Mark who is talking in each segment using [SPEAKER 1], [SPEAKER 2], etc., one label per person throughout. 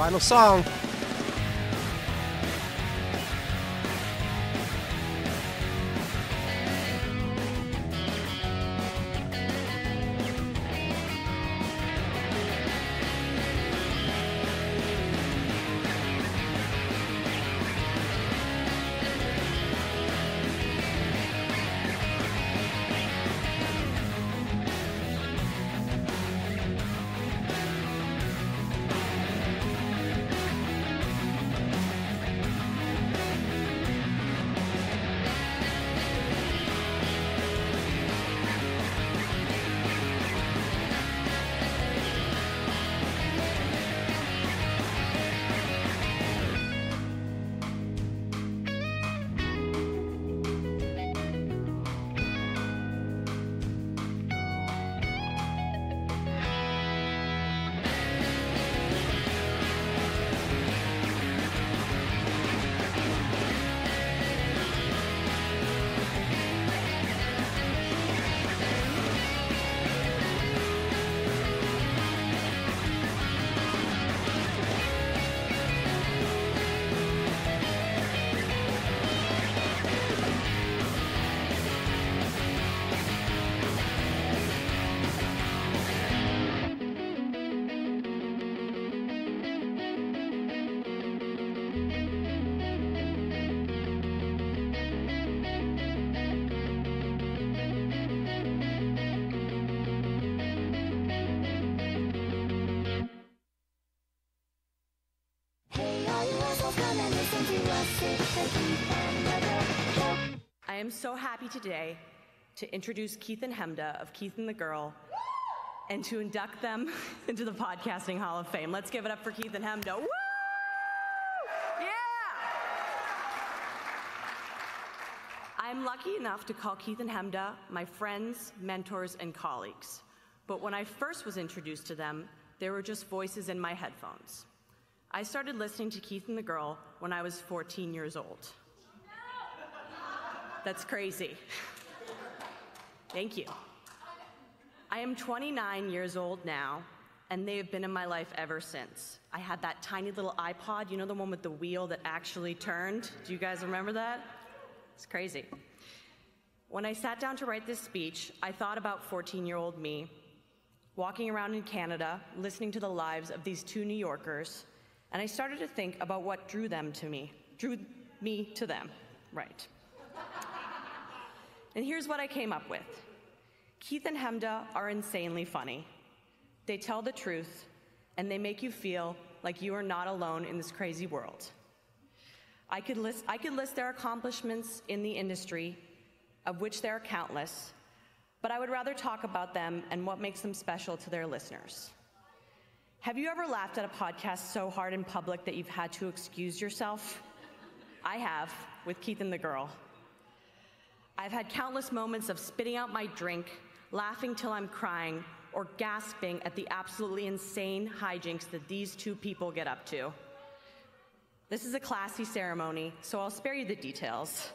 [SPEAKER 1] Final song.
[SPEAKER 2] I am so happy today to introduce Keith and Hemda of Keith and the Girl and to induct them into the Podcasting Hall of Fame. Let's give it up for Keith and Hemda. Woo! Yeah! I'm lucky enough to call Keith and Hemda my friends, mentors, and colleagues. But when I first was introduced to them, they were just voices in my headphones. I started listening to Keith and the Girl when I was 14 years old. That's crazy. Thank you. I am 29 years old now, and they have been in my life ever since. I had that tiny little iPod, you know, the one with the wheel that actually turned? Do you guys remember that? It's crazy. When I sat down to write this speech, I thought about 14-year-old me, walking around in Canada, listening to the lives of these two New Yorkers, and I started to think about what drew me to them, right. And here's what I came up with. Keith and Hemda are insanely funny. They tell the truth, and they make you feel like you are not alone in this crazy world. I could list their accomplishments in the industry, of which there are countless, but I would rather talk about them and what makes them special to their listeners. Have you ever laughed at a podcast so hard in public that you've had to excuse yourself? I have, with Keith and the Girl. I've had countless moments of spitting out my drink, laughing till I'm crying, or gasping at the absolutely insane hijinks that these two people get up to. This is a classy ceremony, so I'll spare you the details.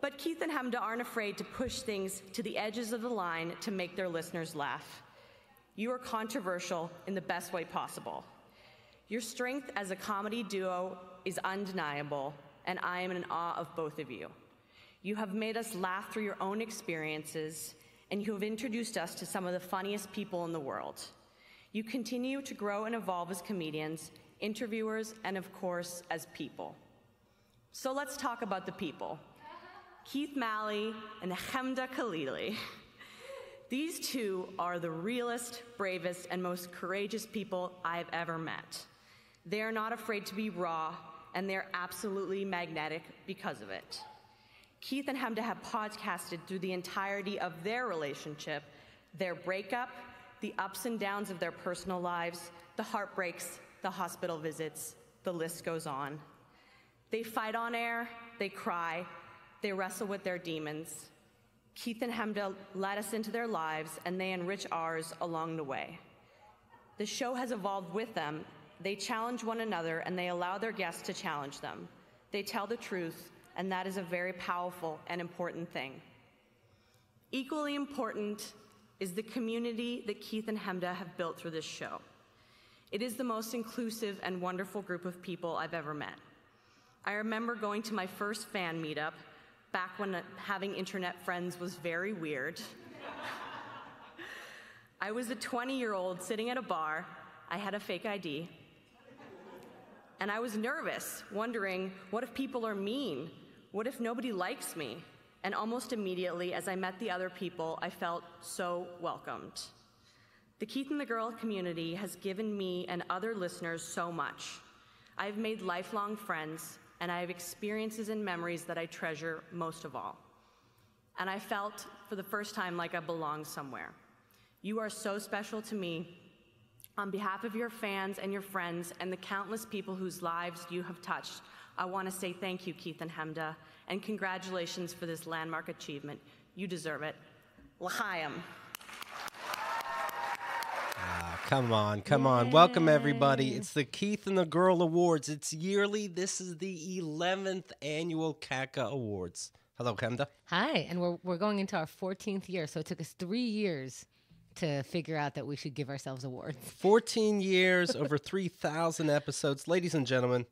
[SPEAKER 2] But Keith and Hemda aren't afraid to push things to the edges of the line to make their listeners laugh. You are controversial in the best way possible. Your strength as a comedy duo is undeniable, and I am in awe of both of you. You have made us laugh through your own experiences, and you have introduced us to some of the funniest people in the world. You continue to grow and evolve as comedians, interviewers, and of course, as people. So let's talk about the people. Keith Malley and Hemda Khalili. These two are the realest, bravest, and most courageous people I've ever met. They are not afraid to be raw, and they're absolutely magnetic because of it. Keith and Hemda have podcasted through the entirety of their relationship, their breakup, the ups and downs of their personal lives, the heartbreaks, the hospital visits, the list goes on. They fight on air, they cry, they wrestle with their demons. Keith and Hemda let us into their lives, and they enrich ours along the way. The show has evolved with them. They challenge one another, and they allow their guests to challenge them. They tell the truth, and that is a very powerful and important thing. Equally important is the community that Keith and Hemda have built through this show. It is the most inclusive and wonderful group of people I've ever met. I remember going to my first fan meetup, back when having internet friends was very weird. I was a 20-year-old sitting at a bar. I had a fake ID. And I was nervous, wondering, what if people are mean? What if nobody likes me? And almost immediately, as I met the other people, I felt so welcomed. The Keith and the Girl community has given me and other listeners so much. I have made lifelong friends, and I have experiences and memories that I treasure most of all. And I felt, for the first time, like I belonged somewhere. You are so special to me. On behalf of your fans and your friends and the countless people whose lives you have touched, I want to say thank you, Keith and Hemda, and congratulations for this landmark achievement. You deserve it. L'chaim.
[SPEAKER 1] Come on. Welcome, everybody. It's the Keith and the Girl Awards. It's yearly. This is the 11th annual KATGuh Awards. Hello, Hemda.
[SPEAKER 3] Hi, and we're going into our 14th year, so it took us 3 years to figure out that we should give ourselves awards. 14
[SPEAKER 1] years, over 3,000 episodes. Ladies and gentlemen,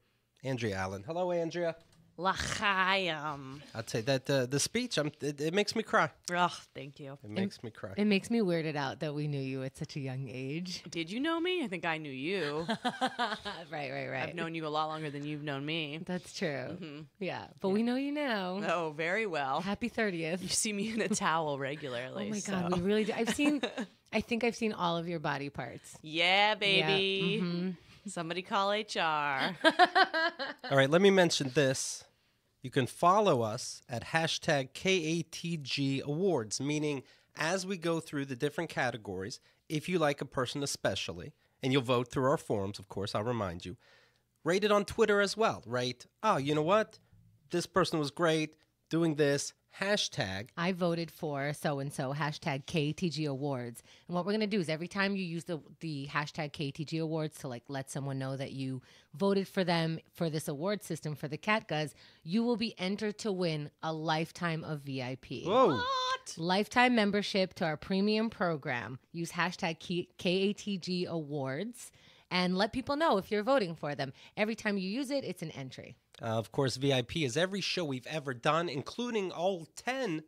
[SPEAKER 1] Andrea Allen. Hello, Andrea.
[SPEAKER 4] L'chaim.
[SPEAKER 1] I'd say that the speech, it makes me cry.
[SPEAKER 4] Oh, thank you.
[SPEAKER 1] It makes me cry.
[SPEAKER 3] It makes me weirded out that we knew you at such a young age.
[SPEAKER 4] Did you know me? I think I knew you.
[SPEAKER 3] Right.
[SPEAKER 4] I've known you a lot longer than you've known me.
[SPEAKER 3] That's true. Mm-hmm. Yeah, but we know you now.
[SPEAKER 4] Oh, very well.
[SPEAKER 3] Happy 30th.
[SPEAKER 4] You see me in a towel regularly.
[SPEAKER 3] Oh my God, we really do. I think I've seen all of your body parts.
[SPEAKER 4] Yeah, baby.
[SPEAKER 3] Yeah. Mm-hmm.
[SPEAKER 4] Somebody call HR.
[SPEAKER 1] All right, let me mention this. You can follow us at hashtag KATG Awards, meaning as we go through the different categories, if you like a person especially, and you'll vote through our forums, of course, I'll remind you, rate it on Twitter as well, right? Oh, you know what? This person was great doing this. Hashtag.
[SPEAKER 3] I voted for so-and-so, hashtag KATG Awards. And what we're going to do is every time you use the hashtag KATG Awards to let someone know that you voted for them for this award system for the KATGuhs, you will be entered to win a lifetime of VIP.
[SPEAKER 1] Whoa.
[SPEAKER 4] What?
[SPEAKER 3] Lifetime membership to our premium program. Use hashtag KATG Awards and let people know if you're voting for them. Every time you use it, it's an entry.
[SPEAKER 1] Of course, VIP is every show we've ever done, including all 10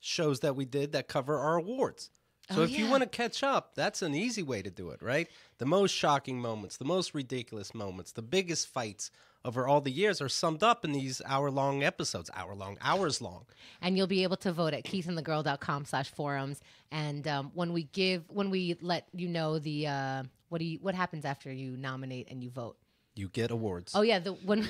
[SPEAKER 1] shows that we did that cover our awards. So if you want to catch up, that's an easy way to do it, right? The most shocking moments, the most ridiculous moments, the biggest fights over all the years are summed up in these hour-long episodes, hours long.
[SPEAKER 3] And you'll be able to vote at keithandthegirl.com/forums. And when we let you know what happens after you nominate and you vote.
[SPEAKER 1] You get awards.
[SPEAKER 3] Oh yeah, when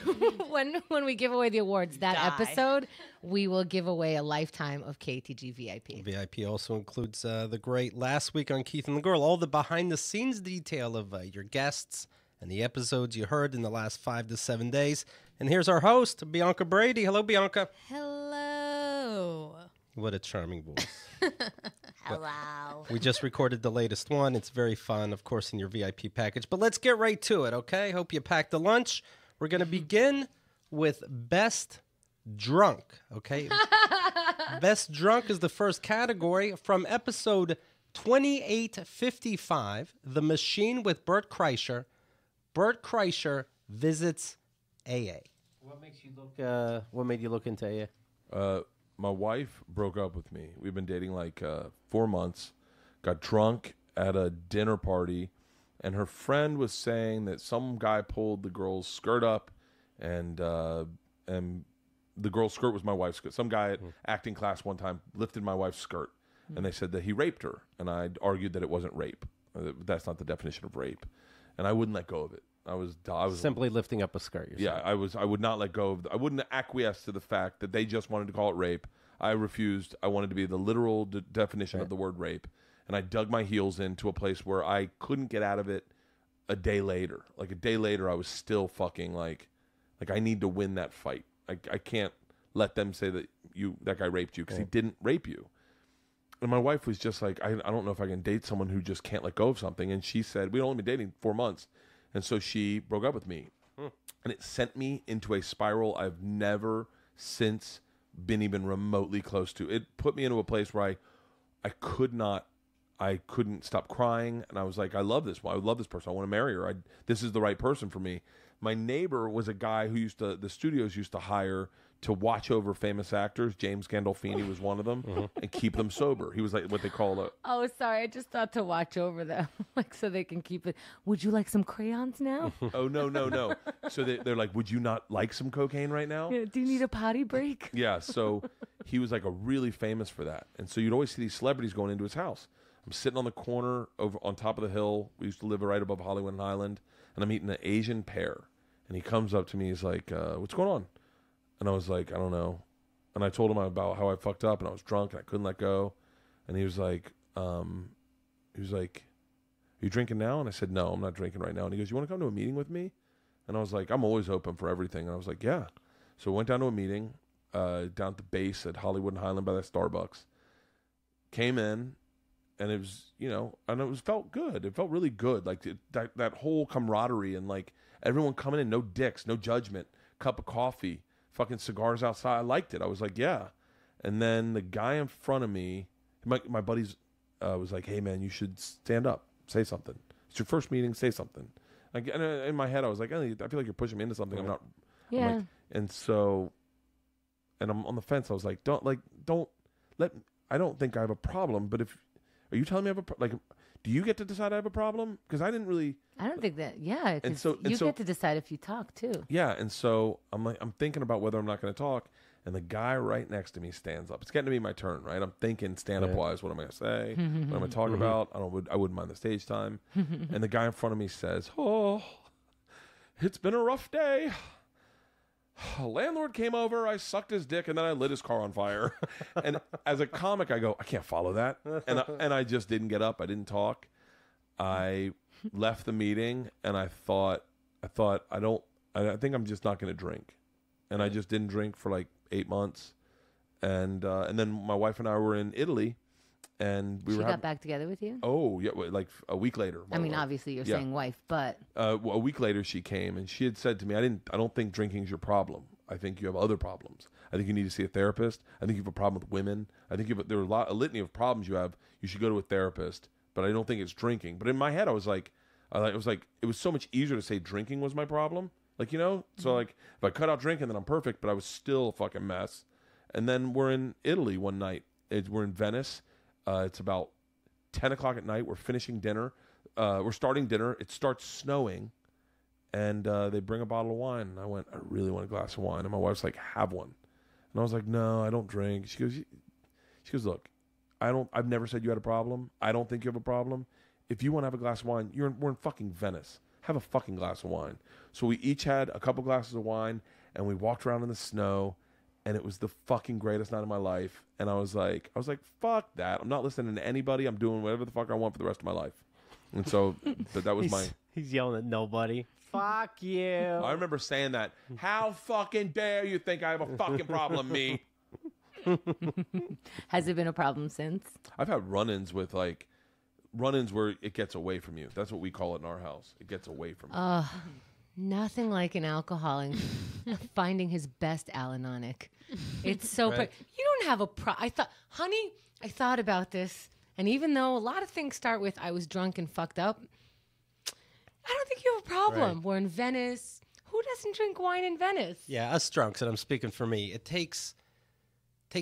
[SPEAKER 3] we give away the awards that episode, we will give away a lifetime of KTG VIP.
[SPEAKER 1] VIP also includes the great Last Week on Keith and the Girl, all the behind-the-scenes detail of your guests and the episodes you heard in the last 5 to 7 days. And here's our host, Bianca Brady. Hello, Bianca.
[SPEAKER 5] Hello.
[SPEAKER 1] What a charming voice.
[SPEAKER 5] Hello.
[SPEAKER 1] We just recorded the latest one. It's very fun, of course, in your VIP package. But let's get right to it, okay? Hope you packed a lunch. We're going to begin with Best Drunk, okay? Best Drunk is the first category from episode 2855, The Machine with Bert Kreischer. Bert Kreischer visits AA. What made you look into AA?
[SPEAKER 6] My wife broke up with me. We've been dating like 4 months. Got drunk at a dinner party, and her friend was saying that some guy pulled the girl's skirt up, and the girl's skirt was my wife's skirt. Some guy at acting class one time lifted my wife's skirt, and they said that he raped her, and I argued that it wasn't rape. That's not the definition of rape, and I wouldn't let go of it. I was
[SPEAKER 1] simply lifting up a skirt.
[SPEAKER 6] Yeah, I would not let go of. I wouldn't acquiesce to the fact that they just wanted to call it rape. I refused. I wanted to be the literal definition of the word rape, and I dug my heels into a place where I couldn't get out of it. A day later, like a day later, I was still fucking like I need to win that fight. I can't let them say that that guy raped you because he didn't rape you. And my wife was just like, I don't know if I can date someone who just can't let go of something. And she said, we'd only been dating 4 months. And so she broke up with me. And it sent me into a spiral I've never since been even remotely close to. It put me into a place where I could not I couldn't stop crying, and I was like, I love this. I love this person. I want to marry her. This is the right person for me. My neighbor was a guy who the studios used to hire to watch over famous actors. James Gandolfini was one of them, and keep them sober. He was like what they call a...
[SPEAKER 3] Oh, sorry. I just thought to watch over them, like so they can keep it. Would you like some crayons now?
[SPEAKER 6] Oh, no. So they're like, would you not like some cocaine right now?
[SPEAKER 3] Yeah, do you need a potty break?
[SPEAKER 6] Yeah, so he was like a really famous for that. And so you'd always see these celebrities going into his house. I'm sitting on the corner over on top of the hill. We used to live right above Hollywood and Highland. And I'm eating an Asian pear. And he comes up to me. He's like, what's going on? And I was like, I don't know. And I told him about how I fucked up and I was drunk and I couldn't let go. And he was like, are you drinking now? And I said, no, I'm not drinking right now. And he goes, you want to come to a meeting with me? And I was like, I'm always open for everything. And I was like, yeah. So we went down to a meeting down at the base at Hollywood and Highland by that Starbucks. Came in. And it was, and it felt good. It felt really good. Like that whole camaraderie and like everyone coming in, no dicks, no judgment, cup of coffee, fucking cigars outside. I liked it. I was like, yeah. And then the guy in front of me, my buddies was like, hey man, you should stand up, say something. It's your first meeting, say something. Like, and in my head, I was like, I feel like you're pushing me into something. I'm not.
[SPEAKER 3] Yeah.
[SPEAKER 6] I'm like, and so, and I'm on the fence. I was like, I don't think I have a problem, but are you telling me I have do you get to decide I have a problem? Because I didn't really.
[SPEAKER 3] I don't think that. Yeah,
[SPEAKER 6] and so
[SPEAKER 3] you get to decide if you talk too.
[SPEAKER 6] Yeah, and so I'm thinking about whether I'm not going to talk, and the guy right next to me stands up. It's getting to be my turn, right? I'm thinking stand up wise, what am I going to say? What am I going to talk about? I wouldn't mind the stage time. And the guy in front of me says, "Oh, it's been a rough day. Landlord came over, I sucked his dick, and then I lit his car on fire." And as a comic, I go, I can't follow that. And I just didn't get up. I didn't talk. I left the meeting, and I thought, I think I'm just not going to drink. And I just didn't drink for like 8 months. And then my wife and I were in Italy, and
[SPEAKER 3] she got back together with you?
[SPEAKER 6] Oh, yeah, like a week later.
[SPEAKER 3] I mean, obviously you're saying wife, but
[SPEAKER 6] a week later she came and she had said to me, I don't think drinking's your problem. I think you have other problems. I think you need to see a therapist. I think you have a problem with women. I think there are a litany of problems you have. You should go to a therapist. But I don't think it's drinking. But in my head, it was so much easier to say drinking was my problem. Like, so like if I cut out drinking, then I'm perfect. But I was still a fucking mess. And then we're in Italy one night. We're in Venice. It's about 10 o'clock at night. We're finishing dinner. We're starting dinner. It starts snowing. And they bring a bottle of wine. And I went, I really want a glass of wine. And my wife's like, have one. And I was like, no, I don't drink. She goes, look, I've never said you had a problem. I don't think you have a problem. If you want to have a glass of wine, we're in fucking Venice. Have a fucking glass of wine. So we each had a couple glasses of wine, and we walked around in the snow, and it was the fucking greatest night of my life. And I was like, fuck that. I'm not listening to anybody. I'm doing whatever the fuck I want for the rest of my life. And so that was
[SPEAKER 1] He's yelling at nobody. Fuck you.
[SPEAKER 6] I remember saying that. How fucking dare you think I have a fucking problem, me?
[SPEAKER 3] Has it been a problem since?
[SPEAKER 6] I've had run-ins where it gets away from you. That's what we call it in our house. It gets away from you.
[SPEAKER 3] Nothing like an alcoholic finding his best Al-Anonic. It's so
[SPEAKER 1] right.
[SPEAKER 3] You don't have a I thought about this, and even though a lot of things start with I was drunk and fucked up, I don't think you have a problem.
[SPEAKER 1] Right.
[SPEAKER 3] We're in Venice. Who doesn't drink wine in Venice?
[SPEAKER 1] Yeah, us drunks, and I'm speaking for me. It takes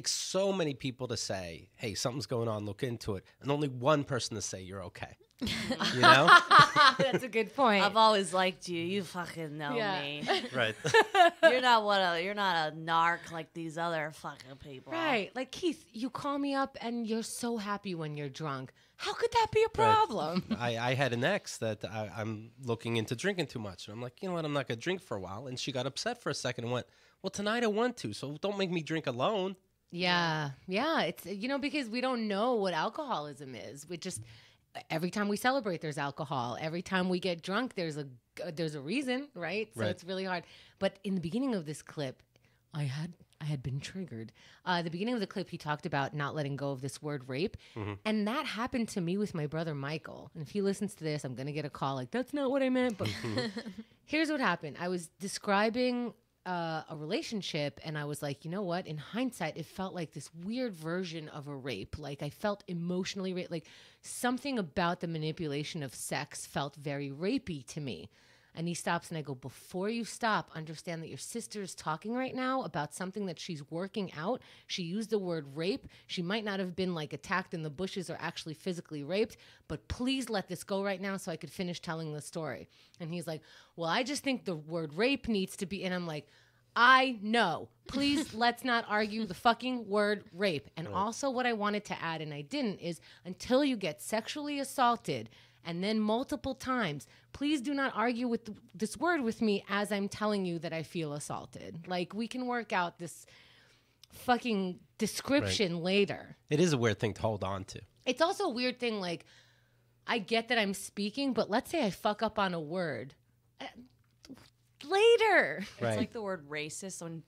[SPEAKER 1] so many people to say, hey, something's going on, look into it, and only one person to say you're okay. You know?
[SPEAKER 3] That's a good point.
[SPEAKER 5] I've always liked you. You fucking know
[SPEAKER 3] Yeah.
[SPEAKER 5] me.
[SPEAKER 1] Right.
[SPEAKER 5] You're not a narc like these other fucking people.
[SPEAKER 3] Right. Like, Keith, you call me up and you're so happy when you're drunk. How could that be a problem?
[SPEAKER 1] I had an ex that I'm looking into drinking too much. And I'm like, you know what? I'm not going to drink for a while. And she got upset for a second and went, well, tonight I want to, so don't make me drink alone.
[SPEAKER 3] Yeah. It's, because we don't know what alcoholism is. We just, every time we celebrate, there's alcohol. Every time we get drunk, there's a reason, right? So it's really hard. But in the beginning of this clip, I had been triggered. The beginning of the clip, he talked about not letting go of this word rape. Mm-hmm. And that happened to me with my brother, Michael. And if he listens to this, I'm going to get a call like, that's not what I meant. But here's what happened. I was describing a relationship, and I was like, you know what? In hindsight, it felt like this weird version of a rape. Like I felt emotionally raped. Like something about the manipulation of sex felt very rapey to me. And he stops and I go, before you stop, understand that your sister is talking right now about something that she's working out. She used the word rape. She might not have been like attacked in the bushes or actually physically raped, but please let this go right now so I could finish telling the story. And he's like, well, I just think the word rape needs to be, and I'm like, I know. Please, let's not argue the fucking word rape. And also what I wanted to add, and I didn't, is until you get sexually assaulted and then multiple times, please do not argue with this word with me as I'm telling you that I feel assaulted. Like, we can work out this fucking description later.
[SPEAKER 1] It is a weird thing to hold on to.
[SPEAKER 3] It's also a weird thing, like, I get that I'm speaking, but let's say I fuck up on a word. Later.
[SPEAKER 4] It's like the word racist. When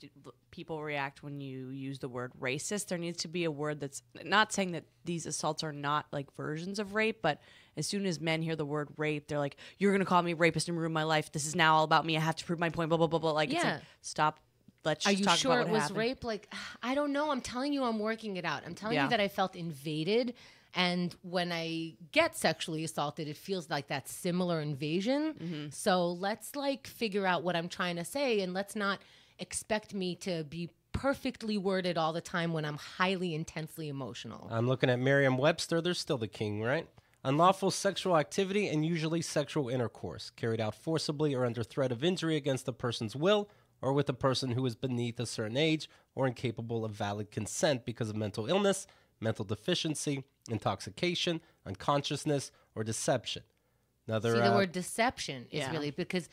[SPEAKER 4] people react when you use the word racist, there needs to be a word that's not saying that these assaults are not like versions of rape, but as soon as men hear the word rape, they're like, you're going to call me rapist and ruin my life. This is now all about me. I have to prove my point, blah, blah, blah, blah. Like, it's like, stop. Let's just talk about what happened. Are you sure it was rape?
[SPEAKER 3] Like, I don't know. I'm telling you I'm working it out. I'm telling you that I felt invaded. And when I get sexually assaulted, it feels like that similar invasion. Mm-hmm. So let's like figure out what I'm trying to say, and let's not expect me to be perfectly worded all the time when I'm highly intensely emotional.
[SPEAKER 1] I'm looking at Merriam-Webster. They're still the king, right? Unlawful sexual activity and usually sexual intercourse carried out forcibly or under threat of injury against a person's will or with a person who is beneath a certain age or incapable of valid consent because of mental illness, mental deficiency, intoxication, unconsciousness, or deception. Another,
[SPEAKER 3] See, the word deception is really because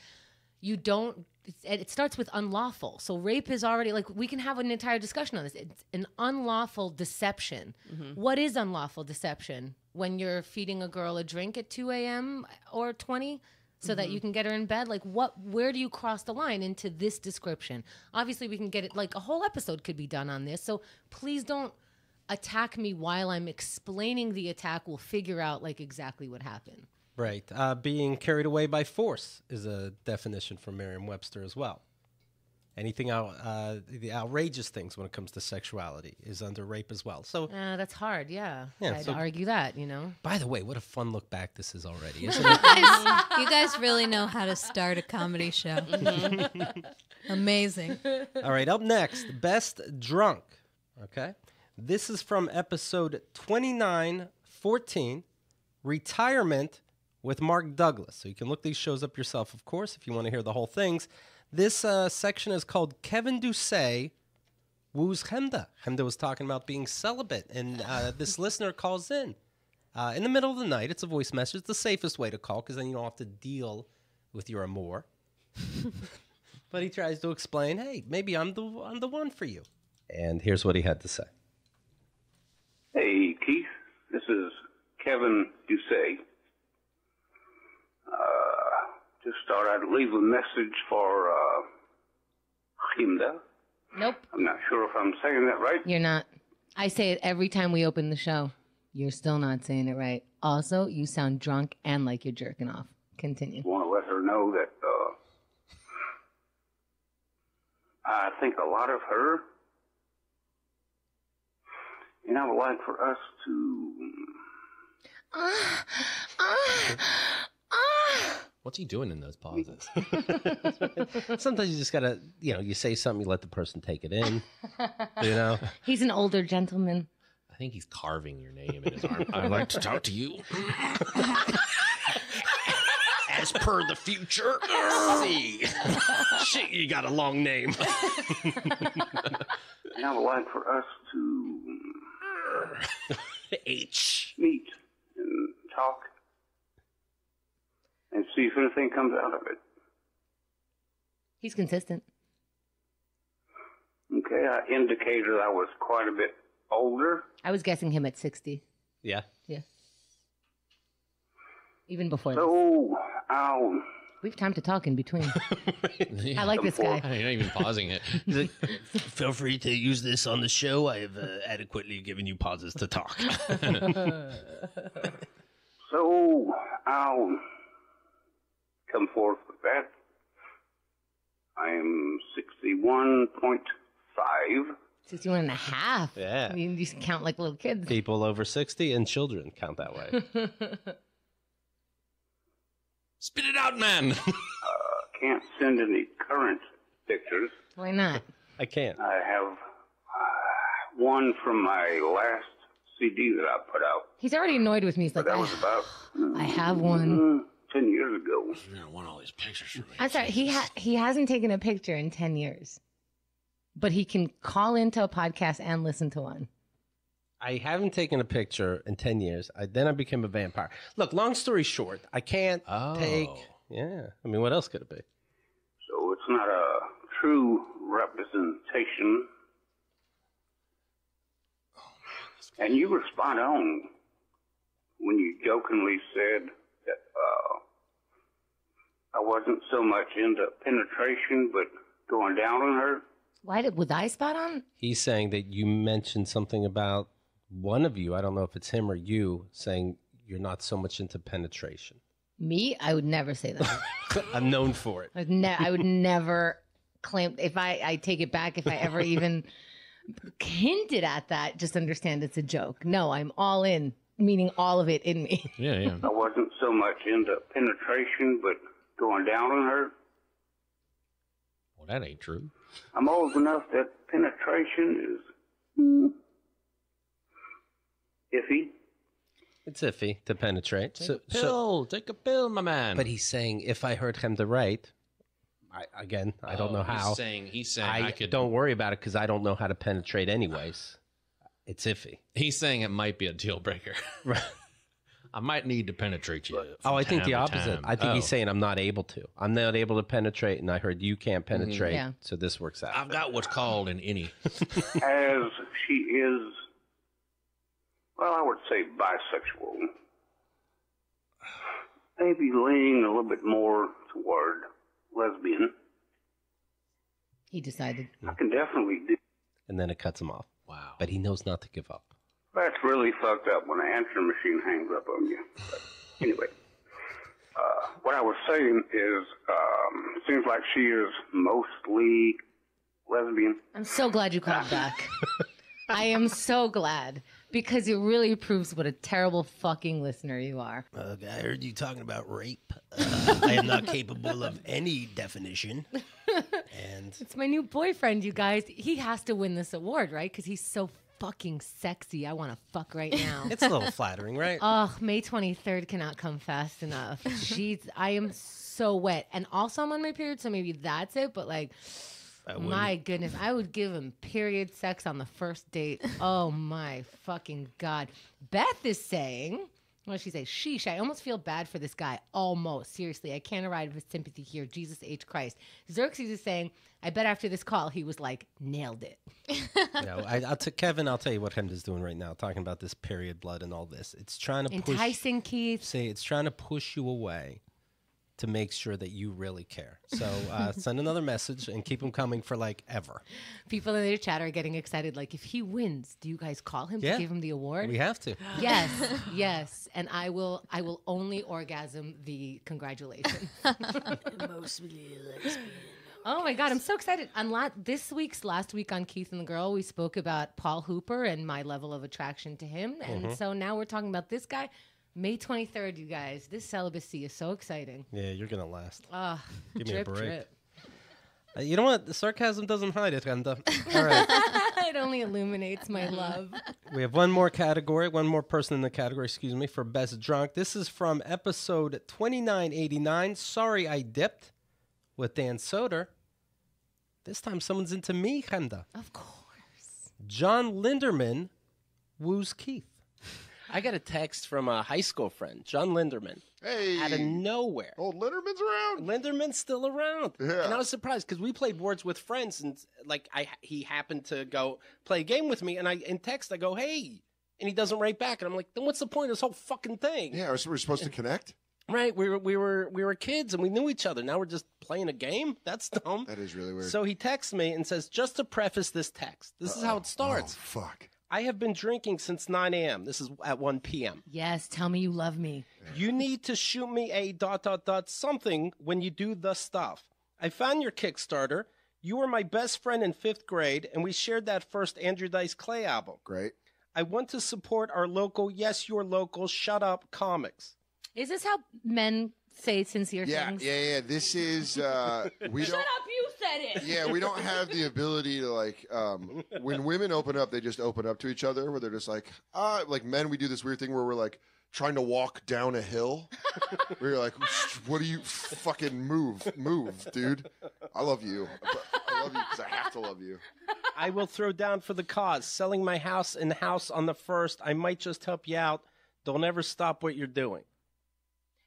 [SPEAKER 3] you don't, it starts with unlawful. So rape is already, like, we can have an entire discussion on this. It's an unlawful deception. Mm-hmm. What is unlawful deception? When you're feeding a girl a drink at 2 a.m. or 20 so that you can get her in bed? Like, where do you cross the line into this description? Obviously, we can get it, like, a whole episode could be done on this. So please don't attack me while I'm explaining the attack. We'll figure out like exactly what happened.
[SPEAKER 1] Right. Being carried away by force is a definition from Merriam-Webster as well. Anything the outrageous things when it comes to sexuality is under rape as well. So
[SPEAKER 3] that's hard. Yeah I'd argue that, you know.
[SPEAKER 1] By the way, what a fun look back this is already, isn't it?
[SPEAKER 7] You guys really know how to start a comedy show. Amazing.
[SPEAKER 1] All right. Up next, best drunk. Okay. This is from episode 2914, Retirement with Mark Douglas. So you can look these shows up yourself, of course, if you want to hear the whole things. This section is called Kevin Doucet Woos Hemda. Hemda was talking about being celibate, and this listener calls in the middle of the night. It's a voice message. It's the safest way to call because then you don't have to deal with your amour. But he tries to explain, hey, maybe I'm the one for you. And here's what he had to say.
[SPEAKER 8] Hey, Keith. This is Kevin Doucet. Just thought I'd leave a message for Himda.
[SPEAKER 3] Nope.
[SPEAKER 8] I'm not sure if I'm saying that right.
[SPEAKER 3] You're not. I say it every time we open the show. You're still not saying it right. Also, you sound drunk and like you're jerking off. Continue.
[SPEAKER 8] I want to let her know that I think a lot of her. And I would like for us to...
[SPEAKER 9] What's he doing in those pauses?
[SPEAKER 1] Sometimes you just got to, you say something, you let the person take it in,
[SPEAKER 3] He's an older gentleman.
[SPEAKER 9] I think he's carving your name in his arm. I'd like to talk to you. As per the future. See. Shit, you got a long name.
[SPEAKER 8] And I would like for us to... meet and talk and see if anything comes out of it.
[SPEAKER 3] He's consistent.
[SPEAKER 8] Okay, I indicated I was quite a bit older.
[SPEAKER 3] I was guessing him at 60.
[SPEAKER 1] Yeah.
[SPEAKER 3] Yeah. Even before
[SPEAKER 8] So,
[SPEAKER 3] we have time to talk in between.
[SPEAKER 9] Yeah.
[SPEAKER 3] I like this guy.
[SPEAKER 9] You're not even pausing it.
[SPEAKER 1] Feel free to use this on the show. I have adequately given you pauses to talk.
[SPEAKER 8] So, I'll come forth with that. I'm 61.5.
[SPEAKER 3] 61 and a half.
[SPEAKER 1] Yeah.
[SPEAKER 3] I mean, you count like little kids.
[SPEAKER 1] People over 60 and children count that way.
[SPEAKER 9] Spit it out, man.
[SPEAKER 8] Can't send any current pictures.
[SPEAKER 3] Why not?
[SPEAKER 1] I can't.
[SPEAKER 8] I have one from my last CD that I put out.
[SPEAKER 3] He's already annoyed with me. He's like,
[SPEAKER 8] That was about
[SPEAKER 3] I have one.
[SPEAKER 8] 10 years ago.
[SPEAKER 9] You don't want all these pictures from me.
[SPEAKER 3] I'm sorry. He hasn't taken a picture in 10 years. But he can call into a podcast and listen to one.
[SPEAKER 1] I haven't taken a picture in 10 years. Then I became a vampire. Look, long story short, I can't take... Yeah. I mean, what else could it be?
[SPEAKER 8] So it's not a true representation. And you were spot on when you jokingly said that I wasn't so much into penetration, but going down on her.
[SPEAKER 3] Was I spot on?
[SPEAKER 1] He's saying that you mentioned something about one of you, I don't know if it's him or you, saying you're not so much into penetration.
[SPEAKER 3] Me? I would never say that.
[SPEAKER 1] I'm known for it.
[SPEAKER 3] I would never claim. If I take it back, if I ever even hinted at that, just understand it's a joke. No, I'm all in, meaning all of it in me.
[SPEAKER 9] Yeah.
[SPEAKER 8] I wasn't so much into penetration, but going down on her.
[SPEAKER 9] Well, that ain't true.
[SPEAKER 8] I'm old enough that penetration is iffy.
[SPEAKER 1] It's iffy to penetrate.
[SPEAKER 9] Take a pill, my man.
[SPEAKER 1] But he's saying if I heard him right, I don't know how.
[SPEAKER 9] He's saying I could.
[SPEAKER 1] Don't worry about it because I don't know how to penetrate anyways. It's iffy.
[SPEAKER 9] He's saying it might be a deal breaker.
[SPEAKER 1] Right.
[SPEAKER 9] I might need to penetrate you.
[SPEAKER 1] I think the opposite.
[SPEAKER 9] Time.
[SPEAKER 1] I think he's saying I'm not able to. I'm not able to penetrate, and I heard you can't penetrate,
[SPEAKER 3] Yeah.
[SPEAKER 1] so this works out.
[SPEAKER 9] I've got what's called an innie.
[SPEAKER 8] As she is, well, I would say bisexual. Maybe leaning a little bit more toward lesbian.
[SPEAKER 3] He decided.
[SPEAKER 8] I can definitely do.
[SPEAKER 1] And then it cuts him off.
[SPEAKER 9] Wow.
[SPEAKER 1] But he knows not to give up.
[SPEAKER 8] That's really fucked up when an answering machine hangs up on you. But anyway, what I was saying is, it seems like she is mostly lesbian.
[SPEAKER 3] I'm so glad you called back. I am so glad because it really proves what a terrible fucking listener you are.
[SPEAKER 1] I heard you talking about rape. I am not capable of any definition. And
[SPEAKER 3] It's my new boyfriend, you guys. He has to win this award, right? Because he's so fucking sexy. I want to fuck right now.
[SPEAKER 1] it's a little flattering, right?
[SPEAKER 3] Oh, May 23rd cannot come fast enough. Jeez, I am so wet. And also I'm on my period, so maybe that's it. But like, my goodness, I would give him period sex on the first date. Oh my fucking God. Beth is saying, what did she say? Sheesh, I almost feel bad for this guy. Almost. Seriously, I can't arrive with sympathy here. Jesus H. Christ. Xerxes is saying, I bet after this call, he was like, nailed it.
[SPEAKER 1] Kevin, I'll tell you what Hemda's doing right now, talking about this period blood and all this. It's trying to
[SPEAKER 3] Enticing Keith.
[SPEAKER 1] it's trying to push you away to make sure that you really care. So send another message and keep them coming for like ever.
[SPEAKER 3] People in their chat are getting excited. Like, if he wins, do you guys call him to give him the award?
[SPEAKER 1] We have to.
[SPEAKER 3] Yes, yes. And I will only orgasm the congratulations. Oh my God, I'm so excited. On last week on Keith and the Girl, we spoke about Paul Hooper and my level of attraction to him. And so now we're talking about this guy. May 23rd, you guys. This celibacy is so exciting.
[SPEAKER 1] Yeah, you're going to last. Give
[SPEAKER 3] Drip,
[SPEAKER 1] me a break.
[SPEAKER 3] drip.
[SPEAKER 1] You know what? The sarcasm doesn't hide it, Hemda. All right.
[SPEAKER 3] It only illuminates my love.
[SPEAKER 1] We have one more person in the category, for Best Drunk. This is from episode 2989, Sorry I Dipped, with Dan Soder. This time someone's into me, Hemda.
[SPEAKER 3] Of course.
[SPEAKER 1] John Linderman woos Keith. I got a text from a high school friend, John Linderman.
[SPEAKER 10] Hey.
[SPEAKER 1] Out of nowhere.
[SPEAKER 10] Old Linderman's around?
[SPEAKER 1] Linderman's still around.
[SPEAKER 10] Yeah.
[SPEAKER 1] And I was surprised because we played boards with friends and he happened to go play a game with me and in text I go, hey, and he doesn't write back. And I'm like, then what's the point of this whole fucking thing?
[SPEAKER 10] Yeah, we're supposed to connect?
[SPEAKER 1] Right. We were kids and we knew each other. Now we're just playing a game? That's dumb.
[SPEAKER 10] That is really weird.
[SPEAKER 1] So he texts me and says, just to preface this text, this is how it starts.
[SPEAKER 10] Oh, fuck.
[SPEAKER 1] I have been drinking since 9 a.m. This is at 1 p.m.
[SPEAKER 3] Yes, tell me you love me.
[SPEAKER 1] You need to shoot me a ... something when you do the stuff. I found your Kickstarter. You were my best friend in 5th grade, and we shared that first Andrew Dice Clay album.
[SPEAKER 10] Great.
[SPEAKER 1] I want to support our local, yes, your local, shut up comics.
[SPEAKER 3] Is this how men say sincere things?
[SPEAKER 10] Yeah. This is we
[SPEAKER 4] Shut
[SPEAKER 10] don't.
[SPEAKER 4] up, you said it.
[SPEAKER 10] Yeah, we don't have the ability to like when women open up, they just open up to each other. Where they're just like men, we do this weird thing where we're like trying to walk down a hill. Where you're like, what do you fucking move, dude? I love you. I love you because I have to love you.
[SPEAKER 1] I will throw down for the cause. Selling my house and house on the 1st. I might just help you out. Don't ever stop what you're doing.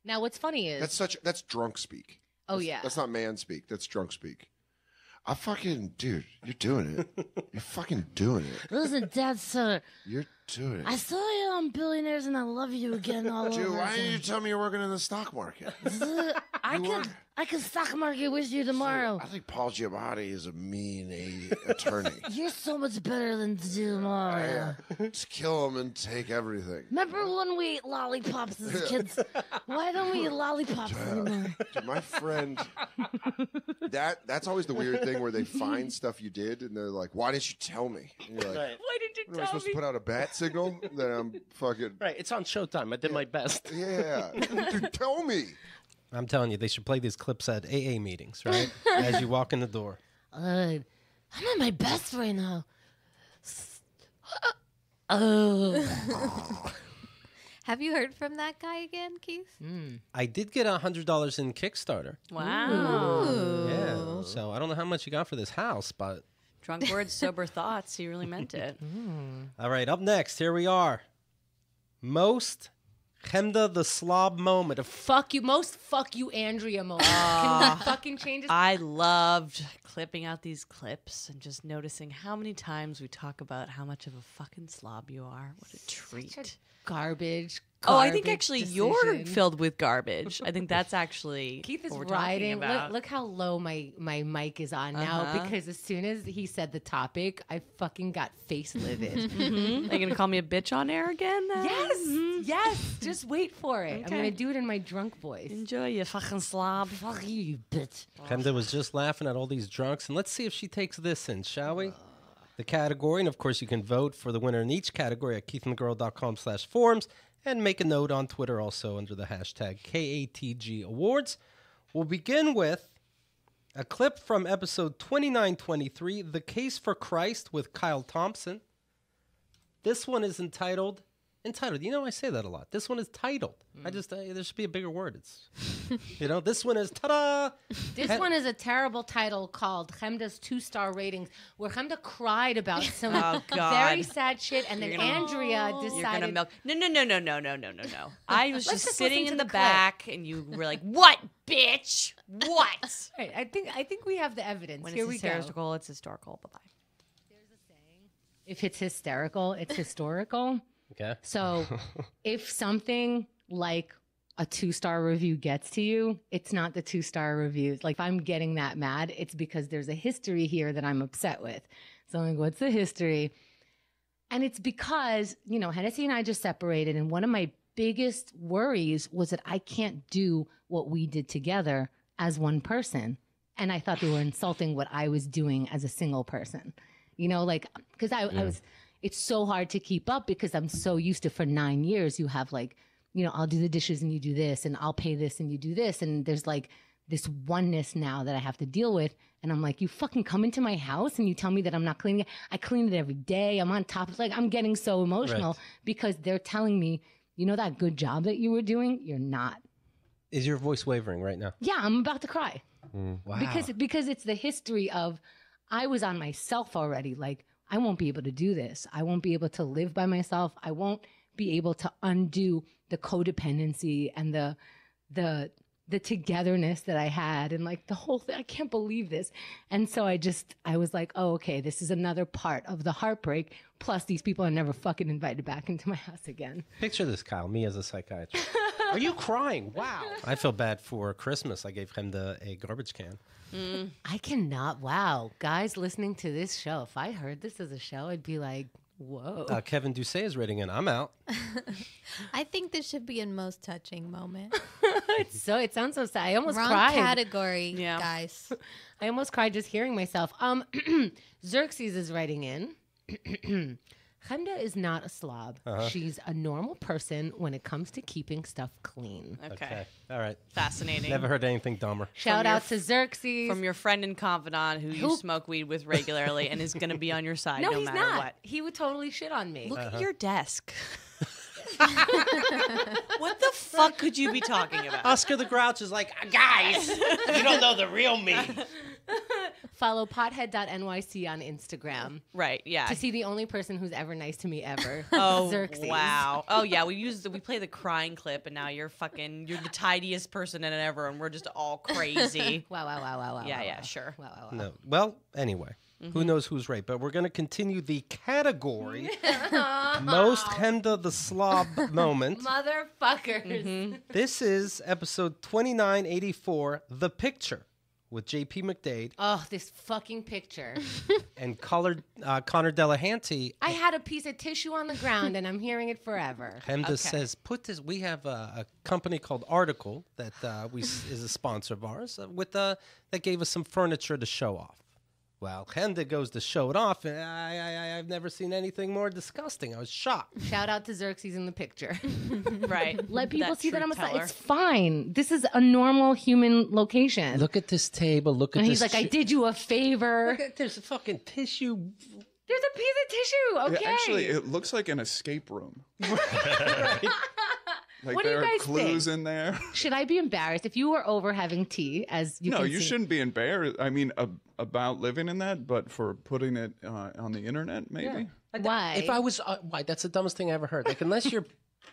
[SPEAKER 3] Now, what's funny is
[SPEAKER 10] That's drunk speak.
[SPEAKER 3] yeah,
[SPEAKER 10] That's not man speak. That's drunk speak. I fucking, dude, you're doing it. You're fucking doing it.
[SPEAKER 5] Listen, Dad, sir.
[SPEAKER 10] You're doing it.
[SPEAKER 5] I saw you on Billionaires, and I love you again all
[SPEAKER 10] Dude,
[SPEAKER 5] over
[SPEAKER 10] why didn't you
[SPEAKER 5] again.
[SPEAKER 10] tell me you're working in the stock market?
[SPEAKER 5] I can stock market with you tomorrow.
[SPEAKER 10] I think Paul Giamatti is a mean attorney.
[SPEAKER 5] You're so much better than to do tomorrow.
[SPEAKER 10] Just kill him and take everything.
[SPEAKER 5] Remember when we ate lollipops as kids? Why don't we eat lollipops anymore?
[SPEAKER 10] Dude, my friend, that's always the weird thing where they find stuff you did and they're like, "Why didn't you tell me?" And you're like,
[SPEAKER 1] Right.
[SPEAKER 4] Why did you
[SPEAKER 10] "What, am I
[SPEAKER 4] tell
[SPEAKER 10] supposed
[SPEAKER 4] me?
[SPEAKER 10] to put out a bat signal that I'm fucking?"
[SPEAKER 1] Right, it's on Showtime. I did my best.
[SPEAKER 10] Yeah, dude, tell me.
[SPEAKER 1] I'm telling you, they should play these clips at AA meetings, right? As you walk in the door.
[SPEAKER 5] I'm at my best right now. Oh.
[SPEAKER 7] Have you heard from that guy again, Keith?
[SPEAKER 1] I did get $100 in Kickstarter.
[SPEAKER 4] Wow.
[SPEAKER 1] Yeah. So I don't know how much you got for this house, but.
[SPEAKER 4] Drunk words, sober thoughts. He really meant it.
[SPEAKER 1] All right, up next, here we are. Most Chemda the slob moment.
[SPEAKER 3] fuck you, Andrea moment. Can we fucking change it?
[SPEAKER 4] I loved clipping out these clips and just noticing how many times we talk about how much of a fucking slob you are. What a treat.
[SPEAKER 3] Garbage.
[SPEAKER 4] Oh, I think
[SPEAKER 3] garbage
[SPEAKER 4] actually
[SPEAKER 3] decision.
[SPEAKER 4] you're filled with garbage. I think that's actually
[SPEAKER 3] Keith is
[SPEAKER 4] what we're talking
[SPEAKER 3] riding.
[SPEAKER 4] about.
[SPEAKER 3] Look how low my mic is on now because as soon as he said the topic, I fucking got face livid.
[SPEAKER 4] Are you going to call me a bitch on air again? Then?
[SPEAKER 3] Yes. Just wait for it. I'm
[SPEAKER 4] Okay.
[SPEAKER 3] gonna do it in my drunk voice.
[SPEAKER 4] Enjoy, you fucking slob.
[SPEAKER 5] Fuck you bitch.
[SPEAKER 1] Chemda was just laughing at all these drunks, and let's see if she takes this in, shall we? The category, and of course you can vote for the winner in each category at keithandthegirl.com/forums, and make a note on Twitter also under the hashtag KATG Awards. We'll begin with a clip from episode 2923, The Case for Christ with Kyle Thompson. This one is entitled, you know, I say that a lot. This one is titled. I just, there should be a bigger word. It's, this one is, ta-da!
[SPEAKER 3] This one is a terrible title called Chemda's 2-star ratings, where Chemda cried about some
[SPEAKER 4] Oh, God.
[SPEAKER 3] very sad shit, and then Andrea
[SPEAKER 4] You're
[SPEAKER 3] decided.
[SPEAKER 4] gonna milk. No. I was
[SPEAKER 3] Let's
[SPEAKER 4] just
[SPEAKER 3] just
[SPEAKER 4] sitting
[SPEAKER 3] listen
[SPEAKER 4] in
[SPEAKER 3] to
[SPEAKER 4] the
[SPEAKER 3] the clip.
[SPEAKER 4] back, and you were like, "What, bitch? What?"
[SPEAKER 3] Right, I think we have the evidence.
[SPEAKER 4] When
[SPEAKER 3] Here
[SPEAKER 4] it's
[SPEAKER 3] we go.
[SPEAKER 4] hysterical, it's historical. Bye bye.
[SPEAKER 3] If it's hysterical, it's historical.
[SPEAKER 1] Okay.
[SPEAKER 3] So if something like a 2-star review gets to you, it's not the 2-star reviews. Like if I'm getting that mad, it's because there's a history here that I'm upset with. So I'm like, what's the history? And it's because, Hennessy and I just separated. And one of my biggest worries was that I can't do what we did together as one person. And I thought they were insulting what I was doing as a single person. Because I was, it's so hard to keep up because I'm so used to for 9 years, you have I'll do the dishes and you do this and I'll pay this and you do this. And there's this oneness now that I have to deal with. And I'm like, you fucking come into my house and you tell me that I'm not cleaning it. I clean it every day. I'm on top of I'm getting so emotional because they're telling me, that good job that you were doing, you're not.
[SPEAKER 1] Is your voice wavering right now?
[SPEAKER 3] Yeah, I'm about to cry.
[SPEAKER 1] Wow.
[SPEAKER 3] Because it's the history of, I was on myself already. I won't be able to do this. I won't be able to live by myself. I won't be able to undo the codependency and the togetherness that I had and the whole thing. I can't believe this. And so I was like, oh, okay, this is another part of the heartbreak. Plus these people are never fucking invited back into my house again.
[SPEAKER 1] Picture this, Kyle, me as a psychiatrist. Are you crying? Wow. I feel bad for Christmas. I gave him a garbage can.
[SPEAKER 3] I cannot. Wow. Guys listening to this show, if I heard this as a show, I'd be like, whoa.
[SPEAKER 1] Kevin Doucet is rating in. I'm out.
[SPEAKER 7] I think this should be a most touching moment.
[SPEAKER 3] It sounds so sad. I almost
[SPEAKER 7] Wrong
[SPEAKER 3] cried.
[SPEAKER 7] category,
[SPEAKER 4] Yeah.
[SPEAKER 7] guys.
[SPEAKER 3] I almost cried just hearing myself. Xerxes is writing in. Chemda is not a slob. She's a normal person when it comes to keeping stuff clean.
[SPEAKER 4] Okay.
[SPEAKER 1] All right.
[SPEAKER 4] Fascinating.
[SPEAKER 1] Never heard anything dumber.
[SPEAKER 3] Shout
[SPEAKER 4] your
[SPEAKER 3] out to Xerxes.
[SPEAKER 4] From your friend and confidant who you smoke weed with regularly and is going to be on your side no
[SPEAKER 3] he's
[SPEAKER 4] matter
[SPEAKER 3] not.
[SPEAKER 4] what.
[SPEAKER 3] He would totally shit on me.
[SPEAKER 4] Look at your desk. What the fuck could you be talking about?
[SPEAKER 1] Oscar the Grouch is like, guys, you don't know the real me.
[SPEAKER 3] Follow pothead.nyc on Instagram
[SPEAKER 4] Right, yeah.
[SPEAKER 3] to see the only person who's ever nice to me ever.
[SPEAKER 4] Oh,
[SPEAKER 3] Xerxes.
[SPEAKER 4] wow. Oh, yeah, we play the crying clip, and now you're the tidiest person in it ever, and we're just all crazy.
[SPEAKER 3] Wow.
[SPEAKER 4] Yeah,
[SPEAKER 3] wow,
[SPEAKER 4] yeah,
[SPEAKER 3] wow.
[SPEAKER 4] sure.
[SPEAKER 3] Wow.
[SPEAKER 1] No. Well, anyway, who knows who's right? But we're going to continue the category most Chemda the slob moment.
[SPEAKER 3] Motherfuckers.
[SPEAKER 1] This is episode 2984, The Picture, with J.P. McDade
[SPEAKER 3] Oh, this fucking picture.
[SPEAKER 1] and Connor Delahanty.
[SPEAKER 3] I had a piece of tissue on the ground and I'm hearing it forever.
[SPEAKER 1] Chemda says, put this. We have a company called Article that is a sponsor of ours that gave us some furniture to show off. Well, Chemda goes to show it off, and I've never seen anything more disgusting. I was shocked.
[SPEAKER 3] Shout out to Xerxes in the picture.
[SPEAKER 4] Right.
[SPEAKER 3] Let people see that I'm a
[SPEAKER 4] truth
[SPEAKER 3] slut.
[SPEAKER 4] teller.
[SPEAKER 3] It's fine. This is a normal human location.
[SPEAKER 1] Look at this table. Look at
[SPEAKER 3] and
[SPEAKER 1] this.
[SPEAKER 3] he's like, I did you a favor.
[SPEAKER 1] Look at there's a fucking tissue.
[SPEAKER 3] There's a piece of tissue. Okay.
[SPEAKER 11] Yeah, actually, it looks like an escape room. Like
[SPEAKER 3] What do you
[SPEAKER 11] there are
[SPEAKER 3] guys
[SPEAKER 11] clues
[SPEAKER 3] think?
[SPEAKER 11] in there.
[SPEAKER 3] Should I be embarrassed if you were over having tea? As you
[SPEAKER 11] No,
[SPEAKER 3] can
[SPEAKER 11] you
[SPEAKER 3] see?
[SPEAKER 11] shouldn't be embarrassed. I mean, about living in that, but for putting it on the internet, maybe.
[SPEAKER 3] Why?
[SPEAKER 1] If I was, why? That's the dumbest thing I ever heard. Like, unless you're,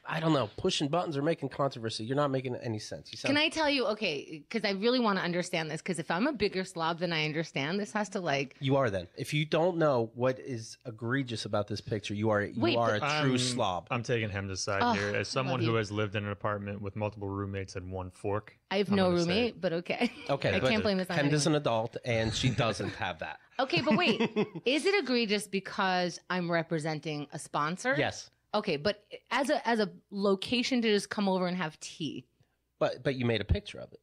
[SPEAKER 1] I don't know, pushing buttons or making controversy, you're not making any sense. You sound,
[SPEAKER 3] Can I tell you? Okay, because I really want to understand this. Because if I'm a bigger slob than I understand, this has to like.
[SPEAKER 1] You are then. If you don't know what is egregious about this picture, you are a true slob.
[SPEAKER 12] I'm taking him to side
[SPEAKER 3] Oh,
[SPEAKER 12] here. As someone
[SPEAKER 3] love
[SPEAKER 12] who
[SPEAKER 3] you.
[SPEAKER 12] has lived in an apartment with multiple roommates and one fork.
[SPEAKER 3] I have
[SPEAKER 12] I'm
[SPEAKER 3] no
[SPEAKER 12] gonna say
[SPEAKER 3] roommate, but okay.
[SPEAKER 1] Okay,
[SPEAKER 3] I
[SPEAKER 1] but
[SPEAKER 3] can't blame this on
[SPEAKER 1] Chemda's
[SPEAKER 3] anyone.
[SPEAKER 1] an adult, and she doesn't have that.
[SPEAKER 3] Okay, but wait, is it egregious because I'm representing a sponsor?
[SPEAKER 1] Yes,
[SPEAKER 3] Okay, but as a location to just come over and have tea.
[SPEAKER 1] but you made a picture of it.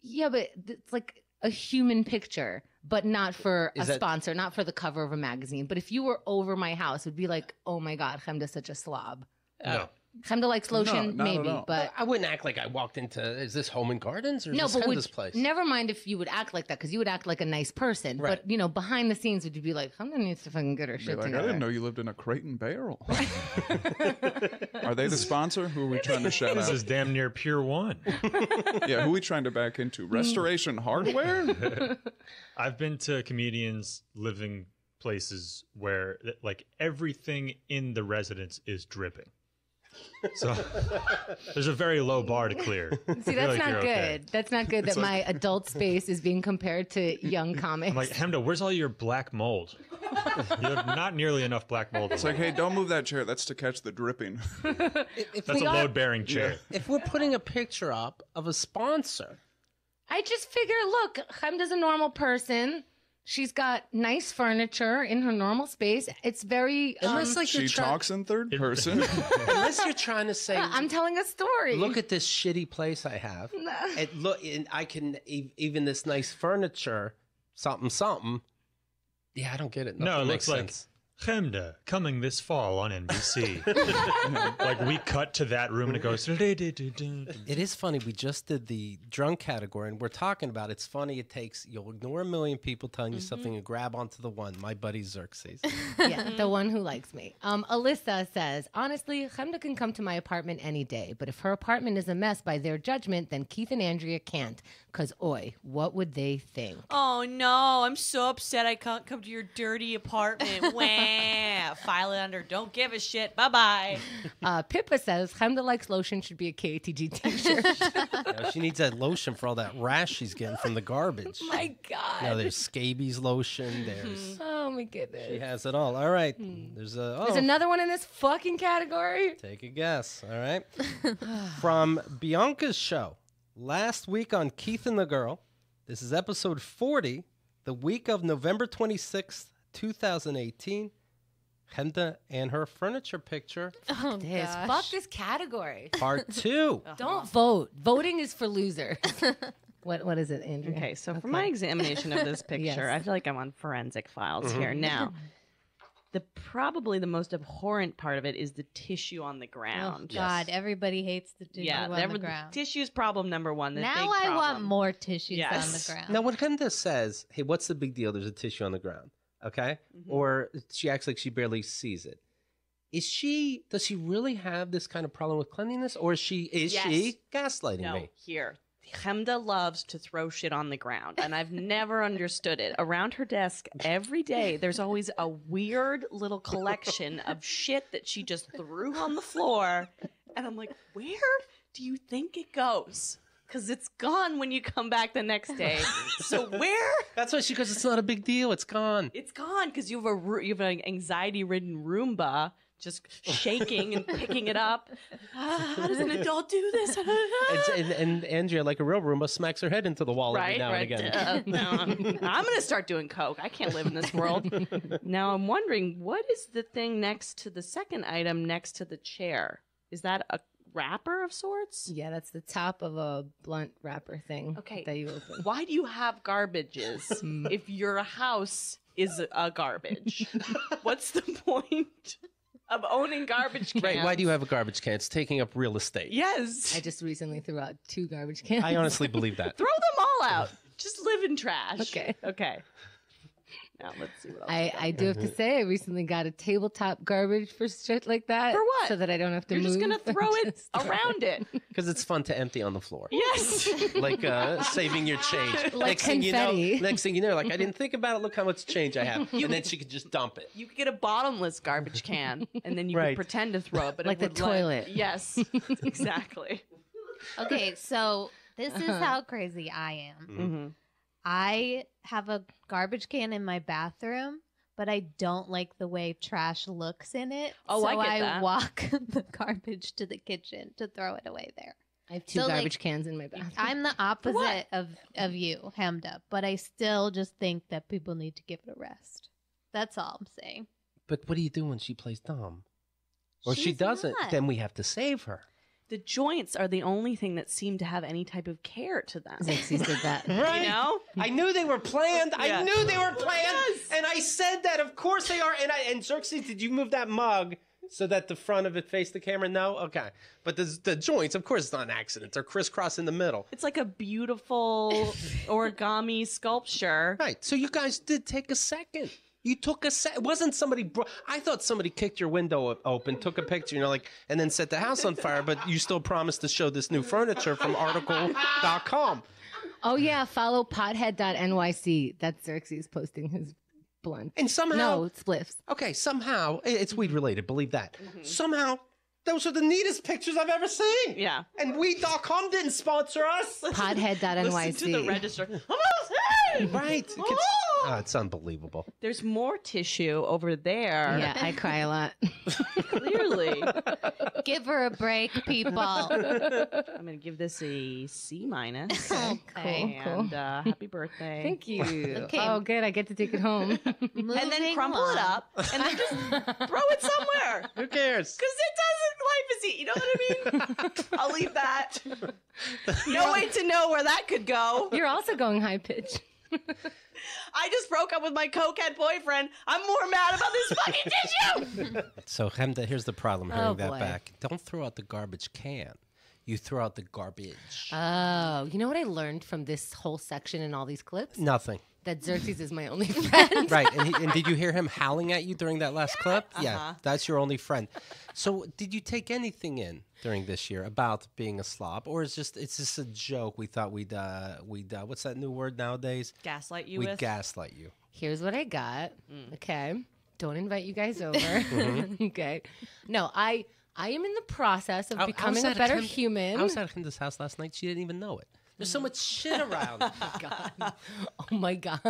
[SPEAKER 3] Yeah, but it's like a human picture, but not for
[SPEAKER 1] Is
[SPEAKER 3] a
[SPEAKER 1] that-
[SPEAKER 3] sponsor, not for the cover of a magazine. But if you were over my house, it would be like, oh my God, Chemda's such a slob.
[SPEAKER 12] No.
[SPEAKER 3] Chemda likes lotion,
[SPEAKER 11] not at
[SPEAKER 3] maybe,
[SPEAKER 11] all.
[SPEAKER 3] but
[SPEAKER 1] I wouldn't act like I walked into. Is this Home and Gardens or
[SPEAKER 3] no,
[SPEAKER 1] is
[SPEAKER 3] but
[SPEAKER 1] this
[SPEAKER 3] would,
[SPEAKER 1] Chemda's place?
[SPEAKER 3] never mind if you would act like that because you would act like a nice person.
[SPEAKER 1] Right.
[SPEAKER 3] But behind the scenes, would you be like, Chemda needs to fucking get her
[SPEAKER 11] Be
[SPEAKER 3] shit
[SPEAKER 11] like, I
[SPEAKER 3] together?
[SPEAKER 11] didn't know you lived in a crate and barrel. Are they the sponsor? Who are we trying to shout
[SPEAKER 12] This
[SPEAKER 11] out?
[SPEAKER 12] is damn near Pier 1.
[SPEAKER 11] Yeah, who are we trying to back into? Restoration Hardware?
[SPEAKER 12] I've been to comedians living places where like everything in the residence is dripping. So there's a very low bar to clear.
[SPEAKER 3] See,
[SPEAKER 12] I feel
[SPEAKER 3] that's
[SPEAKER 12] like
[SPEAKER 3] not
[SPEAKER 12] you're
[SPEAKER 3] good.
[SPEAKER 12] okay.
[SPEAKER 3] That's not good that my adult space is being compared to young comics.
[SPEAKER 12] I'm like, Chemda, where's all your black mold? You have not nearly enough black mold.
[SPEAKER 11] It's like, hey, don't move that chair. That's to catch the dripping.
[SPEAKER 12] That's a load-bearing chair.
[SPEAKER 1] If we're putting a picture up of a sponsor,
[SPEAKER 3] I just figure, look, Chemda's a normal person. She's got nice furniture in her normal space. It's very.
[SPEAKER 1] unless like
[SPEAKER 11] She talks in third person.
[SPEAKER 1] unless you're trying to say,
[SPEAKER 3] I'm telling a story.
[SPEAKER 1] look at this shitty place I have. And look, and I can even this nice furniture, something. Yeah, I don't get it.
[SPEAKER 12] No,
[SPEAKER 1] Nothing
[SPEAKER 12] it
[SPEAKER 1] makes
[SPEAKER 12] looks like
[SPEAKER 1] sense.
[SPEAKER 12] Chemda coming this fall on NBC. Like we cut to that room and it goes.
[SPEAKER 1] It is funny. We just did the drunk category, and we're talking about it's funny. It takes you'll ignore a million people telling you something and grab onto the one. My buddy Xerxes.
[SPEAKER 3] Yeah, the one who likes me. Alyssa says, honestly, Chemda can come to my apartment any day, but if her apartment is a mess by their judgment, then Keith and Andrea can't. Because, oi, what would they think?
[SPEAKER 4] Oh no, I'm so upset I can't come to your dirty apartment. Wah. File it under don't give a shit. Bye-bye.
[SPEAKER 3] Pippa says, Chemda likes lotion should be a KATG t-shirt.
[SPEAKER 1] Now, she needs that lotion for all that rash she's getting from the garbage.
[SPEAKER 3] My God.
[SPEAKER 1] You know, there's scabies lotion. There's
[SPEAKER 3] Oh, my goodness.
[SPEAKER 1] she has it all. All right. There's
[SPEAKER 3] There's another one in this fucking category.
[SPEAKER 1] Take a guess. All right. From Bianca's show last week on Keith and the Girl. This is episode 40, the week of November 26th, 2018. Hemda and her furniture picture.
[SPEAKER 3] Fuck this category.
[SPEAKER 1] Part 2.
[SPEAKER 3] Don't vote. Voting is for losers. What is it, Andrea?
[SPEAKER 2] Okay, so for my examination of this picture,
[SPEAKER 3] Yes.
[SPEAKER 2] I feel like I'm on forensic files here. Now, probably the most abhorrent part of it is the tissue on the ground.
[SPEAKER 7] Oh, God, everybody hates the tissue on the ground.
[SPEAKER 2] Tissue's problem number one. The
[SPEAKER 7] Now
[SPEAKER 2] big
[SPEAKER 7] I
[SPEAKER 2] problem.
[SPEAKER 7] want more tissues on the ground.
[SPEAKER 1] Now, when Hemda says, hey, what's the big deal? There's a tissue on the ground. Okay? Or she acts like she barely sees it. Does she really have this kind of problem with cleanliness? Or is she gaslighting me?
[SPEAKER 2] Here. Hemda loves to throw shit on the ground, and I've never understood it. Around her desk every day, there's always a weird little collection of shit that she just threw on the floor, and I'm like, where do you think it goes? Because it's gone when you come back the next day. So where?
[SPEAKER 1] That's why she goes, it's not a big deal. It's gone.
[SPEAKER 2] It's gone because you have an anxiety-ridden Roomba just shaking and picking it up. How does an adult do this?
[SPEAKER 1] and Andrea, like a real Roomba, smacks her head into the wall every now and again.
[SPEAKER 2] No, I'm going to start doing coke. I can't live in this world. Now I'm wondering, what is the thing next to the second item next to the chair? Is that a wrapper of sorts?
[SPEAKER 3] Yeah, that's the top of a blunt wrapper thing.
[SPEAKER 2] Okay.
[SPEAKER 3] That you open.
[SPEAKER 2] Why do you have garbages if your house is a garbage? What's the point of owning garbage cans?
[SPEAKER 1] Right. Why do you have a garbage can? It's taking up real estate.
[SPEAKER 2] Yes.
[SPEAKER 3] I just recently threw out 2 garbage cans.
[SPEAKER 1] I honestly believe that.
[SPEAKER 2] Throw them all out. Just live in trash.
[SPEAKER 3] Okay.
[SPEAKER 2] Okay. Now let's see what else.
[SPEAKER 3] I do have to say, I recently got a tabletop garbage for shit like that.
[SPEAKER 2] For what?
[SPEAKER 3] So that I don't have to
[SPEAKER 2] You're
[SPEAKER 3] move.
[SPEAKER 2] just going to throw it around it.
[SPEAKER 1] Because it's fun to empty on the floor.
[SPEAKER 2] Yes.
[SPEAKER 1] Like saving your change.
[SPEAKER 3] Like
[SPEAKER 1] next thing you know, like, I didn't think about it. Look how much change I have. And then she could just dump it.
[SPEAKER 2] You could get a bottomless garbage can, and then you could pretend to throw it. But
[SPEAKER 3] Like
[SPEAKER 2] it
[SPEAKER 3] the
[SPEAKER 2] would
[SPEAKER 3] toilet.
[SPEAKER 2] Yes, exactly.
[SPEAKER 7] Okay, so this is how crazy I am.
[SPEAKER 2] Mm-hmm.
[SPEAKER 7] I have a garbage can in my bathroom, but I don't like the way trash looks in it.
[SPEAKER 2] Oh,
[SPEAKER 7] so
[SPEAKER 2] I get that.
[SPEAKER 7] walk the garbage to the kitchen to throw it away there.
[SPEAKER 3] I have 2 garbage cans in my bathroom.
[SPEAKER 7] I'm the opposite of you, Hemda, but I still just think that people need to give it a rest. That's all I'm saying.
[SPEAKER 1] But what do you do when she plays dumb? Or she
[SPEAKER 7] She's
[SPEAKER 1] doesn't?
[SPEAKER 7] not.
[SPEAKER 1] Then we have to save her.
[SPEAKER 2] The joints are the only thing that seem to have any type of care to them.
[SPEAKER 3] Xerxes did that.
[SPEAKER 1] Right.
[SPEAKER 2] You know?
[SPEAKER 1] I knew they were planned.
[SPEAKER 2] Yeah.
[SPEAKER 1] I knew they were planned.
[SPEAKER 2] Yes.
[SPEAKER 1] And I said that. Of course they are. And Xerxes, did you move that mug so that the front of it faced the camera? No? Okay. But the joints, of course, it's not an accident. They're crisscross in the middle.
[SPEAKER 2] It's like a beautiful origami sculpture.
[SPEAKER 1] Right. So you guys did take a second. You took a set. It wasn't somebody. I thought somebody kicked your window open, took a picture, and then set the house on fire. But you still promised to show this new furniture from article.com.
[SPEAKER 3] Oh, yeah. Follow pothead.nyc. That's Xerxes posting his blunt.
[SPEAKER 1] And somehow.
[SPEAKER 3] No, it's spliffs.
[SPEAKER 1] Okay, somehow. It's weed related, believe that. Somehow. Those are the neatest pictures I've ever seen.
[SPEAKER 2] Yeah.
[SPEAKER 1] And weed.com didn't sponsor us.
[SPEAKER 3] Pothead.nyc.
[SPEAKER 2] Listen to the register.
[SPEAKER 1] Right. It's unbelievable.
[SPEAKER 2] There's more tissue over there.
[SPEAKER 3] Yeah, I cry a lot.
[SPEAKER 2] Clearly.
[SPEAKER 7] Give her a break, people.
[SPEAKER 2] I'm going to give this a C-.
[SPEAKER 7] Okay.
[SPEAKER 2] And happy birthday.
[SPEAKER 3] Thank you.
[SPEAKER 7] Okay.
[SPEAKER 3] Oh, good. I get to take it home.
[SPEAKER 2] And then crumple it up and then just throw it somewhere.
[SPEAKER 1] Who cares?
[SPEAKER 2] Because it doesn't, life is easy. You know what I mean? I'll leave that. No way to know where that could go.
[SPEAKER 3] You're also going high pitch.
[SPEAKER 2] I just broke up with my cokehead boyfriend. I'm more mad about this fucking tissue.
[SPEAKER 1] So, Hemda, here's the problem. Hearing that
[SPEAKER 3] boy.
[SPEAKER 1] back. Don't throw out the garbage can. You throw out the garbage.
[SPEAKER 3] Oh, you know what I learned from this whole section and all these clips?
[SPEAKER 1] Nothing.
[SPEAKER 3] That Xerxes is my only friend.
[SPEAKER 1] Right. And did you hear him howling at you during that last clip? Yeah, that's your only friend. So did you take anything in during this year about being a slob? Or it's just a joke we thought we'd what's that new word nowadays?
[SPEAKER 2] Gaslight you
[SPEAKER 1] We'd
[SPEAKER 2] with?
[SPEAKER 1] gaslight you.
[SPEAKER 3] Here's what I got. Okay. Don't invite you guys over. Okay. No, I am in the process of becoming a better human.
[SPEAKER 1] I was at Hemda's house last night. She didn't even know it. There's so much shit around.
[SPEAKER 3] Oh my God.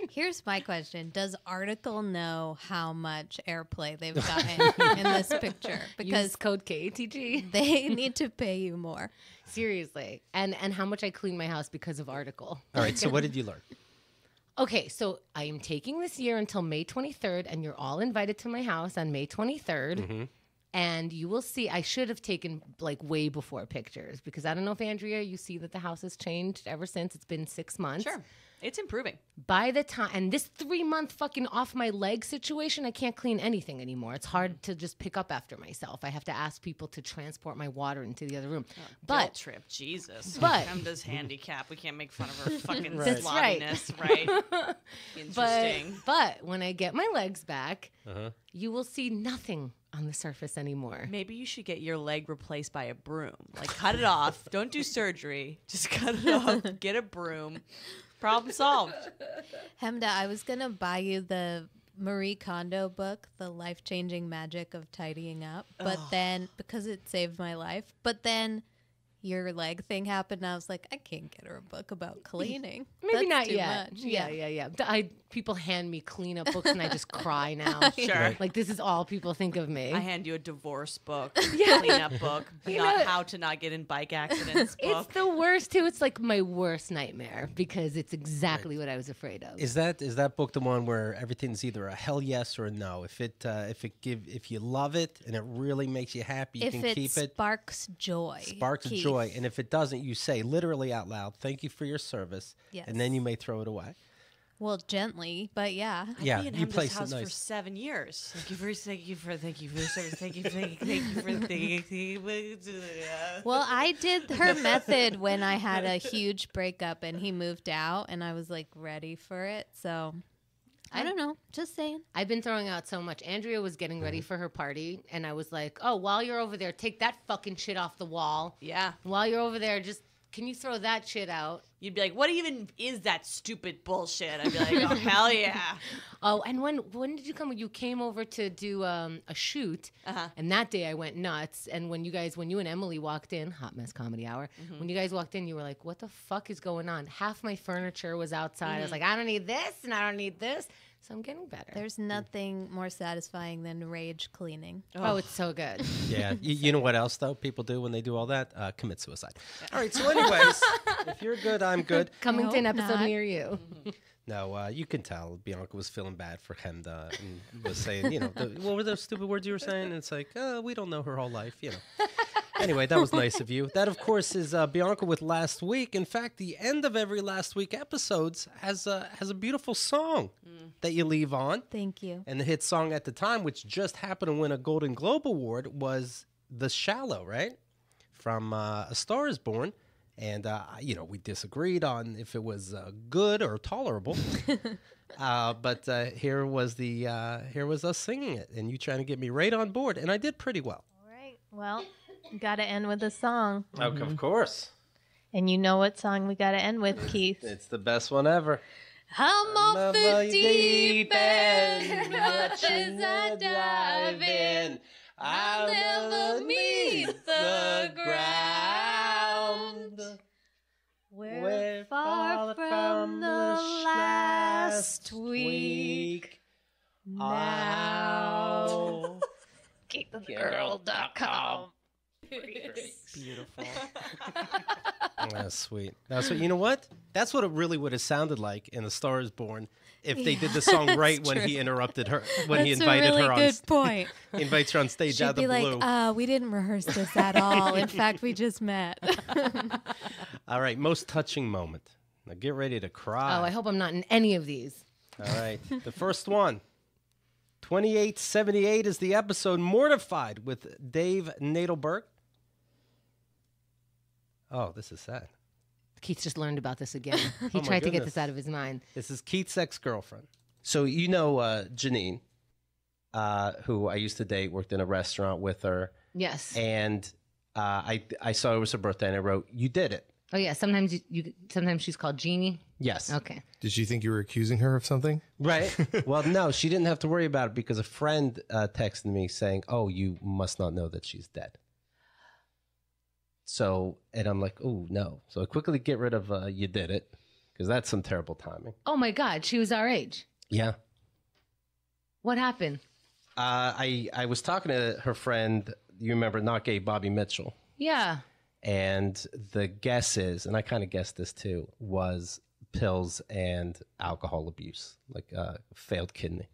[SPEAKER 7] Here's my question. Does Article know how much airplay they've gotten in this picture? Because
[SPEAKER 3] Use code KATG.
[SPEAKER 7] they need to pay you more.
[SPEAKER 3] Seriously. And how much I clean my house because of Article.
[SPEAKER 1] All right, so what did you learn?
[SPEAKER 3] Okay, so I am taking this year until May 23rd, and you're all invited to my house on May 23rd.
[SPEAKER 1] Mm-hmm.
[SPEAKER 3] And you will see, I should have taken like way before pictures because I don't know if, Andrea, you see that the house has changed ever since. It's been 6 months.
[SPEAKER 4] Sure. It's improving.
[SPEAKER 3] By the time, and this 3-month fucking off my leg situation, I can't clean anything anymore. It's hard to just pick up after myself. I have to ask people to transport my water into the other room.
[SPEAKER 4] Guilt trip, Jesus.
[SPEAKER 3] But
[SPEAKER 4] Hamda's handicap. We can't make fun of her fucking
[SPEAKER 3] That's right.
[SPEAKER 4] slobbiness, right? Interesting.
[SPEAKER 3] But when I get my legs back,
[SPEAKER 1] Uh-huh.
[SPEAKER 3] you will see nothing on the surface anymore.
[SPEAKER 4] Maybe you should get your leg replaced by a broom. Like, cut it off. Don't do surgery. Just cut it off. Get a broom. Problem solved.
[SPEAKER 7] Hemda, I was going to buy you the Marie Kondo book, The Life-Changing Magic of Tidying Up, but then, because it saved my life, but then your leg thing happened, and I was like, I can't get her a book about cleaning.
[SPEAKER 3] Maybe
[SPEAKER 7] That's
[SPEAKER 3] not
[SPEAKER 7] too
[SPEAKER 3] yet.
[SPEAKER 7] much.
[SPEAKER 3] Yeah. People hand me cleanup books and I just cry now.
[SPEAKER 4] Sure.
[SPEAKER 3] Like, this is all people think of me.
[SPEAKER 4] I hand you a divorce book, cleanup book, not how to not get in bike accidents book.
[SPEAKER 3] It's the worst, too. It's like my worst nightmare because it's exactly what I was afraid of.
[SPEAKER 1] Is that book the one where everything's either a hell yes or a no? If you love it and it really makes you happy, you
[SPEAKER 7] If
[SPEAKER 1] can
[SPEAKER 7] it
[SPEAKER 1] keep it.
[SPEAKER 7] sparks joy.
[SPEAKER 1] Sparks
[SPEAKER 7] Keith.
[SPEAKER 1] joy, and if it doesn't, you say literally out loud, "Thank you for your service,"
[SPEAKER 7] Yes.
[SPEAKER 1] and then you may throw it away.
[SPEAKER 7] Well, gently, but yeah.
[SPEAKER 1] Yeah,
[SPEAKER 4] I've been in
[SPEAKER 1] you
[SPEAKER 4] Hamda's
[SPEAKER 1] place it
[SPEAKER 4] house for
[SPEAKER 1] nice.
[SPEAKER 4] 7 years. Thank you for the service. Thank you for.
[SPEAKER 7] Well, I did her method when I had a huge breakup and he moved out and I was like ready for it. So I don't know. Just saying.
[SPEAKER 3] I've been throwing out so much. Andrea was getting ready for her party, and I was like, oh, while you're over there, take that fucking shit off the wall.
[SPEAKER 4] Yeah.
[SPEAKER 3] While you're over there, just, can you throw that shit out?
[SPEAKER 4] You'd be like, what even is that stupid bullshit? I'd be like, oh, hell yeah.
[SPEAKER 3] Oh, and when did you come? You came over to do a shoot, and that day I went nuts. And when you and Emily walked in, Hot Mess Comedy Hour, when you guys walked in, you were like, what the fuck is going on? Half my furniture was outside. I was like, I don't need this, and I don't need this. So I'm getting better.
[SPEAKER 7] There's nothing more satisfying than rage cleaning.
[SPEAKER 3] Oh, it's so good.
[SPEAKER 1] Yeah. You know what else, though, people do when they do all that? Commit suicide. All right. So anyways, if you're good, I'm good.
[SPEAKER 3] Coming to an episode
[SPEAKER 7] not.
[SPEAKER 3] near you.
[SPEAKER 1] No, you can tell Bianca was feeling bad for Hemda and was saying, what were those stupid words you were saying? And it's like, we don't know her whole life, Anyway, that was nice of you. That, of course, is Bianca with Last Week. In fact, the end of every Last Week episodes has a beautiful song that you leave on.
[SPEAKER 7] Thank you.
[SPEAKER 1] And the hit song at the time, which just happened to win a Golden Globe Award, was The Shallow, right? From A Star Is Born. And, we disagreed on if it was good or tolerable. But here was us singing it, and you trying to get me right on board, and I did pretty well.
[SPEAKER 7] All right. Well, got to end with a song.
[SPEAKER 1] Okay, of course.
[SPEAKER 7] And you know what song we got to end with, Keith?
[SPEAKER 1] It's the best one ever.
[SPEAKER 7] I'm off the deep end, much as I dive in, I'll never meet the ground. We're far from the last week now. KATGuh.com.
[SPEAKER 4] Beautiful.
[SPEAKER 1] That's sweet. That's what, you know what? That's what it really would have sounded like in A Star Is Born if they did the song right when he interrupted her, when he invited her on.
[SPEAKER 7] That's a really good point.
[SPEAKER 1] He invites her on stage out of the
[SPEAKER 7] She'd be
[SPEAKER 1] blue.
[SPEAKER 7] like, we didn't rehearse this at all. In fact, we just met.
[SPEAKER 1] All right, most touching moment. Now get ready to cry.
[SPEAKER 3] Oh, I hope I'm not in any of these.
[SPEAKER 1] All right, the first one. 2878 is the episode Mortified with Dave Nadelberg. Oh, this is sad.
[SPEAKER 3] Keith just learned about this again. He
[SPEAKER 1] Oh, my
[SPEAKER 3] tried to get
[SPEAKER 1] goodness.
[SPEAKER 3] this out of his mind.
[SPEAKER 1] This is Keith's ex-girlfriend. So you know Janine, who I used to date, worked in a restaurant with her.
[SPEAKER 3] Yes.
[SPEAKER 1] And I saw it was her birthday, and I wrote, "You did it."
[SPEAKER 3] Oh yeah. Sometimes sometimes she's called Jeannie.
[SPEAKER 1] Yes.
[SPEAKER 3] Okay.
[SPEAKER 13] Did she think you were accusing her of something?
[SPEAKER 1] Right. Well, no, she didn't have to worry about it because a friend texted me saying, "Oh, you must not know that she's dead." So, and I'm like, "Oh no!" So I quickly get rid of "You did it," because that's some terrible timing.
[SPEAKER 3] Oh my God, she was our age.
[SPEAKER 1] Yeah.
[SPEAKER 3] What happened?
[SPEAKER 1] I was talking to her friend. You remember Not Gay Bobby Mitchell?
[SPEAKER 3] Yeah.
[SPEAKER 1] And the guess is, and I kind of guessed this too, was pills and alcohol abuse, like failed kidney.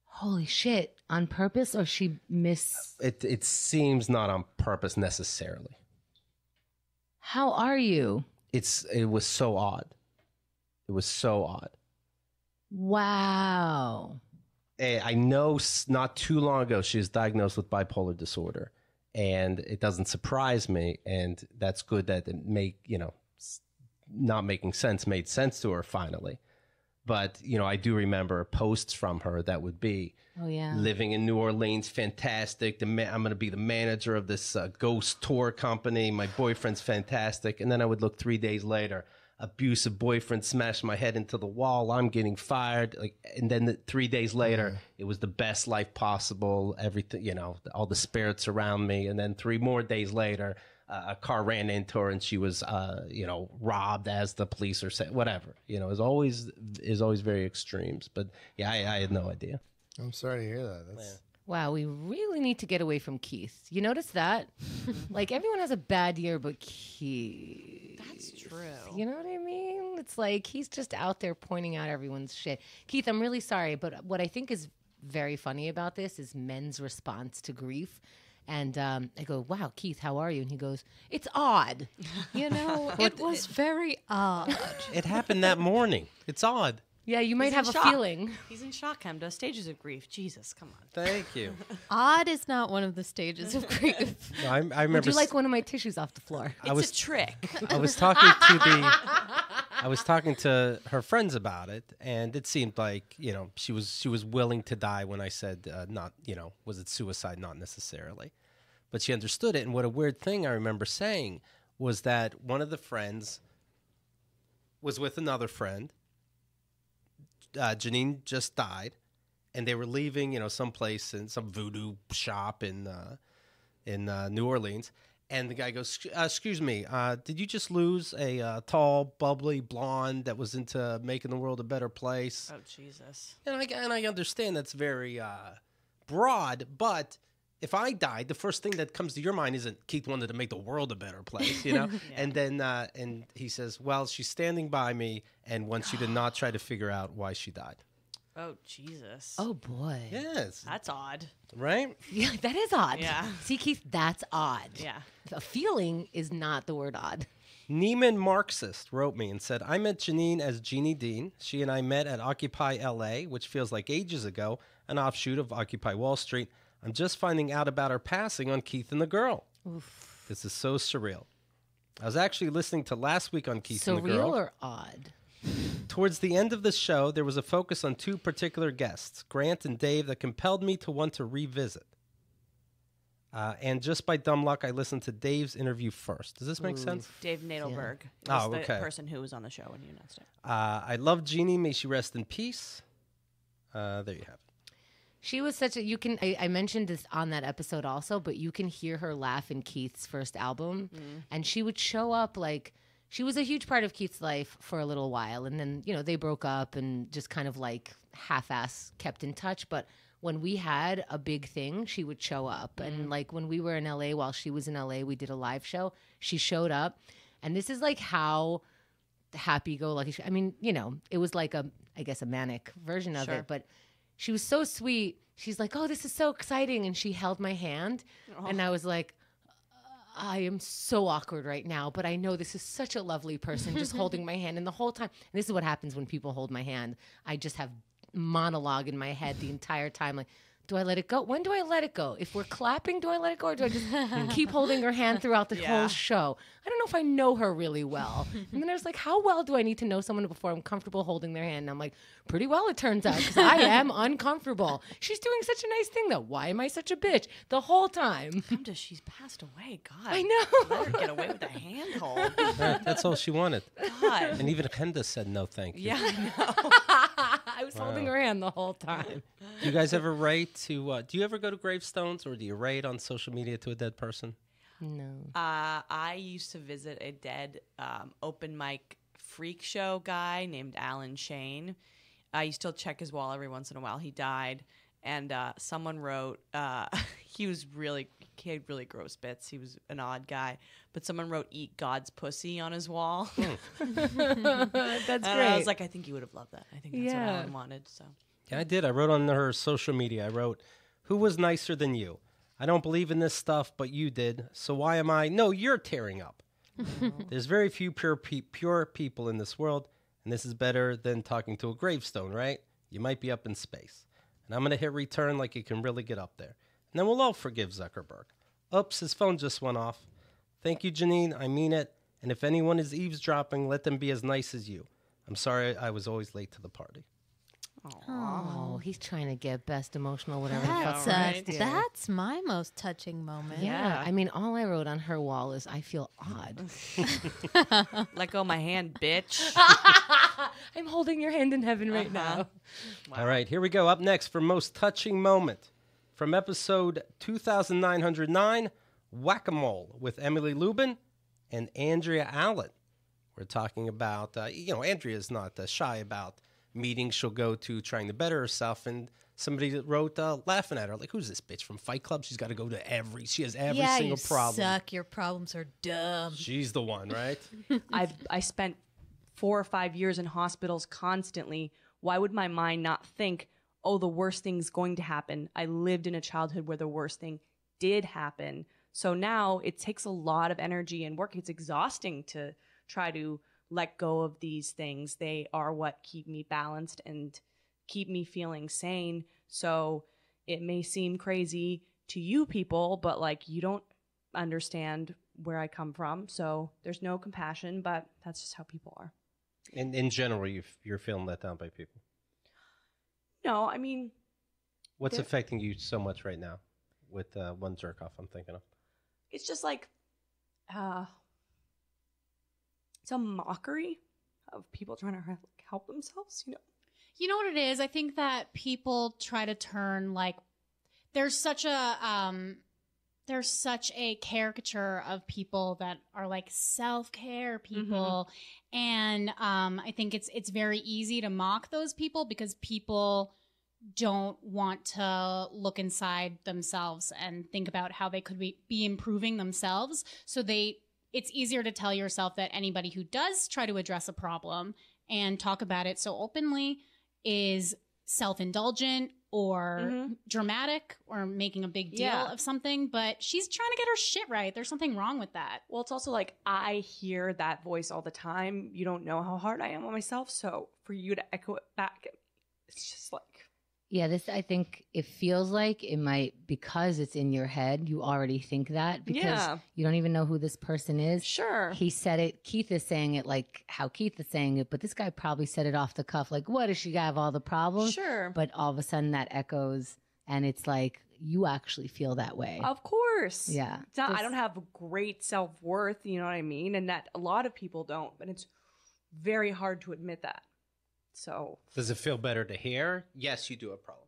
[SPEAKER 3] Holy shit. On purpose, or she
[SPEAKER 1] It seems not on purpose necessarily.
[SPEAKER 3] How are you?
[SPEAKER 1] It was so odd. It was so odd.
[SPEAKER 3] Wow.
[SPEAKER 1] I know not too long ago she was diagnosed with bipolar disorder, and it doesn't surprise me, and that's good that it not making sense made sense to her finally. But, I do remember posts from her that would be,
[SPEAKER 3] oh, yeah,
[SPEAKER 1] living in New Orleans, fantastic. I'm going to be the manager of this ghost tour company. My boyfriend's fantastic. And then I would look 3 days later, abusive boyfriend smashed my head into the wall. I'm getting fired. And then 3 days later, it was the best life possible. Everything, all the spirits around me. And then 3 more days later, a car ran into her and she was, robbed, as the police are saying, whatever. Is always very extremes. But yeah, I had no idea.
[SPEAKER 13] I'm sorry to hear that. That's...
[SPEAKER 3] Wow, we really need to get away from Keith. You notice that? Like, everyone has a bad year, but Keith.
[SPEAKER 4] That's true.
[SPEAKER 3] You know what I mean? It's like he's just out there pointing out everyone's shit. Keith, I'm really sorry, but what I think is very funny about this is men's response to grief. And I go, wow, Keith, how are you? And he goes, it's odd.
[SPEAKER 7] It was very odd.
[SPEAKER 1] It happened that morning. It's odd.
[SPEAKER 3] Yeah, you might have a feeling.
[SPEAKER 4] He's in shock, Hemda. Stages of grief. Jesus, come on.
[SPEAKER 1] Thank you.
[SPEAKER 7] Odd is not one of the stages of grief.
[SPEAKER 1] No, I remember.
[SPEAKER 3] Would you like one of my tissues off the floor?
[SPEAKER 4] It's a trick.
[SPEAKER 1] I was talking to her friends about it, and it seemed like she was willing to die when I said not was it suicide? Not necessarily, but she understood it. And what a weird thing I remember saying was that one of the friends was with another friend. Janine just died, and they were leaving, someplace in some voodoo shop in New Orleans. And the guy goes, "Excuse me, did you just lose a tall, bubbly blonde that was into making the world a better place?"
[SPEAKER 4] Oh, Jesus!
[SPEAKER 1] And I understand that's very broad, but if I died, the first thing that comes to your mind isn't Keith wanted to make the world a better place, Yeah. And then and he says, "Well, she's standing by me and wants you to not try to figure out why she died."
[SPEAKER 4] Oh, Jesus.
[SPEAKER 3] Oh, boy.
[SPEAKER 1] Yes.
[SPEAKER 4] That's odd.
[SPEAKER 1] Right?
[SPEAKER 3] Yeah, that is odd.
[SPEAKER 4] Yeah.
[SPEAKER 3] See, Keith, that's odd.
[SPEAKER 4] Yeah.
[SPEAKER 3] A feeling is not the word odd.
[SPEAKER 1] Neiman Marxist wrote me and said, "I met Janine as Jeannie Dean. She and I met at Occupy LA, which feels like ages ago, an offshoot of Occupy Wall Street. I'm just finding out about her passing on Keith and the Girl." Oof. This is so surreal. I was actually listening to last week on Keith and the Girl.
[SPEAKER 3] Surreal or odd?
[SPEAKER 1] Towards the end of the show, there was a focus on 2 particular guests, Grant and Dave, that compelled me to want to revisit. And just by dumb luck, I listened to Dave's interview first. Does this make sense?
[SPEAKER 4] Dave Nadelberg
[SPEAKER 1] Yeah.
[SPEAKER 4] is the person who was on the show when you announced it.
[SPEAKER 1] I love Jeannie. May she rest in peace. There you have it.
[SPEAKER 3] She was such a, I mentioned this on that episode also, but you can hear her laugh in Keith's first album. And she would show up she was a huge part of Keith's life for a little while. And then, they broke up and just kind of half-ass kept in touch. But when we had a big thing, she would show up. And when we were in LA, while she was in LA, we did a live show. She showed up. And this is how happy-go-lucky, it was I guess a manic version of it. But she was so sweet. She's like, "Oh, this is so exciting." And she held my hand. And I was like, I am so awkward right now, but I know this is such a lovely person just holding my hand. And the whole time, and this is what happens when people hold my hand. I just have monologue in my head the entire time. Like, do I let it go? When do I let it go? If we're clapping, do I let it go? Or do I just keep holding her hand throughout the whole show? I don't know if I know her really well. And then I was like, how well do I need to know someone before I'm comfortable holding their hand? And I'm like, pretty well, it turns out, because I am uncomfortable. She's doing such a nice thing, though. Why am I such a bitch the whole time?
[SPEAKER 4] She's passed away. God.
[SPEAKER 3] I know.
[SPEAKER 4] Let her get away with a handhold.
[SPEAKER 1] That's all she wanted.
[SPEAKER 4] God.
[SPEAKER 1] And even Hemda said no thank you.
[SPEAKER 4] Yeah, I know.
[SPEAKER 3] I was holding her hand the whole time.
[SPEAKER 1] Do you guys ever write to, do you ever go to gravestones, or do you write on social media to a dead person?
[SPEAKER 3] No.
[SPEAKER 4] I used to visit a dead open mic freak show guy named Alan Shane. I used to check his wall every once in a while. He died. and someone wrote, he had really gross bits. He was an odd guy, but someone wrote "Eat God's pussy" on his wall.
[SPEAKER 3] That's
[SPEAKER 4] And
[SPEAKER 3] great.
[SPEAKER 4] I was like, I think he would have loved that. I think that's what Alan wanted. So
[SPEAKER 1] Yeah, I did. I wrote on her social media. I wrote, "Who was nicer than you? I don't believe in this stuff, but you did. So why am I? No, you're tearing up. There's very few pure people in this world, and this is better than talking to a gravestone, right? You might be up in space. And I'm going to hit return like you can really get up there. And then we'll all forgive Zuckerberg. Oops, his phone just went off. Thank you, Janine. I mean it. And if anyone is eavesdropping, let them be as nice as you. I'm sorry I was always late to the party."
[SPEAKER 3] Oh, he's trying to get best emotional, whatever the
[SPEAKER 7] That's,
[SPEAKER 3] fuck. Right?
[SPEAKER 7] that's my most touching moment.
[SPEAKER 3] Yeah. I mean, all I wrote on her wall is, "I feel odd."
[SPEAKER 4] let go of my hand, bitch.
[SPEAKER 3] I'm holding your hand in heaven right now.
[SPEAKER 1] All right, here we go. Up next for most touching moment from episode 2909, Whack-A-Mole with Emily Lubin and Andrea Allen. We're talking about, Andrea's not shy about meetings she'll go to trying to better herself, and somebody wrote laughing at her like, "Who's this bitch from Fight Club? She's got to go to she has every single problem.
[SPEAKER 7] Suck. Your problems are dumb."
[SPEAKER 1] She's the one, right?
[SPEAKER 2] I spent 4 or 5 years in hospitals constantly. Why would my mind not think, oh, the worst thing's going to happen? I lived in a childhood where the worst thing did happen. So now it takes a lot of energy and work. It's exhausting to try to let go of these things. They are what keep me balanced and keep me feeling sane. So it may seem crazy to you people, but like, you don't understand where I come from. So there's no compassion, but that's just how people are.
[SPEAKER 1] And in general, you're feeling let down by people.
[SPEAKER 2] No, I mean,
[SPEAKER 1] What's affecting you so much right now with one jerk off I'm thinking of?
[SPEAKER 2] it's just like, it's a mockery of people trying to help themselves, you know?
[SPEAKER 14] You know what it is? I think that people try to turn like there's such a caricature of people that are like self-care people, and I think it's very easy to mock those people because people don't want to look inside themselves and think about how they could be improving themselves. So it's easier to tell yourself that anybody who does try to address a problem and talk about it so openly is self-indulgent or dramatic or making a big deal of something, but she's trying to get her shit right. There's something wrong with that.
[SPEAKER 2] Well, it's also like, I hear that voice all the time. You don't know how hard I am on myself. So for you to echo it back, it's just like,
[SPEAKER 3] Yeah, this, I think it feels like it might, because it's in your head, you already think that because you don't even know who this person is.
[SPEAKER 2] Sure.
[SPEAKER 3] He said it, Keith is saying it like how Keith is saying it, but this guy probably said it off the cuff, like, what, does she have all the problems?
[SPEAKER 2] Sure.
[SPEAKER 3] But all of a sudden that echoes and it's like, you actually feel that way.
[SPEAKER 2] Of course.
[SPEAKER 3] Yeah.
[SPEAKER 2] It's not, I don't have great self-worth, you know what I mean? And that a lot of people don't, but it's very hard to admit that. So
[SPEAKER 1] does it feel better to hear? Yes, you do have problems.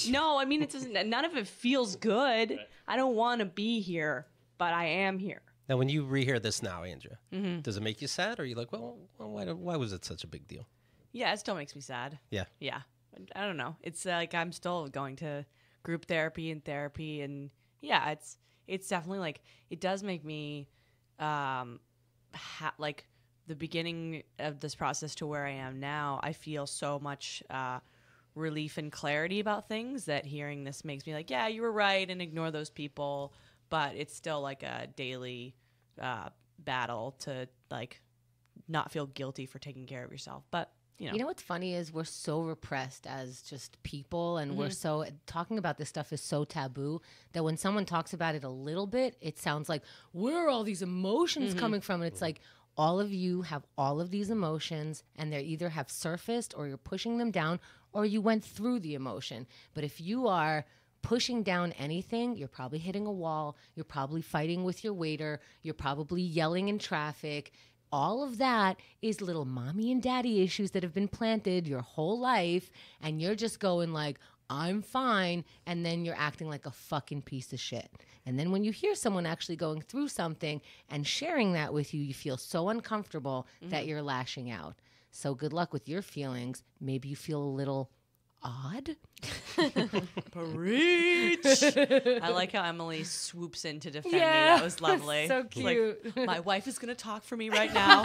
[SPEAKER 2] No, I mean, it doesn't. None of it feels good. Right. I don't want to be here, but I am here.
[SPEAKER 1] Now, when you rehear this now, Andrea, does it make you sad, or are you like, well, why was it such a big deal?
[SPEAKER 4] Yeah, it still makes me sad.
[SPEAKER 1] Yeah.
[SPEAKER 4] Yeah. I don't know. It's like I'm still going to group therapy, and yeah, it's definitely like it does make me like the beginning of this process to where I am now. I feel so much relief and clarity about things that hearing this makes me like, yeah, you were right, and ignore those people. But it's still like a daily battle to like not feel guilty for taking care of yourself. But you know
[SPEAKER 3] what's funny is we're so repressed as just people, and we're so talking about this stuff is so taboo that when someone talks about it a little bit, it sounds like where are all these emotions coming from? And it's like all of you have all of these emotions, and they either have surfaced or you're pushing them down, or you went through the emotion. But if you are pushing down anything, you're probably hitting a wall, you're probably fighting with your waiter, you're probably yelling in traffic. All of that is little mommy and daddy issues that have been planted your whole life, and you're just going like, I'm fine, and then you're acting like a fucking piece of shit. And then when you hear someone actually going through something and sharing that with you, you feel so uncomfortable that you're lashing out. So good luck with your feelings. Maybe you feel a little odd.
[SPEAKER 4] Preach. I like how Emily swoops in to defend me. That was lovely.
[SPEAKER 3] So
[SPEAKER 4] It's like,
[SPEAKER 3] cute.
[SPEAKER 4] my wife is going to talk for me right now.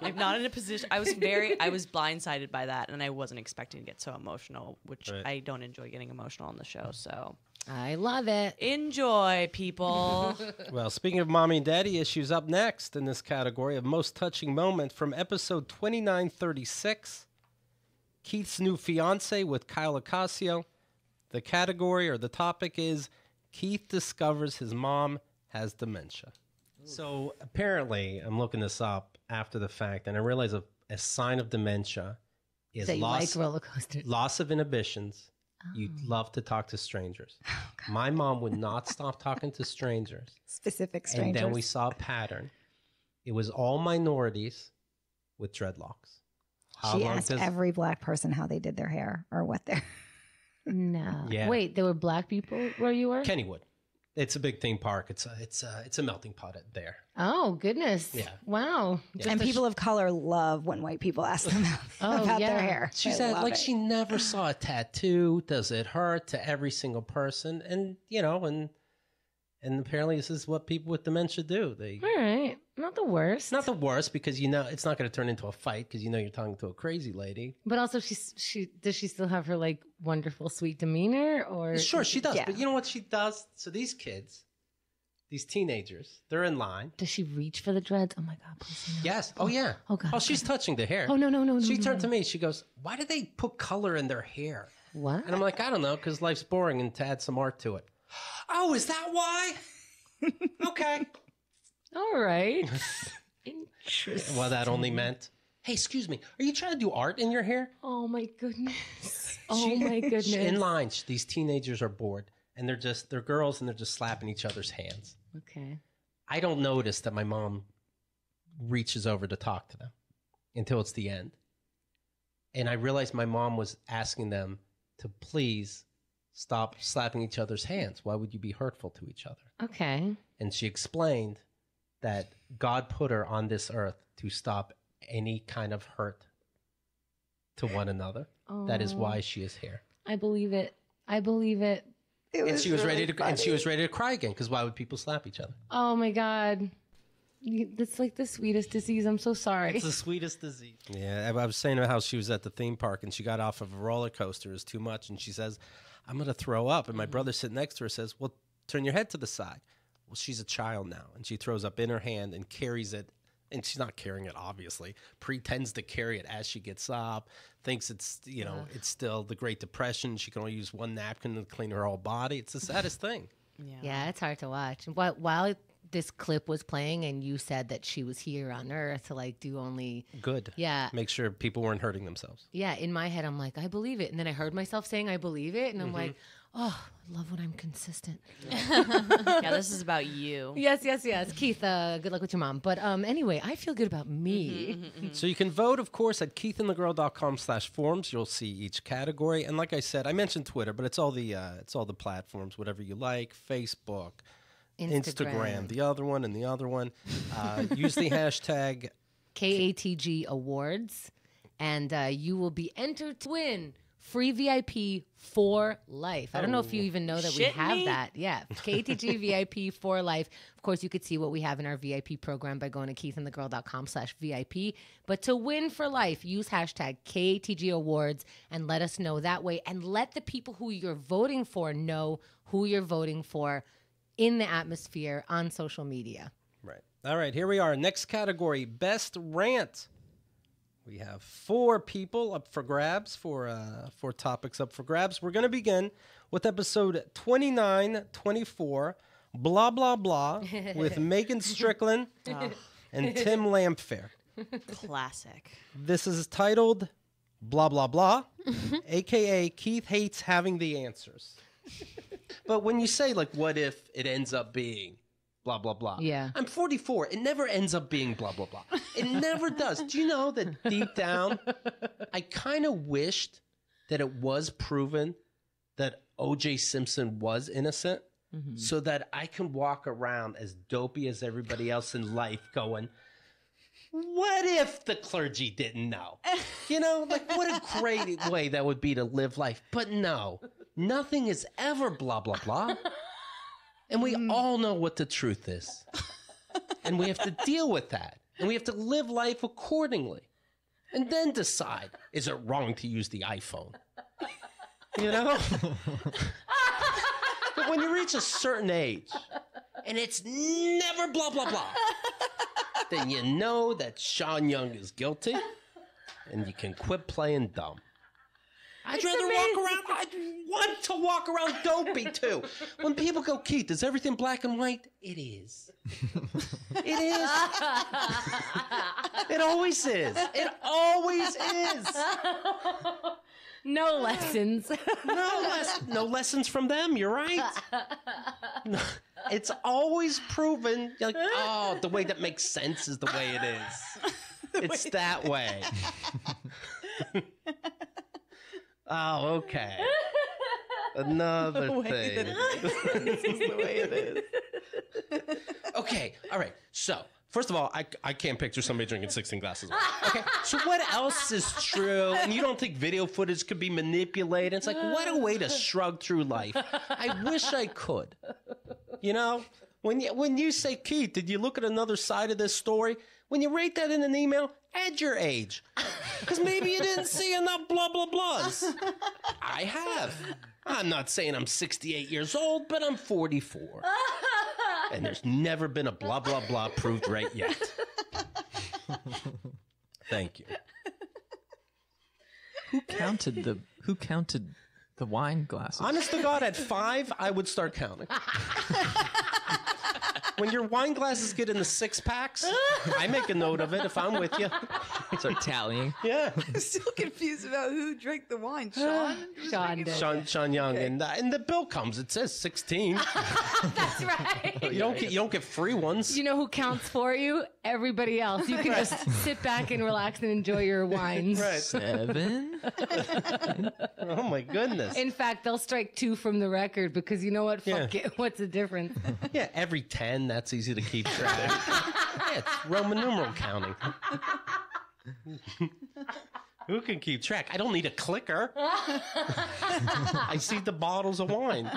[SPEAKER 4] I'm not in a position. I was blindsided by that, and I wasn't expecting to get so emotional, which I don't enjoy getting emotional on the show. So
[SPEAKER 3] I love it.
[SPEAKER 4] Enjoy, people.
[SPEAKER 1] Well, speaking of mommy and daddy issues, up next in this category of most touching moment from episode 2936, Keith's new fiance with Kyle Acasio. The category or the topic is Keith discovers his mom has dementia. So apparently, I'm looking this up after the fact, and I realize a sign of dementia is
[SPEAKER 3] That you like roller coasters.
[SPEAKER 1] loss of inhibitions. You love to talk to strangers. My mom would not stop talking to strangers.
[SPEAKER 15] Specific strangers.
[SPEAKER 1] And then we saw a pattern. It was all minorities with dreadlocks.
[SPEAKER 15] She asked every black person how they did their hair or what their...
[SPEAKER 3] No.
[SPEAKER 1] Yeah.
[SPEAKER 3] Wait, there were black people where you were?
[SPEAKER 1] Kennywood. It's a big theme park. It's a melting pot there.
[SPEAKER 3] Oh, goodness.
[SPEAKER 1] Yeah.
[SPEAKER 3] Wow.
[SPEAKER 1] Yeah.
[SPEAKER 15] And people of color love when white people ask them about their hair.
[SPEAKER 1] She
[SPEAKER 15] They
[SPEAKER 1] said,
[SPEAKER 15] love
[SPEAKER 1] like,
[SPEAKER 15] it.
[SPEAKER 1] she never saw a tattoo. Does it hurt? To every single person. And, you know, and apparently this is what people with dementia do. They
[SPEAKER 3] All right. Not the worst.
[SPEAKER 1] Not the worst, because, you know, it's not going to turn into a fight because, you know, you're talking to a crazy lady.
[SPEAKER 3] But also, she does she still have her, like, wonderful, sweet demeanor? Or
[SPEAKER 1] Sure, she does.
[SPEAKER 3] Yeah.
[SPEAKER 1] But you know what she does? So these kids, these teenagers, they're in line.
[SPEAKER 3] Does she reach for the dreads? Oh, my God. Please no.
[SPEAKER 1] Yes. Oh, yeah.
[SPEAKER 3] Oh, God.
[SPEAKER 1] Oh, she's touching the hair.
[SPEAKER 3] Oh, no.
[SPEAKER 1] She
[SPEAKER 3] no,
[SPEAKER 1] turned
[SPEAKER 3] no.
[SPEAKER 1] to me. She goes, why do they put color in their hair?
[SPEAKER 3] What?
[SPEAKER 1] And I'm like, I don't know, because life's boring and to add some art to it. Oh, is that why? Okay.
[SPEAKER 3] All right. Interesting.
[SPEAKER 1] Well, that only meant, hey, excuse me, are you trying to do art in your hair?
[SPEAKER 3] Oh, my goodness. Oh, my goodness.
[SPEAKER 1] In line, these teenagers are bored, and they're girls, and they're just slapping each other's hands.
[SPEAKER 3] Okay.
[SPEAKER 1] I don't notice that my mom reaches over to talk to them until it's the end. And I realized my mom was asking them to please stop slapping each other's hands. Why would you be hurtful to each other?
[SPEAKER 3] Okay.
[SPEAKER 1] And she explained that God put her on this earth to stop any kind of hurt to one another. That is why she is here.
[SPEAKER 3] I believe it. I believe it.
[SPEAKER 1] And she was ready to cry again, because why would people slap each other?
[SPEAKER 3] Oh, my God. That's like the sweetest disease. I'm so sorry.
[SPEAKER 1] It's the sweetest disease. Yeah, I was saying about how she was at the theme park and she got off of a roller coaster. It was too much. And she says, I'm going to throw up. And my brother sitting next to her says, well, turn your head to the side. Well, she's a child now. And she throws up in her hand and carries it. And she's not carrying it, obviously. Pretends to carry it as she gets up. Thinks it's, you know, it's still the Great Depression. She can only use one napkin to clean her whole body. It's the saddest thing.
[SPEAKER 3] Yeah, it's hard to watch. While this clip was playing and you said that she was here on Earth to, like, do only...
[SPEAKER 1] Good.
[SPEAKER 3] Yeah.
[SPEAKER 1] Make sure people weren't hurting themselves.
[SPEAKER 3] Yeah, in my head, I'm like, I believe it. And then I heard myself saying, I believe it. And I'm like, oh, I love when I'm consistent.
[SPEAKER 4] Yeah, this is about you.
[SPEAKER 3] Yes. Keith, good luck with your mom. But anyway, I feel good about me.
[SPEAKER 1] So you can vote, of course, at keithandthegirl.com/forums. You'll see each category. And like I said, I mentioned Twitter, but it's all the platforms, whatever you like, Facebook, Instagram, the other one and the other one. Use the hashtag
[SPEAKER 3] KATG Awards, and you will be entered to win free VIP for life. I don't know if you even know that we have that. Yeah, KATG VIP for life. Of course, you could see what we have in our VIP program by going to keithandthegirl.com/VIP. But to win for life, use hashtag KATG Awards and let us know that way. And let the people who you're voting for know who you're voting for in the atmosphere on social media.
[SPEAKER 1] Right. All right, here we are. Next category, Best Rant. We have 4 people up for grabs, 4 topics up for grabs. We're going to begin with episode 2924, Blah, Blah, Blah, with Megan Strickland and Tim Lampfair.
[SPEAKER 4] Classic.
[SPEAKER 1] This is titled Blah, Blah, Blah, a.k.a. Keith hates having the answers. But when you say, like, what if it ends up being blah, blah, blah.
[SPEAKER 3] Yeah.
[SPEAKER 1] I'm 44. It never ends up being blah, blah, blah. It never does. Do you know that deep down, I kind of wished that it was proven that O.J. Simpson was innocent so that I can walk around as dopey as everybody else in life going, what if the clergy didn't know? You know, like, what a great way that would be to live life. But no, Nothing is ever blah, blah, blah. And we all know what the truth is. And we have to deal with that. And we have to live life accordingly. And then decide, is it wrong to use the iPhone? You know? But when you reach a certain age, and it's never blah, blah, blah, then you know that Sean Young is guilty, and you can quit playing dumb. I'd rather walk around. I want to walk around dopey too. When people go, Keith, is everything black and white? It is. It is. It always is. It always is.
[SPEAKER 3] No lessons.
[SPEAKER 1] No lessons from them. You're right. No, it's always proven. Like, oh, the way that makes sense is the way it is. It's that way. Oh, okay. Another thing.
[SPEAKER 4] This is the way it is.
[SPEAKER 1] Okay, all right. So, first of all, I can't picture somebody drinking 16 glasses of wine. Okay, so what else is true? And you don't think video footage could be manipulated? It's like, what a way to shrug through life. I wish I could. You know? When you say, Keith, did you look at another side of this story? When you rate that in an email, add your age. Because maybe you didn't see enough blah, blah, blahs. I have. I'm not saying I'm 68 years old, but I'm 44. And there's never been a blah, blah, blah proved right yet. Thank you.
[SPEAKER 16] Who counted the wine glasses?
[SPEAKER 1] Honest to God, at 5, I would start counting. When your wine glasses get in the 6-packs, I make a note of it if I'm with you.
[SPEAKER 16] Start tallying.
[SPEAKER 1] Yeah.
[SPEAKER 4] I'm still confused about who drank the wine. Sean?
[SPEAKER 3] Sean did.
[SPEAKER 1] Sean Young. Okay. And the bill comes. It says 16.
[SPEAKER 3] That's right.
[SPEAKER 1] You don't get free ones.
[SPEAKER 3] You know who counts for you? Everybody else. You can just sit back and relax and enjoy your wines.
[SPEAKER 1] Right.
[SPEAKER 16] 7.
[SPEAKER 1] Oh my goodness.
[SPEAKER 3] In fact, they'll strike 2 from the record because you know what? Fuck it. What's the difference?
[SPEAKER 1] Yeah, every 10. That's easy to keep track. Yeah, it's Roman numeral counting. Who can keep track? I don't need a clicker. I see the bottles of wine.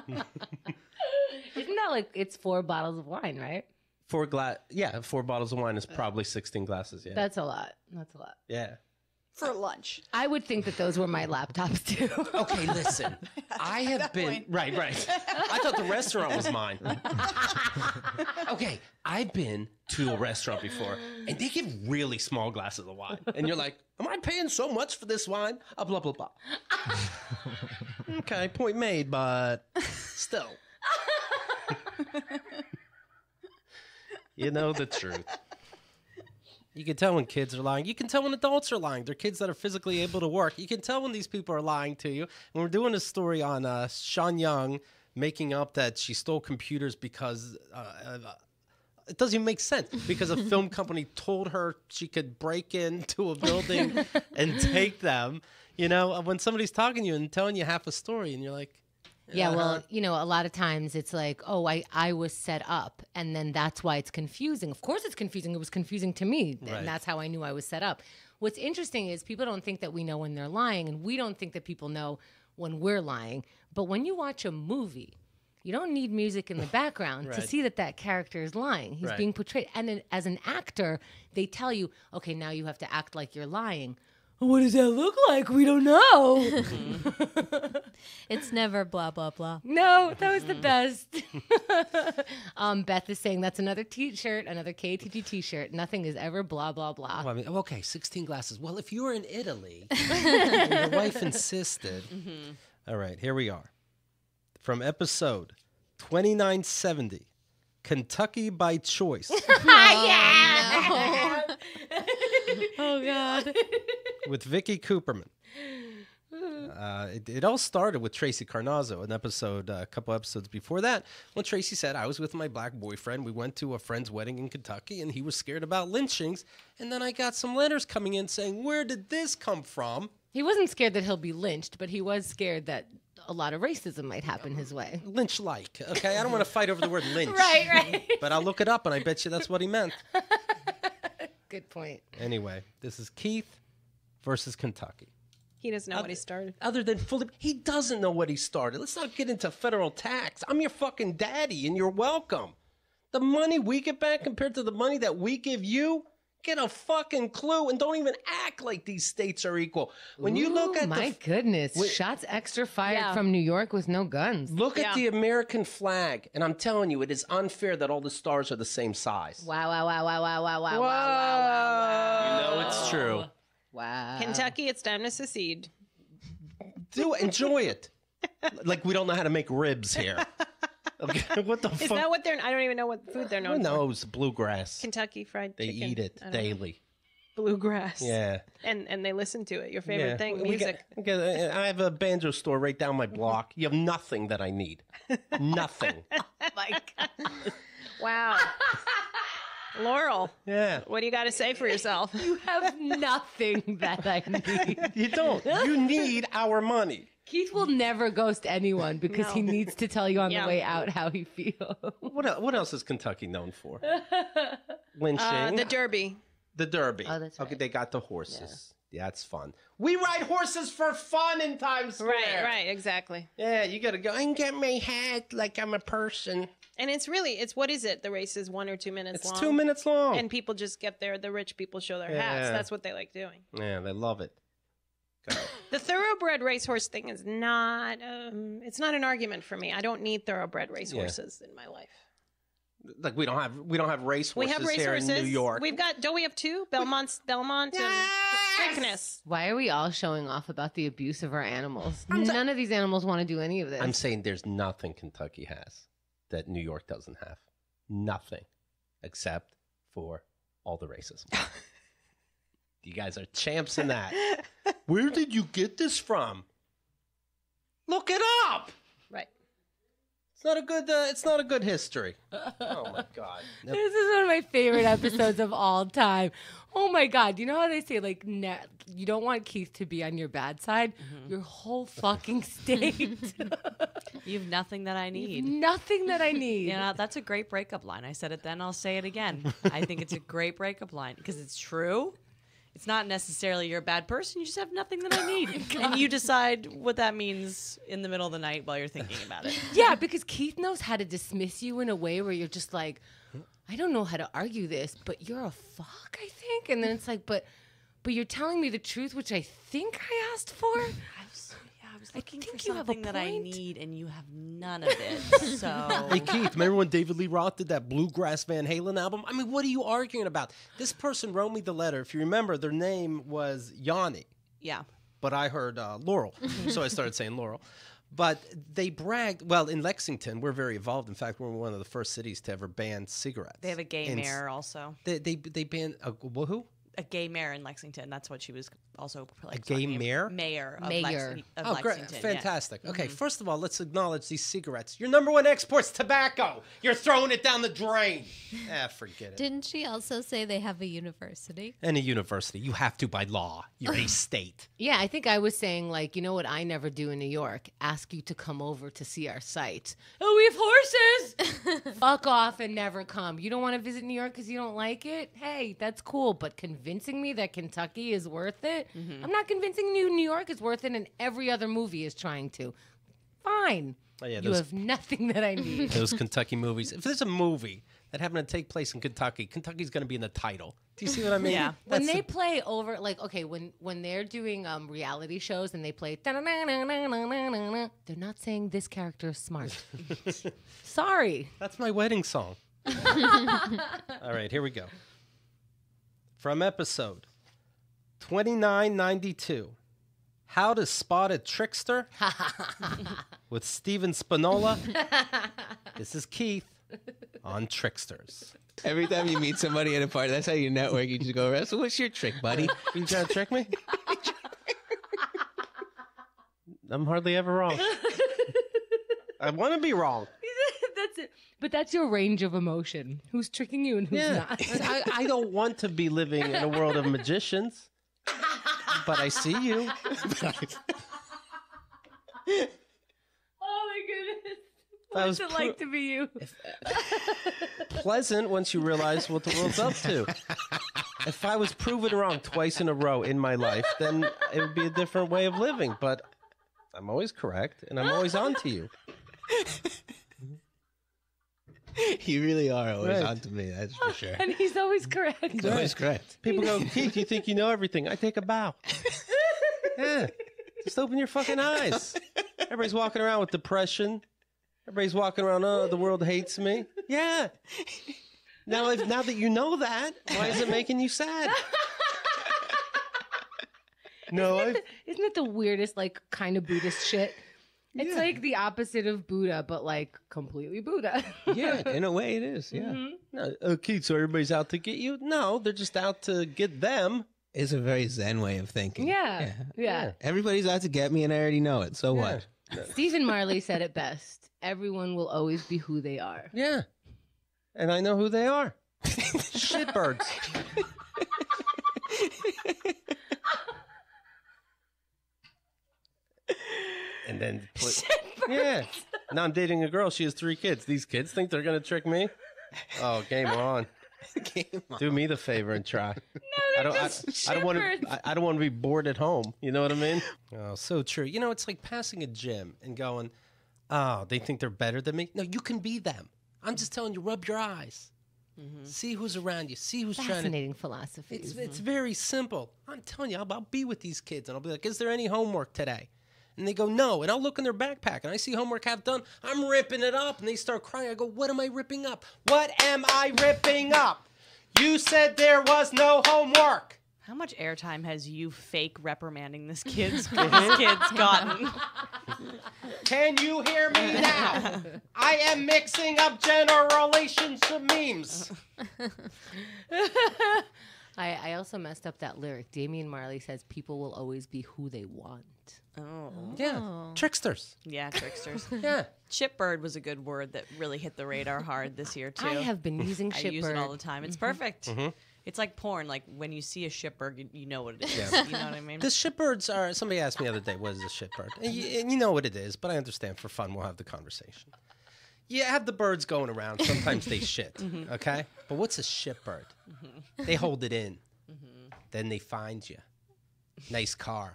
[SPEAKER 3] Isn't that like it's 4 bottles of wine, right?
[SPEAKER 1] 4 bottles of wine is probably 16 glasses. Yeah,
[SPEAKER 3] that's a lot. That's a lot.
[SPEAKER 1] Yeah.
[SPEAKER 4] For lunch.
[SPEAKER 3] I would think that those were my laptops too.
[SPEAKER 1] Okay, listen. I have been right. I thought the restaurant was mine. Okay, I've been to a restaurant before, and they give really small glasses of wine, and you're like, "Am I paying so much for this wine?" Blah blah blah. Okay, point made, but still, you know the truth. You can tell when kids are lying. You can tell when adults are lying. They're kids that are physically able to work. You can tell when these people are lying to you. And we're doing a story on Sean Young making up that she stole computers because it doesn't even make sense. Because a film company told her she could break into a building and take them. You know, when somebody's talking to you and telling you half a story and you're like,
[SPEAKER 3] yeah, well, you know, a lot of times it's like, oh, I was set up, and then that's why it's confusing. Of course it's confusing. It was confusing to me, and that's how I knew I was set up. What's interesting is people don't think that we know when they're lying, and we don't think that people know when we're lying. But when you watch a movie, you don't need music in the background to see that character is lying. He's being portrayed. And then as an actor, they tell you, okay, now you have to act like you're lying. What does that look like? We don't know.
[SPEAKER 7] It's never blah, blah, blah.
[SPEAKER 3] No, that was the best. Beth is saying that's another T-shirt, another KATG T-shirt. Nothing is ever blah, blah, blah.
[SPEAKER 1] Well, I mean, okay, 16 glasses. Well, if you were in Italy and your wife insisted. All right, here we are. From episode 2970, Kentucky by Choice.
[SPEAKER 3] Yeah. No. Oh, God.
[SPEAKER 1] With Vicky Cooperman. It all started with Tracy Carnazzo, a couple episodes before that, when Tracy said, I was with my black boyfriend. We went to a friend's wedding in Kentucky, and he was scared about lynchings. And then I got some letters coming in saying, where did this come from?
[SPEAKER 3] He wasn't scared that he'll be lynched, but he was scared that a lot of racism might happen his way.
[SPEAKER 1] Lynch-like, okay? I don't want to fight over the word lynch.
[SPEAKER 3] Right.
[SPEAKER 1] But I'll look it up, and I bet you that's what he meant.
[SPEAKER 3] Good point.
[SPEAKER 1] Anyway, this is Keith versus Kentucky.
[SPEAKER 17] He doesn't know what he started.
[SPEAKER 1] Other than fully, he doesn't know what he started. Let's not get into federal tax. I'm your fucking daddy, and you're welcome. The money we get back compared to the money that we give you, get a fucking clue, and don't even act like these states are equal. When you look at
[SPEAKER 3] my goodness, shots extra fired from New York with no guns.
[SPEAKER 1] Look at the American flag, and I'm telling you, it is unfair that all the stars are the same size.
[SPEAKER 3] Wow, wow, wow, wow, wow, wow, wow,
[SPEAKER 17] Whoa.
[SPEAKER 3] wow.
[SPEAKER 1] You know it's true.
[SPEAKER 3] Wow.
[SPEAKER 17] Kentucky, it's time to secede.
[SPEAKER 1] Do it. Enjoy it. Like we don't know how to make ribs here. Okay, what the fuck?
[SPEAKER 17] Is that what they're? I don't even know what food they're known
[SPEAKER 1] Who
[SPEAKER 17] for.
[SPEAKER 1] knows? Bluegrass.
[SPEAKER 17] Kentucky Fried
[SPEAKER 1] They
[SPEAKER 17] Chicken.
[SPEAKER 1] eat it
[SPEAKER 17] I don't know.
[SPEAKER 1] daily.
[SPEAKER 17] Bluegrass.
[SPEAKER 1] Yeah.
[SPEAKER 17] And they listen to it. Your favorite
[SPEAKER 1] Yeah.
[SPEAKER 17] thing,
[SPEAKER 1] We
[SPEAKER 17] music.
[SPEAKER 1] I have a banjo store right down my block. You have nothing that I need. Nothing.
[SPEAKER 17] Wow. Laurel.
[SPEAKER 1] Yeah.
[SPEAKER 17] What do you got to say for yourself?
[SPEAKER 3] You have nothing that I need.
[SPEAKER 1] You don't. You need our money.
[SPEAKER 3] Keith will never ghost anyone because he needs to tell you on the way out how he feels.
[SPEAKER 1] What else is Kentucky known for? Lynching.
[SPEAKER 17] The Derby.
[SPEAKER 1] The Derby.
[SPEAKER 3] Oh, that's right.
[SPEAKER 1] Okay, they got the horses. Yeah, that's fun. We ride horses for fun in Times Square.
[SPEAKER 17] Right, exactly.
[SPEAKER 1] Yeah, you got to go and get my hat like I'm a person.
[SPEAKER 17] And it's what is it? The race is 1 or 2 minutes long.
[SPEAKER 1] It's 2 minutes long.
[SPEAKER 17] And people just get there. The rich people show their
[SPEAKER 1] Yeah.
[SPEAKER 17] hats. That's what they like doing.
[SPEAKER 1] Yeah, they love it.
[SPEAKER 17] The thoroughbred racehorse thing is not, it's not an argument for me. I don't need thoroughbred racehorses in my life.
[SPEAKER 1] Like we don't have racehorses
[SPEAKER 17] We have racehorses
[SPEAKER 1] here in New York.
[SPEAKER 17] We've got, don't we have two? Belmont and Preakness.
[SPEAKER 3] Why are we all showing off about the abuse of our animals? None of these animals want to do any of this.
[SPEAKER 1] I'm saying there's nothing Kentucky has that New York doesn't have. Nothing. Except for all the racism. You guys are champs in that. Where did you get this from? Look it up.
[SPEAKER 17] Right.
[SPEAKER 1] It's not a good history. Oh my God.
[SPEAKER 3] This is one of my favorite episodes of all time. Oh my God. You know how they say, like, you don't want Keith to be on your bad side? Your whole fucking state.
[SPEAKER 4] You have nothing that I need.
[SPEAKER 3] Nothing that I need.
[SPEAKER 4] You know, that's a great breakup line. I said it then, I'll say it again. I think it's a great breakup line because it's true. It's not necessarily you're a bad person. You just have nothing that I need. And you decide what that means in the middle of the night while you're thinking about it.
[SPEAKER 3] Yeah, because Keith knows how to dismiss you in a way where you're just like, I don't know how to argue this, but you're a fuck, I think. And then it's like, but you're telling me the truth, which I think I asked for.
[SPEAKER 4] I was looking for something that I need, and you have none of it. So,
[SPEAKER 1] Hey Keith, remember when David Lee Roth did that Bluegrass Van Halen album? I mean, what are you arguing about? This person wrote me the letter. If you remember, their name was Yanni.
[SPEAKER 4] Yeah.
[SPEAKER 1] But I heard Laurel, so I started saying Laurel. But they bragged, well, in Lexington, we're very evolved. In fact, we're one of the first cities to ever ban cigarettes.
[SPEAKER 4] they have a gay mayor also.
[SPEAKER 1] They banned, who?
[SPEAKER 4] A gay mayor in Lexington. That's what she was also like.
[SPEAKER 1] A gay mayor?
[SPEAKER 4] Mayor of
[SPEAKER 3] Mayor.
[SPEAKER 4] Lexington.
[SPEAKER 1] Great. Fantastic.
[SPEAKER 4] Yeah.
[SPEAKER 1] Okay, first of all, let's acknowledge these cigarettes. Your number one export's tobacco. You're throwing it down the drain. Forget it.
[SPEAKER 7] Didn't she also say they have a university?
[SPEAKER 1] And a university. You have to by law. You're a state.
[SPEAKER 3] Yeah, I think I was saying, like, you know what I never do in New York? Ask you to come over to see our site. Oh, we have horses! Fuck off and never come. You don't want to visit New York because you don't like it? Hey, that's cool. But convincing me that Kentucky is worth it? I'm not convincing you New York is worth it, and every other movie is trying to. Fine.
[SPEAKER 1] Oh, yeah,
[SPEAKER 3] you have nothing that I need.
[SPEAKER 1] Those Kentucky movies. If there's a movie that happened to take place in Kentucky, Kentucky's going to be in the title. Do you see what I mean?
[SPEAKER 4] Yeah.
[SPEAKER 3] When they play over, like, okay, when they're doing reality shows and they play, they're not saying this character is smart. Sorry.
[SPEAKER 1] That's my wedding song. All right, here we go. From episode 2992, How to Spot a Trickster with Steven Spinola. This is Keith on Tricksters.
[SPEAKER 18] Every time you meet somebody at a party, that's how you network. You just go around. So what's your trick, buddy?
[SPEAKER 1] You trying to trick me? I'm hardly ever wrong. I want to be wrong.
[SPEAKER 3] That's it. But that's your range of emotion. Who's tricking you and who's not?
[SPEAKER 1] I don't want to be living in a world of magicians, but I see you.
[SPEAKER 3] Oh my goodness.
[SPEAKER 1] That
[SPEAKER 3] What's
[SPEAKER 1] was
[SPEAKER 3] it like to be you?
[SPEAKER 1] Pleasant once you realize what the world's up to. If I was proven wrong twice in a row in my life, then it would be a different way of living. But I'm always correct, and I'm always on to you.
[SPEAKER 18] You really are always
[SPEAKER 1] Right.
[SPEAKER 18] on to me, that's for sure.
[SPEAKER 3] And he's always correct.
[SPEAKER 18] He's always correct.
[SPEAKER 1] People go, Keith, you think you know everything? I take a bow. Yeah. Just open your fucking eyes. Everybody's walking around with depression. Everybody's walking around, oh, the world hates me. Yeah. Now that you know that, why is it making you sad? No,
[SPEAKER 3] Isn't it the weirdest, like, kind of Buddhist shit? It's like the opposite of Buddha, but like completely Buddha.
[SPEAKER 18] Yeah, in a way it is. Yeah.
[SPEAKER 1] No, Keith, so everybody's out to get you? No, they're just out to get them.
[SPEAKER 18] It's a very Zen way of thinking.
[SPEAKER 3] Yeah.
[SPEAKER 18] Everybody's out to get me, and I already know it. So what?
[SPEAKER 3] Stephen Marley said it best. Everyone will always be who they are.
[SPEAKER 1] Yeah. And I know who they are. Shitbirds. And then yeah. Now I'm dating a girl. She has 3 kids. These kids think they're gonna trick me. Oh, game on. Do me the favor and try. I don't want to. I don't want to be bored at home. You know what I mean? Oh, so true. You know, it's like passing a gym and going, "Oh, they think they're better than me." No, you can be them. I'm just telling you, rub your eyes. See who's around you. See who's trying to.
[SPEAKER 3] Fascinating philosophy.
[SPEAKER 1] It's very simple. I'm telling you, I'll be with these kids and I'll be like, "Is there any homework today?" And they go, "No." And I'll look in their backpack and I see homework half done. I'm ripping it up. And they start crying. I go, "What am I ripping up? What am I ripping up? You said there was no homework."
[SPEAKER 4] How much airtime has you fake reprimanding this kid's gotten?
[SPEAKER 1] Can you hear me now? I am mixing up general relationship memes.
[SPEAKER 3] I also messed up that lyric. Damian Marley says people will always be who they want.
[SPEAKER 4] Oh.
[SPEAKER 1] Yeah. Tricksters.
[SPEAKER 4] Yeah, tricksters.
[SPEAKER 1] Yeah.
[SPEAKER 4] Shitbird was a good word that really hit the radar hard this year, too.
[SPEAKER 3] I have been using
[SPEAKER 4] I use it
[SPEAKER 3] shitbird.
[SPEAKER 4] all the time. It's perfect. It's like porn. Like, when you see a shitbird, you know what it is.
[SPEAKER 1] Yeah.
[SPEAKER 4] You know what I mean?
[SPEAKER 1] The shitbirds are, somebody asked me the other day, what is a shitbird? And you know what it is, but I understand for fun we'll have the conversation. You have the birds going around. Sometimes they shit, okay? But what's a shitbird? They hold it in. Then they find you. Nice car.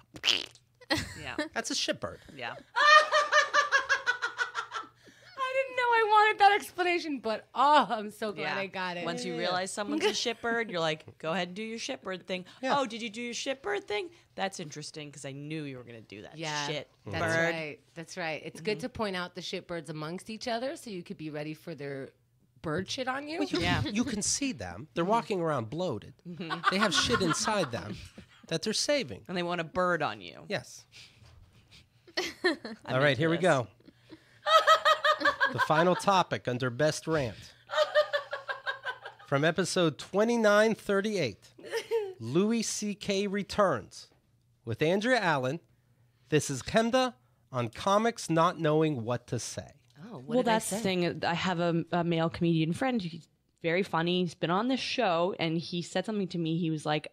[SPEAKER 4] Yeah.
[SPEAKER 1] That's a shitbird.
[SPEAKER 4] Yeah.
[SPEAKER 3] I didn't know I wanted that explanation, but I'm so glad
[SPEAKER 4] Yeah.
[SPEAKER 3] I got it.
[SPEAKER 4] Once you realize someone's a shitbird, you're like, go ahead and do your shitbird thing.
[SPEAKER 1] Yeah.
[SPEAKER 4] Oh, did you do your shitbird thing? That's interesting because I knew you were going to do that shit.
[SPEAKER 3] That's
[SPEAKER 4] bird.
[SPEAKER 3] right. That's right. It's good to point out the shitbirds amongst each other so you could be ready for their bird shit on you.
[SPEAKER 1] Well, you can see them. They're walking around bloated. They have shit inside them that they're saving.
[SPEAKER 4] And they want a bird on you.
[SPEAKER 1] Yes. All right, here we go. The final topic under Best Rant. From episode 2938, Louis C.K. returns with Andrea Allen. This is KATGuh on comics not knowing what to say.
[SPEAKER 3] Oh,
[SPEAKER 4] Well, that's the thing. I have a male comedian friend. He's very funny. He's been on this show, and he said something to me. He was like,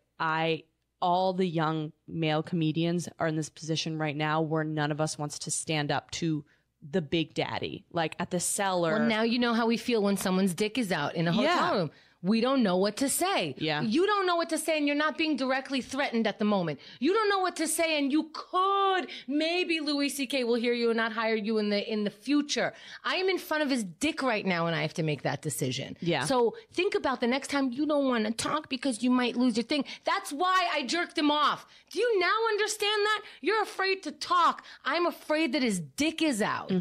[SPEAKER 4] all the young male comedians are in this position right now where none of us wants to stand up to the big daddy, like at the cellar.
[SPEAKER 3] Well, now you know how we feel when someone's dick is out in a hotel room. We don't know what to say.
[SPEAKER 4] Yeah.
[SPEAKER 3] You don't know what to say, and you're not being directly threatened at the moment. You don't know what to say, and you could. Maybe Louis C.K. will hear you and not hire you in the future. I am in front of his dick right now, and I have to make that decision.
[SPEAKER 4] Yeah.
[SPEAKER 3] So think about the next time you don't want to talk because you might lose your thing. That's why I jerked him off. Do you now understand that? You're afraid to talk. I'm afraid that his dick is out.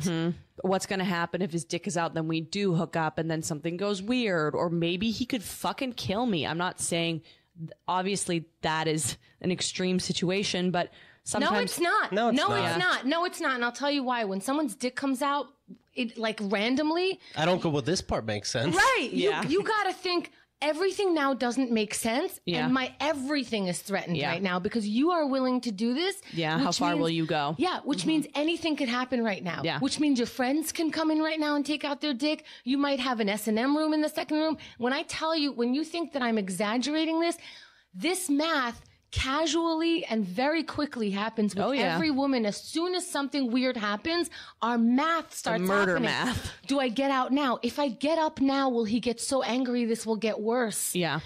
[SPEAKER 4] What's going to happen if his dick is out? Then we do hook up and then something goes weird, or maybe he could fucking kill me. I'm not saying, obviously that is an extreme situation, but sometimes.
[SPEAKER 3] No, it's not.
[SPEAKER 1] No, it's not.
[SPEAKER 3] It's not. No, it's not. And I'll tell you why. When someone's dick comes out, it like randomly.
[SPEAKER 1] I don't go, well, this part makes sense.
[SPEAKER 3] Right.
[SPEAKER 4] Yeah.
[SPEAKER 3] You got to think everything now doesn't make sense.
[SPEAKER 4] Yeah.
[SPEAKER 3] And my everything is threatened
[SPEAKER 4] Yeah.
[SPEAKER 3] right now because you are willing to do this.
[SPEAKER 4] Yeah. How
[SPEAKER 3] which
[SPEAKER 4] far
[SPEAKER 3] means-
[SPEAKER 4] will you go?
[SPEAKER 3] Yeah. Which means anything could happen right now.
[SPEAKER 4] Yeah.
[SPEAKER 3] Which means your friends can come in right now and take out their dick. You might have an S&M room in the second room. When I tell you, when you think that I'm exaggerating this math casually and very quickly happens with every woman. As soon as something weird happens, our math starts
[SPEAKER 4] murder
[SPEAKER 3] happening.
[SPEAKER 4] math.
[SPEAKER 3] Do I get out now? If I get up now, will he get so angry this will get worse?
[SPEAKER 4] Yeah.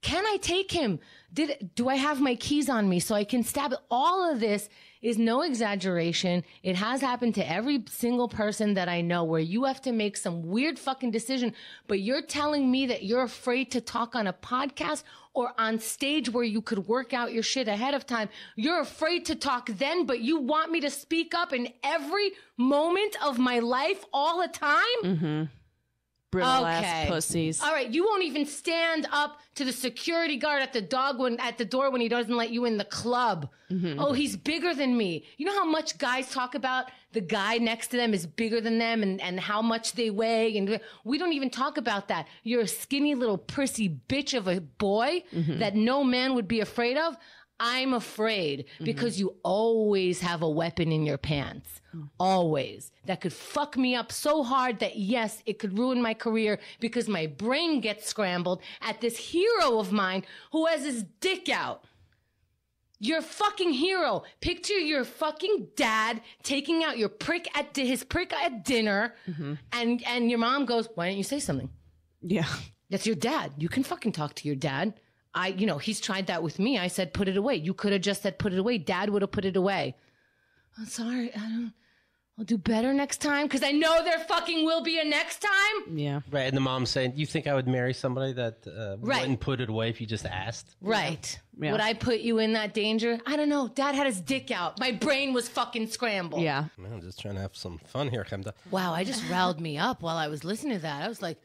[SPEAKER 3] Can I take him? Do I have my keys on me so I can stab it? All of this is no exaggeration. It has happened to every single person that I know, where you have to make some weird fucking decision, but you're telling me that you're afraid to talk on a podcast or on stage where you could work out your shit ahead of time. You're afraid to talk then, but you want me to speak up in every moment of my life all the time?
[SPEAKER 4] Mm-hmm. Brittle ass pussies.
[SPEAKER 3] All right, you won't even stand up to the security guard at the door when he doesn't let you in the club.
[SPEAKER 4] Mm-hmm.
[SPEAKER 3] Oh, he's bigger than me. You know how much guys talk about the guy next to them is bigger than them and how much they weigh? And we don't even talk about that. You're a skinny little prissy bitch of a boy that no man would be afraid of. I'm afraid because you always have a weapon in your pants. Always. That could fuck me up so hard that, yes, it could ruin my career because my brain gets scrambled at this hero of mine who has his dick out. Your fucking hero. Picture your fucking dad taking out your his prick at dinner, and your mom goes, "Why didn't you say something?"
[SPEAKER 4] Yeah.
[SPEAKER 3] That's your dad. You can fucking talk to your dad. He's tried that with me. I said, put it away. You could have just said, put it away. Dad would have put it away. I'm sorry. I'll do better next time because I know there fucking will be a next time.
[SPEAKER 4] Yeah.
[SPEAKER 1] Right. And the mom's saying, you think I would marry somebody that wouldn't put it away if you just asked?
[SPEAKER 3] Right.
[SPEAKER 4] Yeah.
[SPEAKER 3] Would I put you in that danger? I don't know. Dad had his dick out. My brain was fucking scrambled.
[SPEAKER 4] Yeah.
[SPEAKER 1] Man, I'm just trying to have some fun here, Chemda.
[SPEAKER 3] Wow. I just riled me up while I was listening to that. I was like,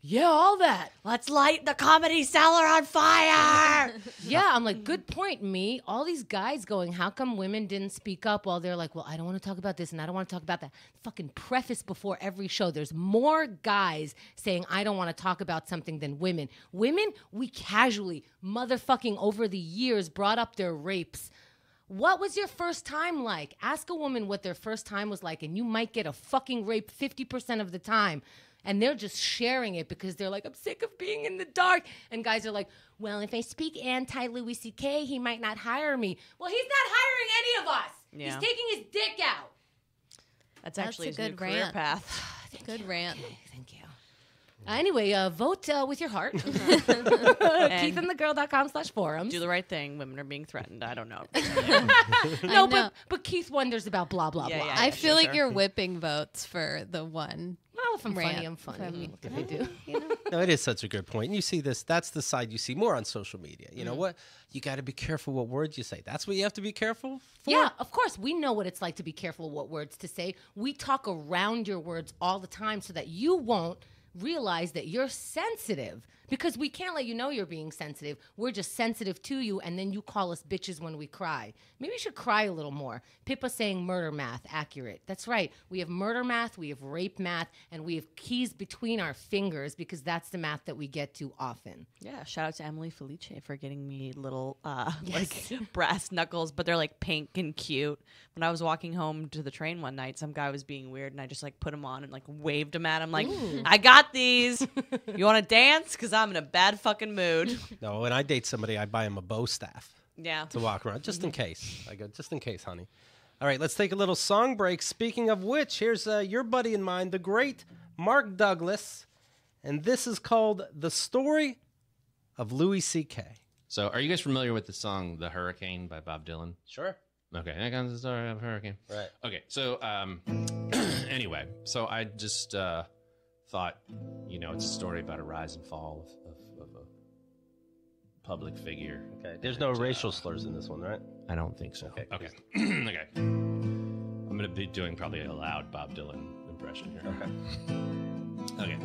[SPEAKER 3] yeah, all that.
[SPEAKER 5] Let's light the Comedy Cellar on fire.
[SPEAKER 3] Yeah, I'm like, good point, me. All these guys going, how come women didn't speak up while they're like, well, I don't want to talk about this and I don't want to talk about that. Fucking preface before every show. There's more guys saying, I don't want to talk about something than women. Women, we casually, motherfucking over the years brought up their rapes. What was your first time like? Ask a woman what their first time was like and you might get a fucking rape 50% of the time. And they're just sharing it because they're like, I'm sick of being in the dark. And guys are like, well, if I speak anti-Louis C.K., he might not hire me. Well, he's not hiring any of us.
[SPEAKER 4] Yeah.
[SPEAKER 3] He's taking his dick out.
[SPEAKER 4] That's actually his
[SPEAKER 7] a
[SPEAKER 4] new
[SPEAKER 7] good
[SPEAKER 4] career
[SPEAKER 7] rant.
[SPEAKER 4] path.
[SPEAKER 7] Good rant.
[SPEAKER 3] Thank you. Anyway, vote with your heart. KeithandTheGirl.com/forums.
[SPEAKER 4] Do the right thing. Women are being threatened. I don't know.
[SPEAKER 3] No, but Keith wonders about blah, blah, blah.
[SPEAKER 7] I feel like you're whipping votes for the one.
[SPEAKER 3] Well, if I'm
[SPEAKER 7] rant
[SPEAKER 3] funny, I'm funny.
[SPEAKER 7] from-
[SPEAKER 3] What can I do?
[SPEAKER 1] No, it is such a good point. And you see this, that's the side you see more on social media. You know what? You got to be careful what words you say. That's what you have to be careful for.
[SPEAKER 3] Yeah, of course. We know what it's like to be careful what words to say. We talk around your words all the time so that you won't realize that you're sensitive, because we can't let you know you're being sensitive. We're just sensitive to you, and then you call us bitches when we cry. Maybe you should cry a little more. Pippa saying murder math, accurate. That's right. We have murder math, we have rape math, and we have keys between our fingers because that's the math that we get to often.
[SPEAKER 4] Yeah, shout out to Emily Felice for getting me little like brass knuckles, but they're like pink and cute. When I was walking home to the train one night, some guy was being weird, and I just like put them on and like waved them at him like, I got these. You want to dance? Because I'm in a bad fucking mood.
[SPEAKER 1] No, when I date somebody, I buy them a bow staff.
[SPEAKER 4] Yeah.
[SPEAKER 1] To walk around, just in case. I go, just in case, honey. All right, let's take a little song break. Speaking of which, here's your buddy in mine, the great Mark Douglas. And this is called The Story of Louis C.K.
[SPEAKER 19] So, are you guys familiar with the song The Hurricane by Bob Dylan?
[SPEAKER 1] Sure.
[SPEAKER 19] Okay, that comes the story of a hurricane.
[SPEAKER 1] Right.
[SPEAKER 19] Okay, so, anyway, so I just thought, you know, it's a story about a rise and fall of a public figure.
[SPEAKER 1] Okay, there's no racial slurs in this one, right?
[SPEAKER 19] I don't think so.
[SPEAKER 1] Okay.
[SPEAKER 19] Okay. Okay. I'm going to be doing probably a loud Bob Dylan impression here. Okay.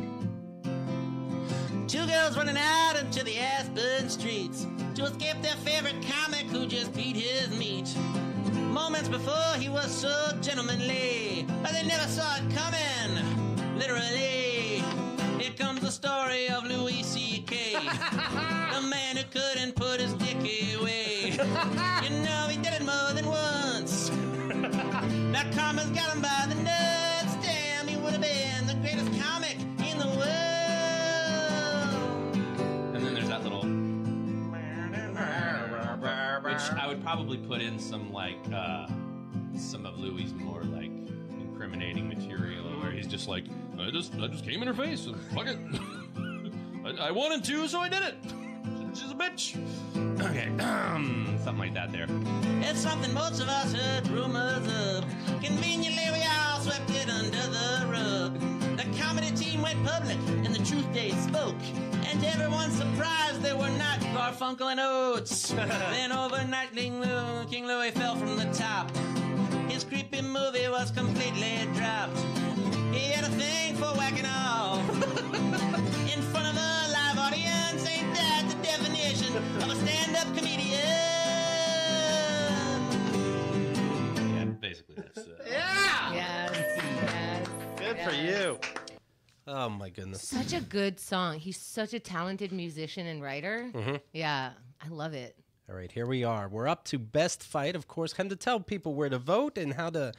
[SPEAKER 20] Two girls running out into the Aspen streets to escape their favorite comic who just beat his meat. Moments before he was so gentlemanly, but they never saw it coming, literally. Here comes the story of Louis C.K., the man who couldn't put his dick away. You know he did it more than once. Now karma's got him by the nuts. Damn, he would have been the greatest comic in the world.
[SPEAKER 19] And then there's that little... Which I would probably put in some, like, some of Louis' more, like, incriminating material where he's just like, I just came in her face and fuck it. I wanted to, so I did it. she's a bitch. Okay, something like that there.
[SPEAKER 20] It's something most of us heard rumors of. Conveniently, we all swept it under the rug. The comedy team went public, and the truth they spoke. And to everyone's surprise, they were not Garfunkel and Oates. Then overnight, King Louis fell from the top. His creepy movie was completely dropped. He had a thing for whacking off in front of a live audience. Ain't that the definition of a stand-up comedian?
[SPEAKER 19] Yeah, basically that's it.
[SPEAKER 3] Yeah. Yes.
[SPEAKER 1] Good for you. Oh my goodness.
[SPEAKER 3] Such a good song. He's such a talented musician and writer.
[SPEAKER 1] Mhm.
[SPEAKER 3] Yeah, I love it.
[SPEAKER 1] All right, here we are. We're up to best fight. Of course, come to tell people where to vote and how to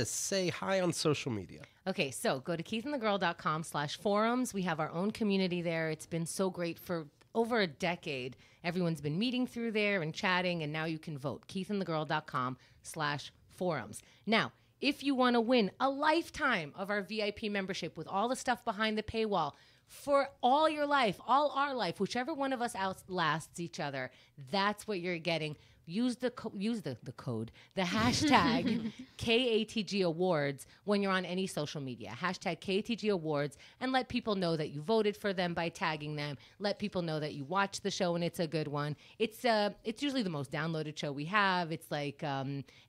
[SPEAKER 1] say hi on social media.
[SPEAKER 3] Okay, so go to keithandthegirl.com/forums. We have our own community there. It's been so great for over a decade. Everyone's been meeting through there and chatting, and now you can vote. keithandthegirl.com/forums. Now, if you want to win a lifetime of our VIP membership with all the stuff behind the paywall for all your life, all our life, whichever one of us outlasts each other, that's what you're getting. Use the code, the hashtag KATG Awards when you're on any social media. Hashtag KATG Awards, and let people know that you voted for them by tagging them. Let people know that you watched the show and it's a good one. It's usually the most downloaded show we have. It's like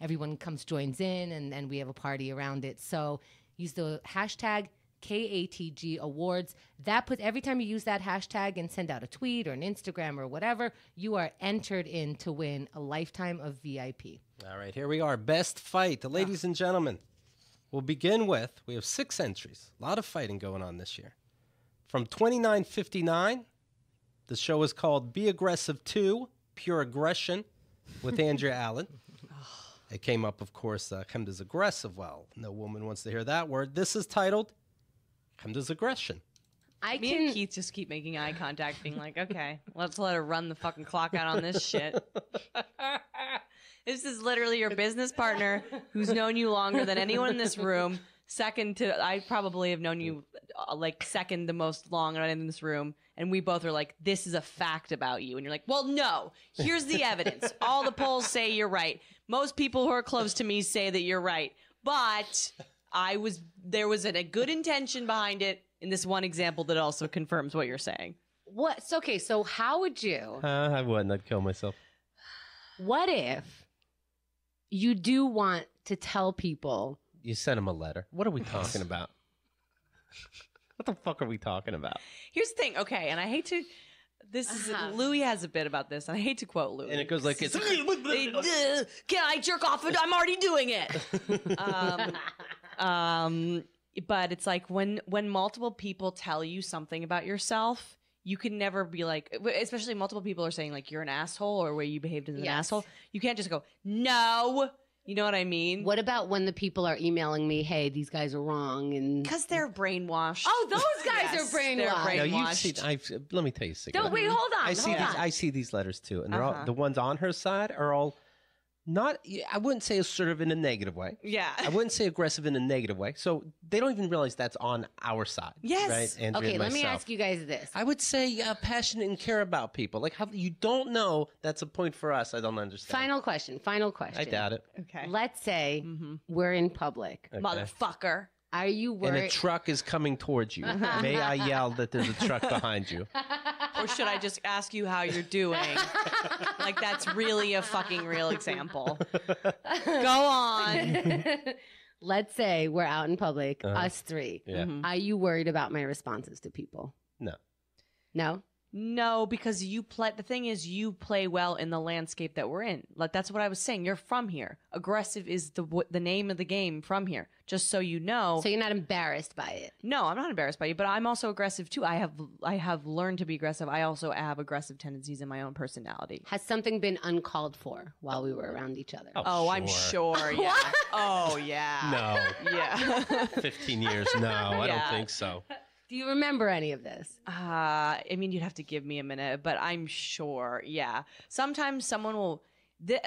[SPEAKER 3] everyone joins in, and we have a party around it. So use the hashtag KATG Awards. That puts, every time you use that hashtag and send out a tweet or an Instagram or whatever, you are entered in to win a lifetime of VIP.
[SPEAKER 1] All right, here we are. Best fight. Ladies and gentlemen, we'll begin with, we have 6 entries. A lot of fighting going on this year. From 2959, the show is called Be Aggressive 2, Pure Aggression with Andrea Allen. It came up, of course, Hemda's aggressive. Well, no woman wants to hear that word. This is titled Hemda's Aggression.
[SPEAKER 4] Me and Keith just keep making eye contact, being like, okay, let's let her run the fucking clock out on this shit. This is literally your business partner who's known you longer than anyone in this room. I probably have known you second the most long in this room. And we both are like, this is a fact about you. And you're like, well, no, here's the evidence. All the polls say you're right. Most people who are close to me say that you're right. But there was a good intention behind it in this one example that also confirms what you're saying.
[SPEAKER 3] So how would you?
[SPEAKER 9] I wouldn't. I'd kill myself.
[SPEAKER 3] What if you do want to tell people?
[SPEAKER 9] You sent him a letter. What are we talking about? What the fuck are we talking about?
[SPEAKER 4] Here's the thing. Okay, and I hate to... Louis has a bit about this, and I hate to quote Louis.
[SPEAKER 9] And it goes like it's...
[SPEAKER 4] Can I jerk off? I'm already doing it. But it's like when multiple people tell you something about yourself, you can never be like, especially multiple people are saying like you're an asshole or where you behaved as an asshole. You can't just go, no. You know what I mean?
[SPEAKER 3] What about when the people are emailing me, hey, these guys are wrong? And
[SPEAKER 4] because they're brainwashed.
[SPEAKER 3] Oh, those guys are brainwashed.
[SPEAKER 9] Let me tell you a secret.
[SPEAKER 3] Wait, hold on.
[SPEAKER 9] I see these letters too, and they're all, the ones on her side are all not. I wouldn't say assertive in a negative way.
[SPEAKER 4] Yeah.
[SPEAKER 9] I wouldn't say aggressive in a negative way. So they don't even realize that's on our side.
[SPEAKER 3] Yes.
[SPEAKER 9] Right? Andrea
[SPEAKER 3] Okay,
[SPEAKER 9] and
[SPEAKER 3] let me
[SPEAKER 9] myself.
[SPEAKER 3] ask you guys this.
[SPEAKER 9] I would say passionate and care about people. Like how you don't know. That's a point for us. I don't understand.
[SPEAKER 3] Final question.
[SPEAKER 9] I doubt it.
[SPEAKER 4] Okay.
[SPEAKER 3] Let's say we're in public.
[SPEAKER 9] Okay.
[SPEAKER 4] Motherfucker.
[SPEAKER 3] Are you worried?
[SPEAKER 9] And a truck is coming towards you. May I yell that there's a truck behind you?
[SPEAKER 4] Or should I just ask you how you're doing? Like that's really a fucking real example. Go on.
[SPEAKER 3] Let's say we're out in public, us three.
[SPEAKER 9] Yeah.
[SPEAKER 3] Are you worried about my responses to people?
[SPEAKER 9] No.
[SPEAKER 3] No?
[SPEAKER 4] No, because the thing is you play well in the landscape that we're in. Like that's what I was saying. You're from here. Aggressive is the name of the game from here. Just so you know.
[SPEAKER 3] So you're not embarrassed by it?
[SPEAKER 4] No, I'm not embarrassed by you, but I'm also aggressive too. I have learned to be aggressive. I also have aggressive tendencies in my own personality.
[SPEAKER 3] Has something been uncalled for while we were around each other?
[SPEAKER 4] Oh, I'm sure. Yeah. Oh, yeah.
[SPEAKER 9] No.
[SPEAKER 4] Yeah.
[SPEAKER 9] 15 years. No, I don't think so.
[SPEAKER 3] Do you remember any of this?
[SPEAKER 4] I mean, you'd have to give me a minute, but I'm sure. Yeah. Sometimes someone will,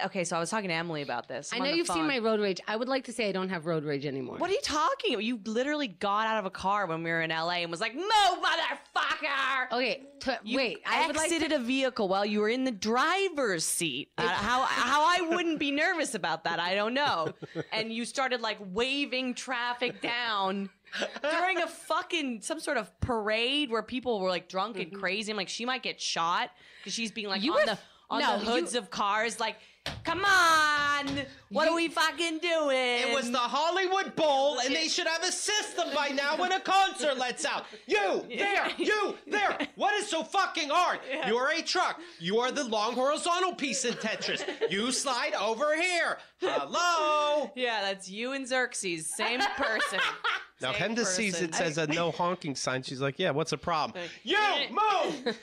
[SPEAKER 2] Okay, so I was talking to Emily about this.
[SPEAKER 21] I know you've seen my road rage. I would like to say I don't have road rage anymore.
[SPEAKER 2] What are you talking about? You literally got out of a car when we were in LA and was like, "Move, motherfucker!"
[SPEAKER 21] Okay, wait.
[SPEAKER 2] I
[SPEAKER 21] would like
[SPEAKER 2] exited a vehicle while you were in the driver's seat. How I wouldn't be nervous about that, I don't know. And you started like waving traffic down during a fucking some sort of parade where people were like drunk and crazy. I'm like, she might get shot because she's being like on the hoods of cars, like, come on, what are we fucking doing?
[SPEAKER 9] It was the Hollywood Bowl, and they should have a system by now when a concert lets out. You there. What is so fucking hard? You're a truck. You are the long horizontal piece in Tetris. You slide over here. Hello.
[SPEAKER 2] Yeah, that's you and Xerxes, same person.
[SPEAKER 9] Now, Henda sees it says a no honking sign. She's like, yeah, what's the problem? You move.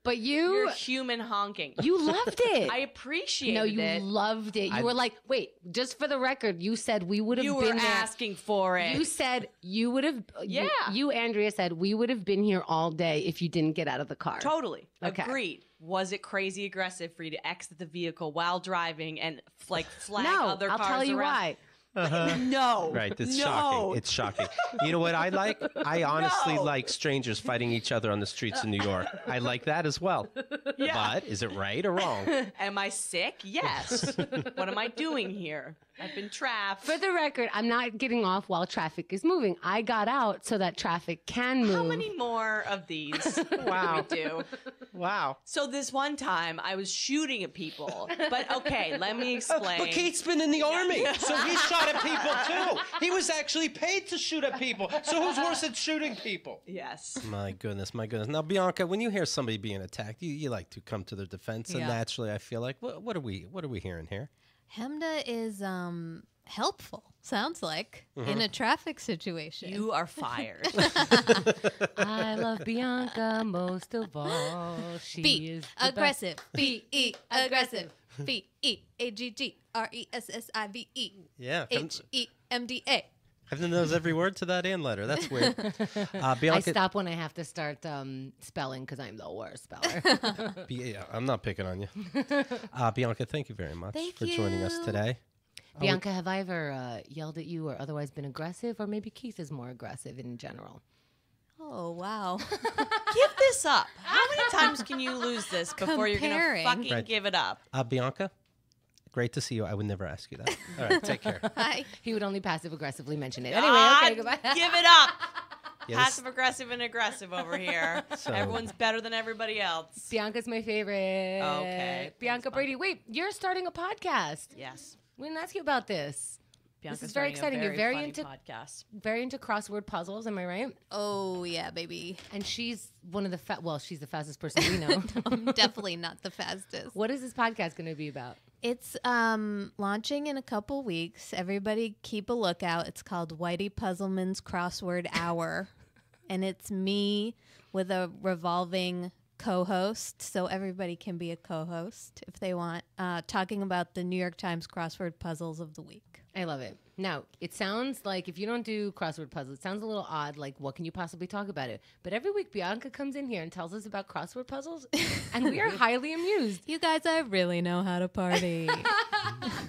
[SPEAKER 21] But you're
[SPEAKER 2] human honking.
[SPEAKER 21] You loved it.
[SPEAKER 2] I appreciated it.
[SPEAKER 21] No, you loved it. You were like, wait, just for the record, you said we would have been there.
[SPEAKER 2] You were asking for it.
[SPEAKER 21] You said you would have.
[SPEAKER 2] Yeah.
[SPEAKER 21] You, Andrea, said we would have been here all day if you didn't get out of the car.
[SPEAKER 2] Totally.
[SPEAKER 21] Okay.
[SPEAKER 2] Agreed. Was it crazy aggressive for you to exit the vehicle while driving and like flag
[SPEAKER 21] No,
[SPEAKER 2] other cars
[SPEAKER 21] I'll tell you
[SPEAKER 2] around?
[SPEAKER 21] why.
[SPEAKER 2] No.
[SPEAKER 9] Right, it's
[SPEAKER 2] No.
[SPEAKER 9] shocking. It's shocking. You know what I like? I honestly like strangers fighting each other on the streets of New York. I like that as well.
[SPEAKER 2] Yeah.
[SPEAKER 9] But is it right or wrong?
[SPEAKER 2] Am I sick? Yes. What am I doing here? I've been trapped.
[SPEAKER 21] For the record, I'm not getting off while traffic is moving. I got out so that traffic can move.
[SPEAKER 2] How many more of these
[SPEAKER 21] Wow.
[SPEAKER 2] do we do?
[SPEAKER 9] Wow.
[SPEAKER 2] So this one time I was shooting at people. But okay, let me explain.
[SPEAKER 9] But Kate's been in the army, so he shot at people too. He was actually paid to shoot at people. So who's worse at shooting people?
[SPEAKER 2] Yes.
[SPEAKER 1] My goodness. Now, Bianca, when you hear somebody being attacked, you like to come to their defense, and
[SPEAKER 7] Yeah.
[SPEAKER 1] naturally, I feel like, what are we hearing here?
[SPEAKER 7] Hemda is helpful, sounds like, in a traffic situation.
[SPEAKER 2] You are fired.
[SPEAKER 21] I love Bianca most of all. She
[SPEAKER 7] B,
[SPEAKER 21] is the
[SPEAKER 7] aggressive.
[SPEAKER 21] best.
[SPEAKER 7] B-E, aggressive. B-E-A-G-G-R-E-S-S-I-V-E.
[SPEAKER 1] Yeah.
[SPEAKER 7] H-E-M-D-A.
[SPEAKER 1] Hemda knows every word to that and letter. That's weird. Bianca,
[SPEAKER 21] I stop when I have to start spelling because I'm the worst speller.
[SPEAKER 1] Yeah, I'm not picking on you. Bianca, thank you very much for joining us today.
[SPEAKER 21] Bianca, have I ever yelled at you or otherwise been aggressive? Or maybe Keith is more aggressive in general?
[SPEAKER 7] Oh, wow.
[SPEAKER 2] Give this up. How many times can you lose this before you're going to
[SPEAKER 7] Comparing.
[SPEAKER 2] fucking
[SPEAKER 1] Right.
[SPEAKER 2] give it up?
[SPEAKER 1] Bianca, great to see you. I would never ask you that. All right, take care.
[SPEAKER 7] Hi.
[SPEAKER 21] He would only passive aggressively mention it. Anyway, okay, goodbye.
[SPEAKER 2] Give it up.
[SPEAKER 1] Yes.
[SPEAKER 2] Passive aggressive and aggressive over here.
[SPEAKER 1] So-
[SPEAKER 2] Everyone's better than everybody else.
[SPEAKER 21] Bianca's my favorite.
[SPEAKER 2] Okay.
[SPEAKER 21] Bianca Brady. Wait, you're starting a podcast.
[SPEAKER 2] Yes.
[SPEAKER 21] We didn't ask you about this.
[SPEAKER 2] Bianca's
[SPEAKER 21] This is very
[SPEAKER 2] starting a
[SPEAKER 21] exciting. You're very
[SPEAKER 2] funny
[SPEAKER 21] into
[SPEAKER 2] podcast.
[SPEAKER 21] very into crossword puzzles. Am I right?
[SPEAKER 7] Oh, yeah, baby.
[SPEAKER 21] And she's one of the she's the fastest person we know.
[SPEAKER 7] I'm definitely not the fastest.
[SPEAKER 21] What is this podcast going to be about?
[SPEAKER 7] It's launching in a couple weeks. Everybody keep a lookout. It's called Whitey Puzzleman's Crossword Hour. And it's me with a revolving co-host, so everybody can be a co-host if they want, talking about the New York Times crossword puzzles of the week.
[SPEAKER 21] I love it. Now, it sounds like if you don't do crossword puzzles, it sounds a little odd, like what can you possibly talk about it? But every week Bianca comes in here and tells us about crossword puzzles, and we are highly amused.
[SPEAKER 7] You guys, I really know how to party.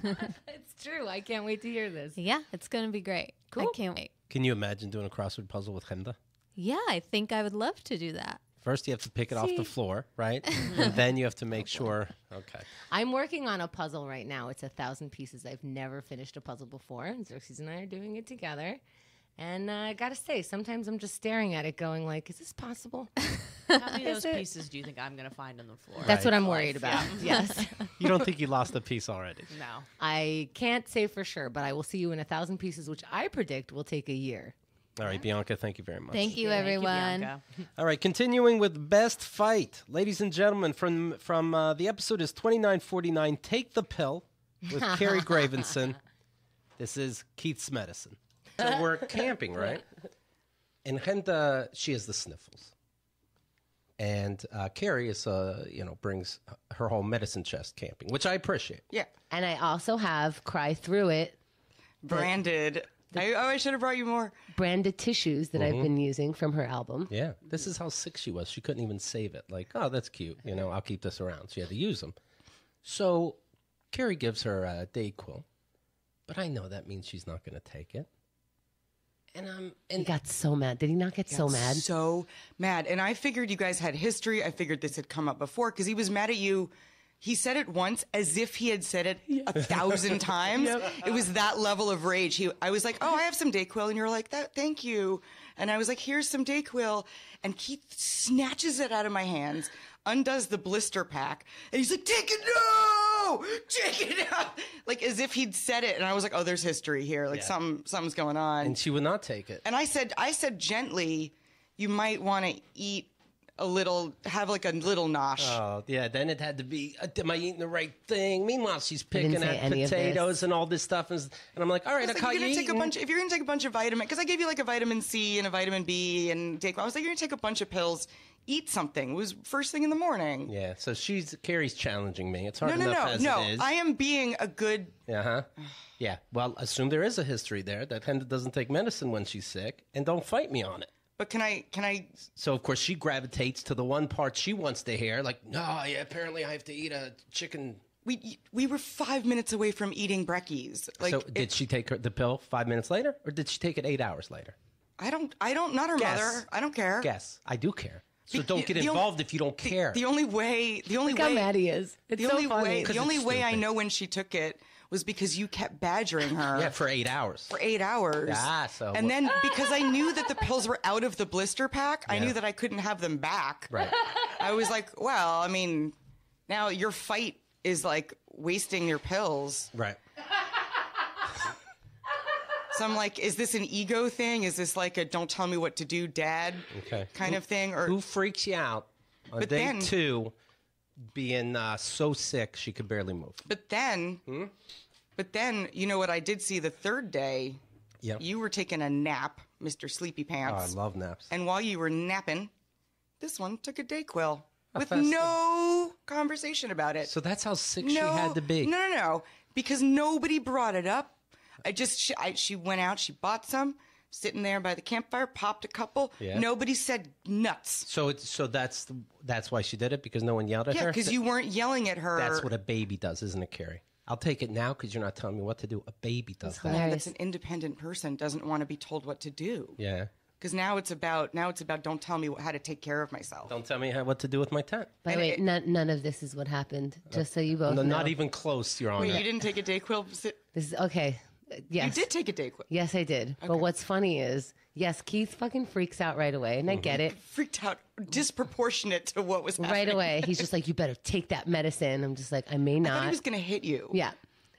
[SPEAKER 21] It's true. I can't wait to hear this.
[SPEAKER 7] Yeah, it's going to be great.
[SPEAKER 21] Cool.
[SPEAKER 7] I can't wait.
[SPEAKER 1] Can you imagine doing a crossword puzzle with Hemda?
[SPEAKER 7] Yeah, I think I would love to do that.
[SPEAKER 1] First, you have to pick it off the floor, right? And then you have to make sure. Okay.
[SPEAKER 21] I'm working on a puzzle right now. It's 1,000 pieces. I've never finished a puzzle before. And Xerxes and I are doing it together. And I got to say, sometimes I'm just staring at it going like, is this possible?
[SPEAKER 2] How many of those pieces do you think I'm going to find on the floor?
[SPEAKER 21] That's what I'm worried about.
[SPEAKER 2] Yeah.
[SPEAKER 21] Yes.
[SPEAKER 1] You don't think you lost a piece already?
[SPEAKER 2] No.
[SPEAKER 21] I can't say for sure, but I will see you in 1,000 pieces, which I predict will take a year.
[SPEAKER 1] All right, Bianca, thank you very much.
[SPEAKER 7] Thank you, everyone.
[SPEAKER 1] All right, continuing with Best Fight. Ladies and gentlemen, from the episode is 2949, Take the Pill with Carrie Gravenson. This is Keith's medicine. So we're camping, right? And Henda, she has the sniffles. And Carrie is, brings her whole medicine chest camping, which I appreciate.
[SPEAKER 21] Yeah. And I also have Cry Through It.
[SPEAKER 22] Branded. I should have brought you more.
[SPEAKER 21] Branded tissues that I've been using from her album.
[SPEAKER 1] Yeah. This is how sick she was. She couldn't even save it. Like, oh, that's cute. I'll keep this around. She had to use them. So Carrie gives her a Dayquil, but I know that means she's not going to take it. And
[SPEAKER 21] he got so mad. Did he not get so mad?
[SPEAKER 22] So mad. And I figured you guys had history. I figured this had come up before because he was mad at you. He said it once as if he had said it 1,000 times. Yep. It was that level of rage. I was like, oh, I have some Dayquil. And you're like, thank you. And I was like, here's some Dayquil. And Keith snatches it out of my hands, undoes the blister pack. And he's like, take it, no! Take it out! Like as if he'd said it. And I was like, oh, there's history here. Like something's going on.
[SPEAKER 1] And she would not take it.
[SPEAKER 22] And I said gently, you might want to eat have like a little nosh.
[SPEAKER 1] Oh, yeah. Then it had to be, am I eating the right thing? Meanwhile, she's picking at potatoes and all this stuff. And I'm like, all right, I'll call you
[SPEAKER 22] if you're going to take a bunch of vitamin, because I gave you like a vitamin C and a vitamin B and I was like, you're going to take a bunch of pills, eat something. It was first thing in the morning.
[SPEAKER 1] Yeah. So Carrie's challenging me. It's hard enough as it is.
[SPEAKER 22] I am being a good.
[SPEAKER 1] Uh-huh. Yeah. Well, assume there is a history there that Henda doesn't take medicine when she's sick, and don't fight me on it.
[SPEAKER 22] But can I?
[SPEAKER 1] So of course she gravitates to the one part she wants to hear. Like, no, yeah, apparently I have to eat a chicken.
[SPEAKER 22] We were 5 minutes away from eating brekkies. Like,
[SPEAKER 1] so did she take the pill 5 minutes later, or did she take it 8 hours later?
[SPEAKER 22] I don't. Not her mother. I don't care.
[SPEAKER 1] Guess. I do care. So don't get involved if you don't care.
[SPEAKER 22] The only way.
[SPEAKER 21] Look how mad he is. It's
[SPEAKER 22] the
[SPEAKER 21] so
[SPEAKER 22] only
[SPEAKER 21] funny.
[SPEAKER 22] way. The only way I know when she took it was because you kept badgering her.
[SPEAKER 1] Yeah, for 8 hours.
[SPEAKER 22] For 8 hours.
[SPEAKER 1] So.
[SPEAKER 22] And then because I knew that the pills were out of the blister pack, I knew that I couldn't have them back.
[SPEAKER 1] Right.
[SPEAKER 22] I was like, well, I mean, now your fight is like wasting your pills.
[SPEAKER 1] Right.
[SPEAKER 22] So I'm like, is this an ego thing? Is this like a don't tell me what to do, dad kind of thing? Or
[SPEAKER 1] who freaks you out on day 2 being so sick she could barely move?
[SPEAKER 22] But then, you know what I did see the third day?
[SPEAKER 1] Yeah.
[SPEAKER 22] You were taking a nap, Mr. Sleepy Pants.
[SPEAKER 1] Oh, I love naps.
[SPEAKER 22] And while you were napping, this one took a Dayquil with no conversation about it.
[SPEAKER 1] So that's how sick she had to be.
[SPEAKER 22] No. Because nobody brought it up. She went out, she bought some, sitting there by the campfire, popped a couple.
[SPEAKER 1] Yeah.
[SPEAKER 22] Nobody said nuts.
[SPEAKER 1] So that's why she did it, because no one yelled at her?
[SPEAKER 22] Yeah, because you weren't yelling at her.
[SPEAKER 1] That's what a baby does, isn't it, Carrie? I'll take it now because you're not telling me what to do. A baby does that.
[SPEAKER 22] That's an independent person, doesn't want to be told what to do.
[SPEAKER 1] Yeah.
[SPEAKER 22] Because now it's about don't tell me how to take care of myself.
[SPEAKER 1] Don't tell me what to do with my tent.
[SPEAKER 21] By the way, none of this is what happened. Just so you both know.
[SPEAKER 1] Not even close, Your Honor.
[SPEAKER 22] Wait, you didn't take a Dayquil?
[SPEAKER 21] This is okay. Yes.
[SPEAKER 22] You did take a Dayquil.
[SPEAKER 21] Yes, I did. Okay. But what's funny is, yes, Keith fucking freaks out right away, and I get it.
[SPEAKER 22] Freaked out disproportionate to what was happening.
[SPEAKER 21] Right away. He's just like, you better take that medicine. I'm just like, I may not.
[SPEAKER 22] I thought he was going to hit you.
[SPEAKER 21] Yeah,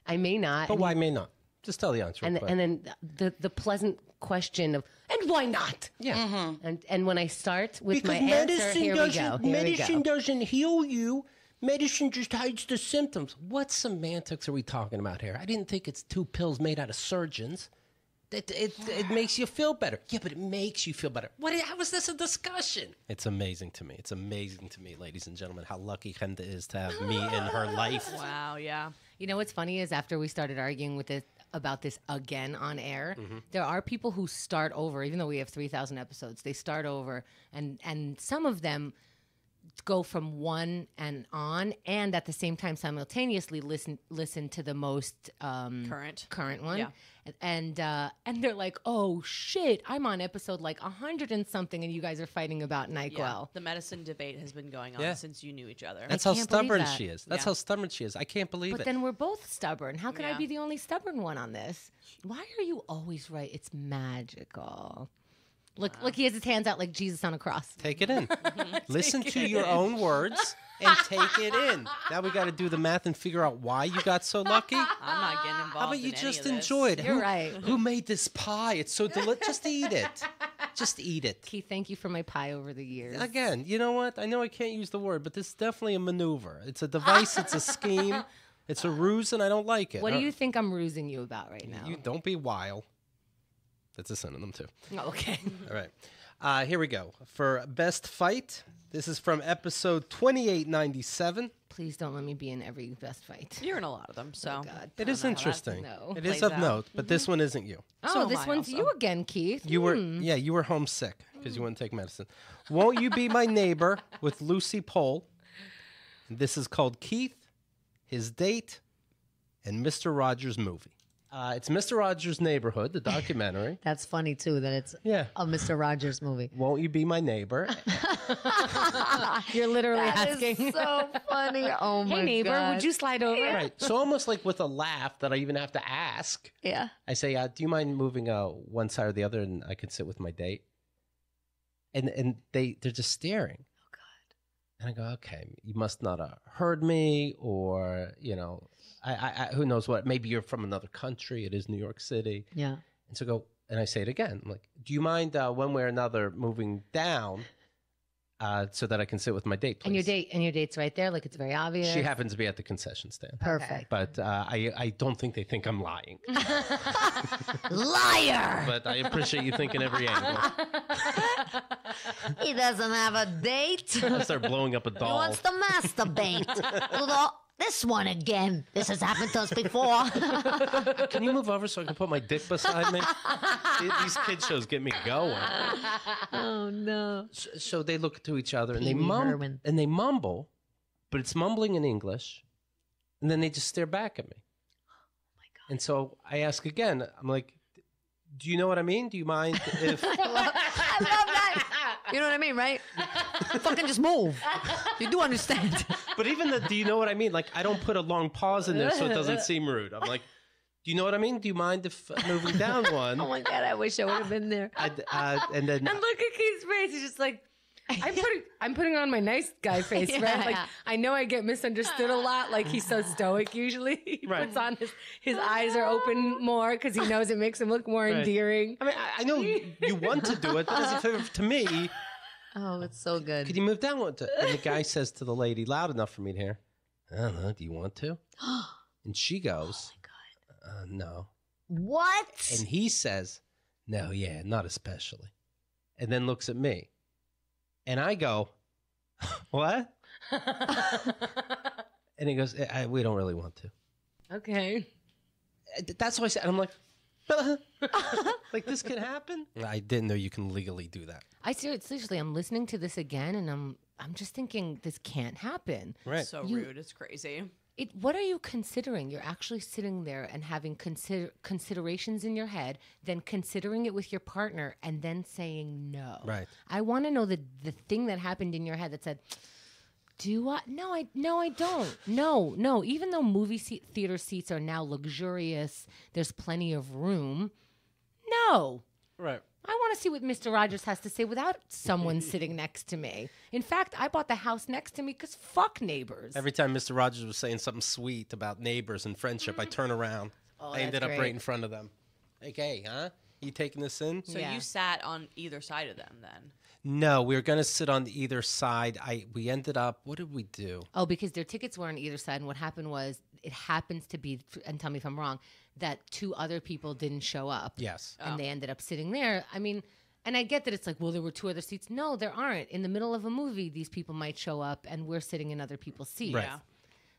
[SPEAKER 21] I may not.
[SPEAKER 1] But why may not? Just tell the answer.
[SPEAKER 21] And then the pleasant question of, and why not?
[SPEAKER 1] Yeah.
[SPEAKER 22] Mm-hmm.
[SPEAKER 21] And when I start with my answer, here we go.
[SPEAKER 1] Medicine doesn't heal you. Medicine just hides the symptoms. What semantics are we talking about here? I didn't think it's 2 pills made out of surgeons. It makes you feel better. Yeah, but it makes you feel better. How is this a discussion? It's amazing to me. It's amazing to me, ladies and gentlemen, how lucky Henda is to have me in her life.
[SPEAKER 4] Wow, yeah.
[SPEAKER 21] You know what's funny is after we started arguing about this again on air, there are people who start over, even though we have 3,000 episodes, they start over, and some of them go from one and on, and at the same time simultaneously listen to the most current one.
[SPEAKER 4] Yeah.
[SPEAKER 21] And they're like, oh shit, I'm on episode like 100 and something, and you guys are fighting about NyQuil.
[SPEAKER 4] Yeah. The medicine debate has been going on since you knew each other.
[SPEAKER 1] That's how stubborn she is. That's how stubborn she is. I can't believe it.
[SPEAKER 21] But then we're both stubborn. How can I be the only stubborn one on this? Why are you always right? It's magical. Look, he has his hands out like Jesus on a cross.
[SPEAKER 1] Take it in. Listen to your own words and take it in. Now we got to do the math and figure out why you got so lucky.
[SPEAKER 4] I'm not getting involved.
[SPEAKER 1] How about you
[SPEAKER 4] in
[SPEAKER 1] just
[SPEAKER 4] any of
[SPEAKER 1] enjoy
[SPEAKER 4] this?
[SPEAKER 1] it?
[SPEAKER 21] You're right.
[SPEAKER 1] Who made this pie? It's so delicious. Just eat it. Just eat it.
[SPEAKER 21] Keith, thank you for my pie over the years.
[SPEAKER 1] Again, you know what? I know I can't use the word, but this is definitely a maneuver. It's a device. It's a scheme. It's a ruse, and I don't like it.
[SPEAKER 21] What do you think I'm rusing you about right now?
[SPEAKER 1] You don't be wild. That's a synonym, too.
[SPEAKER 21] Oh, okay.
[SPEAKER 1] All right. Here we go. For best fight, this is from episode 2897.
[SPEAKER 21] Please don't let me be in every best fight.
[SPEAKER 4] You're in a lot of them, so.
[SPEAKER 21] Oh, God.
[SPEAKER 1] It is interesting. It is
[SPEAKER 4] Plays
[SPEAKER 1] of
[SPEAKER 4] out.
[SPEAKER 1] note, but this one isn't you.
[SPEAKER 21] Oh, this one's you again, Keith.
[SPEAKER 1] You were homesick because you wouldn't take medicine. Won't You Be My Neighbor with Lucy Pohl. This is called Keith, his date, and Mr. Rogers' movie. It's Mr. Rogers' Neighborhood, the documentary.
[SPEAKER 6] That's funny too that it's a Mr. Rogers movie.
[SPEAKER 1] Won't you be my neighbor?
[SPEAKER 3] You're literally
[SPEAKER 6] That
[SPEAKER 3] asking.
[SPEAKER 6] is so funny. Oh my
[SPEAKER 3] Hey neighbor,
[SPEAKER 6] God.
[SPEAKER 3] would you slide over?
[SPEAKER 1] Right. So almost like with a laugh that I even have to ask.
[SPEAKER 6] Yeah.
[SPEAKER 1] I say, do you mind moving one side or the other, and I can sit with my date? And they're just staring. Oh God. And I go, okay, you must not have heard me, or I who knows what? Maybe you're from another country. It is New York City.
[SPEAKER 6] Yeah.
[SPEAKER 1] And so and I say it again. I'm like, do you mind one way or another moving down so that I can sit with my date, please?
[SPEAKER 3] And your date's right there, like it's very obvious.
[SPEAKER 1] She happens to be at the concession stand.
[SPEAKER 6] Perfect.
[SPEAKER 1] But I don't think they think I'm lying.
[SPEAKER 6] Liar!
[SPEAKER 1] But I appreciate you thinking every angle.
[SPEAKER 6] He doesn't have a date.
[SPEAKER 1] I start blowing up a
[SPEAKER 6] He
[SPEAKER 1] doll.
[SPEAKER 6] wants to masturbate. This one again. This has happened to us before.
[SPEAKER 1] Can you move over so I can put my dick beside me? These kid shows get me going.
[SPEAKER 6] Oh no!
[SPEAKER 1] So they look to each other and
[SPEAKER 6] Pee Wee Herman.
[SPEAKER 1] they mumble, but it's mumbling in English, and then they just stare back at me. Oh my God! And so I ask again. I'm like, "Do you know what I mean? Do you mind if?"
[SPEAKER 6] I love that. You know what I mean, right? Fucking just move. You do understand.
[SPEAKER 1] But even the "do you know what I mean?" Like, I don't put a long pause in there so it doesn't seem rude. I'm like, "Do you know what I mean? Do you mind if moving down one?"
[SPEAKER 6] Oh my God! I wish I would have been there.
[SPEAKER 1] And then
[SPEAKER 3] And look at Keith's face. He's just like, I'm putting on my nice guy face, right? Like, I know I get misunderstood a lot. Like, he's so stoic usually. He puts on his eyes are open more because he knows it makes him look more endearing.
[SPEAKER 1] I mean, I know you want to do it, but as a favor to me.
[SPEAKER 6] Oh, it's so good.
[SPEAKER 1] Could you move down one? And the guy says to the lady, loud enough for me to hear, I don't know, do you want to? And she goes, oh my God. No.
[SPEAKER 6] What?
[SPEAKER 1] And he says, no, yeah, not especially. And then looks at me. And I go, what? And he goes, we don't really want to.
[SPEAKER 3] Okay.
[SPEAKER 1] That's what I said. And I'm like, like this can happen? I didn't know you can legally do that.
[SPEAKER 3] Seriously, I'm listening to this again, and I'm just thinking this can't happen.
[SPEAKER 1] Right.
[SPEAKER 4] So rude. It's crazy.
[SPEAKER 3] What are you considering? You're actually sitting there and having considerations in your head, then considering it with your partner, and then saying no.
[SPEAKER 1] Right.
[SPEAKER 3] I want to know the thing that happened in your head that said, do I? No, I don't. No. Even though movie theater seats are now luxurious, there's plenty of room. No.
[SPEAKER 1] Right.
[SPEAKER 3] I want to see what Mr. Rogers has to say without someone sitting next to me. In fact, I bought the house next to me because fuck neighbors.
[SPEAKER 1] Every time Mr. Rogers was saying something sweet about neighbors and friendship, I turn around. I ended up right in front of them. Like, hey, huh? You taking this in?
[SPEAKER 4] So you sat on either side of them then?
[SPEAKER 1] No, we were going to sit on either side. We ended up, what did we do?
[SPEAKER 3] Oh, because their tickets were on either side. And what happened was, it happens to be, and tell me if I'm wrong, that 2 other people didn't show up.
[SPEAKER 1] Yes.
[SPEAKER 3] And they ended up sitting there. I mean, and I get that it's like, well, there were 2 other seats. No, there aren't. In the middle of a movie, these people might show up and we're sitting in other people's seats.
[SPEAKER 1] Right.
[SPEAKER 4] Yeah.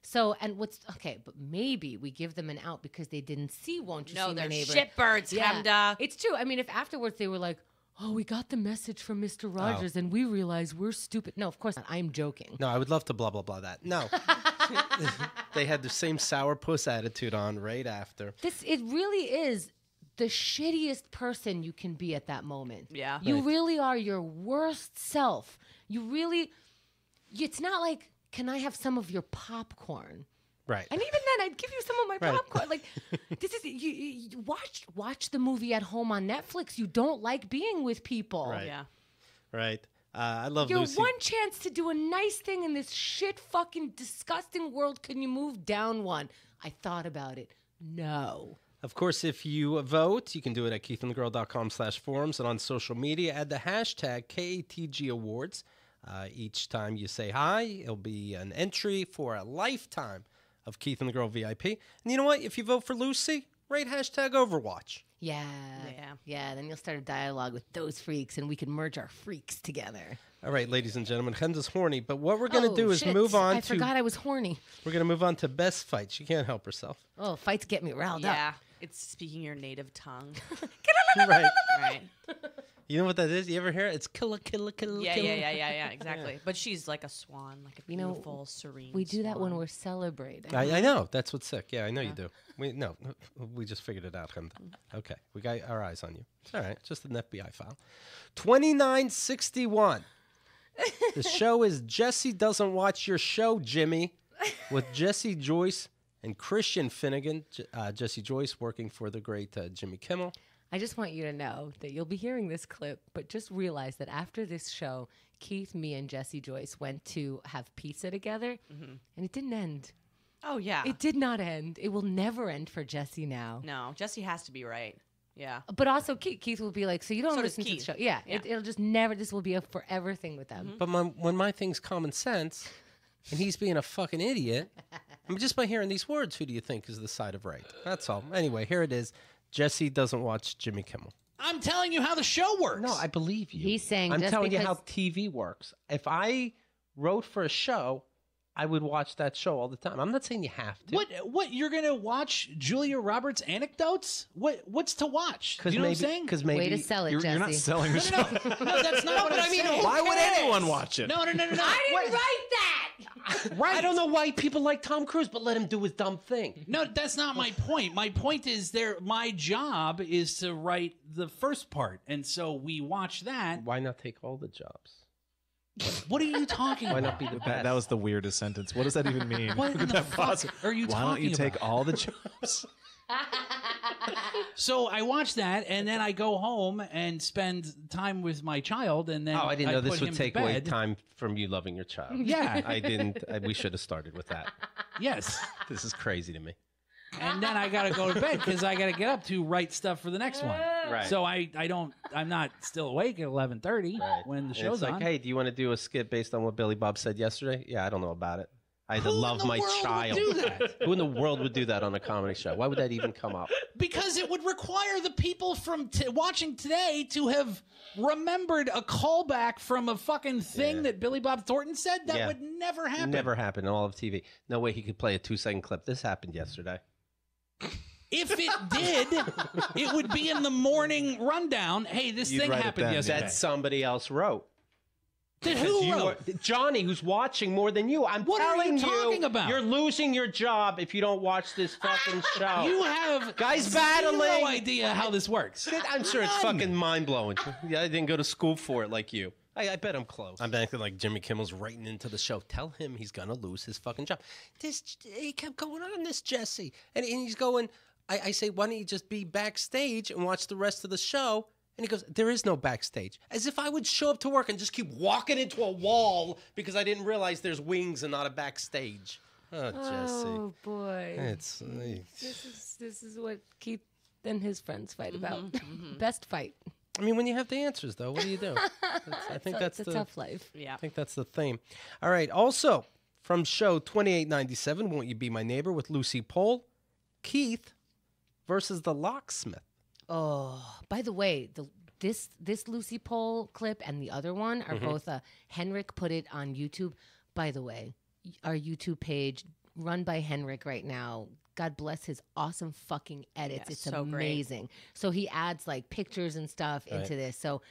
[SPEAKER 3] So, and but maybe we give them an out because they didn't see Won't You See My
[SPEAKER 4] they're
[SPEAKER 3] Neighbor.
[SPEAKER 4] shitbirds, Hemda.
[SPEAKER 3] It's true. I mean, if afterwards they were like, oh, we got the message from Mr. Rogers and we realized we're stupid. No, of course not. I'm joking.
[SPEAKER 1] No, I would love to blah, blah, blah that. No. They had the same sourpuss attitude on right after.
[SPEAKER 3] It really is the shittiest person you can be at that moment.
[SPEAKER 4] Yeah.
[SPEAKER 3] You
[SPEAKER 1] Right.
[SPEAKER 3] really are your worst self. It's not like, can I have some of your popcorn?
[SPEAKER 1] Right.
[SPEAKER 3] And even then, I'd give you some of my
[SPEAKER 1] Right.
[SPEAKER 3] popcorn. Like, this is you watch the movie at home on Netflix. You don't like being with people.
[SPEAKER 1] Right.
[SPEAKER 4] Yeah.
[SPEAKER 1] Right. I love
[SPEAKER 3] Your
[SPEAKER 1] Lucy.
[SPEAKER 3] one chance to do a nice thing in this shit fucking disgusting world. Can you move down one? I thought about it. No.
[SPEAKER 1] Of course, if you vote, you can do it at keithandthegirl.com/forums and on social media. Add the hashtag KATG Awards. Each time you say hi, it'll be an entry for a lifetime of Keith and the Girl VIP. And you know what? If you vote for Lucy, rate hashtag Overwatch.
[SPEAKER 3] Yeah. Then you'll start a dialogue with those freaks, and we can merge our freaks together.
[SPEAKER 1] All right, ladies and gentlemen, Henda's horny, but what we're going to do is move on
[SPEAKER 3] I forgot I was horny.
[SPEAKER 1] We're going to move on to best fight. She can't help herself.
[SPEAKER 3] Oh, fights get me riled up.
[SPEAKER 4] Yeah. It's speaking your native tongue.
[SPEAKER 1] Right.
[SPEAKER 4] Right.
[SPEAKER 1] You know what that is? You ever hear it? It's killer, killer, killer,
[SPEAKER 4] Yeah,
[SPEAKER 1] killer.
[SPEAKER 4] yeah, exactly. But she's like a swan, like a beautiful, serene.
[SPEAKER 21] We do that when
[SPEAKER 4] swan.
[SPEAKER 21] we're celebrating.
[SPEAKER 1] I know. That's what's sick. Yeah, I know you do. We just figured it out. Okay, we got our eyes on you. It's all right. Just an FBI file. 2961. The show is Jesse Doesn't Watch Your Show, Jimmy, with Jesse Joyce and Christian Finnegan. Jesse Joyce working for the great Jimmy Kimmel.
[SPEAKER 21] I just want you to know that you'll be hearing this clip, but just realize that after this show, Keith, me, and Jesse Joyce went to have pizza together, and it didn't end.
[SPEAKER 4] Oh, yeah.
[SPEAKER 21] It did not end. It will never end for Jesse now.
[SPEAKER 4] No, Jesse has to be right. Yeah.
[SPEAKER 21] But also, Keith will be like, so you don't
[SPEAKER 4] So does
[SPEAKER 21] listen to the
[SPEAKER 4] Keith.
[SPEAKER 21] show. Yeah,
[SPEAKER 4] Yeah.
[SPEAKER 21] It'll just never, this will be a forever thing with them.
[SPEAKER 1] But when my thing's common sense, and he's being a fucking idiot, I mean, just by hearing these words, who do you think is the side of right? That's all. Anyway, here it is. Jesse doesn't watch Jimmy Kimmel.
[SPEAKER 8] I'm telling you how the show works.
[SPEAKER 1] No, I believe you.
[SPEAKER 21] He's saying
[SPEAKER 1] I'm
[SPEAKER 21] just
[SPEAKER 1] telling you
[SPEAKER 21] because-
[SPEAKER 1] how TV works. If I wrote for a show, I would watch that show all the time. I'm not saying you have to.
[SPEAKER 8] What you're gonna watch Julia Roberts anecdotes? What's to watch? Do you know what I'm saying?
[SPEAKER 1] Because maybe
[SPEAKER 21] Way to sell it,
[SPEAKER 16] You're not
[SPEAKER 21] Jesse.
[SPEAKER 16] selling the show.
[SPEAKER 8] No, that's not what I mean.
[SPEAKER 16] Why would anyone watch it?
[SPEAKER 8] No.
[SPEAKER 21] I didn't write that.
[SPEAKER 1] Right. I don't know why people like Tom Cruise, but let him do his dumb thing.
[SPEAKER 8] No, that's not my point. My point is my job is to write the first part, and so we watch that.
[SPEAKER 1] Why not take all the jobs?
[SPEAKER 8] What are you talking
[SPEAKER 1] Why
[SPEAKER 8] about?
[SPEAKER 1] not be the best?
[SPEAKER 16] That was the weirdest sentence. What does that even mean?
[SPEAKER 8] What in the fuck are you
[SPEAKER 16] Why don't you
[SPEAKER 8] talking
[SPEAKER 16] take
[SPEAKER 8] about?
[SPEAKER 16] all the jobs?
[SPEAKER 8] So I watch that, and then I go home and spend time with my child, and then
[SPEAKER 1] Oh, I didn't know this
[SPEAKER 8] put
[SPEAKER 1] would
[SPEAKER 8] him to
[SPEAKER 1] take away
[SPEAKER 8] bed.
[SPEAKER 1] time from you loving your child.
[SPEAKER 8] Yeah.
[SPEAKER 1] I didn't. We should have started with that.
[SPEAKER 8] Yes.
[SPEAKER 1] This is crazy to me.
[SPEAKER 8] And then I got to go to bed because I got to get up to write stuff for the next one.
[SPEAKER 1] Right.
[SPEAKER 8] So I'm not still awake at 11:30 when the
[SPEAKER 1] And
[SPEAKER 8] show's
[SPEAKER 1] it's like,
[SPEAKER 8] on.
[SPEAKER 1] hey, do you want to do a skit based on what Billy Bob said yesterday? Yeah, I don't know about it. I had to
[SPEAKER 8] Who in
[SPEAKER 1] love
[SPEAKER 8] the
[SPEAKER 1] my
[SPEAKER 8] world would
[SPEAKER 1] child.
[SPEAKER 8] do that?
[SPEAKER 1] Who in the world would do that on a comedy show? Why would that even come up?
[SPEAKER 8] Because it would require the people from watching today to have remembered a callback from a fucking thing that Billy Bob Thornton said. That
[SPEAKER 1] Yeah.
[SPEAKER 8] would never happen.
[SPEAKER 1] Never happened in all of TV. No way he could play a 2-second clip. This happened yesterday.
[SPEAKER 8] If it did, it would be in the morning rundown. Hey, this
[SPEAKER 1] You'd
[SPEAKER 8] thing
[SPEAKER 1] write it
[SPEAKER 8] happened
[SPEAKER 1] down.
[SPEAKER 8] yesterday.
[SPEAKER 1] That somebody else wrote.
[SPEAKER 8] Then who
[SPEAKER 1] You
[SPEAKER 8] wrote?
[SPEAKER 1] are- Johnny, who's watching more than you. I'm
[SPEAKER 8] What are
[SPEAKER 1] telling
[SPEAKER 8] you talking about?
[SPEAKER 1] You're losing your job if you don't watch this fucking show.
[SPEAKER 8] You have
[SPEAKER 1] guys battling.
[SPEAKER 8] no idea how this works.
[SPEAKER 1] I'm sure it's fucking mind blowing. Yeah, I didn't go to school for it like you. I bet I'm close. I'm acting like Jimmy Kimmel's writing into the show. Tell him he's gonna lose his fucking job. He kept going on this, Jesse, and he's going. I say, why don't you just be backstage and watch the rest of the show? And he goes, there is no backstage. As if I would show up to work and just keep walking into a wall because I didn't realize there's wings and not a backstage. Oh, Jesse.
[SPEAKER 21] Oh boy.
[SPEAKER 1] It's
[SPEAKER 21] This is what Keith and his friends fight about. Best fight.
[SPEAKER 1] I mean, when you have the answers, though, what do you do? I think that's
[SPEAKER 21] it's a tough life.
[SPEAKER 4] Yeah.
[SPEAKER 1] I think that's the theme. All right. Also, from show 2897, Won't You Be My Neighbor with Lucy Pohl, Keith versus the Locksmith.
[SPEAKER 21] Oh, by the way, this Lucy Pohl clip and the other one are both. Henrik put it on YouTube. By the way, our YouTube page run by Henrik right now. God bless his awesome fucking edits.
[SPEAKER 4] Yeah,
[SPEAKER 21] it's
[SPEAKER 4] so great.
[SPEAKER 21] amazing. So he adds like pictures and stuff into this. So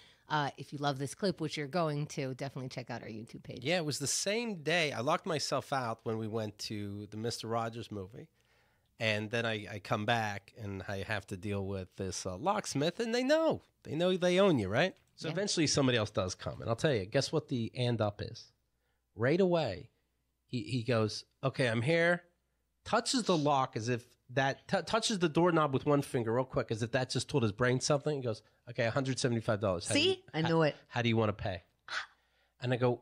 [SPEAKER 21] if you love this clip, which you're going to, definitely check out our YouTube page.
[SPEAKER 1] Yeah, it was the same day. I locked myself out when we went to the Mr. Rogers movie. And then I come back and I have to deal with this locksmith, and they know they own you, right? So eventually somebody else does come, and I'll tell you, guess what the end up is? Right away, he goes, okay, I'm here, touches the lock as if that, touches the doorknob with one finger real quick, as if that just told his brain something. He goes, okay, $175.
[SPEAKER 6] See? I knew it.
[SPEAKER 1] How do you want to pay? And I go,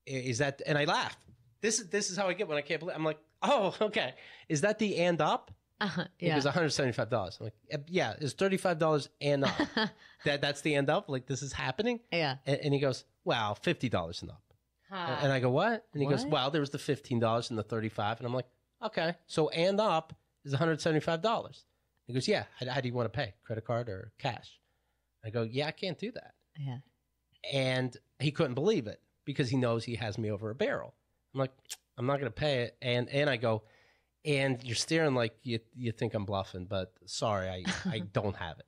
[SPEAKER 1] is that, and I laugh. This is how I get when I can't believe, I'm like, oh, okay. Is that the and up?
[SPEAKER 6] Yeah.
[SPEAKER 1] Because $175. I'm like, yeah, it's $35 and up. That's the end up? Like, this is happening?
[SPEAKER 6] Yeah.
[SPEAKER 1] And he goes, well, $50 and up. And I go, what? And he goes, well, there was the $15 and the $35. And I'm like, okay. So and up is $175. He goes, yeah. How do you want to pay? Credit card or cash? I go, yeah, I can't do that.
[SPEAKER 6] Yeah.
[SPEAKER 1] And he couldn't believe it because he knows he has me over a barrel. I'm like, I'm not going to pay it. And I go, and you're staring like you think I'm bluffing, but sorry, I don't have it.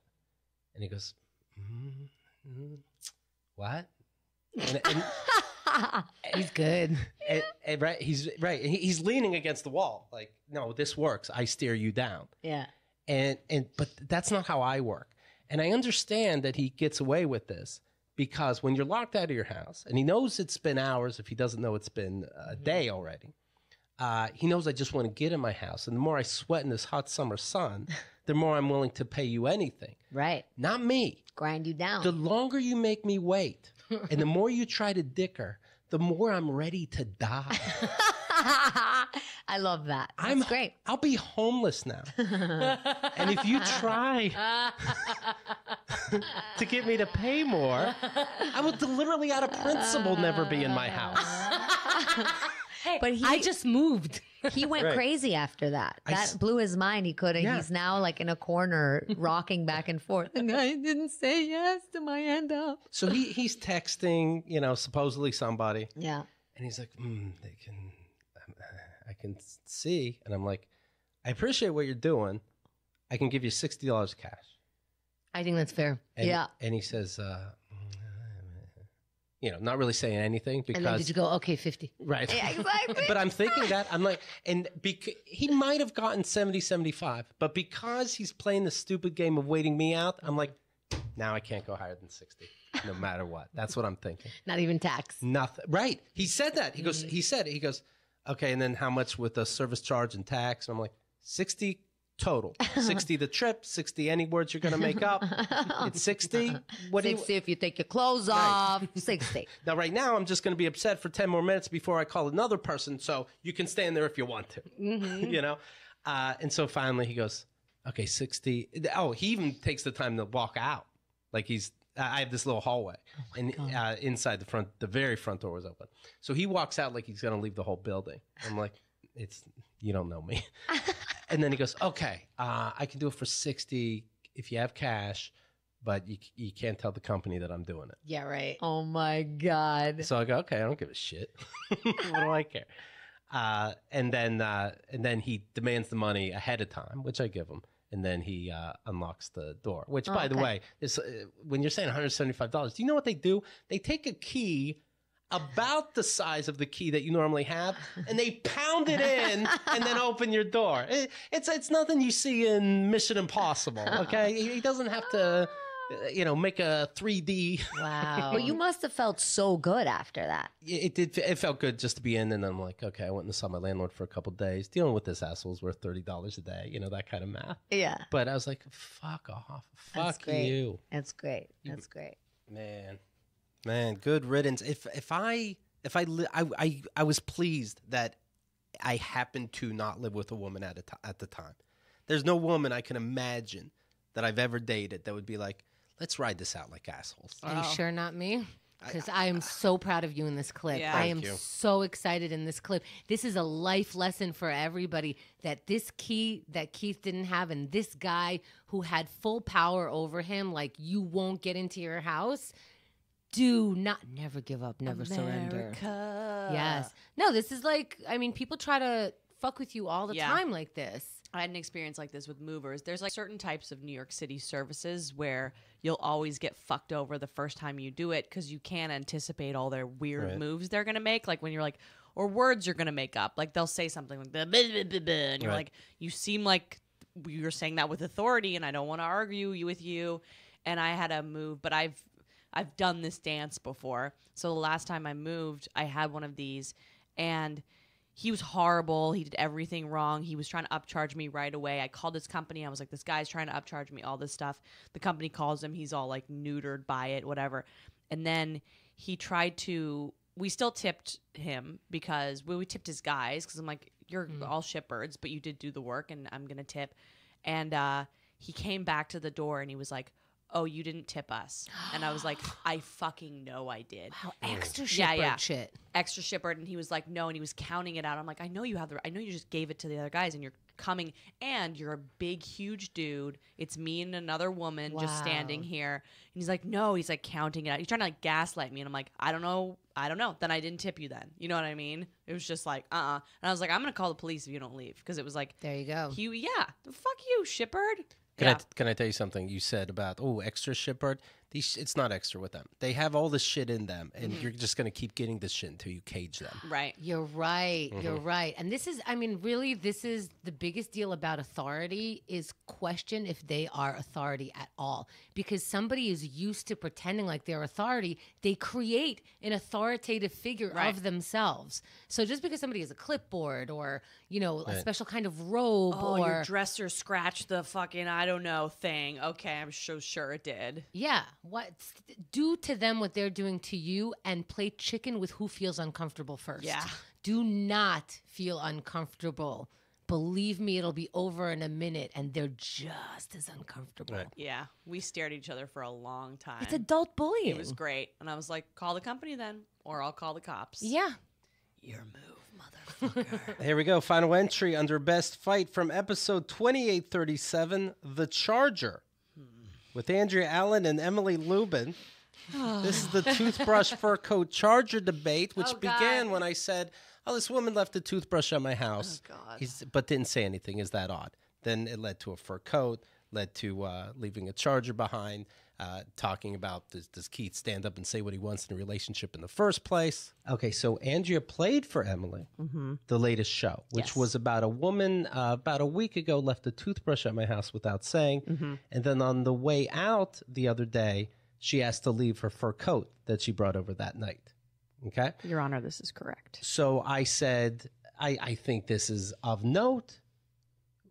[SPEAKER 1] And he goes,
[SPEAKER 9] what? And
[SPEAKER 21] He's good.
[SPEAKER 9] right, he's right. He's leaning against the wall, like, no, this works. I steer you down.
[SPEAKER 21] Yeah.
[SPEAKER 9] But that's not how I work. And I understand that he gets away with this because when you're locked out of your house, and he knows it's been hours, if he doesn't know it's been a day already, he knows I just want to get in my house. And the more I sweat in this hot summer sun, the more I'm willing to pay you anything.
[SPEAKER 10] Right.
[SPEAKER 9] Not me.
[SPEAKER 10] Grind you down.
[SPEAKER 9] The longer you make me wait, and the more you try to dicker, the more I'm ready to die.
[SPEAKER 10] I love that. That's great.
[SPEAKER 9] I'll be homeless now. And if you try to get me to pay more, I will literally out of principle never be in my house.
[SPEAKER 10] But
[SPEAKER 21] I just moved.
[SPEAKER 10] He went
[SPEAKER 9] Right.
[SPEAKER 10] crazy after that. That blew his mind. He could have.
[SPEAKER 9] Yeah.
[SPEAKER 10] He's now like in a corner, rocking back and forth. The guy didn't say yes to my hand up.
[SPEAKER 9] So he's texting, supposedly somebody.
[SPEAKER 10] Yeah.
[SPEAKER 9] And he's like, I can see. And I'm like, I appreciate what you're doing. I can give you $60 cash.
[SPEAKER 21] I think that's fair.
[SPEAKER 9] And, And he says, not really saying anything because.
[SPEAKER 21] And then did you go, okay, 50?
[SPEAKER 9] Right.
[SPEAKER 10] Yeah, exactly.
[SPEAKER 9] But I'm thinking that, I'm like, and he might have gotten 70, 75, but because he's playing the stupid game of waiting me out, I'm like, now I can't go higher than 60, no matter what. That's what I'm thinking.
[SPEAKER 21] Not even tax.
[SPEAKER 9] Nothing. Right. He said that. He goes, okay, and then how much with the service charge and tax? And I'm like, 60 total. 60 the trip, 60 any words you're going to make up. It's 60. What
[SPEAKER 10] 60 if you take your clothes off. 60.
[SPEAKER 9] Now, right now, I'm just going to be upset for 10 more minutes before I call another person, so you can stand there if you want to.
[SPEAKER 21] Mm-hmm.
[SPEAKER 9] And so finally he goes, okay, 60. Oh, he even takes the time to walk out. Like I have this little hallway, and inside the very front door was open. So he walks out like he's going to leave the whole building. I'm like, you don't know me. And then he goes, okay, I can do it for 60 if you have cash, but you can't tell the company that I'm doing it.
[SPEAKER 21] Yeah, right.
[SPEAKER 10] Oh my God.
[SPEAKER 9] So I go, okay, I don't give a shit. What do I care? And then he demands the money ahead of time, which I give him. And then he unlocks the door, which, by the way, is when you're saying $175, do you know what they do? They take a key about the size of the key that you normally have, and they pound it in and then open your door. It's nothing you see in Mission Impossible, okay? He doesn't have to, make a 3D.
[SPEAKER 10] Wow. Well, you must have felt so good after that.
[SPEAKER 9] It did. It felt good just to be in, and I'm like, okay, I went and saw my landlord for a couple of days. Dealing with this asshole's worth $30 a day, that kind of math.
[SPEAKER 10] Yeah.
[SPEAKER 9] But I was like, fuck off.
[SPEAKER 10] That's
[SPEAKER 9] Fuck
[SPEAKER 10] great.
[SPEAKER 9] you.
[SPEAKER 10] That's great. That's great.
[SPEAKER 9] Man, good riddance. I was pleased that I happened to not live with a woman at the time. There's no woman I can imagine that I've ever dated that would be like, let's ride this out like assholes.
[SPEAKER 21] Are you sure not me? Because I am so proud of you in this clip.
[SPEAKER 4] Yeah.
[SPEAKER 21] I am
[SPEAKER 9] Thank you.
[SPEAKER 21] so excited in this clip. This is a life lesson for everybody, that this key that Keith didn't have, and this guy who had full power over him, like, you won't get into your house. Do not, never give up, never surrender. Yes. No, this is like, people try to fuck with you all the time like this.
[SPEAKER 4] I had an experience like this with movers. There's like certain types of New York City services where you'll always get fucked over the first time you do it because you can't anticipate all their weird moves they're going to make. Like when you're like, or words you're going to make up. Like they'll say something like, blah, blah, blah, blah, and you're like, you seem like you're saying that with authority and I don't want to argue with you. And I had a move, but I've done this dance before. So the last time I moved, I had one of these, and he was horrible. He did everything wrong. He was trying to upcharge me right away. I called his company. I was like, this guy's trying to upcharge me, all this stuff. The company calls him. He's all like neutered by it, whatever. And then he tried to, we still tipped him because we tipped his guys because I'm like, you're all shitbirds, but you did do the work and I'm going to tip. And he came back to the door and he was like, oh, you didn't tip us. And I was like, I fucking know I did.
[SPEAKER 21] Wow, extra shitbird shit.
[SPEAKER 4] Extra shitbird. And he was like, no. And he was counting it out. I'm like, I know you just gave it to the other guys and you're coming and you're a big, huge dude. It's me and another woman just standing here. And he's like, no. He's like counting it out. He's trying to like gaslight me. And I'm like, I don't know. Then I didn't tip you then. You know what I mean? It was just like, And I was like, I'm going to call the police if you don't leave. Because it was like,
[SPEAKER 21] there you go.
[SPEAKER 4] Fuck you, shitbird.
[SPEAKER 9] Can I tell you something you said about, extra shitbird?
[SPEAKER 1] It's not extra with them. They have all this shit in them, and you're just going to keep getting this shit until you cage them.
[SPEAKER 4] Right.
[SPEAKER 3] You're right. You're
[SPEAKER 1] Mhm.
[SPEAKER 3] right. And this is, I mean, really, this is the biggest deal about authority is question if they are authority at all. Because somebody is used to pretending like they're authority, they create an authoritative figure of themselves. So just because somebody has a clipboard or, you know, a
[SPEAKER 4] Right.
[SPEAKER 3] special kind of robe
[SPEAKER 4] Oh,
[SPEAKER 3] or
[SPEAKER 4] your dresser scratched the fucking I don't know thing. Okay, I'm so sure it did.
[SPEAKER 3] yeah, do to them what they're doing to you and play chicken with who feels uncomfortable first.
[SPEAKER 4] Yeah.
[SPEAKER 3] Do not feel uncomfortable. Believe me, it'll be over in a minute and they're just as uncomfortable.
[SPEAKER 4] Yeah, we stared at each other for a long time.
[SPEAKER 3] It's adult bullying.
[SPEAKER 4] It was great, and I was like, "Call the company then, or I'll call the cops."
[SPEAKER 3] Yeah.
[SPEAKER 4] Your move, motherfucker.
[SPEAKER 1] Here we go. Final entry under Best Fight from episode 2837, The Charger, with Andrea Allen and Emily Lubin. This is the toothbrush fur coat charger debate, which began when I said, oh, this woman left a toothbrush at my house, but didn't say anything. Is that odd? Then it led to a fur coat, led to leaving a charger behind, talking about does Keith stand up and say what he wants in a relationship in the first place? Okay, so Andrea played for Emily, the latest show, which was about a woman about a week ago left a toothbrush at my house without saying. And then on the way out the other day, she asked to leave her fur coat that she brought over that night. Okay?
[SPEAKER 4] Your Honor, this is correct.
[SPEAKER 1] So I said, I think this is of note.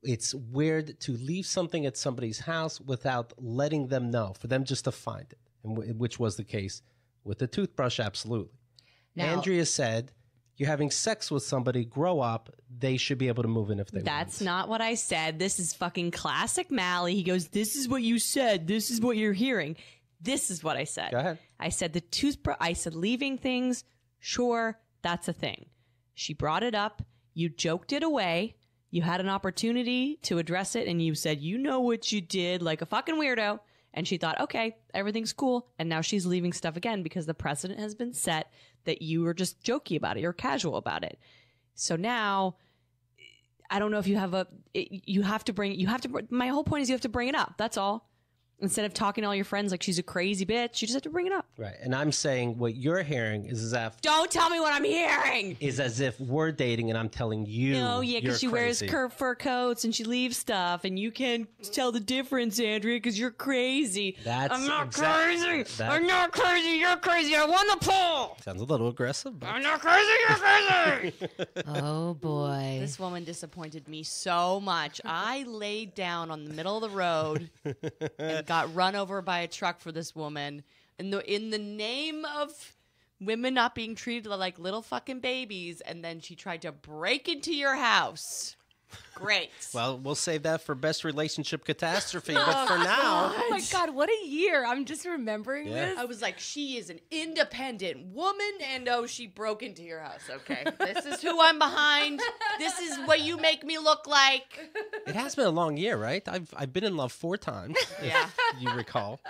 [SPEAKER 1] It's weird to leave something at somebody's house without letting them know, for them just to find it, and which was the case with the toothbrush, absolutely.
[SPEAKER 4] Now-
[SPEAKER 1] Andrea said, you're having sex with somebody, grow up, they should be able to move in if they want.
[SPEAKER 4] That's not what I said. This is fucking classic Mally. He goes, "This is what you said. This is what you're hearing." This is what I said.
[SPEAKER 1] Go ahead.
[SPEAKER 4] I said the toothbrush. I said leaving things. Sure, that's a thing. She brought it up. You joked it away. You had an opportunity to address it, and you said, "You know what you did," like a fucking weirdo. And she thought, "Okay, everything's cool." And now she's leaving stuff again because the precedent has been set that you were just jokey about it. You're casual about it. So now, I don't know if you have my whole point is you have to bring it up. That's all. Instead of talking to all your friends like she's a crazy bitch, you just have to bring it up.
[SPEAKER 1] Right. And I'm saying what you're hearing is as if...
[SPEAKER 4] Don't tell me what I'm hearing!
[SPEAKER 1] Is as if we're dating and I'm telling you
[SPEAKER 4] Oh, yeah, because she
[SPEAKER 1] you're
[SPEAKER 4] wears
[SPEAKER 1] crazy.
[SPEAKER 4] fur coats and she leaves stuff, and you can't tell the difference, Andrea, because you're crazy.
[SPEAKER 1] That's
[SPEAKER 4] I'm not
[SPEAKER 1] exact-
[SPEAKER 4] crazy!
[SPEAKER 1] that-
[SPEAKER 4] I'm not crazy! You're crazy! I won the poll!
[SPEAKER 1] Sounds a little aggressive, but...
[SPEAKER 4] I'm not crazy! You're crazy!
[SPEAKER 3] Oh, boy.
[SPEAKER 4] This woman disappointed me so much. I laid down on the middle of the road and got run over by a truck for this woman. In the name of women not being treated like little fucking babies, and then she tried to break into your house. Great.
[SPEAKER 1] Well, we'll save that for best relationship catastrophe. But for now...
[SPEAKER 3] Oh my God, what a year. I'm just remembering
[SPEAKER 1] Yeah.
[SPEAKER 3] this.
[SPEAKER 4] I was like, she is an independent woman, and she broke into your house. Okay, this is who I'm behind. This is what you make me look like.
[SPEAKER 1] It has been a long year, right? I've been in love 4 times,
[SPEAKER 4] Yeah.
[SPEAKER 1] if you recall.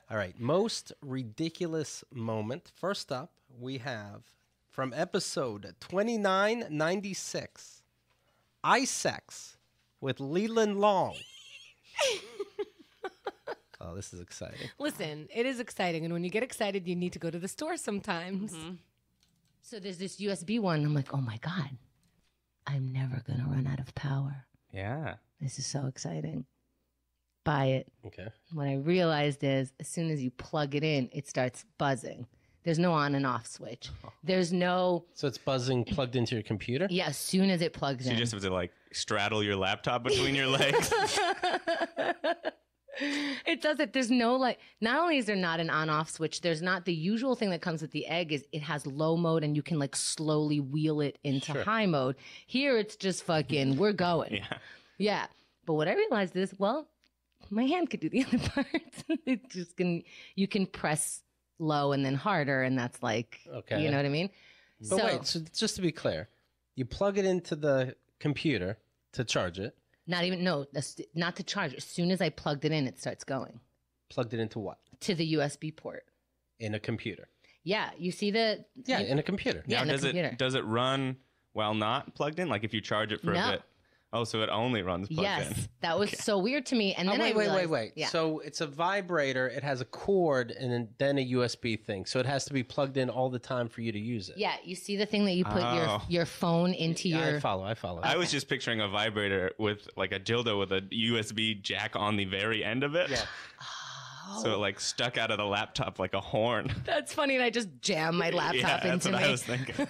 [SPEAKER 1] All right, most ridiculous moment. First up, we have from episode 2996, Eye Sex with Leland Long. Oh, this is exciting.
[SPEAKER 3] Listen, it is exciting. And when you get excited, you need to go to the store sometimes. So there's this USB one. I'm like, oh my God, I'm never going to run out of power.
[SPEAKER 18] Yeah.
[SPEAKER 3] This is so exciting. Buy it.
[SPEAKER 1] Okay.
[SPEAKER 3] What I realized is as soon as you plug it in, it starts buzzing. There's no on and off switch. There's no...
[SPEAKER 1] So it's buzzing plugged into your computer?
[SPEAKER 3] Yeah, as soon as it plugs
[SPEAKER 11] So
[SPEAKER 3] in.
[SPEAKER 11] you just have to like straddle your laptop between your legs.
[SPEAKER 3] It does it. There's no like, not only is there not an on off switch, there's not the usual thing that comes with the egg is it has low mode and you can like slowly wheel it into high mode. Here it's just fucking, we're going.
[SPEAKER 11] Yeah.
[SPEAKER 3] Yeah. But what I realized is, well, my hand could do the other parts. It just you can press low and then harder, and that's like, you know what I mean?
[SPEAKER 1] But wait, so just to be clear, you plug it into the computer to charge it.
[SPEAKER 3] Not even, no, not to charge. As soon as I plugged it in, it starts going.
[SPEAKER 1] Plugged it into what?
[SPEAKER 3] To the USB port.
[SPEAKER 1] In a computer.
[SPEAKER 3] Yeah, you see the...
[SPEAKER 1] in a computer.
[SPEAKER 3] Yeah,
[SPEAKER 11] Now,
[SPEAKER 3] in a computer.
[SPEAKER 11] does it run while not plugged in? Like if you charge it for a
[SPEAKER 3] No.
[SPEAKER 11] bit? Oh, so it only runs plugged
[SPEAKER 3] Yes,
[SPEAKER 11] in.
[SPEAKER 3] that was so weird to me. And then
[SPEAKER 1] wait,
[SPEAKER 3] I realized,
[SPEAKER 1] wait.
[SPEAKER 3] Yeah.
[SPEAKER 1] So it's a vibrator. It has a cord and then a USB thing. So it has to be plugged in all the time for you to use it.
[SPEAKER 3] Yeah, you see the thing that you put
[SPEAKER 11] Oh.
[SPEAKER 3] your phone into your.
[SPEAKER 1] I follow.
[SPEAKER 11] I was just picturing a vibrator with like a dildo with a USB jack on the very end of it.
[SPEAKER 1] Yeah.
[SPEAKER 11] So it like stuck out of the laptop like a horn.
[SPEAKER 3] That's funny, and I just jam my laptop
[SPEAKER 11] yeah,
[SPEAKER 3] into
[SPEAKER 11] that's what
[SPEAKER 3] me.
[SPEAKER 11] I was thinking.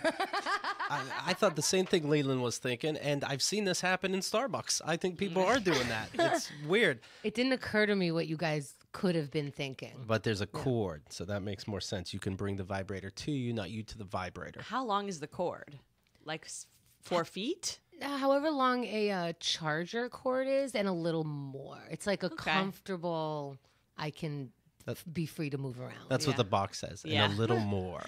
[SPEAKER 1] I thought the same thing Leland was thinking, and I've seen this happen in Starbucks. I think people are doing that. It's weird.
[SPEAKER 3] It didn't occur to me what you guys could have been thinking.
[SPEAKER 1] But there's a cord, so that makes more sense. You can bring the vibrator to you, not you to the vibrator.
[SPEAKER 4] How long is the cord? Like 4 feet?
[SPEAKER 3] However long a charger cord is, and a little more. It's like a comfortable. I can be free to move around.
[SPEAKER 1] That's what the box says,
[SPEAKER 3] Yeah.
[SPEAKER 1] and a little more.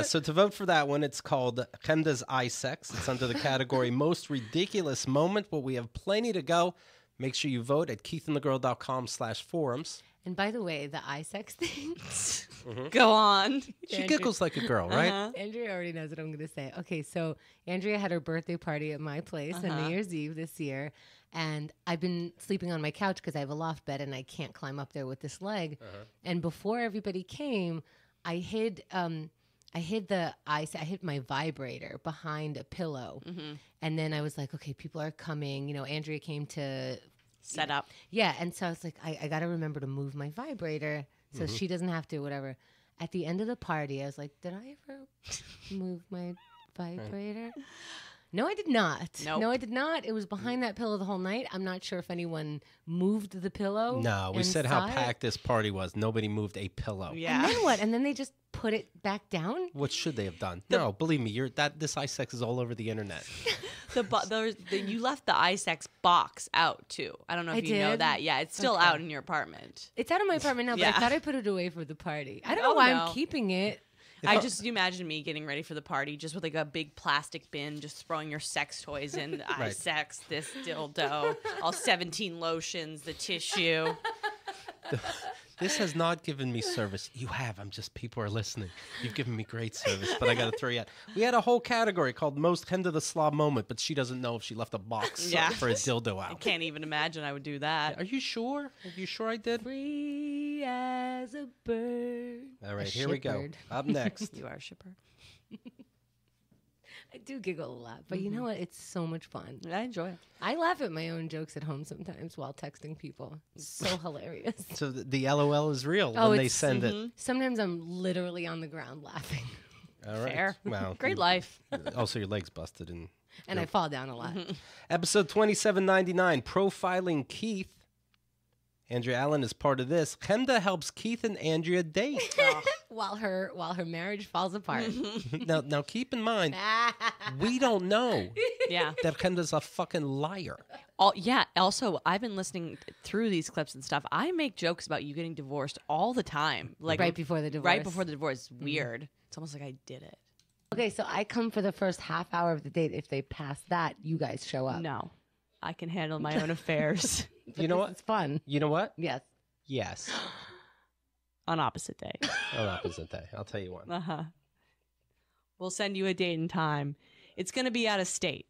[SPEAKER 1] So to vote for that one, it's called Chemda's iSex. It's under the category Most Ridiculous Moment, but we have plenty to go. Make sure you vote at keithandthegirl.com/forums.
[SPEAKER 3] And by the way, the iSex thing.
[SPEAKER 4] Go on.
[SPEAKER 1] She giggles like a girl, right?
[SPEAKER 3] Andrea already knows what I'm going to say. Okay, so Andrea had her birthday party at my place on New Year's Eve this year. And I've been sleeping on my couch because I have a loft bed and I can't climb up there with this leg. And before everybody came, I hid my vibrator behind a pillow. And then I was like, okay, people are coming. You know, Andrea came to
[SPEAKER 4] set up.
[SPEAKER 3] Yeah, and so I was like, I got to remember to move my vibrator so she doesn't have to, whatever. At the end of the party, I was like, did I ever move my vibrator? No, I did not.
[SPEAKER 4] Nope.
[SPEAKER 3] No, I did not. It was behind that pillow the whole night. I'm not sure if anyone moved the pillow.
[SPEAKER 1] No, we
[SPEAKER 3] and
[SPEAKER 1] said how
[SPEAKER 3] saw it.
[SPEAKER 1] packed this party was. Nobody moved a pillow.
[SPEAKER 3] And then what? And then they just put it back down?
[SPEAKER 1] What should they have done? No, believe me, this iSex is all over the internet.
[SPEAKER 4] You left the iSex box out too. I don't know if
[SPEAKER 3] I
[SPEAKER 4] you know
[SPEAKER 3] did?
[SPEAKER 4] that. Yeah, it's still
[SPEAKER 3] Okay.
[SPEAKER 4] out in your apartment.
[SPEAKER 3] It's out of my apartment now, but
[SPEAKER 4] Yeah.
[SPEAKER 3] I thought I put it away for the party. I don't know
[SPEAKER 4] Oh,
[SPEAKER 3] why
[SPEAKER 4] no.
[SPEAKER 3] I'm keeping it.
[SPEAKER 4] You imagine me getting ready for the party just with like a big plastic bin, just throwing your sex toys in. I
[SPEAKER 1] Right.
[SPEAKER 4] sex this dildo, all 17 lotions, the tissue.
[SPEAKER 1] This has not given me service. You have. People are listening. You've given me great service, but I got to throw you out. We had a whole category called Most Chemda the Slob Moment, but she doesn't know if she left a box for a dildo
[SPEAKER 4] I
[SPEAKER 1] out.
[SPEAKER 4] can't even imagine I would do that.
[SPEAKER 1] Are you sure? Are you sure I did?
[SPEAKER 3] Free as a bird.
[SPEAKER 1] All right,
[SPEAKER 3] A
[SPEAKER 1] here we go.
[SPEAKER 3] shipbird.
[SPEAKER 1] Up next.
[SPEAKER 4] You are a shipper.
[SPEAKER 3] I do giggle a lot, but you know what? It's so much fun.
[SPEAKER 4] I enjoy it.
[SPEAKER 3] I laugh at my own jokes at home sometimes while texting people. It's so hilarious.
[SPEAKER 1] So the LOL is real when they
[SPEAKER 3] it's-
[SPEAKER 1] send it.
[SPEAKER 3] Sometimes I'm literally on the ground laughing.
[SPEAKER 1] All right.
[SPEAKER 4] Fair.
[SPEAKER 1] Wow.
[SPEAKER 4] Great life.
[SPEAKER 1] Also, your leg's busted.
[SPEAKER 3] And I fall down a lot.
[SPEAKER 1] Episode 2799, Profiling Keith. Andrea Allen is part of this. Chemda helps Keith and Andrea date.
[SPEAKER 3] while her marriage falls apart.
[SPEAKER 1] Now keep in mind, we don't know
[SPEAKER 4] Yeah.
[SPEAKER 1] that Chemda's a fucking liar.
[SPEAKER 4] Also, I've been listening through these clips and stuff. I make jokes about you getting divorced all the time. Like
[SPEAKER 3] Right before the divorce.
[SPEAKER 4] Right before the divorce. It's weird. It's almost like I did it.
[SPEAKER 3] Okay, so I come for the first half hour of the date. If they pass that, you guys show up.
[SPEAKER 4] No. I can handle my own affairs.
[SPEAKER 1] You know what?
[SPEAKER 3] It's fun.
[SPEAKER 1] You know what?
[SPEAKER 3] Yes.
[SPEAKER 1] Yes.
[SPEAKER 4] On opposite day.
[SPEAKER 1] On opposite day. I'll tell you one.
[SPEAKER 4] Uh-huh. We'll send you a date and time. It's going to be out of state.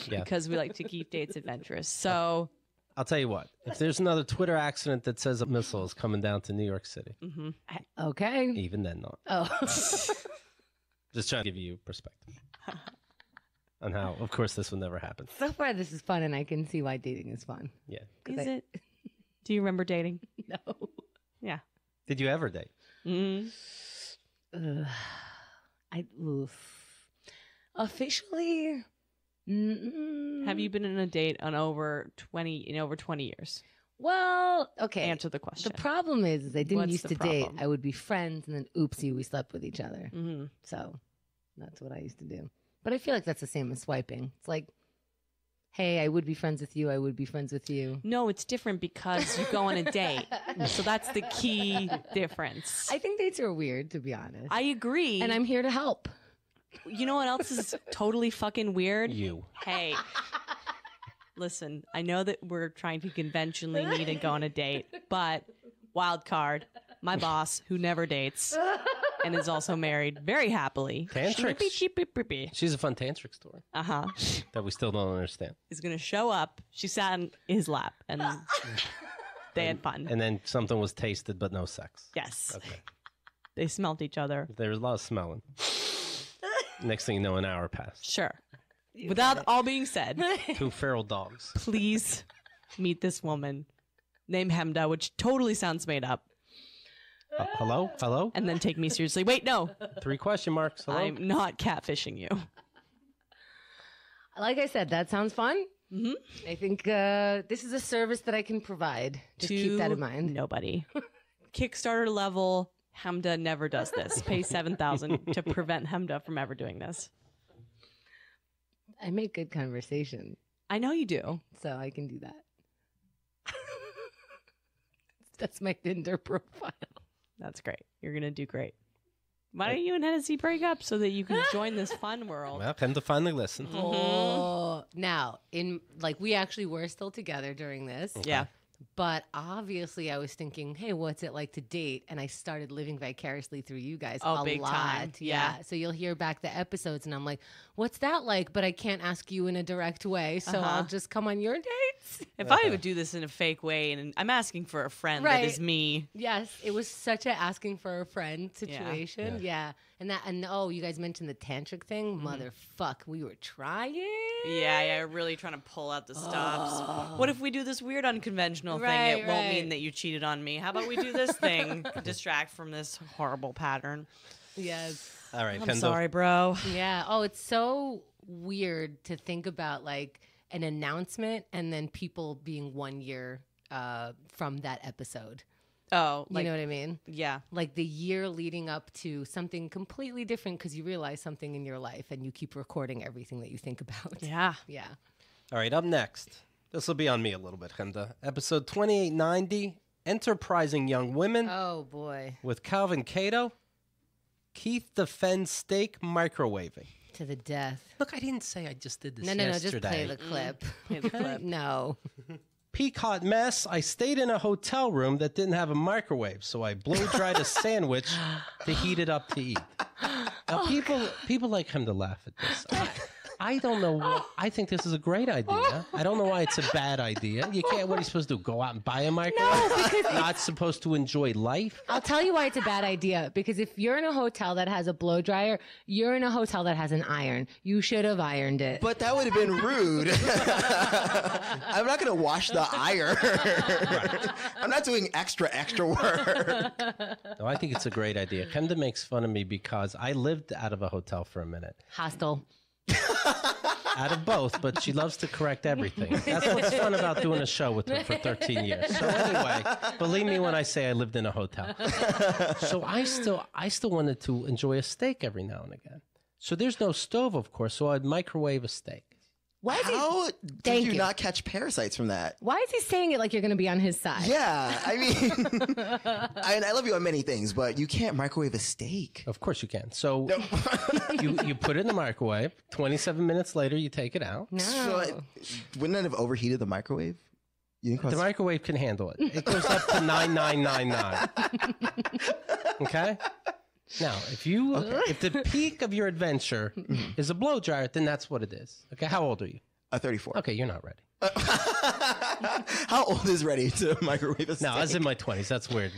[SPEAKER 1] Yeah.
[SPEAKER 4] Because we like to keep dates adventurous. So
[SPEAKER 1] I'll tell you what. If there's another Twitter accident that says a missile is coming down to New York City,
[SPEAKER 3] Okay.
[SPEAKER 1] even then not.
[SPEAKER 3] Oh.
[SPEAKER 1] Just trying to give you perspective on how, of course, this will never happen.
[SPEAKER 3] So far, this is fun, and I can see why dating is fun.
[SPEAKER 1] Yeah.
[SPEAKER 4] is it? Do you remember dating?
[SPEAKER 3] No.
[SPEAKER 4] Yeah.
[SPEAKER 1] Did you ever date?
[SPEAKER 3] Officially.
[SPEAKER 4] Have you been in a date in over 20 years?
[SPEAKER 3] Well, okay.
[SPEAKER 4] Answer the question.
[SPEAKER 3] The problem is I didn't
[SPEAKER 4] What's
[SPEAKER 3] used
[SPEAKER 4] the
[SPEAKER 3] to date.
[SPEAKER 4] problem?
[SPEAKER 3] I would be friends, and then oopsie, we slept with each other.
[SPEAKER 4] Mm-hmm.
[SPEAKER 3] So that's what I used to do. But I feel like that's the same as swiping. It's like, hey, I would be friends with you. I would be friends with you.
[SPEAKER 4] No, it's different because you go on a date. So that's the key difference.
[SPEAKER 3] I think dates are weird, to be honest.
[SPEAKER 4] I agree.
[SPEAKER 3] And I'm here to help.
[SPEAKER 4] You know what else is totally fucking weird?
[SPEAKER 1] You.
[SPEAKER 4] Hey. Listen, I know that we're trying to conventionally meet and go on a date, but wild card, my boss, who never dates, and is also married very happily.
[SPEAKER 1] Tantric.
[SPEAKER 4] Shnippy-chippy-prippy.
[SPEAKER 1] She's a fun tantric story. That we still don't understand.
[SPEAKER 4] Is going to show up. She sat in his lap, and they had fun.
[SPEAKER 1] And then something was tasted, but no sex.
[SPEAKER 4] Yes.
[SPEAKER 1] Okay.
[SPEAKER 4] They smelt each other.
[SPEAKER 1] There was a lot of smelling. Next thing you know, an hour passed.
[SPEAKER 4] Sure. Without all being said,
[SPEAKER 1] 2 feral dogs.
[SPEAKER 4] please meet this woman named Hemda, which totally sounds made up.
[SPEAKER 1] Hello? Hello?
[SPEAKER 4] And then take me seriously. Wait, no.
[SPEAKER 1] 3 question marks. Hello?
[SPEAKER 4] I'm not catfishing you.
[SPEAKER 21] Like I said, that sounds fun.
[SPEAKER 4] Mm-hmm.
[SPEAKER 21] I think this is a service that I can provide. Just keep that in mind.
[SPEAKER 4] Nobody. Kickstarter level, Hemda never does this. Pay $7,000 to prevent Hemda from ever doing this.
[SPEAKER 21] I make good conversation.
[SPEAKER 4] I know you do.
[SPEAKER 21] So I can do that. That's my Tinder profile.
[SPEAKER 4] That's great. You're going to do great. Why don't you and Hennessy break up so that you can join this fun world?
[SPEAKER 1] Well, Hemda finally listened.
[SPEAKER 21] Oh, now we actually were still together during this.
[SPEAKER 1] Okay.
[SPEAKER 4] Yeah.
[SPEAKER 21] But obviously, I was thinking, hey, what's it like to date? And I started living vicariously through you guys a
[SPEAKER 4] big
[SPEAKER 21] lot.
[SPEAKER 4] time. Yeah.
[SPEAKER 21] So you'll hear back the episodes, and I'm like, what's that like? But I can't ask you in a direct way, so I'll just come on your dates.
[SPEAKER 4] If I would do this in a fake way, and I'm asking for a friend that is me.
[SPEAKER 21] Yes, it was such a asking for a friend situation. Yeah. And you guys mentioned the tantric thing. Motherfuck, we were trying.
[SPEAKER 4] Yeah, really trying to pull out the stops. What if we do this weird unconventional thing? It won't mean that you cheated on me. How about we do this thing? Distract from this horrible pattern.
[SPEAKER 21] Yes.
[SPEAKER 1] All right,
[SPEAKER 4] I'm sorry, bro.
[SPEAKER 21] Yeah. Oh, it's so weird to think about like an announcement and then people being 1 year from that episode.
[SPEAKER 4] Oh,
[SPEAKER 21] you know what I mean?
[SPEAKER 4] Yeah.
[SPEAKER 21] Like the year leading up to something completely different because you realize something in your life and you keep recording everything that you think about.
[SPEAKER 4] Yeah.
[SPEAKER 21] Yeah.
[SPEAKER 1] All right, up next. This will be on me a little bit, Hemda. Episode 2890, Enterprising Young Women.
[SPEAKER 21] Oh, boy.
[SPEAKER 1] With Calvin Cato. Keith defends steak microwaving.
[SPEAKER 21] To the death.
[SPEAKER 1] Look, I didn't say I just did this
[SPEAKER 21] No,
[SPEAKER 1] yesterday.
[SPEAKER 21] just play the clip.
[SPEAKER 4] Play the clip.
[SPEAKER 21] No.
[SPEAKER 1] Peak hot mess. I stayed in a hotel room that didn't have a microwave, so I blow dried a sandwich to heat it up to eat. Now, people like him to laugh at this. I don't know. I think this is a great idea. I don't know why it's a bad idea. You can't. What are you supposed to do? Go out and buy a microwave?
[SPEAKER 21] No, because
[SPEAKER 1] not supposed to enjoy life.
[SPEAKER 21] I'll tell you why it's a bad idea. Because if you're in a hotel that has a blow dryer, you're in a hotel that has an iron. You should have ironed it.
[SPEAKER 12] But that would have been rude. I'm not going to wash the iron. I'm not doing extra work.
[SPEAKER 1] No, I think it's a great idea. Kenda makes fun of me because I lived out of a hotel for a minute.
[SPEAKER 21] Hostel.
[SPEAKER 1] Out of both, but she loves to correct everything. That's what's fun about doing a show with her for 13 years. So anyway, believe me when I say I lived in a hotel. So I still wanted to enjoy a steak every now and again. So there's no stove, of course, so I'd microwave a steak.
[SPEAKER 21] Why is
[SPEAKER 12] How did you not catch parasites from that?
[SPEAKER 21] Why is he saying it like you're going to be on his side?
[SPEAKER 12] Yeah, I mean, I love you on many things, but you can't microwave a steak.
[SPEAKER 1] Of course you can. So you put it in the microwave. 27 minutes later, you take it out.
[SPEAKER 21] No.
[SPEAKER 12] So wouldn't it have overheated the microwave? You think
[SPEAKER 1] the microwave can handle it. It goes up to 9999. Okay? Now, if the peak of your adventure is a blow dryer, then that's what it is. Okay, how old are you?
[SPEAKER 12] 34.
[SPEAKER 1] Okay, you're not ready.
[SPEAKER 12] How old is ready to microwave a steak?
[SPEAKER 1] No, I was in my 20s. That's weird.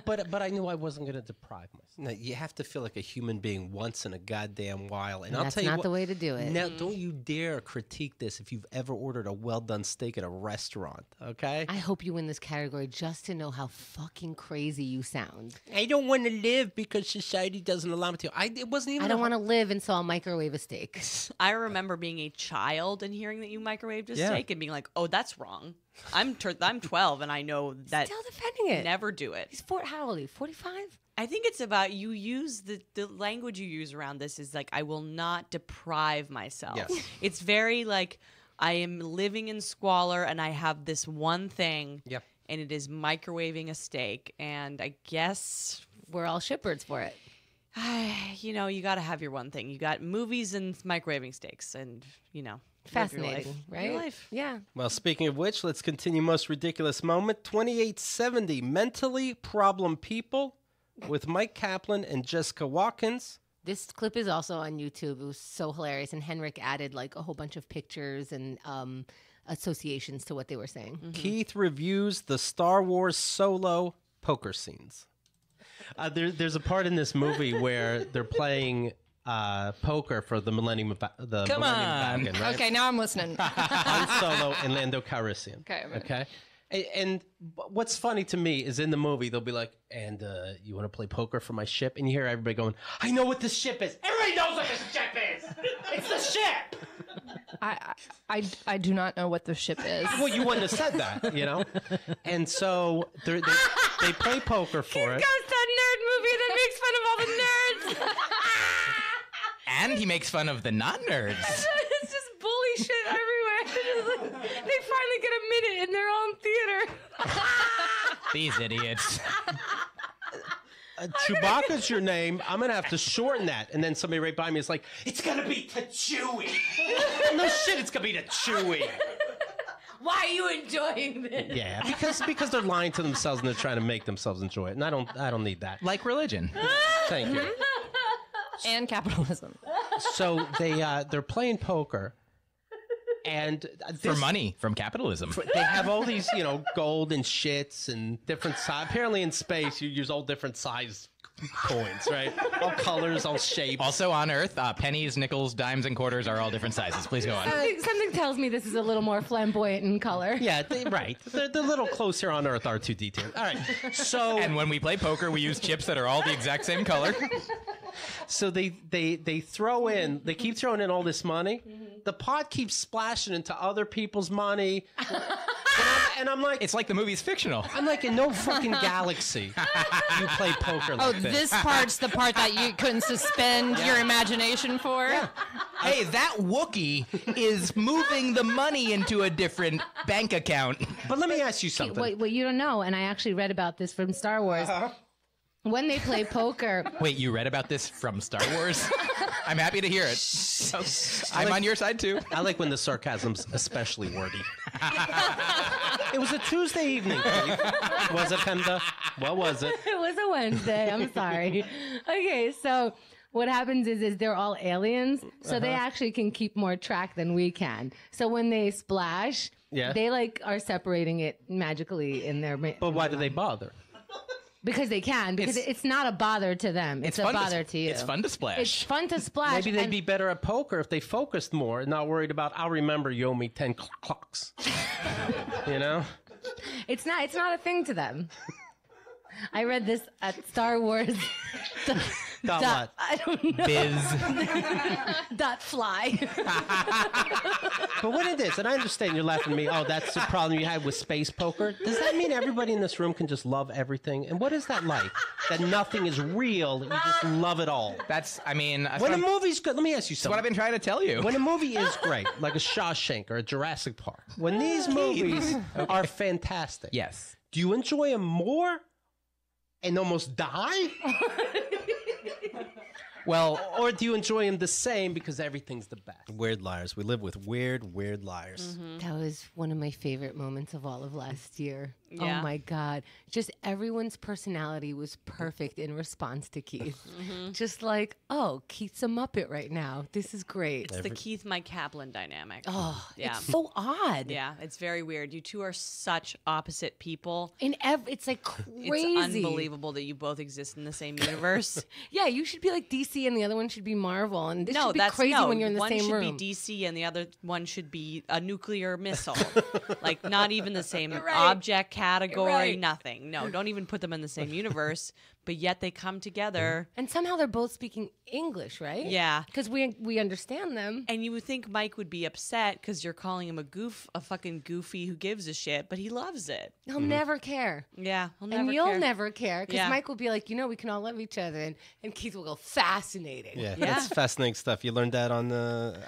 [SPEAKER 1] But I knew I wasn't going to deprive myself. No, you have to feel like a human being once in a goddamn while. And I'll
[SPEAKER 21] that's
[SPEAKER 1] tell you
[SPEAKER 21] not
[SPEAKER 1] what,
[SPEAKER 21] the way to do it.
[SPEAKER 1] Now, don't you dare critique this if you've ever ordered a well-done steak at a restaurant, okay?
[SPEAKER 21] I hope you win this category just to know how fucking crazy you sound.
[SPEAKER 1] I don't want to live because society doesn't allow me to. It wasn't even.
[SPEAKER 21] I don't want to live, and so I'll microwave a steak.
[SPEAKER 4] I remember being a child and hearing that you microwaved a steak and being like, "Oh, that's wrong." I'm 12 and I know that.
[SPEAKER 21] Still defending it.
[SPEAKER 4] Never do it.
[SPEAKER 21] He's how old are you? 45?
[SPEAKER 4] I think it's about you use the language you use around this is like I will not deprive myself.
[SPEAKER 1] Yes.
[SPEAKER 4] It's very like I am living in squalor and I have this one thing.
[SPEAKER 1] Yep.
[SPEAKER 4] And it is microwaving a steak, and I guess
[SPEAKER 21] we're all shitbirds for it.
[SPEAKER 4] You know, you got to have your one thing. You got movies and microwaving steaks, and you know,
[SPEAKER 21] fascinating, right?
[SPEAKER 4] Your life.
[SPEAKER 21] Yeah.
[SPEAKER 1] Well, speaking of which, let's continue most ridiculous moment. 2870, mentally problem people with Mike Kaplan and Jessica Watkins.
[SPEAKER 3] This clip is also on YouTube. It was so hilarious, and Henrik added like a whole bunch of pictures and associations to what they were saying.
[SPEAKER 1] Keith reviews the Star Wars Solo poker scenes. There's a part in this movie where they're playing poker for the Millennium
[SPEAKER 13] Come on.
[SPEAKER 1] Falcon, right?
[SPEAKER 13] Okay, now I'm listening.
[SPEAKER 1] Han Solo and Lando Calrissian. Okay. And what's funny to me is in the movie they'll be like, and you want to play poker for my ship? And you hear everybody going, I know what this ship is. Everybody knows what this ship is. It's the ship.
[SPEAKER 13] I do not know what the ship is.
[SPEAKER 1] Well, you wouldn't have said that, you know? And so they play poker for it.
[SPEAKER 5] Goes to a nerd movie that makes fun of all the nerds.
[SPEAKER 14] And he makes fun of the non-nerds.
[SPEAKER 5] It's just bully shit everywhere. They finally get a minute in their own theater.
[SPEAKER 14] These idiots.
[SPEAKER 1] Chewbacca's your name. I'm going to have to shorten that. And then somebody right by me is like, it's going to be to Chewie. No shit, it's going to be to Chewie.
[SPEAKER 5] Why are you enjoying this?
[SPEAKER 1] Yeah, because they're lying to themselves and they're trying to make themselves enjoy it. And I don't need that.
[SPEAKER 14] Like religion.
[SPEAKER 1] Thank you.
[SPEAKER 13] And capitalism.
[SPEAKER 1] So they're playing poker. And
[SPEAKER 14] for money from capitalism.
[SPEAKER 1] They have all these, gold and shits and different size. Apparently in space, you use all different size coins, right? All colors, all shapes.
[SPEAKER 14] Also on Earth, pennies, nickels, dimes, and quarters are all different sizes. Please go on.
[SPEAKER 3] Something tells me this is a little more flamboyant in color.
[SPEAKER 1] Yeah, right. They're a little closer on Earth, R2-D2. All right, so...
[SPEAKER 14] And when we play poker, we use chips that are all the exact same color.
[SPEAKER 1] So they keep throwing in all this money. The pot keeps splashing into other people's money. And I'm like...
[SPEAKER 14] It's like the movie's fictional.
[SPEAKER 1] I'm like, in no fucking galaxy you play poker like
[SPEAKER 13] this part's the part that you couldn't suspend your imagination for?
[SPEAKER 1] Yeah.
[SPEAKER 14] Hey, that Wookiee is moving the money into a different bank account.
[SPEAKER 1] But let me ask you something.
[SPEAKER 3] What you don't know, and I actually read about this from Star Wars. When they play poker...
[SPEAKER 14] Wait, you read about this from Star Wars? I'm happy to hear it. I'm on your side, too.
[SPEAKER 1] I like when the sarcasm's especially wordy. It was a Tuesday evening, Keith. Was it, Penda? What was it?
[SPEAKER 3] It was a Wednesday. I'm sorry. Okay, so what happens is they're all aliens, so they actually can keep more track than we can. So when they splash, they are separating it magically in their...
[SPEAKER 1] But why do they bother?
[SPEAKER 3] Because they can. Because it's not a bother to them. It's a bother to you.
[SPEAKER 14] It's fun to splash.
[SPEAKER 3] It's fun to splash.
[SPEAKER 1] Maybe they'd be better at poker if they focused more and not worried about, I'll remember you owe me 10 clocks. You know?
[SPEAKER 3] It's not a thing to them. I read this at Star Wars.
[SPEAKER 1] What?
[SPEAKER 3] I don't know.
[SPEAKER 14] Biz.
[SPEAKER 3] .fly.
[SPEAKER 1] But what it is, and I understand you're laughing at me, that's the problem you had with space poker. Does that mean everybody in this room can just love everything? And what is that like? That nothing is real, you just love it all.
[SPEAKER 14] When
[SPEAKER 1] a movie's good, let me ask you something.
[SPEAKER 14] That's what I've been trying to tell you.
[SPEAKER 1] When a movie is great, like a Shawshank or a Jurassic Park, when these movies are fantastic,
[SPEAKER 14] yes,
[SPEAKER 1] do you enjoy them more and almost die?
[SPEAKER 14] Well,
[SPEAKER 1] or do you enjoy them the same because everything's the best? Weird liars. We live with weird liars.
[SPEAKER 3] That was one of my favorite moments of all of last year.
[SPEAKER 4] Yeah.
[SPEAKER 3] Oh my God. Just everyone's personality was perfect in response to Keith. Just like, Keith's a Muppet right now. This is great.
[SPEAKER 4] It's the Keith Mike Kaplan dynamic.
[SPEAKER 3] Oh,
[SPEAKER 4] yeah.
[SPEAKER 3] it's so odd.
[SPEAKER 4] Yeah, it's very weird. You two are such opposite people.
[SPEAKER 3] It's like crazy.
[SPEAKER 4] It's unbelievable that you both exist in the same universe.
[SPEAKER 3] Yeah, you should be like DC and the other one should be Marvel. And this should be crazy when you're in the same room.
[SPEAKER 4] One should be DC and the other one should be a nuclear missile. Like, not even the same object category, nothing. No, don't even put them in the same universe. But yet they come together.
[SPEAKER 3] And somehow they're both speaking English, right?
[SPEAKER 4] Yeah.
[SPEAKER 3] Because we understand them.
[SPEAKER 4] And you would think Mike would be upset because you're calling him a fucking goofy who gives a shit, but he loves it.
[SPEAKER 3] He'll never care.
[SPEAKER 4] Yeah, he'll never
[SPEAKER 3] and
[SPEAKER 4] care.
[SPEAKER 3] you'll never care because Mike will be like, we can all love each other. And Keith will go, fascinating.
[SPEAKER 1] Yeah, that's fascinating stuff. You learned that on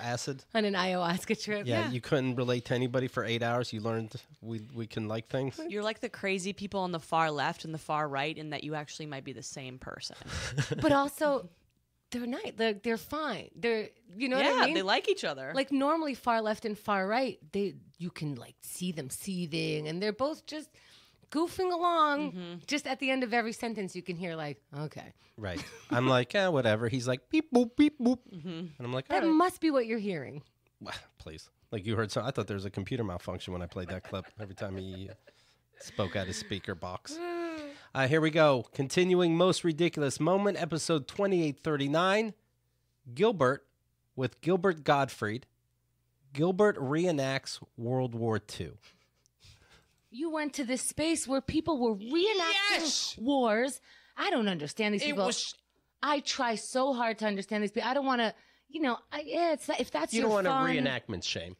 [SPEAKER 1] acid?
[SPEAKER 3] On an ayahuasca trip.
[SPEAKER 1] Yeah, you couldn't relate to anybody for 8 hours. You learned we can like things.
[SPEAKER 4] You're like the crazy people on the far left and the far right in that you actually might be the same person.
[SPEAKER 3] But also, they're nice. They're fine. They're what I mean?
[SPEAKER 4] They like each other.
[SPEAKER 3] Like normally, far left and far right, you can like see them seething, and they're both just goofing along. Just at the end of every sentence, you can hear like, okay.
[SPEAKER 1] Right. I'm like, whatever. He's like, beep, boop, beep, boop. And I'm like,
[SPEAKER 3] That
[SPEAKER 1] all right.
[SPEAKER 3] must be what you're hearing.
[SPEAKER 1] Please. Like you heard, so I thought there was a computer malfunction when I played that clip every time he spoke out his speaker box. Here we go. Continuing Most Ridiculous Moment, episode 2839. Gilbert with Gilbert Gottfried. Gilbert reenacts World War II.
[SPEAKER 3] You went to this space where people were reenacting wars. I don't understand these people. I try so hard to understand these people. I don't want to, if that's
[SPEAKER 1] You
[SPEAKER 3] your
[SPEAKER 1] don't want
[SPEAKER 3] fun.
[SPEAKER 1] a reenactment shame.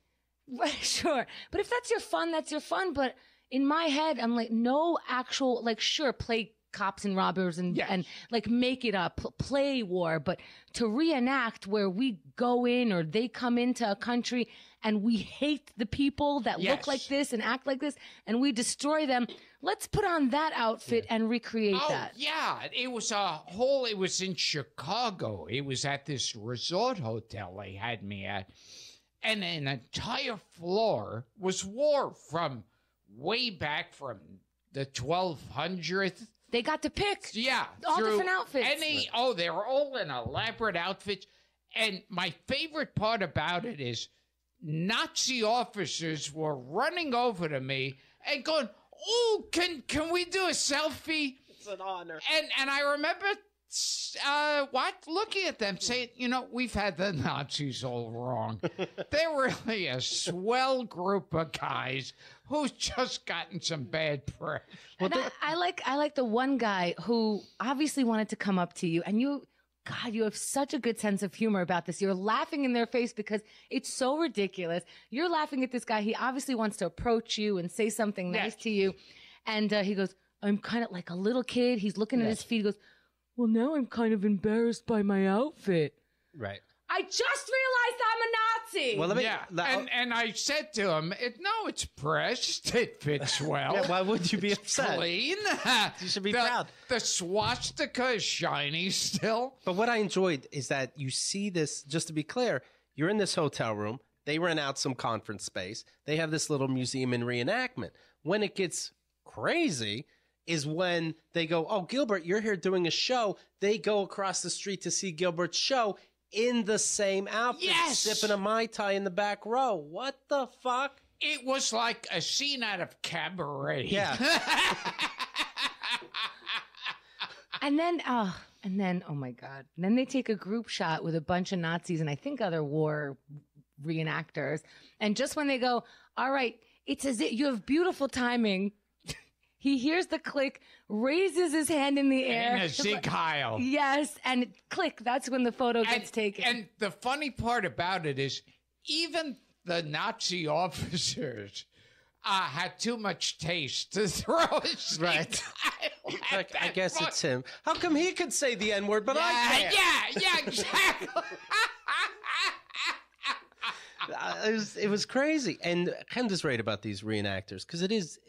[SPEAKER 3] Right, sure. But if that's your fun, that's your fun. But in my head, I'm like, no actual, like, sure, play cops and robbers and like make it up, play war. But to reenact where we go in or they come into a country and we hate the people that look like this and act like this and we destroy them. Let's put on that outfit and recreate that.
[SPEAKER 15] Yeah, it was it was in Chicago. It was at this resort hotel they had me at. And an entire floor was war from way back from the 1200s.
[SPEAKER 3] They got to pick.
[SPEAKER 15] Yeah.
[SPEAKER 3] All different outfits.
[SPEAKER 15] They were all in elaborate outfits. And my favorite part about it is Nazi officers were running over to me and going, "Oh, can we do a selfie?"
[SPEAKER 1] It's an honor.
[SPEAKER 15] And I remember looking at them saying, we've had the Nazis all wrong. They're really a swell group of guys who's just gotten some bad press.
[SPEAKER 3] And I like the one guy who obviously wanted to come up to you and you have such a good sense of humor about this. You're laughing in their face because it's so ridiculous. You're laughing at this guy. He obviously wants to approach you and say something nice to you. And he goes, I'm kind of like a little kid. He's looking at his feet. He goes, well, now I'm kind of embarrassed by my outfit.
[SPEAKER 1] Right.
[SPEAKER 3] I just realized I'm a Nazi.
[SPEAKER 15] Well, and I said to him, "No, it's pressed. It fits well.
[SPEAKER 1] Yeah, why would you be upset?
[SPEAKER 15] Clean.
[SPEAKER 1] You should be proud.
[SPEAKER 15] The swastika is shiny still."
[SPEAKER 1] But what I enjoyed is that you see this. Just to be clear, you're in this hotel room. They rent out some conference space. They have this little museum and reenactment. When it gets crazy is when they go, "Oh, Gilbert, you're here doing a show." They go across the street to see Gilbert's show in the same outfit, sipping a Mai Tai in the back row. What the fuck?
[SPEAKER 15] It was like a scene out of Cabaret.
[SPEAKER 1] Yeah.
[SPEAKER 3] And then, oh my God. And then they take a group shot with a bunch of Nazis and I think other war reenactors. And just when they go, all right, it's as if you have beautiful timing. He hears the click, raises his hand in the air.
[SPEAKER 15] In a Sieg Heil.
[SPEAKER 3] Yes, and click, that's when the photo gets taken.
[SPEAKER 15] And the funny part about it is, even the Nazi officers had too much taste to throw a Sieg Heil at
[SPEAKER 1] I guess it's him. How come he could say the N-word, but I can't?
[SPEAKER 15] Yeah, exactly.
[SPEAKER 1] It was crazy. And I'm just right about these reenactors, because it is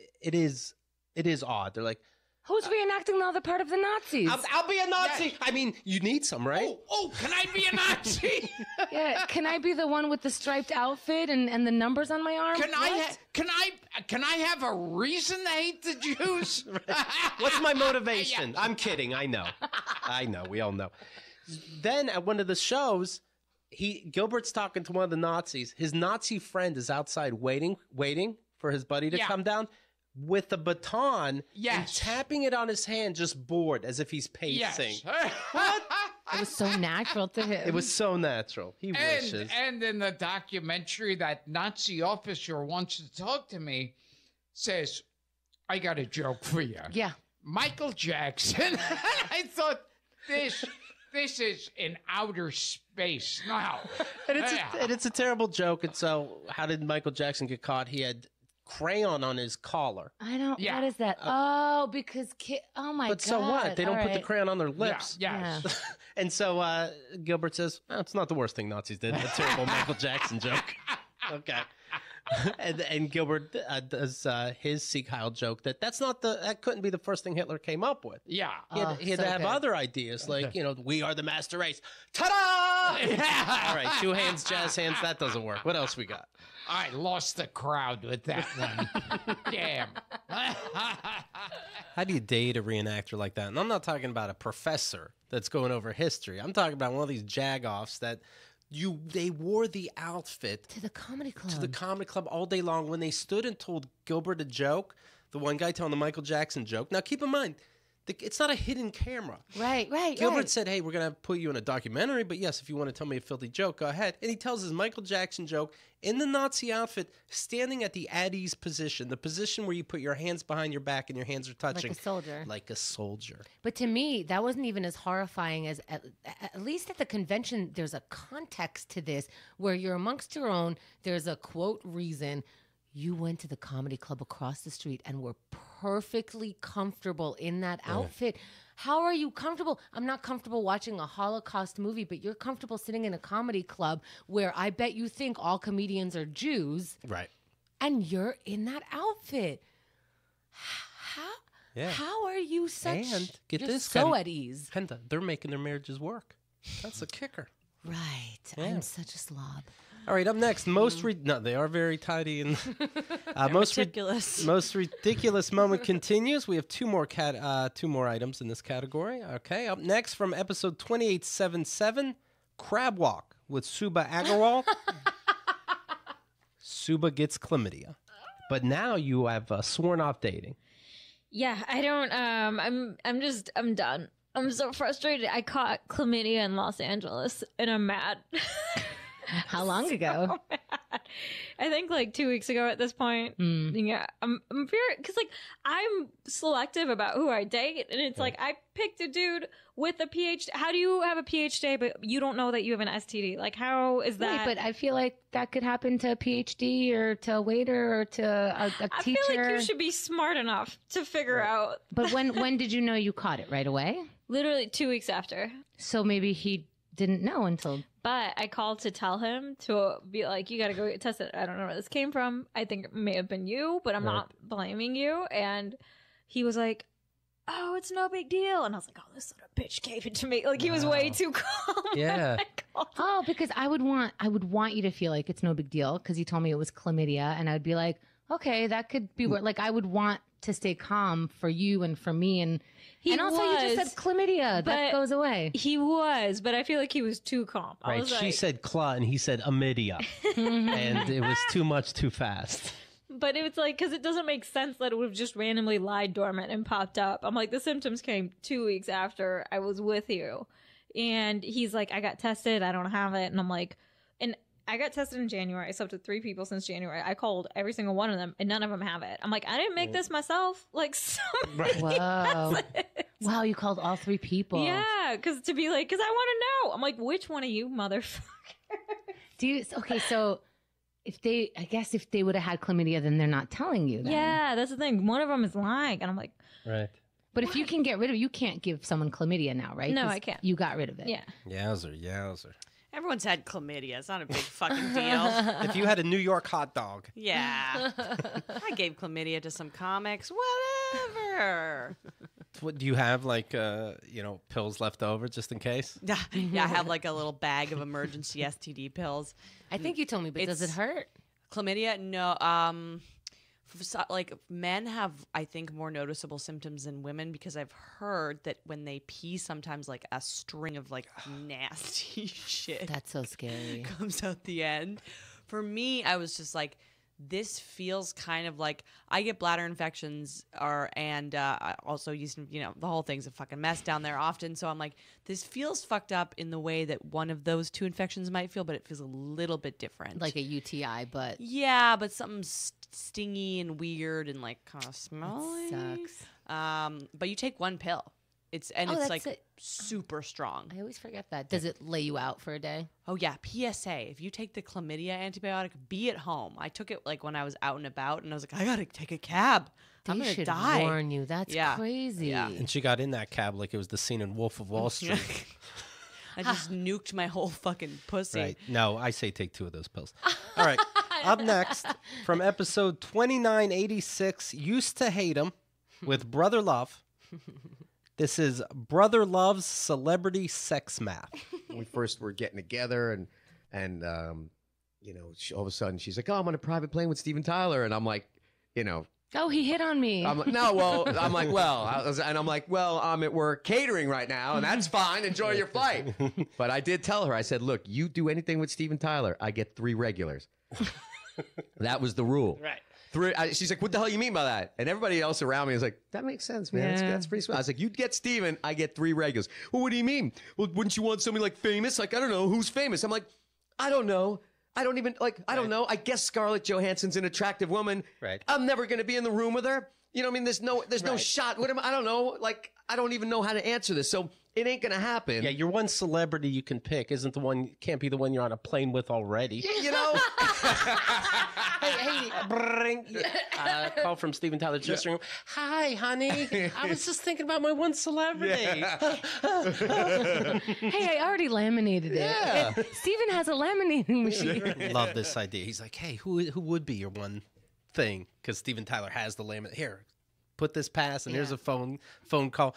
[SPEAKER 1] odd. They're like,
[SPEAKER 3] who's reenacting the other part of the Nazis?
[SPEAKER 1] I'll be a Nazi. Yeah. I mean, you need some, right?
[SPEAKER 15] Oh, can I be a Nazi?
[SPEAKER 3] Yeah, can I be the one with the striped outfit and the numbers on my arm?
[SPEAKER 15] Can I have a reason to hate the Jews?
[SPEAKER 1] What's my motivation? I'm kidding. I know. We all know. Then at one of the shows, Gilbert's talking to one of the Nazis. His Nazi friend is outside waiting for his buddy to come down with a baton and tapping it on his hand, just bored, as if he's pacing.
[SPEAKER 15] What?
[SPEAKER 3] It was so natural to him.
[SPEAKER 1] It was so natural. He wishes.
[SPEAKER 15] And in the documentary, that Nazi officer wants to talk to me, says, I got a joke for you.
[SPEAKER 3] Yeah.
[SPEAKER 15] Michael Jackson. I thought, this is in outer space now.
[SPEAKER 1] And it's a terrible joke. And so how did Michael Jackson get caught? He had crayon on his collar.
[SPEAKER 3] I don't.
[SPEAKER 15] Yeah.
[SPEAKER 3] What is that? Because oh my god.
[SPEAKER 1] But so what? They don't put the crayon on their lips.
[SPEAKER 15] Yeah.
[SPEAKER 1] And so Gilbert says, it's not the worst thing Nazis did. A terrible Michael Jackson joke. Okay. and Gilbert does his Sieg Heil joke that couldn't be the first thing Hitler came up with.
[SPEAKER 15] Yeah.
[SPEAKER 1] He had to have other ideas like, we are the master race. Ta-da! All right, shoe hands, jazz hands, that doesn't work. What else we got?
[SPEAKER 15] I lost the crowd with that one. Damn.
[SPEAKER 1] How do you date a reenactor like that? And I'm not talking about a professor that's going over history. I'm talking about one of these jagoffs that they wore the outfit
[SPEAKER 21] to the comedy club.
[SPEAKER 1] To the comedy club all day long when they stood and told Gilbert a joke, the one guy telling the Michael Jackson joke. Now keep in mind, it's not a hidden camera.
[SPEAKER 21] Right.
[SPEAKER 1] Gilbert said, hey, we're going to put you in a documentary, but yes, if you want to tell me a filthy joke, go ahead. And he tells his Michael Jackson joke in the Nazi outfit, standing at the at ease position, the position where you put your hands behind your back and your hands are touching.
[SPEAKER 21] Like a soldier.
[SPEAKER 1] Like a soldier.
[SPEAKER 21] But to me, that wasn't even as horrifying as, at least at the convention, there's a context to this where you're amongst your own. There's a quote reason. You went to the comedy club across the street and were perfectly comfortable in that outfit. How are you comfortable? I'm not comfortable watching a Holocaust movie, but you're comfortable sitting in a comedy club where I bet you think all comedians are Jews.
[SPEAKER 1] Right.
[SPEAKER 21] And you're in that outfit. How are you such...
[SPEAKER 1] And get
[SPEAKER 21] you're
[SPEAKER 1] this,
[SPEAKER 21] so at ease.
[SPEAKER 1] Penta, they're making their marriages work. That's a kicker.
[SPEAKER 21] Right.
[SPEAKER 1] Yeah.
[SPEAKER 21] I'm such a slob.
[SPEAKER 1] All right, up next, no, they are very tidy and most
[SPEAKER 4] ridiculous.
[SPEAKER 1] Most ridiculous moment continues. We have two more items in this category. Okay, up next from episode 2877, Crab Walk with Suba Agarwal. Suba gets chlamydia, but now you have sworn off dating.
[SPEAKER 5] Yeah, I don't. I'm done. I'm so frustrated. I caught chlamydia in Los Angeles, and I'm mad.
[SPEAKER 21] How long ago?
[SPEAKER 5] So mad. I think like 2 weeks ago at this point. Yeah, I'm very, because like I'm selective about who I date, and it's like I picked a dude with a PhD. How do you have a PhD but you don't know that you have an STD? Like, how is that?
[SPEAKER 21] Wait, but I feel like that could happen to a PhD or to a waiter or to a teacher.
[SPEAKER 5] I feel like you should be smart enough to figure out.
[SPEAKER 21] But when did you know you caught it? Right away?
[SPEAKER 5] Literally 2 weeks after.
[SPEAKER 21] So maybe he didn't know until...
[SPEAKER 5] But I called to tell him to be like, you got to go get tested. I don't know where this came from. I think it may have been you, but I'm not blaming you. And he was like, oh, it's no big deal. And I was like, oh, this sort of bitch gave it to me. Like, he was way too calm.
[SPEAKER 1] Yeah.
[SPEAKER 21] Oh, because I would want you to feel like it's no big deal because you told me it was chlamydia. And I'd be like, okay, that could be weird. Like, I would want to stay calm for you and for me. And also you just said chlamydia. That goes away.
[SPEAKER 5] He was, but I feel like he was too calm.
[SPEAKER 1] Right. She said cla and he said amidia. And it was too much too fast.
[SPEAKER 5] But it was like, because it doesn't make sense that it would have just randomly lied dormant and popped up. I'm like, the symptoms came 2 weeks after I was with you. And he's like, I got tested. I don't have it. And I'm like, and I got tested in January. I slept with 3 people since January. I called every single one of them, and none of them have it. I'm like, I didn't make this myself. Like, somebody
[SPEAKER 21] Wow. Wow, you called all 3 people.
[SPEAKER 5] Yeah, because to be like, because I want to know. I'm like, which one of you motherfucker?
[SPEAKER 21] Okay, so if they would have had chlamydia, then they're not telling you. Then.
[SPEAKER 5] Yeah, that's the thing. One of them is lying, and I'm like,
[SPEAKER 1] right.
[SPEAKER 21] But if you can get rid of it, you can't give someone chlamydia now, right?
[SPEAKER 5] No, I can't.
[SPEAKER 21] You got rid of it.
[SPEAKER 5] Yeah.
[SPEAKER 1] Yowzer.
[SPEAKER 4] Everyone's had chlamydia. It's not a big fucking deal.
[SPEAKER 1] If you had a New York hot dog.
[SPEAKER 4] Yeah. I gave chlamydia to some comics. Whatever.
[SPEAKER 1] What do you have, like, pills left over just in case?
[SPEAKER 4] Yeah, I have like a little bag of emergency STD pills.
[SPEAKER 21] I think you told me, but does it hurt?
[SPEAKER 4] Chlamydia? No. Like men have, I think, more noticeable symptoms than women because I've heard that when they pee, sometimes like a string of like nasty shit.
[SPEAKER 21] That's so scary.
[SPEAKER 4] Comes out the end. For me, I was just like, this feels kind of like I get bladder infections and I also used, the whole thing's a fucking mess down there often. So I'm like, this feels fucked up in the way that one of those 2 infections might feel, but it feels a little bit different.
[SPEAKER 21] Like a UTI, but...
[SPEAKER 4] Yeah, but something stingy and weird and like kind of smelly.
[SPEAKER 21] Sucks.
[SPEAKER 4] But you take 1 pill. It's like super strong.
[SPEAKER 21] I always forget that. Does it lay you out for a day?
[SPEAKER 4] Oh yeah, PSA. If you take the chlamydia antibiotic, be at home. I took it like when I was out and about, and I was like, I gotta take a cab. I'm gonna die.
[SPEAKER 21] Warn you. That's crazy.
[SPEAKER 4] Yeah.
[SPEAKER 1] And she got in that cab like it was the scene in Wolf of Wall Street.
[SPEAKER 4] I just nuked my whole fucking pussy.
[SPEAKER 1] Right. No, I say take 2 of those pills. All right. Up next, from episode 2986, Used to Hate 'Em, with Brother Love. This is Brother Love's Celebrity Sex Math.
[SPEAKER 17] We first were getting together, and all of a sudden she's like, "Oh, I'm on a private plane with Steven Tyler," and I'm like,
[SPEAKER 21] Oh, he hit on me.
[SPEAKER 17] I'm like, no, well, I'm like, well, I'm at work catering right now, and that's fine. Enjoy your flight. But I did tell her, I said, look, you do anything with Steven Tyler, I get 3 regulars. That was the rule.
[SPEAKER 9] Right.
[SPEAKER 17] She's like, what the hell you mean by that? And everybody else around me was like, that makes sense, man.
[SPEAKER 21] Yeah.
[SPEAKER 17] That's pretty smart. I was like, you get Steven, I get 3 regulars. Well, what do you mean? Well, wouldn't you want somebody like famous? Like, I don't know, who's famous? I'm like, I don't know. I don't even, I don't know. I guess Scarlett Johansson's an attractive woman.
[SPEAKER 1] Right.
[SPEAKER 17] I'm never going to be in the room with her. You know what I mean? There's no shot. I don't know. Like, I don't even know how to answer this. So it ain't going to happen.
[SPEAKER 1] Yeah, your one celebrity you can pick can't be the one you're on a plane with already.
[SPEAKER 17] You know?
[SPEAKER 1] Hey, bring. Call from Steven Tyler's dressing room. Hi, honey. I was just thinking about my one celebrity.
[SPEAKER 21] Hey, I already laminated it.
[SPEAKER 1] Yeah.
[SPEAKER 21] Steven has a laminating machine.
[SPEAKER 1] Love this idea. He's like, hey, who would be your one thing? Because Steven Tyler has the laminate. Here, put this pass, and here's a phone call.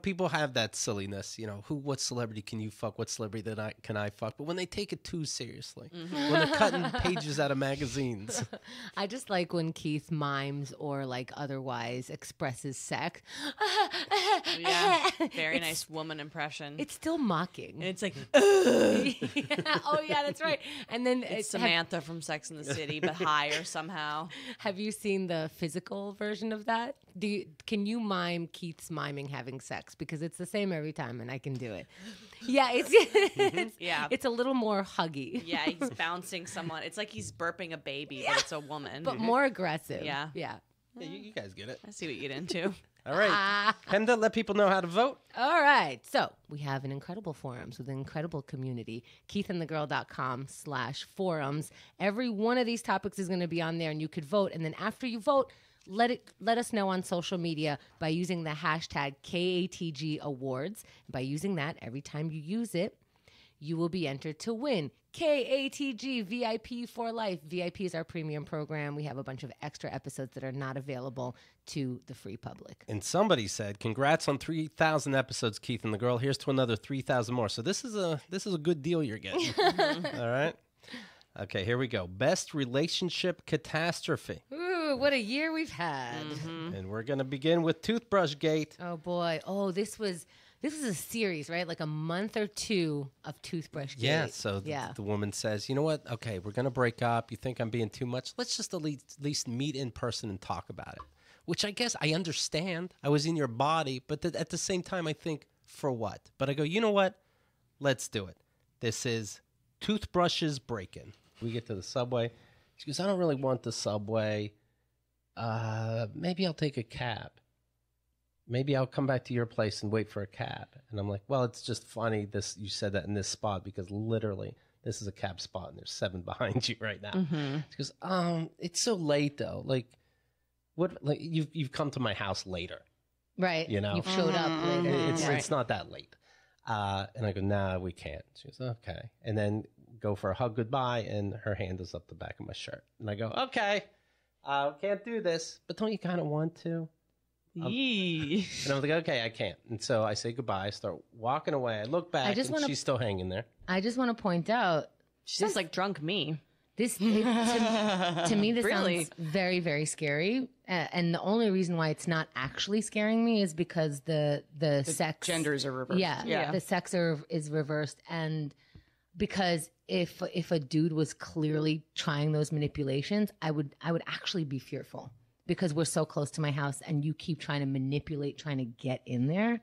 [SPEAKER 1] People have that silliness. What celebrity can you fuck? What celebrity can I fuck? But when they take it too seriously, when they're cutting pages out of magazines.
[SPEAKER 21] I just like when Keith mimes or otherwise expresses sex.
[SPEAKER 4] Yeah, very nice woman impression.
[SPEAKER 21] It's still mocking.
[SPEAKER 4] And it's like,
[SPEAKER 21] oh yeah, that's right. And then
[SPEAKER 4] it's Samantha from Sex and the City, but higher somehow.
[SPEAKER 21] Have you seen the physical version of that? Can you mime Keith's miming having sex? Because it's the same every time, and I can do it. Yeah, it's a little more huggy.
[SPEAKER 4] Yeah, he's bouncing someone. It's like he's burping a baby, but it's a woman.
[SPEAKER 21] But more aggressive.
[SPEAKER 4] Yeah.
[SPEAKER 21] Yeah.
[SPEAKER 1] Yeah, you guys get it.
[SPEAKER 4] I see what you get into.
[SPEAKER 1] All right. Penda, let people know how to vote.
[SPEAKER 21] All right. So we have an incredible forums with an incredible community, keithandthegirl.com/forums. Every one of these topics is going to be on there, and you could vote. And then after you vote, let us know on social media by using the hashtag KATG Awards. By using that, every time you use it, you will be entered to win KATG VIP for life. VIP is our premium program. We have a bunch of extra episodes that are not available to the free public.
[SPEAKER 1] And somebody said, congrats on 3,000 episodes, Keith and the Girl. Here's to another 3,000 more. So this is a good deal you're getting. All right. Okay, here we go. Best relationship catastrophe.
[SPEAKER 21] Ooh, what a year we've had.
[SPEAKER 1] And we're going to begin with Toothbrush Gate.
[SPEAKER 21] Oh, boy. Oh, this was a series, right? Like a month or two of Toothbrush Gate.
[SPEAKER 1] Yeah, so the woman says, you know what? Okay, we're going to break up. You think I'm being too much? Let's just at least meet in person and talk about it. Which I guess I understand. I was in your body. But at the same time, I think, for what? But I go, you know what? Let's do it. This is Toothbrushes Break-In. We get to the subway. She goes, I don't really want the subway. Maybe I'll take a cab. Maybe I'll come back to your place and wait for a cab. And I'm like, well, it's just funny you said that in this spot because literally this is a cab spot and there's 7 behind you right now. She goes, it's so late though. Like, what? Like you've come to my house later,
[SPEAKER 21] right?
[SPEAKER 1] You know,
[SPEAKER 21] you've showed up later.
[SPEAKER 1] It's not that late. And I go, nah, we can't. She goes, okay. And then go for a hug goodbye, and her hand is up the back of my shirt. And I go, okay, can't do this, but don't you kind of want to? And I'm like, okay, I can't. And so I say goodbye. I start walking away. I look back, and she's still hanging there.
[SPEAKER 21] I just want to point out,
[SPEAKER 4] she sounds like drunk me.
[SPEAKER 21] This to me, this sounds very, very scary. And the only reason why it's not actually scaring me is because the sex
[SPEAKER 22] genders are reversed.
[SPEAKER 21] Yeah, the sex is reversed, and because if a dude was clearly trying those manipulations, I would actually be fearful because we're so close to my house, and you keep trying to manipulate, trying to get in there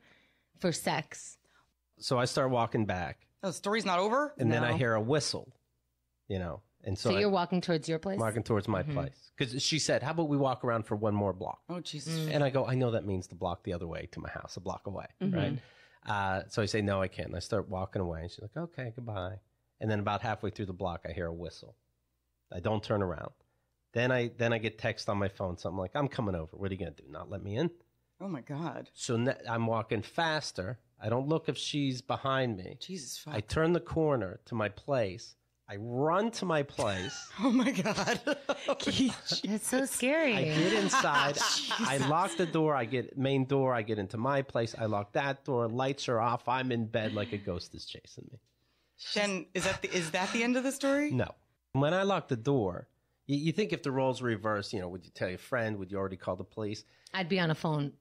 [SPEAKER 21] for sex.
[SPEAKER 1] So I start walking back.
[SPEAKER 22] Oh, the story's not over?
[SPEAKER 1] And then I hear a whistle, you know. And
[SPEAKER 21] so you're walking towards your place?
[SPEAKER 1] Walking towards my place. Because she said, how about we walk around for one more block?
[SPEAKER 22] Oh, Jesus.
[SPEAKER 1] And I go, I know that means the block the other way to my house, a block away, right? So I say, no, I can't. And I start walking away. And she's like, okay, goodbye. And then about halfway through the block, I hear a whistle. I don't turn around. Then I get text on my phone, something like, I'm coming over. What are you going to do, not let me in?
[SPEAKER 22] Oh, my God.
[SPEAKER 1] So I'm walking faster. I don't look if she's behind me.
[SPEAKER 22] Jesus fuck.
[SPEAKER 1] I turn the corner to my place.
[SPEAKER 9] I run to my place.
[SPEAKER 22] Oh my God.
[SPEAKER 21] That's so scary.
[SPEAKER 9] I get inside. I lock the door. I get main door. I get into my place. I lock that door. Lights are off. I'm in bed like a ghost is chasing me.
[SPEAKER 22] Then is that the end of the story?
[SPEAKER 9] No. When I lock the door, you think if the roles were reversed, would you tell your friend? Would you already call the police?
[SPEAKER 21] I'd be on a phone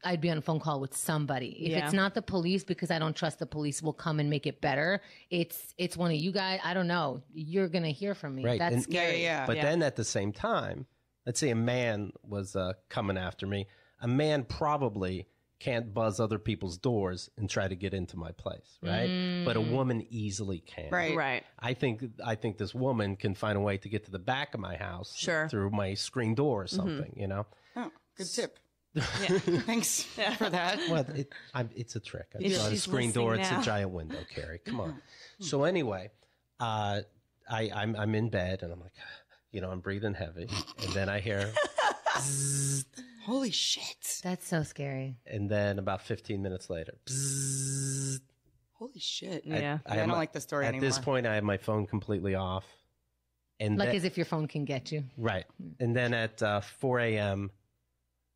[SPEAKER 21] call with somebody. If
[SPEAKER 22] Yeah.
[SPEAKER 21] it's not the police, because I don't trust the police will come and make it better. It's one of you guys. I don't know. You're going to hear from me.
[SPEAKER 9] Right.
[SPEAKER 21] That's
[SPEAKER 9] And-
[SPEAKER 21] scary.
[SPEAKER 9] But then at the same time, let's say a man was coming after me. A man probably can't buzz other people's doors and try to get into my place, right? But a woman easily can.
[SPEAKER 4] Right.
[SPEAKER 9] I think this woman can find a way to get to the back of my house
[SPEAKER 4] Sure.
[SPEAKER 9] through my screen door or something,
[SPEAKER 22] Oh, good tip.
[SPEAKER 4] Yeah.
[SPEAKER 22] Thanks for that.
[SPEAKER 9] Well, it's a trick. It's not a
[SPEAKER 22] She's
[SPEAKER 9] screen door.
[SPEAKER 22] listening
[SPEAKER 9] It's
[SPEAKER 22] now.
[SPEAKER 9] a giant window, Carrie. Come on. So anyway, I'm in bed and I'm like, I'm breathing heavy, and then I hear, bzzz,
[SPEAKER 22] Holy shit.
[SPEAKER 21] That's so scary.
[SPEAKER 9] and then about 15 minutes later, bzzz,
[SPEAKER 22] Holy shit.
[SPEAKER 9] I
[SPEAKER 22] I
[SPEAKER 9] have
[SPEAKER 22] don't
[SPEAKER 9] my-
[SPEAKER 22] like the story
[SPEAKER 9] At
[SPEAKER 22] anymore.
[SPEAKER 9] this point, I have my phone completely off, and
[SPEAKER 21] Like
[SPEAKER 9] then-
[SPEAKER 21] as if your phone can get you.
[SPEAKER 9] right, and then at 4 a.m.,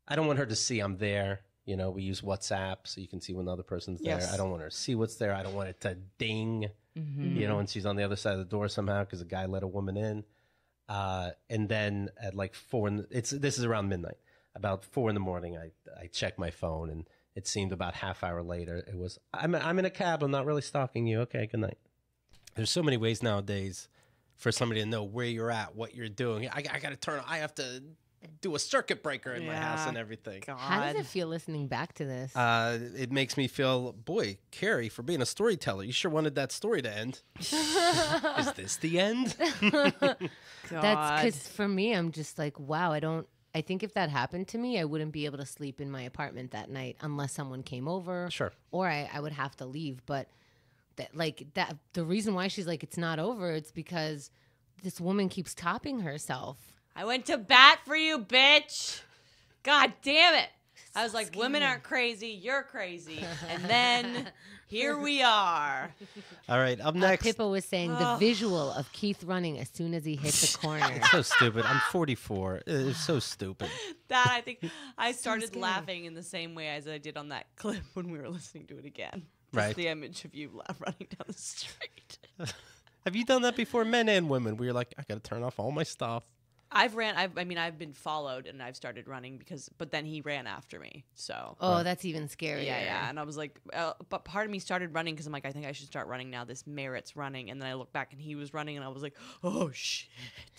[SPEAKER 9] I don't want her to see I'm there. We use WhatsApp so you can see when the other person's there.
[SPEAKER 22] Yes.
[SPEAKER 9] I don't want her to see what's there. I don't want it to ding, and she's on the other side of the door somehow because a guy let a woman in. And then at like 4, this is around midnight. About 4 in the morning, I check my phone, and it seemed about half hour later. It was, I'm in a cab. I'm not really stalking you. Okay, good night. There's so many ways nowadays for somebody to know where you're at, what you're doing. I got to turn. I have to do a circuit breaker in my house and everything.
[SPEAKER 21] How does it feel listening back to this?
[SPEAKER 9] It makes me feel, boy, Carrie, for being a storyteller, you sure wanted that story to end. Is this the end?
[SPEAKER 21] That's because for me, I'm just like, wow, I think if that happened to me, I wouldn't be able to sleep in my apartment that night unless someone came over.
[SPEAKER 9] Sure.
[SPEAKER 21] Or I would have to leave. But the reason why she's like, it's not over, it's because this woman keeps topping herself.
[SPEAKER 4] I went to bat for you, bitch. God damn it. I was like, women aren't crazy, you're crazy. And then here we are.
[SPEAKER 9] All right, up next.
[SPEAKER 21] Pippa was saying the
[SPEAKER 4] Ugh.
[SPEAKER 21] visual of Keith running as soon as he hit the corner.
[SPEAKER 9] It's so stupid. I'm 44. It's so stupid.
[SPEAKER 4] That I think I started laughing in the same way as I did on that clip when we were listening to it again. Just
[SPEAKER 9] Right.
[SPEAKER 4] the image of you running down the street.
[SPEAKER 9] Have you done that before, men and women, where you're like, I got to turn off all my stuff?
[SPEAKER 4] I've been followed and I've started running but then he ran after me. So.
[SPEAKER 21] Oh, that's even scarier.
[SPEAKER 4] Yeah. And I was like, but part of me started running because I'm like, I think I should start running now. This Merritt's running. And then I looked back and he was running and I was like, oh, shit.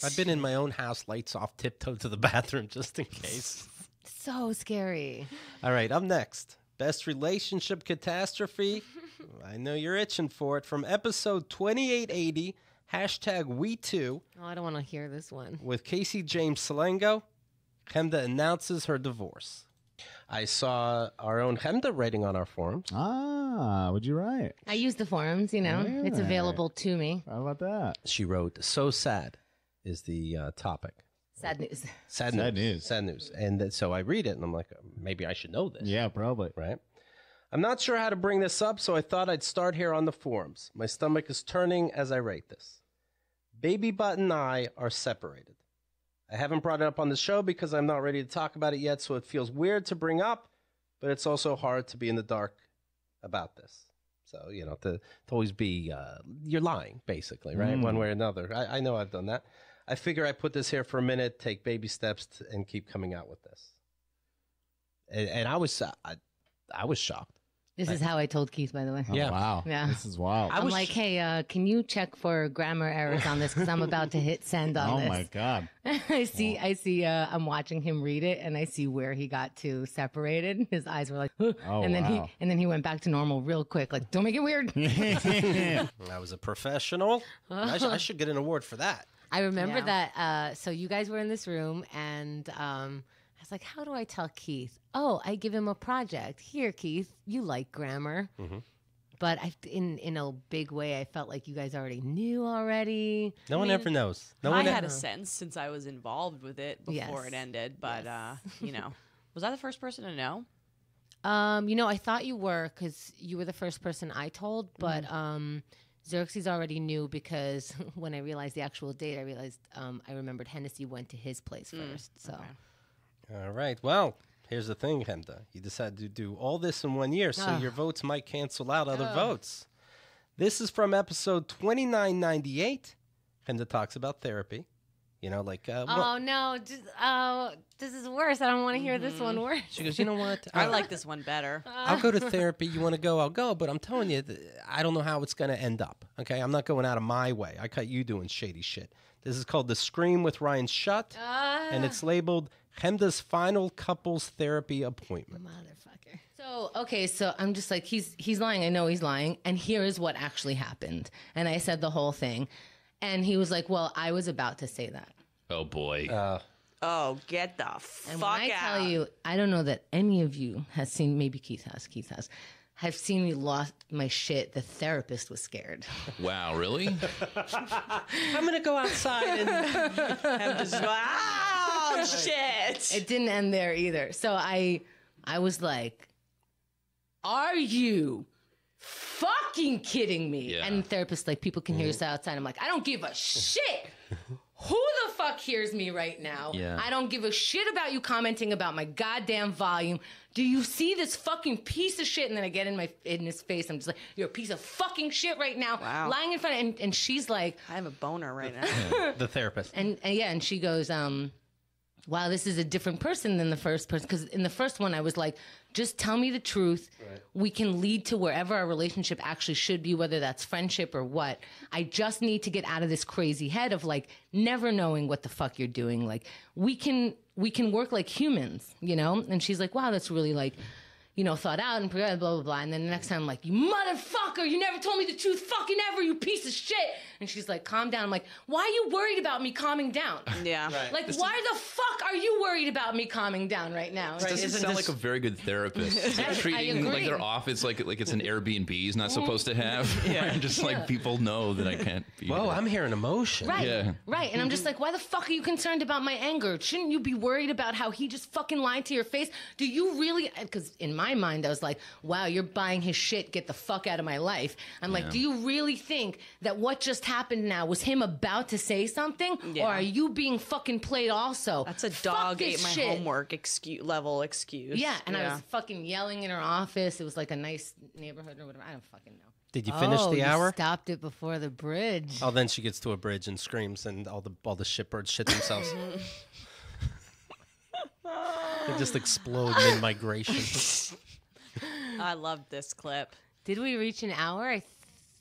[SPEAKER 9] I've been in my own house, lights off, tiptoe to the bathroom just in case.
[SPEAKER 21] So scary.
[SPEAKER 9] All right, up next. Best relationship catastrophe. I know you're itching for it. From episode 2880, #We2.
[SPEAKER 21] Oh, I don't want to hear this one.
[SPEAKER 9] With Casey James Salengo, Hemda announces her divorce. I saw our own Hemda writing on our forums.
[SPEAKER 16] Ah, what'd you write?
[SPEAKER 21] I use the forums, it's
[SPEAKER 16] Yeah.
[SPEAKER 21] available to me.
[SPEAKER 16] How about that?
[SPEAKER 9] She wrote, so sad is the topic.
[SPEAKER 21] Sad news.
[SPEAKER 9] Sad news. And so I read it, and I'm like, maybe I should know this.
[SPEAKER 16] Yeah, probably.
[SPEAKER 9] Right? I'm not sure how to bring this up, so I thought I'd start here on the forums. My stomach is turning as I write this. Baby Butt and I are separated. I haven't brought it up on the show because I'm not ready to talk about it yet, so it feels weird to bring up, but it's also hard to be in the dark about this. So, to always be, you're lying, basically, right? One way or another. I know I've done that. I figure I put this here for a minute, take baby steps, and keep coming out with this. And I was shocked.
[SPEAKER 21] This is how I told Keith, by the way.
[SPEAKER 16] Oh,
[SPEAKER 9] Yeah.
[SPEAKER 16] Wow.
[SPEAKER 21] Yeah.
[SPEAKER 16] This is wild.
[SPEAKER 21] I'm like, hey, can you check for grammar errors on this? Because I'm about to hit send on
[SPEAKER 16] Oh
[SPEAKER 21] this.
[SPEAKER 16] my God.
[SPEAKER 21] I see, I'm watching him read it and I see where he got to separated. His eyes were like, huh.
[SPEAKER 16] Oh,
[SPEAKER 21] and then
[SPEAKER 16] wow.
[SPEAKER 21] he went back to normal real quick. Like, don't make it weird.
[SPEAKER 9] I was a professional. I should get an award for that.
[SPEAKER 21] I remember that. So you guys were in this room and, I was like, how do I tell Keith? Oh, I give him a project. Here, Keith, you like grammar.
[SPEAKER 9] Mm-hmm.
[SPEAKER 21] But in a big way, I felt like you guys already knew already.
[SPEAKER 9] No one ever knows.
[SPEAKER 4] I had a sense since I was involved with it before
[SPEAKER 21] Yes.
[SPEAKER 4] it ended. But, was I the first person to know?
[SPEAKER 21] I thought you were because you were the first person I told. But
[SPEAKER 3] Xerxes already knew because when I realized the actual date, I realized I remembered Hennessy went to his place first. So,
[SPEAKER 1] All right. Well, here's the thing, Hemda. You decided to do all this in 1 year, so your votes might cancel out other votes. This is from episode 2998. Hemda talks about therapy. You know, like...
[SPEAKER 3] oh, no. This is worse. I don't want to hear this one worse.
[SPEAKER 1] She goes, you know what?
[SPEAKER 4] I like this one better.
[SPEAKER 1] I'll go to therapy. You want to go? I'll go. But I'm telling you, I don't know how it's going to end up. Okay? I'm not going out of my way. I cut you doing shady shit. This is called The Scream with Ryan Schutt. And it's labeled Hemda's Final Couples Therapy Appointment.
[SPEAKER 3] Motherfucker. So, okay, so I'm just like, he's lying. I know he's lying. And here is what actually happened. And I said the whole thing. And he was like, well, I was about to say that.
[SPEAKER 19] Oh, boy.
[SPEAKER 22] Oh, get the fuck
[SPEAKER 3] And when I
[SPEAKER 22] out.
[SPEAKER 3] tell you, I don't know that any of you has seen, maybe Keith has, have seen me lost my shit. The therapist was scared.
[SPEAKER 19] Wow, really?
[SPEAKER 1] I'm going to go outside and
[SPEAKER 22] have this. Oh, shit.
[SPEAKER 3] It didn't end there either. So I was like, are you fucking kidding me?
[SPEAKER 19] Yeah.
[SPEAKER 3] And the therapist, like, people can hear us outside. I'm like, I don't give a shit. Who the fuck hears me right now?
[SPEAKER 19] Yeah.
[SPEAKER 3] I don't give a shit about you commenting about my goddamn volume. Do you see this fucking piece of shit? And then I get in his face. I'm just like, you're a piece of fucking shit right now.
[SPEAKER 4] Wow.
[SPEAKER 3] Lying in front of, and she's like,
[SPEAKER 4] I have a boner right now.
[SPEAKER 1] the therapist.
[SPEAKER 3] and she goes, wow, this is a different person than the first person. Because in the first one, I was like, just tell me the truth. Right. We can lead to wherever our relationship actually should be, whether that's friendship or what. I just need to get out of this crazy head of like never knowing what the fuck you're doing. Like we can work like humans, you know? And she's like, wow, that's really like, you know, thought out and blah, blah, blah. And then the next time I'm like, you motherfucker, you never told me the truth fucking ever, you piece of shit. And she's like, calm down. I'm like, why are you worried about me calming down?
[SPEAKER 4] Yeah.
[SPEAKER 3] Right. Like, why the fuck are you worried about me calming down right now?
[SPEAKER 19] This doesn't sound like a very good therapist. Like treating like their office like it's an Airbnb he's not supposed to have.
[SPEAKER 3] Yeah.
[SPEAKER 19] Just like people know that I can't be.
[SPEAKER 1] Whoa, I'm hearing emotion.
[SPEAKER 3] Right,
[SPEAKER 19] Yeah.
[SPEAKER 3] right. And I'm just like, why the fuck are you concerned about my anger? Shouldn't you be worried about how he just fucking lied to your face? Do you really? Because in my mind, I was like, wow, you're buying his shit. Get the fuck out of my life. I'm like, do you really think that what just happened now was him about to say something?
[SPEAKER 4] Yeah.
[SPEAKER 3] Or are you being fucking played also?
[SPEAKER 4] That's a dog ate my
[SPEAKER 3] shit.
[SPEAKER 4] homework level excuse.
[SPEAKER 3] Yeah, and I was fucking yelling in her office. It was like a nice neighborhood or whatever. I don't fucking know.
[SPEAKER 1] Did you finish the hour?
[SPEAKER 3] Stopped it before the bridge.
[SPEAKER 1] Oh, then she gets to a bridge and screams, and all the shitbirds shit themselves. They just explode mid-migration.
[SPEAKER 4] I love this clip.
[SPEAKER 3] Did we reach an hour? I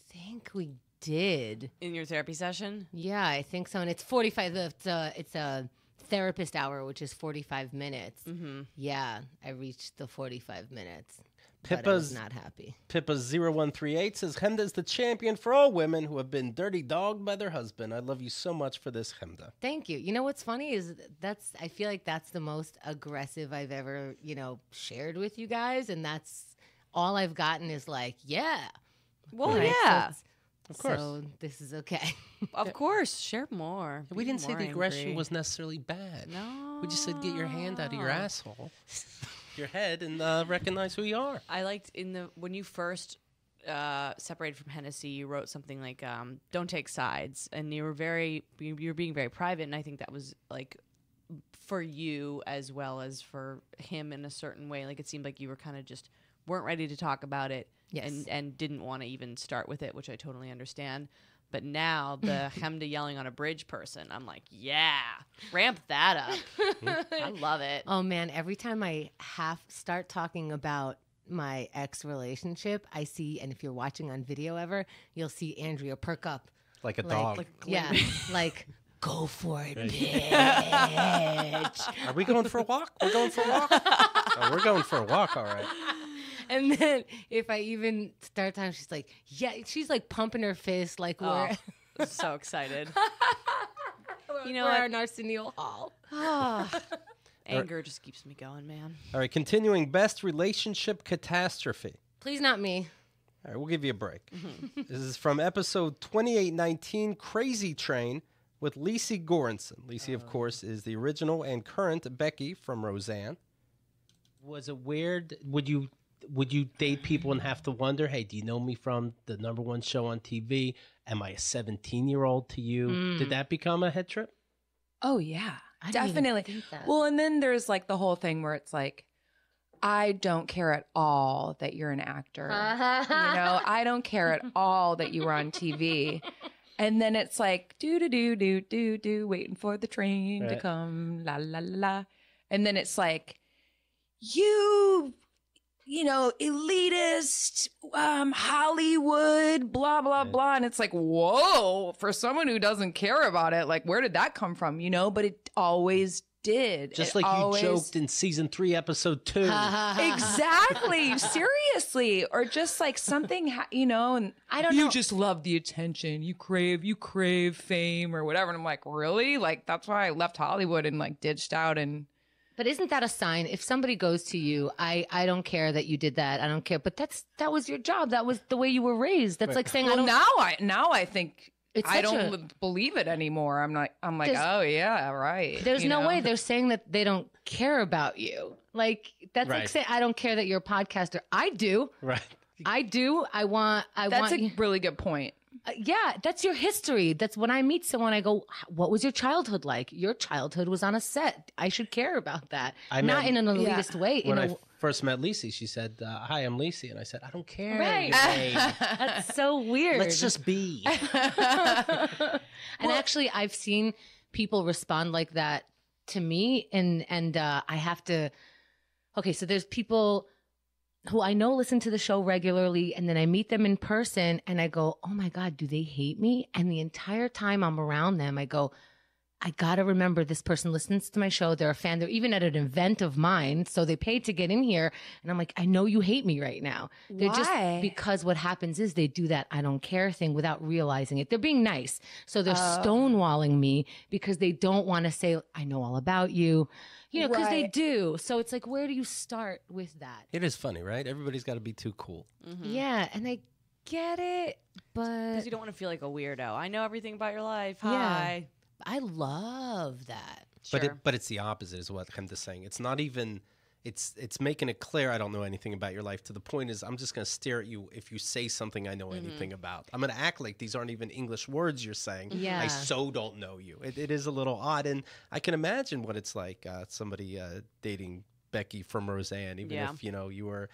[SPEAKER 3] think we did.
[SPEAKER 4] In your therapy session?
[SPEAKER 3] Yeah, I think so. And it's 45. It's a therapist hour, which is 45 minutes. Mm-hmm. Yeah, I reached the 45 minutes. But I was not happy.
[SPEAKER 1] Pippa0138 says, Hemda is the champion for all women who have been dirty dogged by their husband. I love you so much for this, Hemda.
[SPEAKER 3] Thank you. You know what's funny is I feel like that's the most aggressive I've ever, shared with you guys. And that's all I've gotten is like, yeah.
[SPEAKER 4] Well, yeah.
[SPEAKER 1] Of course.
[SPEAKER 3] So this is okay.
[SPEAKER 4] Of course. Share more.
[SPEAKER 1] We didn't say
[SPEAKER 4] More
[SPEAKER 1] the aggression
[SPEAKER 4] angry.
[SPEAKER 1] was necessarily bad.
[SPEAKER 4] No.
[SPEAKER 1] We just said get your hand out of your asshole, your head, and recognize who you are.
[SPEAKER 4] I liked when you first separated from Hennessy, you wrote something like "Don't take sides," and you were being very private, and I think that was like for you as well as for him in a certain way. Like it seemed like you were kind of just weren't ready to talk about it, and didn't want to even start with it, which I totally understand. But now the Hemda yelling on a bridge person, I'm like, yeah, ramp that up. I love it.
[SPEAKER 3] Oh man, every time I start talking about my ex relationship, I see, and if you're watching on video ever, you'll see Andrea perk up.
[SPEAKER 1] Like a dog.
[SPEAKER 3] Like, go for it, bitch.
[SPEAKER 1] Are we going for a walk? We're going for a walk? Oh, we're going for a walk, all right.
[SPEAKER 3] And then if I even start talking, she's like, yeah, she's like pumping her fist like we're
[SPEAKER 4] I'm so excited.
[SPEAKER 3] we're our Arsenio Hall.
[SPEAKER 4] Anger just keeps me going, man.
[SPEAKER 1] All right, continuing best relationship catastrophe.
[SPEAKER 3] Please not me.
[SPEAKER 1] All right, we'll give you a break. This is from episode 2819, Crazy Train, with Lacey Goranson. Lacey, of course, is the original and current Becky from Roseanne. Was it weird? would you date people and have to wonder, hey, do you know me from the #1 show on TV? Am I a 17-year-old to you? Did that become a head trip?
[SPEAKER 2] Oh yeah,
[SPEAKER 21] I didn't even
[SPEAKER 2] definitely.
[SPEAKER 21] think that.
[SPEAKER 2] Well, and then there's like the whole thing where it's like, I don't care at all that you're an actor. I don't care at all that you were on TV. And then it's like, do, waiting for the train to come, la, la, la, la. And then it's like, elitist, Hollywood, blah, blah, blah. And it's like, whoa, for someone who doesn't care about it, like, where did that come from? But it always did.
[SPEAKER 1] Just like you joked in season 3, episode 2.
[SPEAKER 2] Exactly. Seriously. Or just like something, and I don't know. You just love the attention. You crave fame or whatever. And I'm like, really? Like, that's why I left Hollywood and like ditched out and.
[SPEAKER 21] But isn't that a sign? If somebody goes to you, I don't care that you did that. I don't care. But that was your job. That was the way you were raised. That's like saying,
[SPEAKER 2] now I think I don't believe it anymore. I'm like, oh yeah, right.
[SPEAKER 21] There's no way they're saying that they don't care about you. Like that's like saying I don't care that you're a podcaster. I do.
[SPEAKER 1] Right.
[SPEAKER 21] I do.
[SPEAKER 2] That's a really good point.
[SPEAKER 21] Yeah, that's your history. That's when I meet someone, I go, what was your childhood like? Your childhood was on a set. I should care about that. Not in an elitist way.
[SPEAKER 1] When I first met Lacey, she said, hi, I'm Lacey. And I said, I don't care.
[SPEAKER 21] Right. That's so weird.
[SPEAKER 1] Let's just be.
[SPEAKER 21] And actually, I've seen people respond like that to me. And I have to, okay, so there's people who I know listen to the show regularly, and then I meet them in person and I go, oh my God, do they hate me? And the entire time I'm around them, I go, I gotta remember this person listens to my show. They're a fan. They're even at an event of mine. So they paid to get in here. And I'm like, I know you hate me right now. They're just because what happens is they do that I don't care thing without realizing it. They're being nice. So they're stonewalling me because they don't want to say, I know all about you. Because they do. So it's like, where do you start with that?
[SPEAKER 1] It is funny, right? Everybody's got to be too cool.
[SPEAKER 21] Mm-hmm. Yeah, and I get it, but...
[SPEAKER 4] Because you don't want to feel like a weirdo. I know everything about your life. Hi.
[SPEAKER 21] Yeah, I love that.
[SPEAKER 1] Sure. But it's the opposite is what I'm just saying. It's not even... It's making it clear I don't know anything about your life to the point is I'm just going to stare at you if you say something I know anything about. I'm going to act like these aren't even English words you're saying.
[SPEAKER 21] Yeah.
[SPEAKER 1] I so don't know you. It is a little odd. And I can imagine what it's like somebody dating Becky from Roseanne, even if, you were...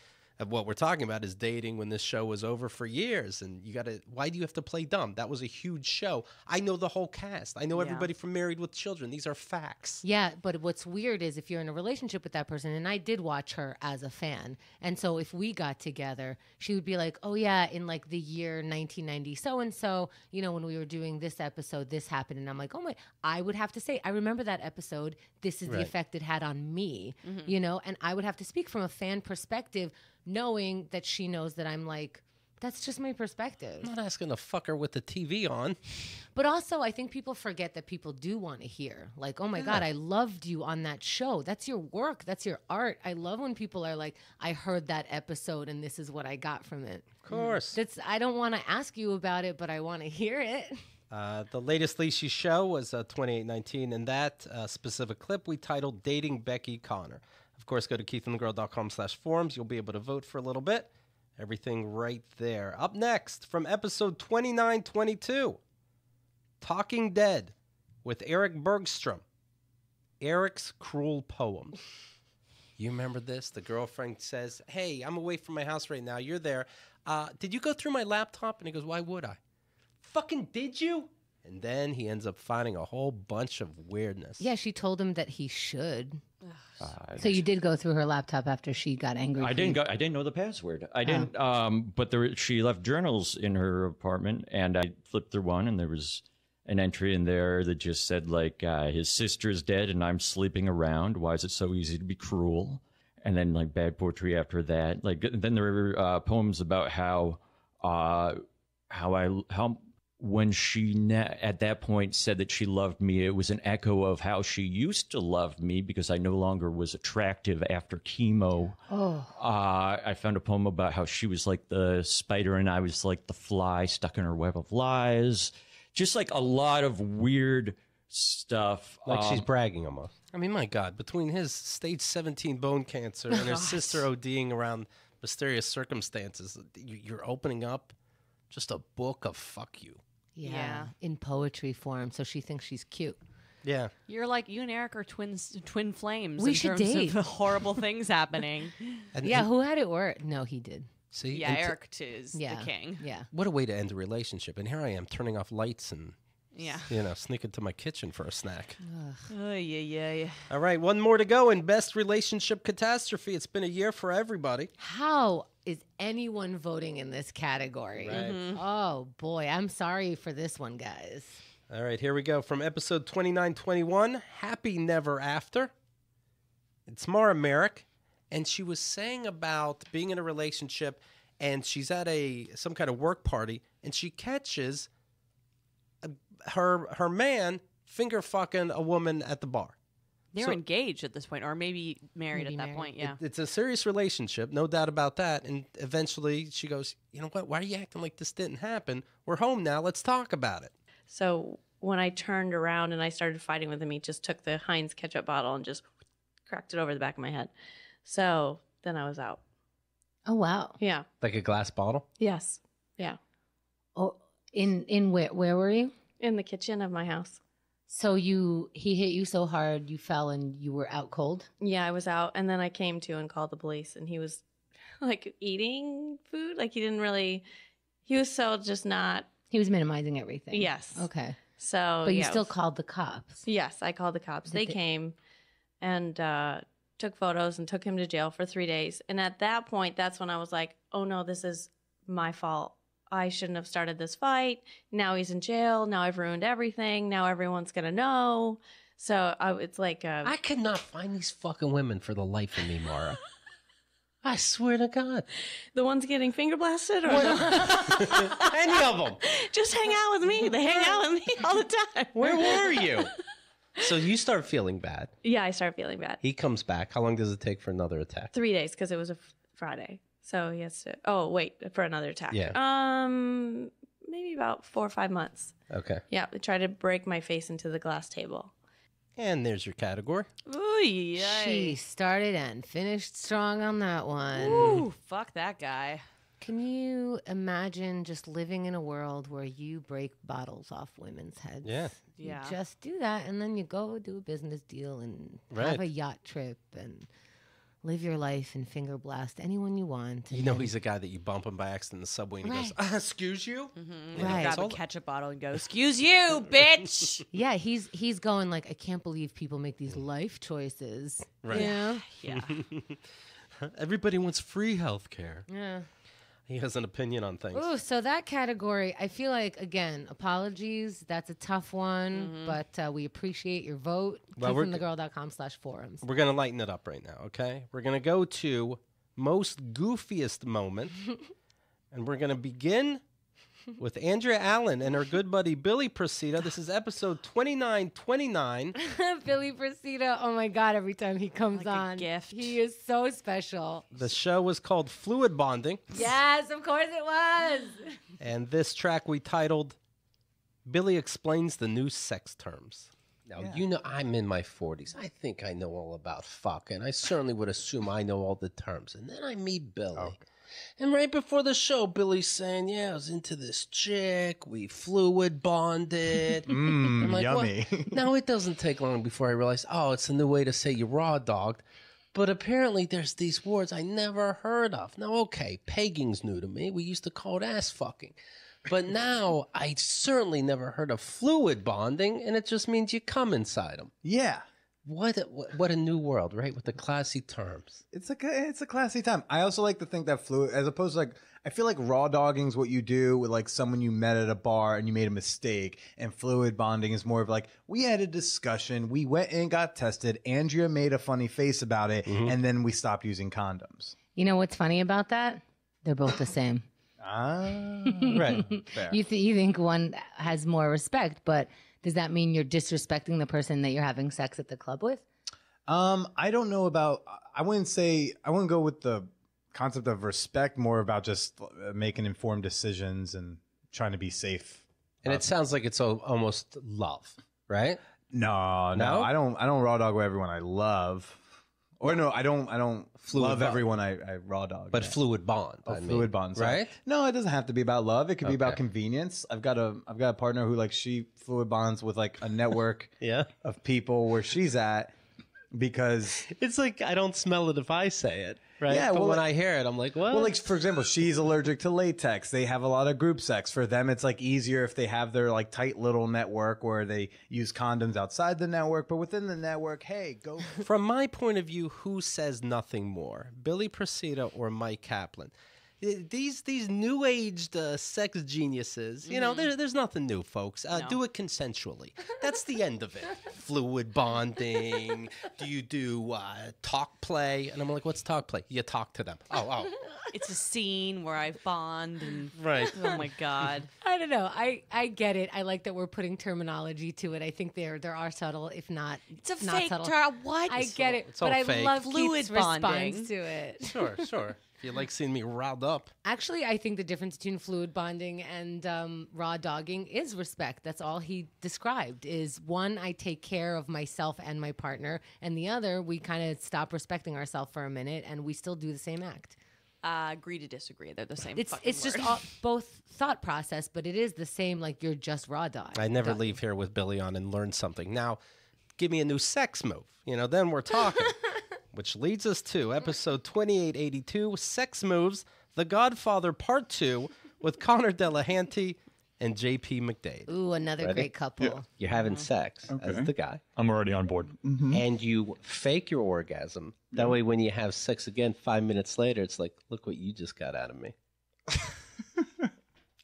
[SPEAKER 1] What we're talking about is dating when this show was over for years. And you got to, why do you have to play dumb? That was a huge show. I know the whole cast. I know everybody from Married with Children. These are facts.
[SPEAKER 21] Yeah, but what's weird is if you're in a relationship with that person, and I did watch her as a fan. And so if we got together, she would be like, oh yeah, in like the year 1990, so-and-so, when we were doing this episode, this happened. And I'm like, oh my, I would have to say, I remember that episode. This is the effect it had on me, and I would have to speak from a fan perspective, knowing that she knows that I'm like, that's just my perspective.
[SPEAKER 1] I'm not asking to fuck her with the TV on.
[SPEAKER 21] But also, I think people forget that people do want to hear. Like, oh my God, I loved you on that show. That's your work. That's your art. I love when people are like, I heard that episode and this is what I got from it.
[SPEAKER 1] Of course.
[SPEAKER 21] I don't want to ask you about it, but I want to hear it.
[SPEAKER 1] The latest Lacey show was 2819, and that specific clip we titled Dating Becky Connor. Of course, go to keithandthegirl.com/forums. You'll be able to vote for a little bit. Everything right there. Up next, from episode 2922, Talking Dead with Eric Bergstrom. Eric's Cruel Poem. You remember this? The girlfriend says, hey, I'm away from my house right now. You're there. Did you go through my laptop? And he goes, why would I? Fucking did you? And then he ends up finding a whole bunch of weirdness.
[SPEAKER 21] Yeah, she told him that he should. So you did go through her laptop after she got angry.
[SPEAKER 20] I didn't know the password. I didn't. But she left journals in her apartment, and I flipped through one, and there was an entry in there that just said like, his sister's dead, and I'm sleeping around. Why is it so easy to be cruel? And then like bad poetry after that. Like then there were poems about how when she at that point said that she loved me, it was an echo of how she used to love me because I no longer was attractive after chemo.
[SPEAKER 21] Oh.
[SPEAKER 20] I found a poem about how she was like the spider and I was like the fly stuck in her web of lies. Just like a lot of weird stuff.
[SPEAKER 1] Like she's bragging almost. I mean, my God, between his stage 17 bone cancer and her sister ODing around mysterious circumstances. You're opening up just a book of fuck you.
[SPEAKER 21] Yeah. In poetry form. So she thinks she's cute.
[SPEAKER 1] Yeah.
[SPEAKER 4] You're like, you and Eric are twin flames.
[SPEAKER 21] We
[SPEAKER 4] in
[SPEAKER 21] should
[SPEAKER 4] terms
[SPEAKER 21] date.
[SPEAKER 4] of horrible things happening.
[SPEAKER 21] Who had it worse? No, he did.
[SPEAKER 1] See?
[SPEAKER 4] Yeah,
[SPEAKER 1] And
[SPEAKER 4] Eric is the king.
[SPEAKER 21] Yeah.
[SPEAKER 1] What a way to end a relationship. And here I am turning off lights and, sneak into my kitchen for a snack.
[SPEAKER 4] Oh, yeah.
[SPEAKER 1] All right, one more to go in Best Relationship Catastrophe. It's been a year for everybody.
[SPEAKER 21] How is anyone voting in this category?
[SPEAKER 1] Right.
[SPEAKER 21] Oh, boy. I'm sorry for this one, guys.
[SPEAKER 1] All right, here we go. From episode 2921, Happy Never After. It's Mara Merrick, and she was saying about being in a relationship, and she's at some kind of work party, and she catches her man finger fucking a woman at the bar.
[SPEAKER 4] They're
[SPEAKER 1] So-
[SPEAKER 4] engaged at this point, or maybe married at that point. Yeah.
[SPEAKER 1] It's a serious relationship, no doubt about that. And eventually she goes, you know what? Why are you acting like this didn't happen? We're home now. Let's talk about it.
[SPEAKER 7] So when I turned around and I started fighting with him, he just took the Heinz ketchup bottle and just cracked it over the back of my head. So then I was out.
[SPEAKER 21] Oh, wow.
[SPEAKER 7] Yeah.
[SPEAKER 1] Like a glass bottle?
[SPEAKER 7] Yes. Yeah.
[SPEAKER 21] Oh, in where were you?
[SPEAKER 7] In the kitchen of my house.
[SPEAKER 21] So he hit you so hard you fell and you were out cold?
[SPEAKER 7] Yeah, I was out, and then I came to and called the police, and he was like eating food. Like he was so just not.
[SPEAKER 21] He was minimizing everything.
[SPEAKER 7] Yes.
[SPEAKER 21] Okay.
[SPEAKER 7] So,
[SPEAKER 21] But you
[SPEAKER 7] yeah,
[SPEAKER 21] still called the cops.
[SPEAKER 7] Yes, I called the cops. They came and took photos and took him to jail for 3 days. And at that point, that's when I was like, oh no, this is my fault. I shouldn't have started this fight. Now he's in jail. Now I've ruined everything. Now everyone's going to know. So it's like
[SPEAKER 1] I could not find these fucking women for the life of me, Mara. I swear to God.
[SPEAKER 7] The ones getting finger blasted? Or
[SPEAKER 1] Any of them.
[SPEAKER 7] Just hang out with me. They hang out with me all the time.
[SPEAKER 1] Where were you? So you start feeling bad.
[SPEAKER 7] Yeah, I start feeling bad.
[SPEAKER 1] He comes back. How long does it take for another attack?
[SPEAKER 7] 3 days because it was a Friday. So he has to. Oh, wait, for another attack.
[SPEAKER 1] Yeah.
[SPEAKER 7] Maybe about 4 or 5 months.
[SPEAKER 1] Okay.
[SPEAKER 7] Yeah, they tried to break my face into the glass table.
[SPEAKER 1] And there's your category.
[SPEAKER 4] Ooh, yay.
[SPEAKER 21] She started and finished strong on that one.
[SPEAKER 4] Ooh, fuck that guy.
[SPEAKER 21] Can you imagine just living in a world where you break bottles off women's heads?
[SPEAKER 1] Yeah.
[SPEAKER 21] You just do that, and then you go do a business deal and
[SPEAKER 1] Right.
[SPEAKER 21] have a yacht trip and live your life and finger blast anyone you want.
[SPEAKER 1] You know he's a guy that you bump him by accident in the subway and he goes, excuse you?
[SPEAKER 4] Mm-hmm.
[SPEAKER 21] Right.
[SPEAKER 4] Grab a ketchup bottle and go, excuse you, bitch.
[SPEAKER 21] Yeah, he's going like, I can't believe people make these life choices.
[SPEAKER 1] Right.
[SPEAKER 21] Yeah.
[SPEAKER 4] Yeah.
[SPEAKER 1] Everybody wants free health care.
[SPEAKER 21] Yeah.
[SPEAKER 1] He has an opinion on things.
[SPEAKER 21] Ooh, so that category, I feel like, again, apologies. That's a tough one, but we appreciate your vote.
[SPEAKER 1] Well,
[SPEAKER 21] KeepFromTheGirl.com/forums.
[SPEAKER 1] We're going to lighten it up right now, okay? We're going to go to most goofiest moment, and we're going to begin with Andrea Allen and her good buddy Billy Procida. This is episode 2929.
[SPEAKER 21] Billy Procida, oh my God, every time he comes on.
[SPEAKER 4] Gift.
[SPEAKER 21] He is so special.
[SPEAKER 1] The show was called Fluid Bonding,
[SPEAKER 21] Yes, of course it was.
[SPEAKER 1] and this track we titled Billy Explains the New Sex Terms. Now, you know, I'm in my 40s. I think I know all about fucking. I certainly would assume I know all the terms. And then I meet Billy. And right before the show, Billy's saying, yeah, I was into this chick. We fluid bonded. I'm like,
[SPEAKER 16] yummy.
[SPEAKER 1] "What?" Now, it doesn't take long before I realize, oh, it's a new way to say you raw dogged. But apparently there's these words I never heard of. Now, okay, pegging's new to me. We used to call it ass fucking. But now I certainly never heard of fluid bonding, and it just means you come inside them.
[SPEAKER 16] Yeah.
[SPEAKER 1] What a new world, right? With the classy terms.
[SPEAKER 16] It's a classy time. I also like to think that fluid, as opposed to like, I feel like raw dogging is what you do with like someone you met at a bar and you made a mistake, and fluid bonding is more of like, we had a discussion, we went and got tested, Andrea made a funny face about it, and then we stopped using condoms.
[SPEAKER 21] You know what's funny about that? They're both the same.
[SPEAKER 16] Right. Fair.
[SPEAKER 21] You think one has more respect, but does that mean you're disrespecting the person that you're having sex at the club with?
[SPEAKER 16] I don't know about, I wouldn't go with the concept of respect, more about just making informed decisions and trying to be safe.
[SPEAKER 1] And it sounds like it's almost love, right?
[SPEAKER 16] No, I don't raw dog with everyone I love Or no, I don't
[SPEAKER 1] Fluid
[SPEAKER 16] love
[SPEAKER 1] bond.
[SPEAKER 16] everyone I raw dog.
[SPEAKER 1] But fluid bond.
[SPEAKER 16] Oh,
[SPEAKER 1] I mean,
[SPEAKER 16] fluid bond, sorry.
[SPEAKER 1] right?
[SPEAKER 16] No, it doesn't have to be about love. It could be about
[SPEAKER 1] Okay.
[SPEAKER 16] convenience. I've got a partner who like she fluid bonds with like a network of people where she's at because
[SPEAKER 1] it's like I don't smell it if I say it, right?
[SPEAKER 16] Yeah,
[SPEAKER 1] but
[SPEAKER 16] well,
[SPEAKER 1] when
[SPEAKER 16] like-
[SPEAKER 1] I hear it, I'm like, what?
[SPEAKER 16] Well, like for example, she's allergic to latex. They have a lot of group sex. For them, it's like easier if they have their like tight little network where they use condoms outside the network, but within the network, hey, go.
[SPEAKER 1] From my point of view, who says nothing more, Billy Procida or Mike Kaplan? These new aged sex geniuses, you know, there's nothing new, folks. Do it consensually. That's the end of it. Fluid bonding. Do you do talk play? And I'm like, what's talk play? You talk to them. Oh.
[SPEAKER 4] It's a scene where I bond and
[SPEAKER 1] Right.
[SPEAKER 4] Oh my god.
[SPEAKER 21] I don't know. I get it. I like that we're putting terminology to it. I think there are subtle, if not
[SPEAKER 4] It's a
[SPEAKER 21] not
[SPEAKER 4] fake
[SPEAKER 21] subtle.
[SPEAKER 4] term. What?
[SPEAKER 21] I get it,
[SPEAKER 1] It's all
[SPEAKER 21] but I
[SPEAKER 1] fake.
[SPEAKER 21] love
[SPEAKER 4] Fluid
[SPEAKER 21] Keith's
[SPEAKER 4] bonding.
[SPEAKER 21] response to it.
[SPEAKER 1] Sure. If you like seeing me riled up.
[SPEAKER 21] Actually, I think the difference between fluid bonding and raw dogging is respect. That's all he described. Is one, I take care of myself and my partner, and the other, we kind of stop respecting ourselves for a minute, and we still do the same act.
[SPEAKER 4] Agree to disagree. They're the same.
[SPEAKER 21] It's
[SPEAKER 4] fucking
[SPEAKER 21] just
[SPEAKER 4] word.
[SPEAKER 21] both thought process, but it is the same. Like you're just raw dog.
[SPEAKER 1] I never leave here with Billy on and learn something. Now, give me a new sex move. You know, then we're talking. Which leads us to episode 2882, Sex Moves, The Godfather Part 2, with Connor Delahanty and JP McDade.
[SPEAKER 21] Ooh, another
[SPEAKER 1] Ready?
[SPEAKER 21] great couple.
[SPEAKER 1] Yeah. You're having sex as the guy.
[SPEAKER 6] I'm already on board.
[SPEAKER 1] And you fake your orgasm. That way, when you have sex again 5 minutes later, it's like, look what you just got out of me.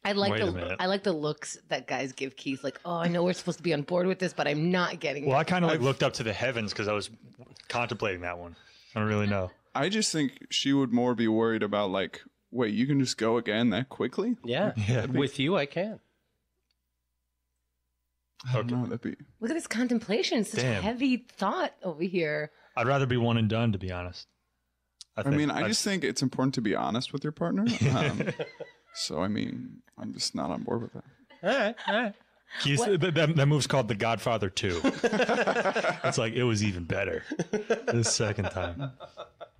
[SPEAKER 21] I like
[SPEAKER 6] Wait a minute.
[SPEAKER 21] I like the looks that guys give Keith. Like, oh, I know we're supposed to be on board with this, but I'm not getting
[SPEAKER 6] Well,
[SPEAKER 21] it.
[SPEAKER 6] I kind of like looked up to the heavens because I was contemplating that one. I don't really know.
[SPEAKER 8] I just think she would more be worried about like, wait, you can just go again that quickly?
[SPEAKER 1] Yeah. With you, I can.
[SPEAKER 8] I don't know, that'd be...
[SPEAKER 21] Look at this contemplation. Such
[SPEAKER 6] Damn.
[SPEAKER 21] heavy thought over here.
[SPEAKER 6] I'd rather be one and done, to be honest.
[SPEAKER 8] I mean, I just think it's important to be honest with your partner. So, I mean, I'm just not on board with that.
[SPEAKER 1] All right.
[SPEAKER 6] Keith, that move's called The Godfather 2. It's like, it was even better the second time. But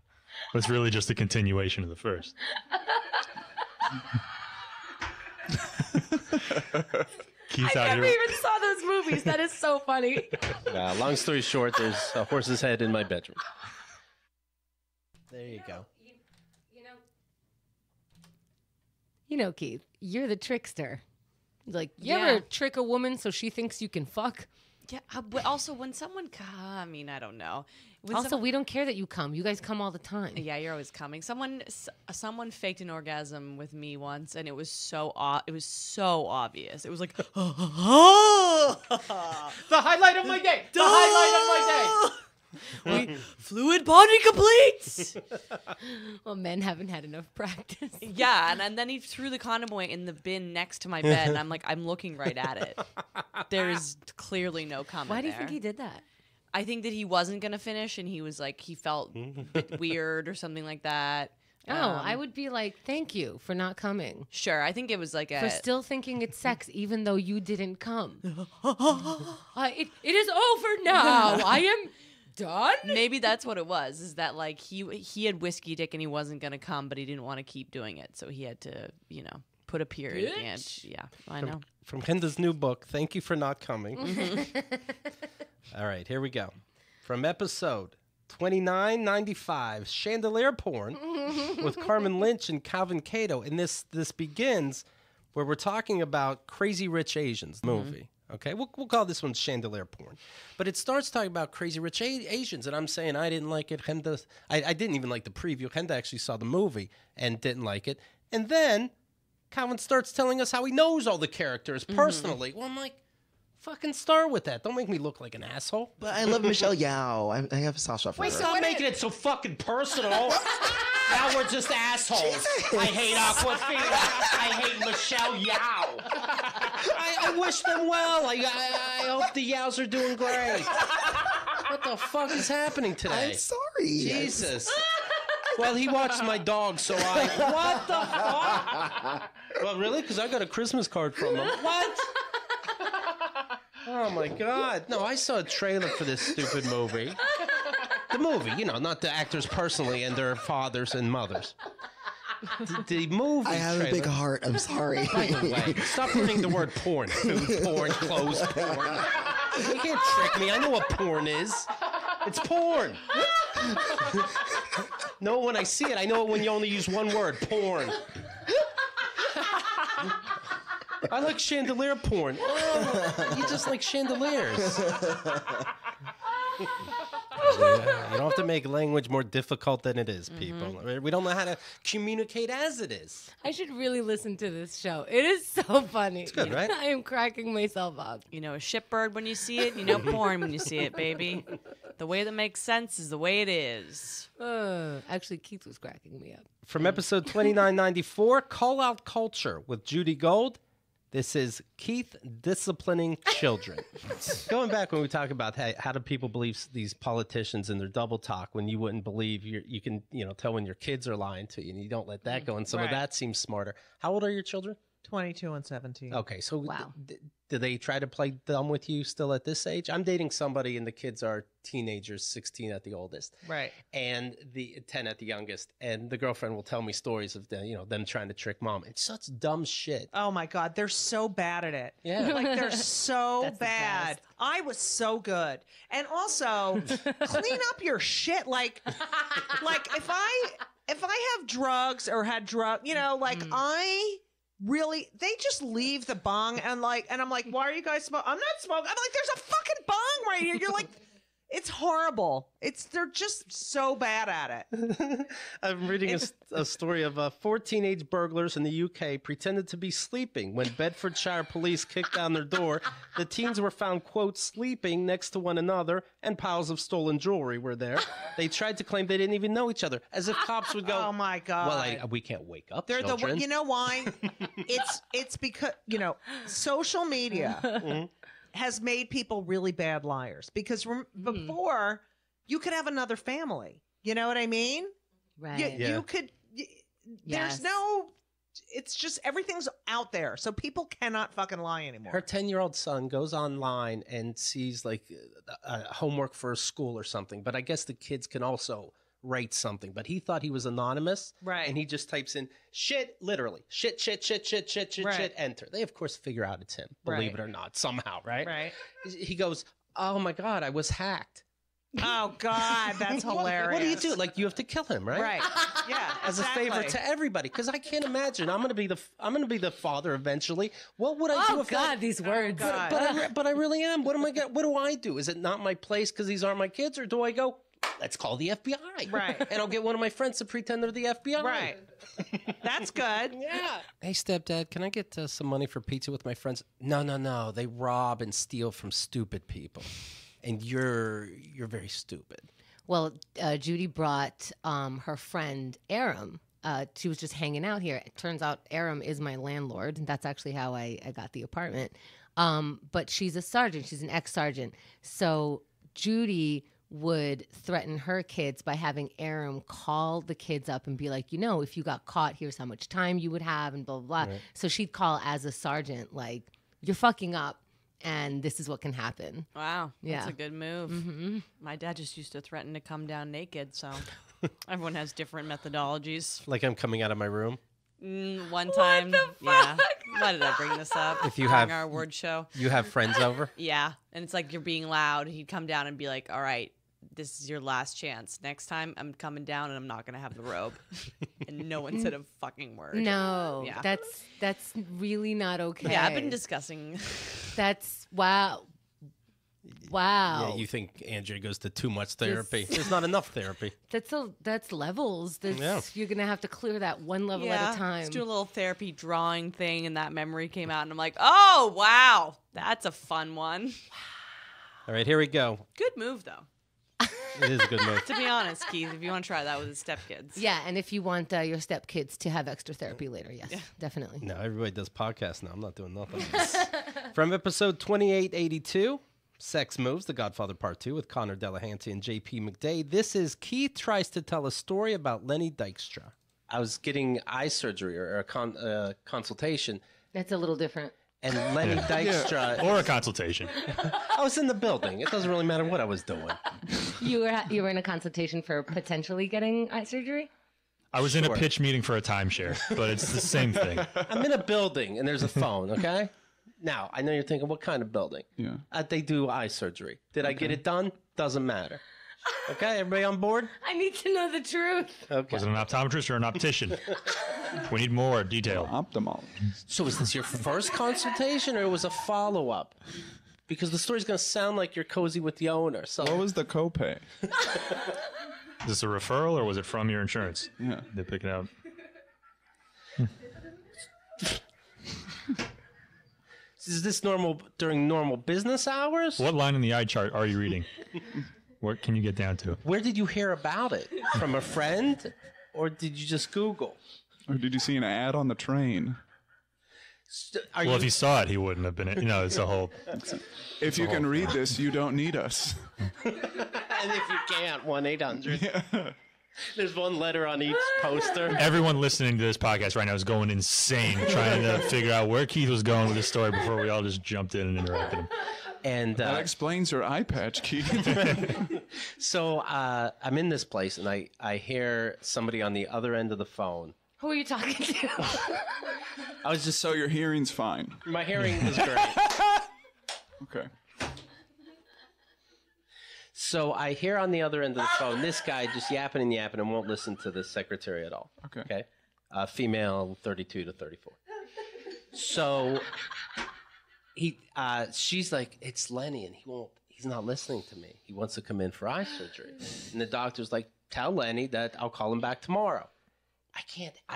[SPEAKER 6] it's really just a continuation of the first. Keith's
[SPEAKER 7] I
[SPEAKER 6] out
[SPEAKER 7] never
[SPEAKER 6] here.
[SPEAKER 7] even saw those movies. That is so funny.
[SPEAKER 1] Long story short, there's a horse's head in my bedroom. There you go.
[SPEAKER 21] You know, Keith, you're the trickster. Like, you
[SPEAKER 4] Yeah.
[SPEAKER 21] ever trick a woman so she thinks you can fuck?
[SPEAKER 4] Yeah, but also when someone, I mean, I don't know. When
[SPEAKER 21] Also,
[SPEAKER 4] someone-
[SPEAKER 21] we don't care that you come. You guys come all the time.
[SPEAKER 4] Yeah, you're always coming. Someone faked an orgasm with me once, and it was so obvious. It was like,
[SPEAKER 9] The highlight of my day. The highlight of my day.
[SPEAKER 4] Fluid bonding complete.
[SPEAKER 21] Well, men haven't had enough practice.
[SPEAKER 4] Yeah, and then he threw the condom away in the bin next to my bed, and I'm looking right at it. There's clearly no comment.
[SPEAKER 21] Why do you
[SPEAKER 4] there.
[SPEAKER 21] think he did that?
[SPEAKER 4] I think that he wasn't gonna finish, and he was like, he felt a bit weird or something like that.
[SPEAKER 21] Oh, I would be like, thank you for not coming.
[SPEAKER 4] Sure, I think it was like
[SPEAKER 21] For still thinking it's sex, even though you didn't come. It is over now. I am done.
[SPEAKER 4] Maybe that's what it was. Is that like he had whiskey dick and he wasn't gonna come, but he didn't want to keep doing it, so he had to put a period at the end. Yeah, I know.
[SPEAKER 1] From Kenda's new book, Thank You for Not Coming. All right, here we go. From episode 2995, Chandelier Porn, with Carmen Lynch and Calvin Cato. And this begins where we're talking about Crazy Rich Asians movie. Okay, we'll call this one Chandelier Porn. But it starts talking about Crazy Rich Asians, and I'm saying I didn't like it. Kenda, I didn't even like the preview. Kenda actually saw the movie and didn't like it. And then Calvin starts telling us how he knows all the characters personally. Well, I'm like, fucking start with that. Don't make me look like an asshole.
[SPEAKER 12] But I love Michelle Yao. I have a soft spot for
[SPEAKER 9] Wait,
[SPEAKER 12] her.
[SPEAKER 9] stop making it so fucking personal. Now we're just assholes. I hate Aquafina. I hate Michelle Yao.
[SPEAKER 1] I wish them well. I hope the Yaos are doing great. What the fuck is happening today?
[SPEAKER 12] I'm sorry.
[SPEAKER 1] Jesus. Well, he watched my dog, so I... What the fuck? Well, really? Because I got a Christmas card from him. What? Oh, my God. No, I saw a trailer for this stupid movie.
[SPEAKER 9] The movie, you know, not the actors personally and their fathers and mothers. The movie
[SPEAKER 12] I have a big
[SPEAKER 9] trailer-
[SPEAKER 12] heart. I'm sorry.
[SPEAKER 9] By the way, stop learning the word porn. Food porn, clothes porn. You can't trick me. I know what porn is. It's porn. No, when I see it, I know it when you only use one word, porn. I like chandelier porn. Oh, you just like chandeliers. Yeah, you don't have to make language more difficult than it is, people. We don't know how to communicate as it is.
[SPEAKER 21] I should really listen to this show. It is so funny. It's
[SPEAKER 9] good, right?
[SPEAKER 21] I am cracking myself up.
[SPEAKER 4] You know a shitbird when you see it. You know porn when you see it, baby. The way that makes sense is the way it is.
[SPEAKER 21] Actually, Keith was cracking me up.
[SPEAKER 9] From episode 2994, Call Out Culture with Judy Gold. This is Keith disciplining children. Going back when we talk about how do people believe these politicians and their double talk when you wouldn't believe you can tell when your kids are lying to you and you don't let that go and some of that seems smarter. How old are your children?
[SPEAKER 10] 22 and 17.
[SPEAKER 9] Okay, so do they try to play dumb with you still at this age? I'm dating somebody and the kids are teenagers, 16 at the oldest.
[SPEAKER 10] Right.
[SPEAKER 9] And the 10 at the youngest. And the girlfriend will tell me stories of them trying to trick mom. It's such dumb shit.
[SPEAKER 10] Oh my God, they're so bad at it.
[SPEAKER 9] Yeah.
[SPEAKER 10] Like they're so
[SPEAKER 21] That's the
[SPEAKER 10] bad.
[SPEAKER 21] best.
[SPEAKER 10] I was so good. And also clean up your shit. Like if I have drugs or had they just leave the bong and I'm like, why are you guys smoking? I'm not smoking. I'm like, there's a fucking bong right here. You're like, it's horrible. They're just so bad at it.
[SPEAKER 9] I'm reading a story of 4 teenage burglars in the UK pretended to be sleeping. When Bedfordshire police kicked down their door, the teens were found, quote, sleeping next to one another, and piles of stolen jewelry were there. They tried to claim they didn't even know each other, as if cops would go,
[SPEAKER 10] oh my God.
[SPEAKER 9] well, we can't wake up,
[SPEAKER 10] They're
[SPEAKER 9] children.
[SPEAKER 10] you know why? It's because, social media has made people really bad liars. Because before, you could have another family. You know what I mean?
[SPEAKER 21] Right.
[SPEAKER 10] You could. There's no. It's just everything's out there, so people cannot fucking lie anymore.
[SPEAKER 9] Her 10-year-old son goes online and sees homework for a school or something. But I guess the kids can also write something. But he thought he was anonymous.
[SPEAKER 10] Right.
[SPEAKER 9] And he just types in shit, literally. Shit, enter. They, of course, figure out it's him, believe it or not, somehow, right?
[SPEAKER 10] Right.
[SPEAKER 9] He goes, oh, my God, I was hacked.
[SPEAKER 10] Oh God, that's hilarious.
[SPEAKER 9] What do you do? You have to kill him, right?
[SPEAKER 10] Right. Yeah.
[SPEAKER 9] As a favor to everybody, because I can't imagine I'm going to be the father eventually. What would I do?
[SPEAKER 21] Oh God, these words.
[SPEAKER 9] But I really am. What do I do? Is it not my place because these aren't my kids, or do I go? Let's call the FBI.
[SPEAKER 10] Right.
[SPEAKER 9] And I'll get one of my friends to pretend they're the FBI.
[SPEAKER 10] Right. That's good.
[SPEAKER 9] Yeah. Hey, stepdad, can I get some money for pizza with my friends? No. They rob and steal from stupid people. And you're very stupid.
[SPEAKER 21] Well, Judy brought her friend Aram. She was just hanging out here. It turns out Aram is my landlord, and that's actually how I got the apartment. But she's a sergeant. She's an ex-sergeant. So Judy would threaten her kids by having Aram call the kids up and be like, if you got caught, here's how much time you would have, and blah, blah, blah.
[SPEAKER 9] Right.
[SPEAKER 21] So she'd call as a sergeant, like, you're fucking up. And this is what can happen.
[SPEAKER 4] Wow.
[SPEAKER 21] Yeah.
[SPEAKER 4] That's a good move.
[SPEAKER 21] Mm-hmm.
[SPEAKER 4] My dad just used to threaten to come down naked, so everyone has different methodologies.
[SPEAKER 9] Like I'm coming out of my room.
[SPEAKER 4] One time. Yeah. Why did I bring this up?
[SPEAKER 9] If you
[SPEAKER 4] during
[SPEAKER 9] have
[SPEAKER 4] our award show.
[SPEAKER 9] You have friends over?
[SPEAKER 4] Yeah. And it's like you're being loud. He'd come down and be like, all right, this is your last chance. Next time I'm coming down and I'm not going to have the robe. And no one said a fucking word.
[SPEAKER 21] No.
[SPEAKER 4] Yeah.
[SPEAKER 21] That's really not okay.
[SPEAKER 4] Yeah, I've been discussing.
[SPEAKER 21] That's wow.
[SPEAKER 9] Yeah, you think Andrea goes to too much therapy. There's not enough therapy.
[SPEAKER 21] That's levels.
[SPEAKER 9] Yeah.
[SPEAKER 21] You're going to have to clear that one level at a time.
[SPEAKER 4] Let's do a little therapy drawing thing, and that memory came out, and I'm like, oh, wow, that's a fun one.
[SPEAKER 9] All right, here we go.
[SPEAKER 4] Good move, though.
[SPEAKER 9] It is a good move.
[SPEAKER 4] To be honest, Keith, if you want to try that with the stepkids.
[SPEAKER 21] Yeah, and if you want your stepkids to have extra therapy later, yes, definitely.
[SPEAKER 9] No, everybody does podcasts now. I'm not doing nothing. From episode 2882, Sex Moves, The Godfather Part 2 with Connor Delahanty and J.P. McDade. This is Keith tries to tell a story about Lenny Dykstra. I was getting eye surgery or a consultation.
[SPEAKER 21] That's a little different.
[SPEAKER 9] And Lenny Dykstra...
[SPEAKER 6] Or a consultation.
[SPEAKER 9] I was in the building. It doesn't really matter what I was doing.
[SPEAKER 21] You were in a consultation for potentially getting eye surgery?
[SPEAKER 6] I was in a pitch meeting for a timeshare, but it's the same thing.
[SPEAKER 9] I'm in a building and there's a phone, okay? Now, I know you're thinking, what kind of building?
[SPEAKER 8] Yeah.
[SPEAKER 9] They do eye surgery. Did I get it done? Doesn't matter. Okay, everybody on board?
[SPEAKER 21] I need to know the truth.
[SPEAKER 9] Okay.
[SPEAKER 6] Was it an optometrist or an optician? We need more detail.
[SPEAKER 8] Ophthalmologist.
[SPEAKER 9] So is this your first consultation or it was a follow-up? Because the story's going to sound like you're cozy with the owner. So
[SPEAKER 8] What was the copay?
[SPEAKER 6] Is this a referral or was it from your insurance?
[SPEAKER 8] Yeah.
[SPEAKER 6] They pick it out.
[SPEAKER 9] Is this normal during normal business hours?
[SPEAKER 6] What line in the eye chart are you reading? What can you get down to?
[SPEAKER 9] Where did you hear about it? From a friend? Or did you just Google?
[SPEAKER 8] Or did you see an ad on the train?
[SPEAKER 6] If he saw it, he wouldn't have been. It's a whole.
[SPEAKER 8] If you can read this, you don't need us.
[SPEAKER 9] And if you can't, 1-800. Yeah. There's one letter on each poster.
[SPEAKER 6] Everyone listening to this podcast right now is going insane trying to figure out where Keith was going with this story before we all just jumped in and interrupted him.
[SPEAKER 9] And
[SPEAKER 8] that explains your eye patch, Keith.
[SPEAKER 9] So I'm in this place and I hear somebody on the other end of the phone.
[SPEAKER 21] Who are you talking to?
[SPEAKER 9] I was just
[SPEAKER 8] so your hearing's fine.
[SPEAKER 9] My hearing is great.
[SPEAKER 8] Okay.
[SPEAKER 9] So I hear on the other end of the phone this guy just yapping and won't listen to the secretary at all.
[SPEAKER 8] Okay.
[SPEAKER 9] Female, 32 to 34. So she's like, it's Lenny, and he's not listening to me. He wants to come in for eye surgery. And the doctor's like, tell Lenny that I'll call him back tomorrow. I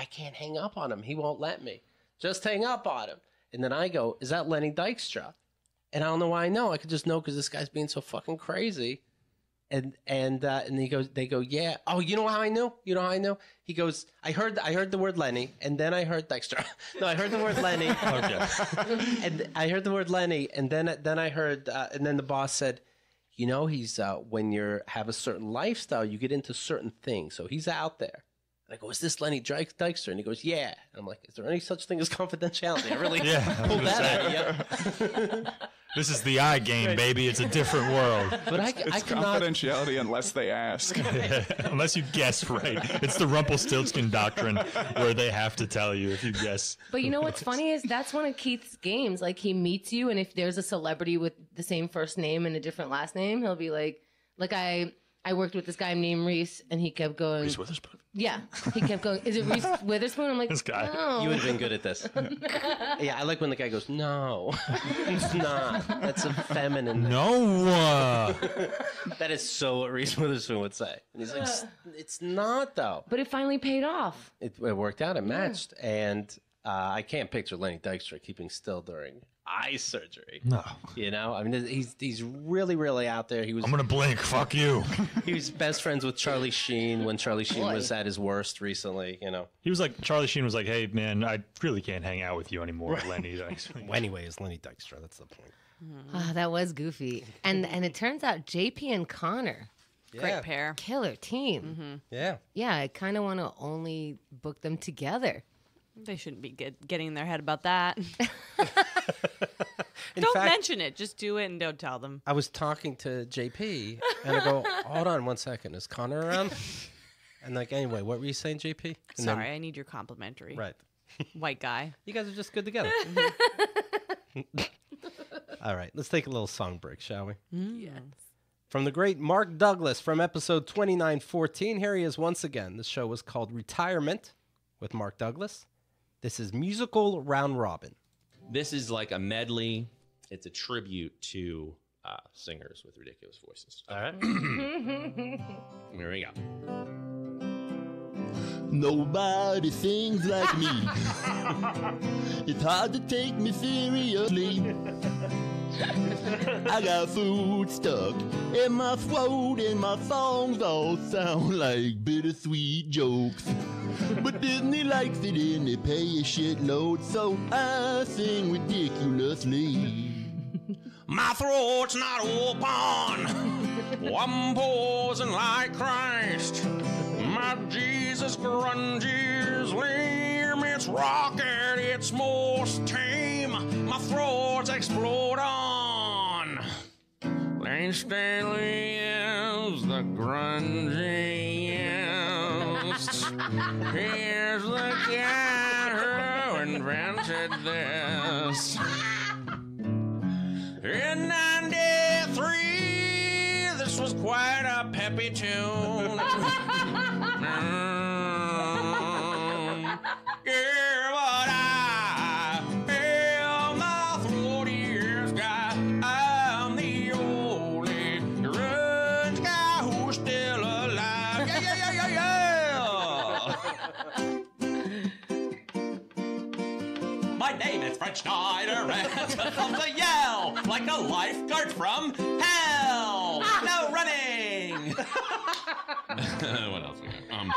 [SPEAKER 9] can't hang up on him. He won't let me. Just hang up on him. And then I go, is that Lenny Dykstra? And I don't know why I know. I could just know because this guy's being so fucking crazy. And they go, yeah. Oh, you know how I knew? You know how I knew? He goes, I heard the word Lenny, and then I heard Dykstra. No, I heard the word Lenny. Okay. And I heard the word Lenny, and then I heard, and then the boss said, you know, he's when you have a certain lifestyle, you get into certain things. So he's out there. And I go, is this Lenny Dykstra? And he goes, yeah. And I'm like, is there any such thing as confidentiality? I really pulled that out. Yeah.
[SPEAKER 6] This is the eye game, baby. It's a different world.
[SPEAKER 9] But
[SPEAKER 8] it's confidentiality unless they ask.
[SPEAKER 6] Unless you guess right. It's the Rumpelstiltskin doctrine where they have to tell you if you guess.
[SPEAKER 21] But you know what's funny is that's one of Keith's games. Like, he meets you, and if there's a celebrity with the same first name and a different last name, he'll be like I worked with this guy named Reese, and he kept going.
[SPEAKER 6] Reese Witherspoon?
[SPEAKER 21] Yeah. He kept going, is it Reese Witherspoon? I'm like,
[SPEAKER 6] this guy.
[SPEAKER 21] No.
[SPEAKER 9] You would have been good at this. Yeah, I like when the guy goes, no, it's not. That's a feminine.
[SPEAKER 6] No.
[SPEAKER 9] That is so what Reese Witherspoon would say. And he's like, it's not, though.
[SPEAKER 21] But it finally paid off.
[SPEAKER 9] It worked out. It matched. And I can't picture Lenny Dykstra keeping still during eye surgery.
[SPEAKER 6] No.
[SPEAKER 9] You know? I mean, he's really, really out there.
[SPEAKER 6] I'm going to blink. Fuck you.
[SPEAKER 9] He was best friends with Charlie Sheen when Charlie Sheen was at his worst recently, you know?
[SPEAKER 6] He was like, Charlie Sheen was like, hey, man, I really can't hang out with you anymore, Lenny Dykstra.
[SPEAKER 9] Anyway, it's Lenny Dykstra. That's the point.
[SPEAKER 21] Oh, that was goofy. And it turns out JP and Connor.
[SPEAKER 4] Great pair.
[SPEAKER 21] Killer team.
[SPEAKER 4] Mm-hmm.
[SPEAKER 9] Yeah.
[SPEAKER 21] Yeah, I kind of want to only book them together.
[SPEAKER 4] They shouldn't be getting in their head about that.
[SPEAKER 9] In
[SPEAKER 4] don't
[SPEAKER 9] fact,
[SPEAKER 4] mention it. Just do it and don't tell them.
[SPEAKER 9] I was talking to JP, and I go, hold on 1 second. Is Connor around? And like, anyway, what were you saying, JP? And
[SPEAKER 4] Sorry, I need your complimentary.
[SPEAKER 9] Right.
[SPEAKER 4] White guy.
[SPEAKER 9] You guys are just good together. All right, let's take a little song break, shall we?
[SPEAKER 4] Yes.
[SPEAKER 9] From the great Mark Douglas from episode 2914, here he is once again. The show was called Retirement with Mark Douglas. This is Musical Round Robin.
[SPEAKER 11] This is like a medley. It's a tribute to singers with ridiculous voices.
[SPEAKER 9] All right.
[SPEAKER 11] Here we go.
[SPEAKER 18] Nobody sings like me. It's hard to take me seriously. I got food stuck in my throat, and my songs all sound like bittersweet jokes. But Disney likes it and they pay a shitload, so I sing ridiculously.
[SPEAKER 11] My throat's not open. I'm posing like Christ. My Jesus grunges lean. It's rock at its most tame. My throat's explode on. Lane Stanley and
[SPEAKER 19] was the grungiest. Here's the guy who invented this. In 93, this was quite a peppy tune. Yeah, but I am the 40 years guy. I'm the only grunge guy who's still alive. Yeah, yeah, yeah, yeah, yeah. My name is French Schneider, and comes a yell like a lifeguard from hell. No running. What else we got?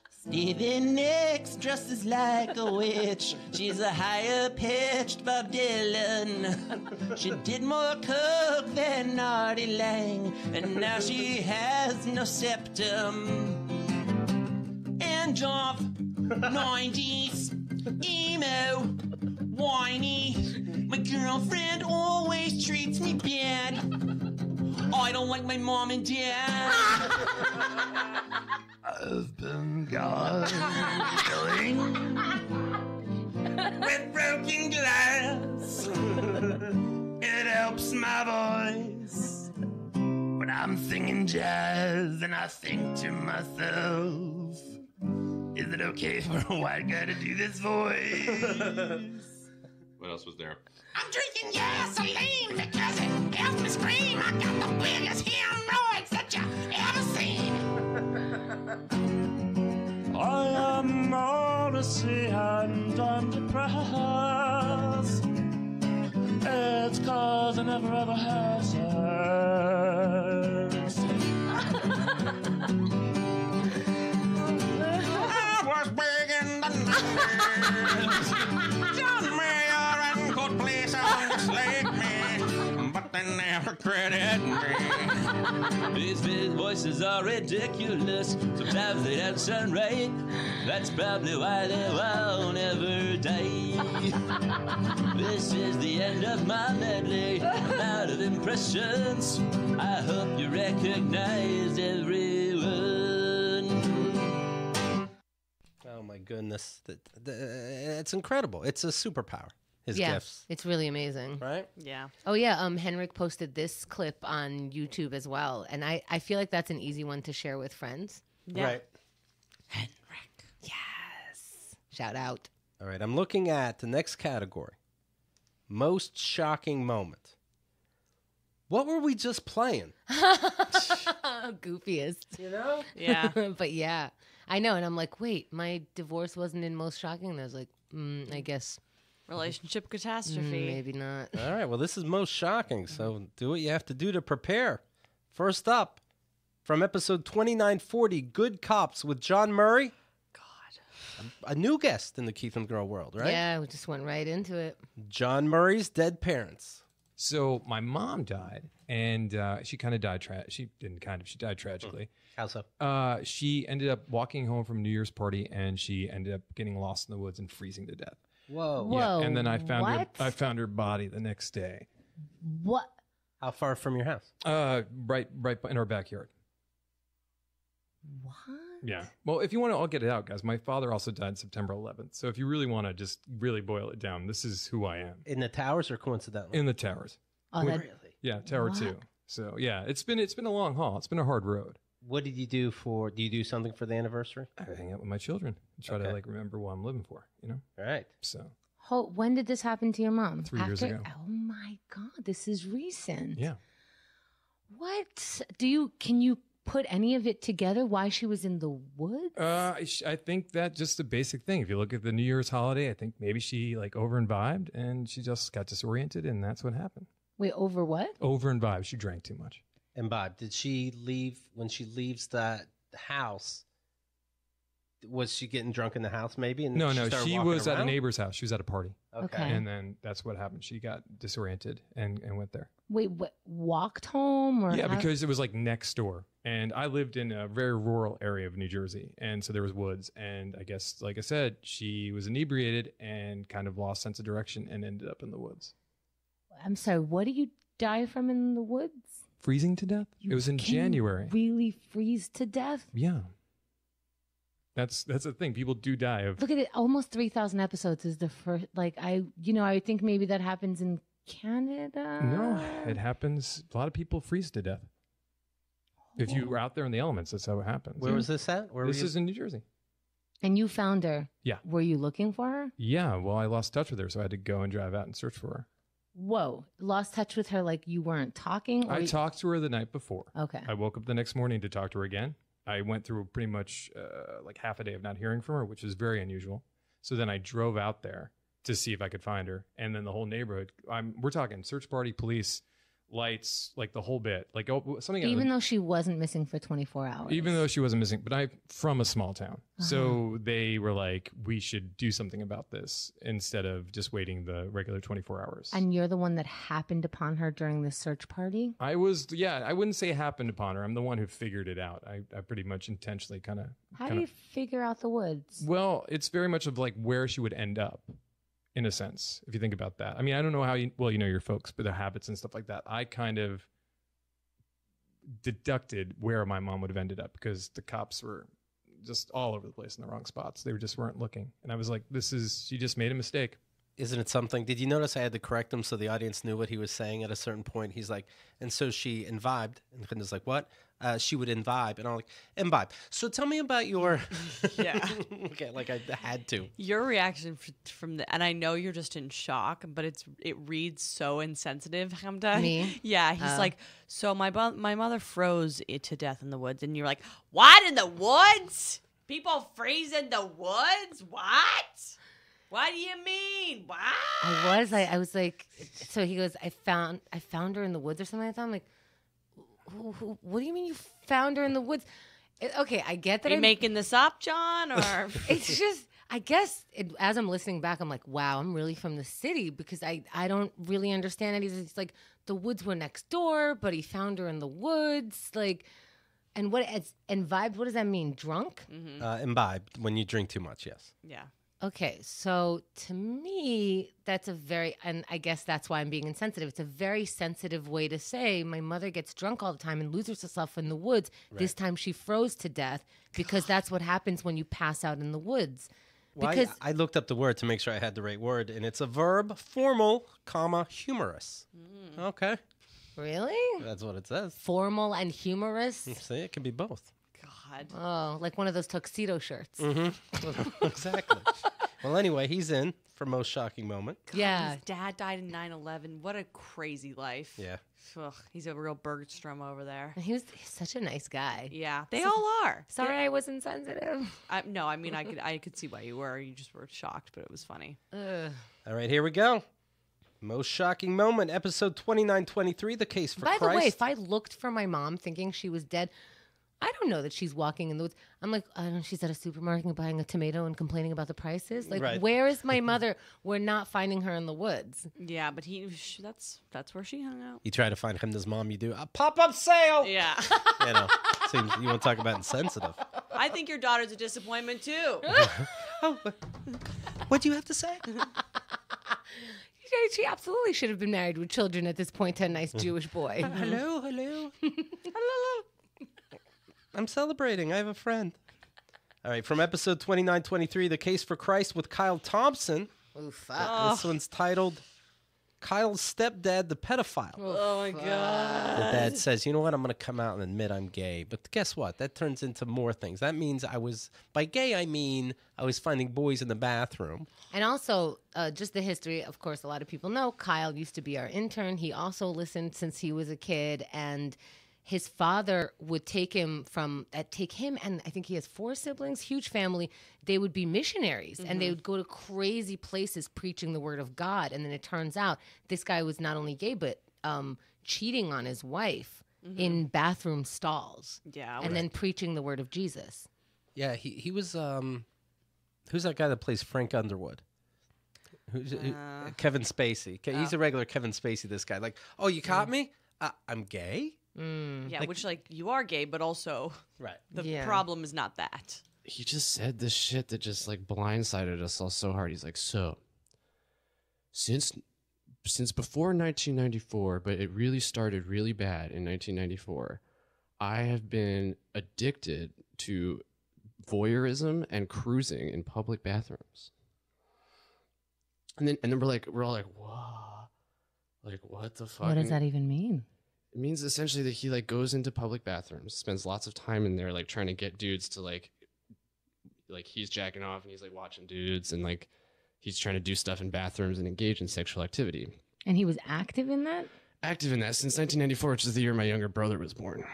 [SPEAKER 19] Stevie Nicks dresses like a witch. She's a higher-pitched Bob Dylan. She did more coke than Artie Lang, and now she has no septum. And off 90s, emo, whiny. My girlfriend always treats me bad. I don't like my mom and dad. I've been gargling with broken glass. It helps my voice when I'm singing jazz, and I think to myself, is it okay for a white guy to do this voice? What else was there? I'm drinking gasoline because it helps me scream. I got the biggest hemorrhoids that you ever seen. I am honestly and I'm depressed. It's cause I never ever had sex. I was big in the night. John Mayer and could play songs like me, but they never credit me. These voices are ridiculous. Sometimes they don't sound right. That's probably why they won't ever die. This is the end of my medley. I'm out of impressions. I hope you recognize everyone.
[SPEAKER 1] Oh my goodness, it's incredible. It's a superpower. His gifts.
[SPEAKER 21] It's really amazing.
[SPEAKER 1] Right?
[SPEAKER 4] Yeah.
[SPEAKER 21] Oh, yeah. Henrik posted this clip on YouTube as well. And I feel like that's an easy one to share with friends.
[SPEAKER 1] Yeah. Right.
[SPEAKER 21] Henrik. Yes. Shout out.
[SPEAKER 1] All right. I'm looking at the next category. Most shocking moment. What were we just playing?
[SPEAKER 21] Goofiest.
[SPEAKER 1] You know?
[SPEAKER 4] Yeah.
[SPEAKER 21] But yeah. I know. And I'm like, wait, my divorce wasn't in most shocking? And I was like, I guess...
[SPEAKER 4] Relationship catastrophe.
[SPEAKER 21] Maybe not.
[SPEAKER 1] All right. Well, this is most shocking. So do what you have to do to prepare. First up, from episode 2940, Good Cops with John Murray. God. A new guest in the Keith and Girl world, right?
[SPEAKER 21] Yeah, we just went right into it.
[SPEAKER 1] John Murray's dead parents.
[SPEAKER 13] So my mom died, and she kind of died. She died tragically.
[SPEAKER 1] How so?
[SPEAKER 13] She ended up walking home from a New Year's party, and she ended up getting lost in the woods and freezing to death.
[SPEAKER 1] Whoa.
[SPEAKER 13] Yeah, and then I found her body the next day.
[SPEAKER 21] What?
[SPEAKER 1] How far from your house?
[SPEAKER 13] Right in our backyard.
[SPEAKER 21] What?
[SPEAKER 13] Yeah. Well, if you want to all get it out, guys, my father also died September 11th. So if you really want to just really boil it down, this is who I am.
[SPEAKER 1] In the towers or coincidentally?
[SPEAKER 13] In the towers.
[SPEAKER 21] Oh,
[SPEAKER 1] really?
[SPEAKER 13] Yeah, Tower 2. So yeah, it's been a long haul. It's been a hard road.
[SPEAKER 1] What did you do do you do something for the anniversary?
[SPEAKER 13] I hang out with my children and try to remember what I'm living for, you know?
[SPEAKER 1] All right.
[SPEAKER 13] So
[SPEAKER 21] When did this happen to your mom?
[SPEAKER 13] 3 years ago.
[SPEAKER 21] Oh my God, this is recent.
[SPEAKER 13] Yeah.
[SPEAKER 21] What? Can you put any of it together why she was in the woods?
[SPEAKER 13] I think that just a basic thing. If you look at the New Year's holiday, I think maybe she over imbibed and she just got disoriented and that's what happened.
[SPEAKER 21] Wait, over what?
[SPEAKER 13] Over imbibed. She drank too much.
[SPEAKER 1] Imbibe. Did she leave when she leaves that house? Was she getting drunk in the house maybe? And
[SPEAKER 13] No, she was at a
[SPEAKER 1] around?
[SPEAKER 13] neighbor's house. She was at a party.
[SPEAKER 21] Okay.
[SPEAKER 13] And then that's what happened. She got disoriented and went there.
[SPEAKER 21] Wait, what? Walked home or?
[SPEAKER 13] Yeah, because it was next door. And I lived in a very rural area of New Jersey. And so there was woods. And I guess, like I said, she was inebriated and kind of lost sense of direction and ended up in the woods.
[SPEAKER 21] I'm sorry, what do you die from in the woods?
[SPEAKER 13] freezing to death. It was in
[SPEAKER 21] Can you
[SPEAKER 13] January.
[SPEAKER 21] really freeze to death?
[SPEAKER 13] Yeah. That's the thing. People do die of.
[SPEAKER 21] Look at it. Almost 3,000 episodes is the first. Like I think maybe that happens in Canada.
[SPEAKER 13] No, it happens. A lot of people freeze to death. If you were out there in the elements, that's how it happens.
[SPEAKER 1] Where was this at?
[SPEAKER 13] This is in New Jersey.
[SPEAKER 21] And you found her.
[SPEAKER 13] Yeah.
[SPEAKER 21] Were you looking for her?
[SPEAKER 13] Yeah. Well, I lost touch with her, so I had to go and drive out and search for her.
[SPEAKER 21] Whoa. Lost touch with her like you weren't talking?
[SPEAKER 13] I talked to her the night before.
[SPEAKER 21] Okay.
[SPEAKER 13] I woke up the next morning to talk to her again. I went through pretty much like half a day of not hearing from her, which is very unusual. So then I drove out there to see if I could find her. And then the whole neighborhood, we're talking search party, police, lights, like the whole bit. Like something.
[SPEAKER 21] Even though she wasn't missing for 24 hours.
[SPEAKER 13] Even though she wasn't missing, but I'm from a small town. So they were like, we should do something about this instead of just waiting the regular 24 hours.
[SPEAKER 21] And you're the one that happened upon her during the search party?
[SPEAKER 13] I wouldn't say it happened upon her. I'm the one who figured it out. I pretty much intentionally kind of.
[SPEAKER 21] How do you figure out the woods?
[SPEAKER 13] Well, it's very much of like where she would end up, in a sense, if you think about that. I mean, I don't know how you know your folks, but their habits and stuff like that. I kind of deducted where my mom would have ended up because the cops were just all over the place in the wrong spots. They just weren't looking. And I was like, she just made a mistake.
[SPEAKER 1] Isn't it something? Did you notice I had to correct him so the audience knew what he was saying at a certain point? He's like, and so she imbibed. And Linda's like, what? She would imbibe. And I'm like, imbibe. So tell me about your...
[SPEAKER 4] Yeah.
[SPEAKER 1] Okay, like I had to.
[SPEAKER 4] Your reaction from the... And I know you're just in shock, but it reads so insensitive, Hamda.
[SPEAKER 21] Me?
[SPEAKER 4] Yeah, he's like, so my mother froze it to death in the woods. And you're like, what, in the woods? People freeze in the woods? What? What do you mean? What?
[SPEAKER 21] I was like, so he goes, I found her in the woods or something like that. I'm like, what do you mean you found her in the woods? Okay, I get that.
[SPEAKER 4] Are you making this up, John? Or
[SPEAKER 21] it's just, I guess, as I'm listening back, I'm like, wow, I'm really from the city because I don't really understand it. He's like, the woods were next door, but he found her in the woods. Like, and vibed, what does that mean? Drunk?
[SPEAKER 1] Imbibed, when you drink too much, yes.
[SPEAKER 4] Yeah.
[SPEAKER 21] Okay, so to me, that's and I guess that's why I'm being insensitive. It's a very sensitive way to say my mother gets drunk all the time and loses herself in the woods. Right. This time she froze to death because that's what happens when you pass out in the woods.
[SPEAKER 1] Well,
[SPEAKER 21] because
[SPEAKER 1] I looked up the word to make sure I had the right word, and it's a verb, formal, comma, humorous. Okay.
[SPEAKER 21] Really?
[SPEAKER 1] That's what it says.
[SPEAKER 21] Formal and humorous?
[SPEAKER 1] See, it can be both.
[SPEAKER 4] God.
[SPEAKER 21] Oh, like one of those tuxedo shirts.
[SPEAKER 1] Mm-hmm. Exactly. Well, anyway, he's in for most shocking moment.
[SPEAKER 4] God,
[SPEAKER 21] yeah.
[SPEAKER 4] His dad died in 9/11. What a crazy life.
[SPEAKER 1] Yeah.
[SPEAKER 4] Ugh, he's a real Bergstrom over there.
[SPEAKER 21] He's such a nice guy.
[SPEAKER 4] Yeah, they all are.
[SPEAKER 21] Sorry, I was insensitive.
[SPEAKER 4] No, I mean, I could see why you were. You just were shocked, but it was funny.
[SPEAKER 1] All right, here we go. Most shocking moment, episode 2923, the case for
[SPEAKER 21] By
[SPEAKER 1] Christ.
[SPEAKER 21] the way, if I looked for my mom thinking she was dead, I don't know that she's walking in the woods. I'm like, I don't know, she's at a supermarket buying a tomato and complaining about the prices. Like,
[SPEAKER 1] Right.
[SPEAKER 21] Where is my mother? We're not finding her in the woods.
[SPEAKER 4] Yeah, but that's where she hung out.
[SPEAKER 1] You try to find Hemda's mom, you do a pop-up sale.
[SPEAKER 4] Yeah.
[SPEAKER 1] You know, seems you want to talk about insensitive.
[SPEAKER 4] I think your daughter's a disappointment too.
[SPEAKER 1] What do you have to say?
[SPEAKER 21] She absolutely should have been married with children at this point to a nice Jewish boy.
[SPEAKER 1] Hello. I'm celebrating. I have a friend. All right, from episode 2923, The Case for Christ with Kyle Thompson.
[SPEAKER 21] Oh, fuck.
[SPEAKER 1] This one's titled Kyle's Stepdad, the Pedophile.
[SPEAKER 4] Oh, my God.
[SPEAKER 1] The dad says, you know what, I'm going to come out and admit I'm gay. But guess what? That turns into more things. That means by gay, I mean I was finding boys in the bathroom.
[SPEAKER 21] And also, just the history, of course, a lot of people know Kyle used to be our intern. He also listened since he was a kid, and his father would take him, and I think he has 4 siblings, huge family. They would be missionaries, and they would go to crazy places preaching the word of God. And then it turns out this guy was not only gay, but cheating on his wife in bathroom stalls.
[SPEAKER 4] Yeah.
[SPEAKER 21] And then preaching the word of Jesus.
[SPEAKER 1] Yeah, he was, who's that guy that plays Frank Underwood? Kevin Spacey. He's a regular Kevin Spacey, this guy. Like, oh, you caught me? I'm gay?
[SPEAKER 4] Yeah, which you are gay, but also the problem is not that.
[SPEAKER 14] He just said this shit that just blindsided us all so hard. He's like, so since
[SPEAKER 5] since before 1994, but it really started really bad in 1994. I have been addicted to voyeurism and cruising in public bathrooms. And then we're all like, whoa, like what the fuck?
[SPEAKER 21] What does that even mean?
[SPEAKER 5] It means essentially that he like goes into public bathrooms, spends lots of time in there, like trying to get dudes to like he's jacking off and he's like watching dudes and like he's trying to do stuff in bathrooms and engage in sexual activity.
[SPEAKER 21] And he was active in that?
[SPEAKER 5] Active in that since 1994, which is the year my younger brother was born.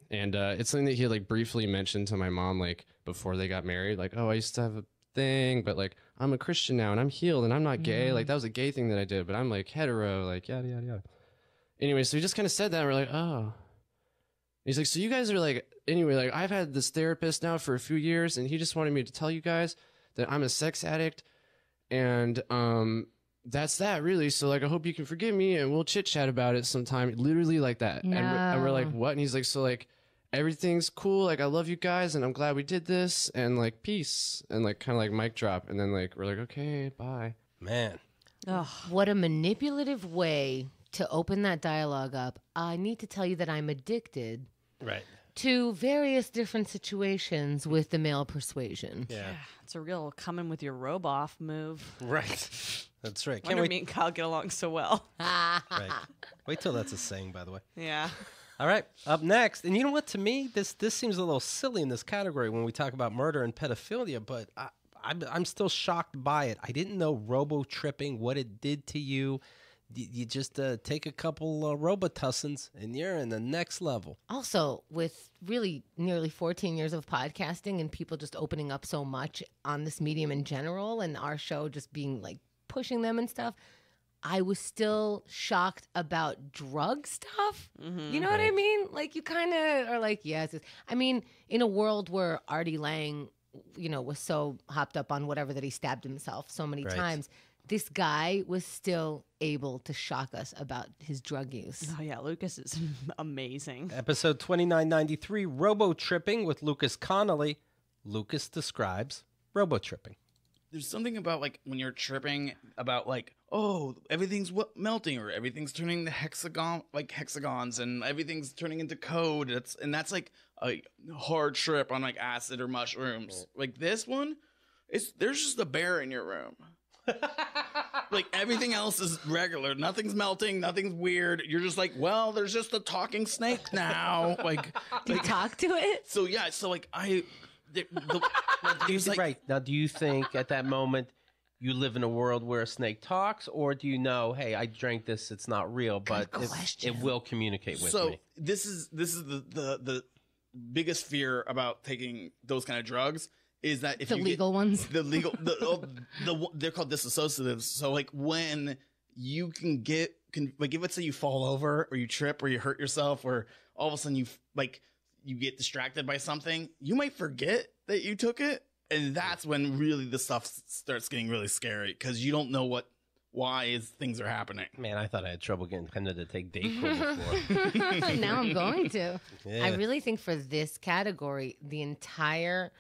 [SPEAKER 5] And it's something that he like briefly mentioned to my mom like before they got married, like, oh, I used to have a thing, but like I'm a Christian now and I'm healed and I'm not gay. Like that was a gay thing that I did, but I'm like hetero, like yada yada yada. Anyway, so he just kind of said that and we're like, oh. He's like, so you guys are like, anyway, like I've had this therapist now for a few years and he just wanted me to tell you guys that I'm a sex addict and that's that really. So like I hope you can forgive me and we'll chit chat about it sometime. Literally like that.
[SPEAKER 21] No.
[SPEAKER 5] And we're like, what? And he's like, so like everything's cool, like I love you guys and I'm glad we did this and like peace and like kind of like mic drop and then like we're like okay bye.
[SPEAKER 1] Man,
[SPEAKER 21] what a manipulative way to open that dialogue up. I need to tell you that I'm addicted
[SPEAKER 1] right
[SPEAKER 21] to various different situations with the male persuasion.
[SPEAKER 1] Yeah,
[SPEAKER 4] it's a real come in with your robe off move.
[SPEAKER 1] Right, that's right.
[SPEAKER 4] Wonder me and Kyle get along so well.
[SPEAKER 1] Right. Wait till that's a saying, by the way.
[SPEAKER 4] Yeah.
[SPEAKER 1] All right, up next, and you know what? To me, this seems a little silly in this category when we talk about murder and pedophilia, but I'm still shocked by it. I didn't know robo-tripping, what it did to you. You just take a couple Robitussin and you're in the next level.
[SPEAKER 21] Also, with really nearly 14 years of podcasting and people just opening up so much on this medium in general and our show just being like pushing them and stuff, I was still shocked about drug stuff.
[SPEAKER 4] Mm-hmm.
[SPEAKER 21] You know what I mean? Like you kind of are like, yes. I mean, in a world where Artie Lang, you know, was so hopped up on whatever that he stabbed himself so many times, this guy was still able to shock us about his drug use.
[SPEAKER 4] Oh yeah, Lucas is amazing.
[SPEAKER 1] Episode 2993, Robo-Tripping with Lucas Connolly. Lucas describes robo-tripping.
[SPEAKER 15] There's something about like when you're tripping about like, oh, everything's melting or everything's turning to hexagons and everything's turning into code. That's like a hard trip on like acid or mushrooms. Like this one, there's just a bear in your room. Like everything else is regular. Nothing's melting. Nothing's weird. You're just like, well, there's just a talking snake now. Like,
[SPEAKER 21] do you talk to it?
[SPEAKER 15] So yeah. So like
[SPEAKER 9] right now, do you think at that moment you live in a world where a snake talks, or do you know, hey, I drank this, it's not real, but it will communicate with me?
[SPEAKER 15] This is the biggest fear about taking those kind of drugs is that if
[SPEAKER 21] the legal ones,
[SPEAKER 15] they're called disassociatives. So like when you can like if let's say you fall over or you trip or you hurt yourself or all of a sudden you get distracted by something, you might forget that you took it. And that's when really the stuff starts getting really scary because you don't know why things are happening.
[SPEAKER 9] Man, I thought I had trouble getting Kendra to take Dayquil before.
[SPEAKER 21] Now I'm going to.
[SPEAKER 9] Yeah.
[SPEAKER 21] I really think for this category, the entire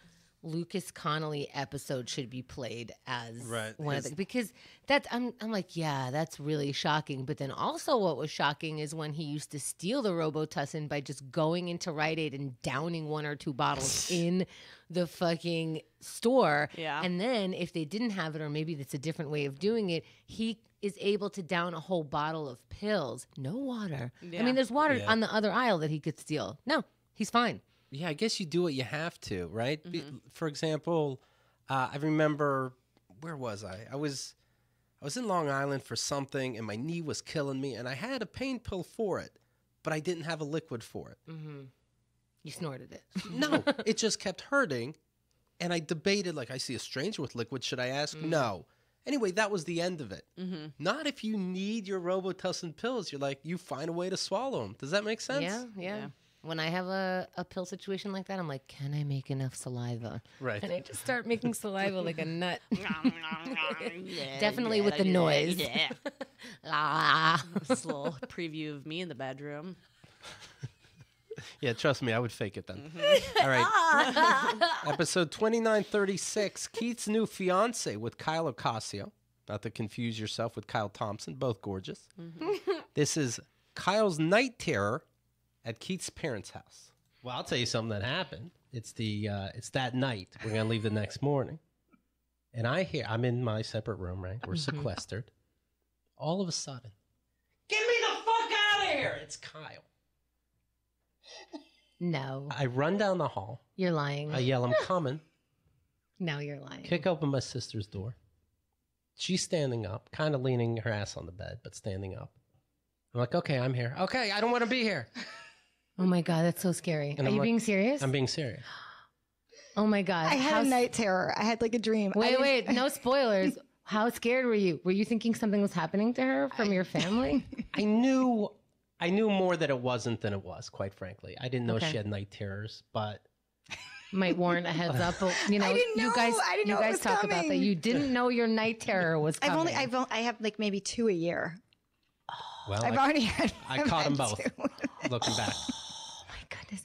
[SPEAKER 21] Lucas Connolly episode should be played as one of the, because that's I'm like, yeah, that's really shocking. But then also what was shocking is when he used to steal the Robitussin by just going into Rite Aid and downing 1 or 2 bottles in the fucking store.
[SPEAKER 4] Yeah.
[SPEAKER 21] And then if they didn't have it, or maybe that's a different way of doing it, he is able to down a whole bottle of pills. No water.
[SPEAKER 4] Yeah.
[SPEAKER 21] I mean, there's water on the other aisle that he could steal. No, he's fine.
[SPEAKER 1] Yeah, I guess you do what you have to, right? For example, I remember, where was I? I was in Long Island for something, and my knee was killing me, and I had a pain pill for it, but I didn't have a liquid for it.
[SPEAKER 21] Mm-hmm. You snorted it.
[SPEAKER 1] No, it just kept hurting, and I debated, like, I see a stranger with liquid, should I ask? No. Anyway, that was the end of it. Not if you need your Robitussin pills. You're like, you find a way to swallow them. Does that make sense?
[SPEAKER 21] Yeah. When I have a pill situation like that, I'm like, can I make enough saliva?
[SPEAKER 1] Right.
[SPEAKER 21] And I just start making saliva like a nut. Definitely with the noise.
[SPEAKER 4] Yeah. This little preview of me in the bedroom.
[SPEAKER 1] Yeah, trust me, I would fake it then. All right. Episode 2936, Keith's new fiance with Kyle Ocasio. About to confuse yourself with Kyle Thompson, both gorgeous. This is Kyle's night terror at Keith's parents' house. Well, I'll tell you something that happened. It's that night. We're gonna leave the next morning, and I'm in my separate room. Right, we're sequestered. All of a sudden, get me the fuck out of here! It's Kyle.
[SPEAKER 21] No.
[SPEAKER 1] I run down the hall.
[SPEAKER 21] You're lying.
[SPEAKER 1] I yell, I'm coming.
[SPEAKER 21] No, you're lying.
[SPEAKER 1] Kick open my sister's door. She's standing up, kind of leaning her ass on the bed, but standing up. I'm like, okay, I'm here. Okay, I don't want to be here.
[SPEAKER 21] Oh my God, that's so scary.
[SPEAKER 1] And
[SPEAKER 21] Are you being serious?
[SPEAKER 1] I'm being serious.
[SPEAKER 21] Oh my God.
[SPEAKER 17] I had a night terror. I had like a dream.
[SPEAKER 21] Wait, no spoilers. How scared were you? Were you thinking something was happening to her from your family?
[SPEAKER 1] I knew more that it wasn't than it was, quite frankly. I didn't know
[SPEAKER 21] Okay.
[SPEAKER 1] she had night terrors, but
[SPEAKER 21] Might warrant a heads up. But, you know,
[SPEAKER 17] I didn't know. I didn't know it was
[SPEAKER 21] talk about that.
[SPEAKER 17] coming.
[SPEAKER 21] You didn't know your night terror was coming.
[SPEAKER 17] I have like maybe 2 a year.
[SPEAKER 1] well,
[SPEAKER 17] I've already had.
[SPEAKER 1] I
[SPEAKER 17] I've
[SPEAKER 1] caught them
[SPEAKER 17] had
[SPEAKER 1] both.
[SPEAKER 17] 2.
[SPEAKER 1] Looking back.
[SPEAKER 21] Oh my goodness.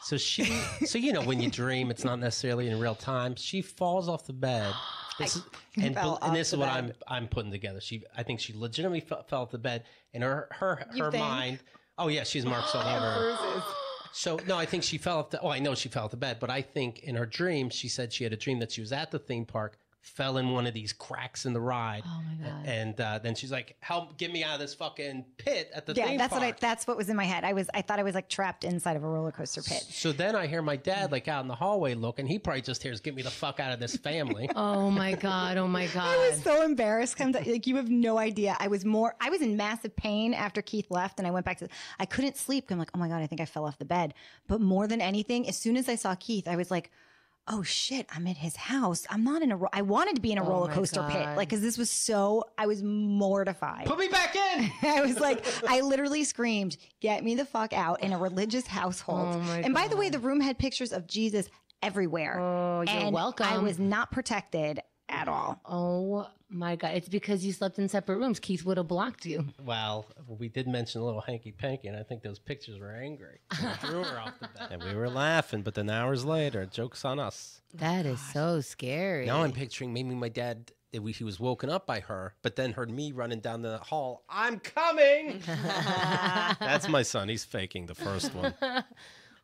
[SPEAKER 1] So you know when you dream, it's not necessarily in real time. She falls off the bed. This is what I'm putting together. I think she legitimately fell off the bed, and her
[SPEAKER 17] You think?
[SPEAKER 1] mind. Oh yeah, she's marks all over her. So no, I think she fell off I know she fell off the bed, but I think in her dream she said she had a dream that she was at the theme park, fell in one of these cracks in the ride.
[SPEAKER 17] Oh my God.
[SPEAKER 1] And then she's like, "Help! Get me out of this fucking pit at the theme
[SPEAKER 17] Yeah,
[SPEAKER 1] park."
[SPEAKER 17] that's what was in my head. I thought I was like trapped inside of a roller coaster pit.
[SPEAKER 1] So then I hear my dad like out in the hallway looking. He probably just hears, "Get me the fuck out of this family."
[SPEAKER 21] Oh my God. Oh my God.
[SPEAKER 17] I was so embarrassed. Like you have no idea. I was in massive pain after Keith left, and I went back to. I couldn't sleep. I'm like, oh my God, I think I fell off the bed. But more than anything, as soon as I saw Keith, I was like, oh shit, I'm at his house. I'm not in I wanted to be in a roller coaster pit. Like, cause this was I was mortified.
[SPEAKER 1] Put me back in.
[SPEAKER 17] I was like, I literally screamed, get me the fuck out in a religious household.
[SPEAKER 21] Oh my
[SPEAKER 17] and by the way, the room had pictures of Jesus everywhere.
[SPEAKER 21] Oh, you're
[SPEAKER 17] and
[SPEAKER 21] welcome.
[SPEAKER 17] I was not protected at all.
[SPEAKER 21] Oh my God. It's because you slept in separate rooms. Keith would have blocked you.
[SPEAKER 1] Well, we did mention a little hanky-panky, and I think those pictures were angry. We drew her off the bed. And we were laughing, but then hours later, joke's on us.
[SPEAKER 21] That is so scary.
[SPEAKER 1] Now I'm picturing maybe my dad, he was woken up by her, but then heard me running down the hall. I'm coming! That's my son. He's faking the first one.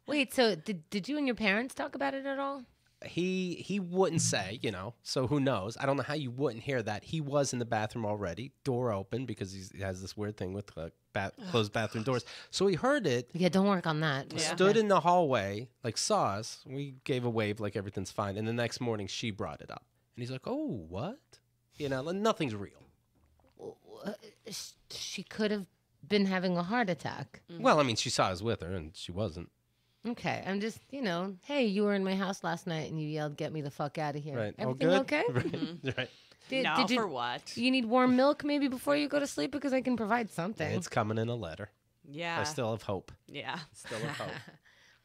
[SPEAKER 21] Wait, so did you and your parents talk about it at all?
[SPEAKER 1] He wouldn't say, so who knows? I don't know how you wouldn't hear that. He was in the bathroom already, door open, because he has this weird thing with closed bathroom doors. So he heard it.
[SPEAKER 21] Yeah, don't work on that.
[SPEAKER 1] Stood in the hallway, saw us. We gave a wave like everything's fine. And the next morning, she brought it up. And he's like, oh, what? Nothing's real.
[SPEAKER 21] She could have been having a heart attack.
[SPEAKER 1] Well, I mean, she saw us with her, and she wasn't.
[SPEAKER 21] Okay, I'm just, hey, you were in my house last night and you yelled, get me the fuck out of here.
[SPEAKER 1] Right.
[SPEAKER 21] Everything
[SPEAKER 1] good?
[SPEAKER 21] okay?
[SPEAKER 1] Right.
[SPEAKER 4] No, for what?
[SPEAKER 21] You need warm milk maybe before you go to sleep because I can provide something.
[SPEAKER 1] It's coming in a letter.
[SPEAKER 4] Yeah.
[SPEAKER 1] I still have hope.
[SPEAKER 4] Yeah.
[SPEAKER 1] Still have hope.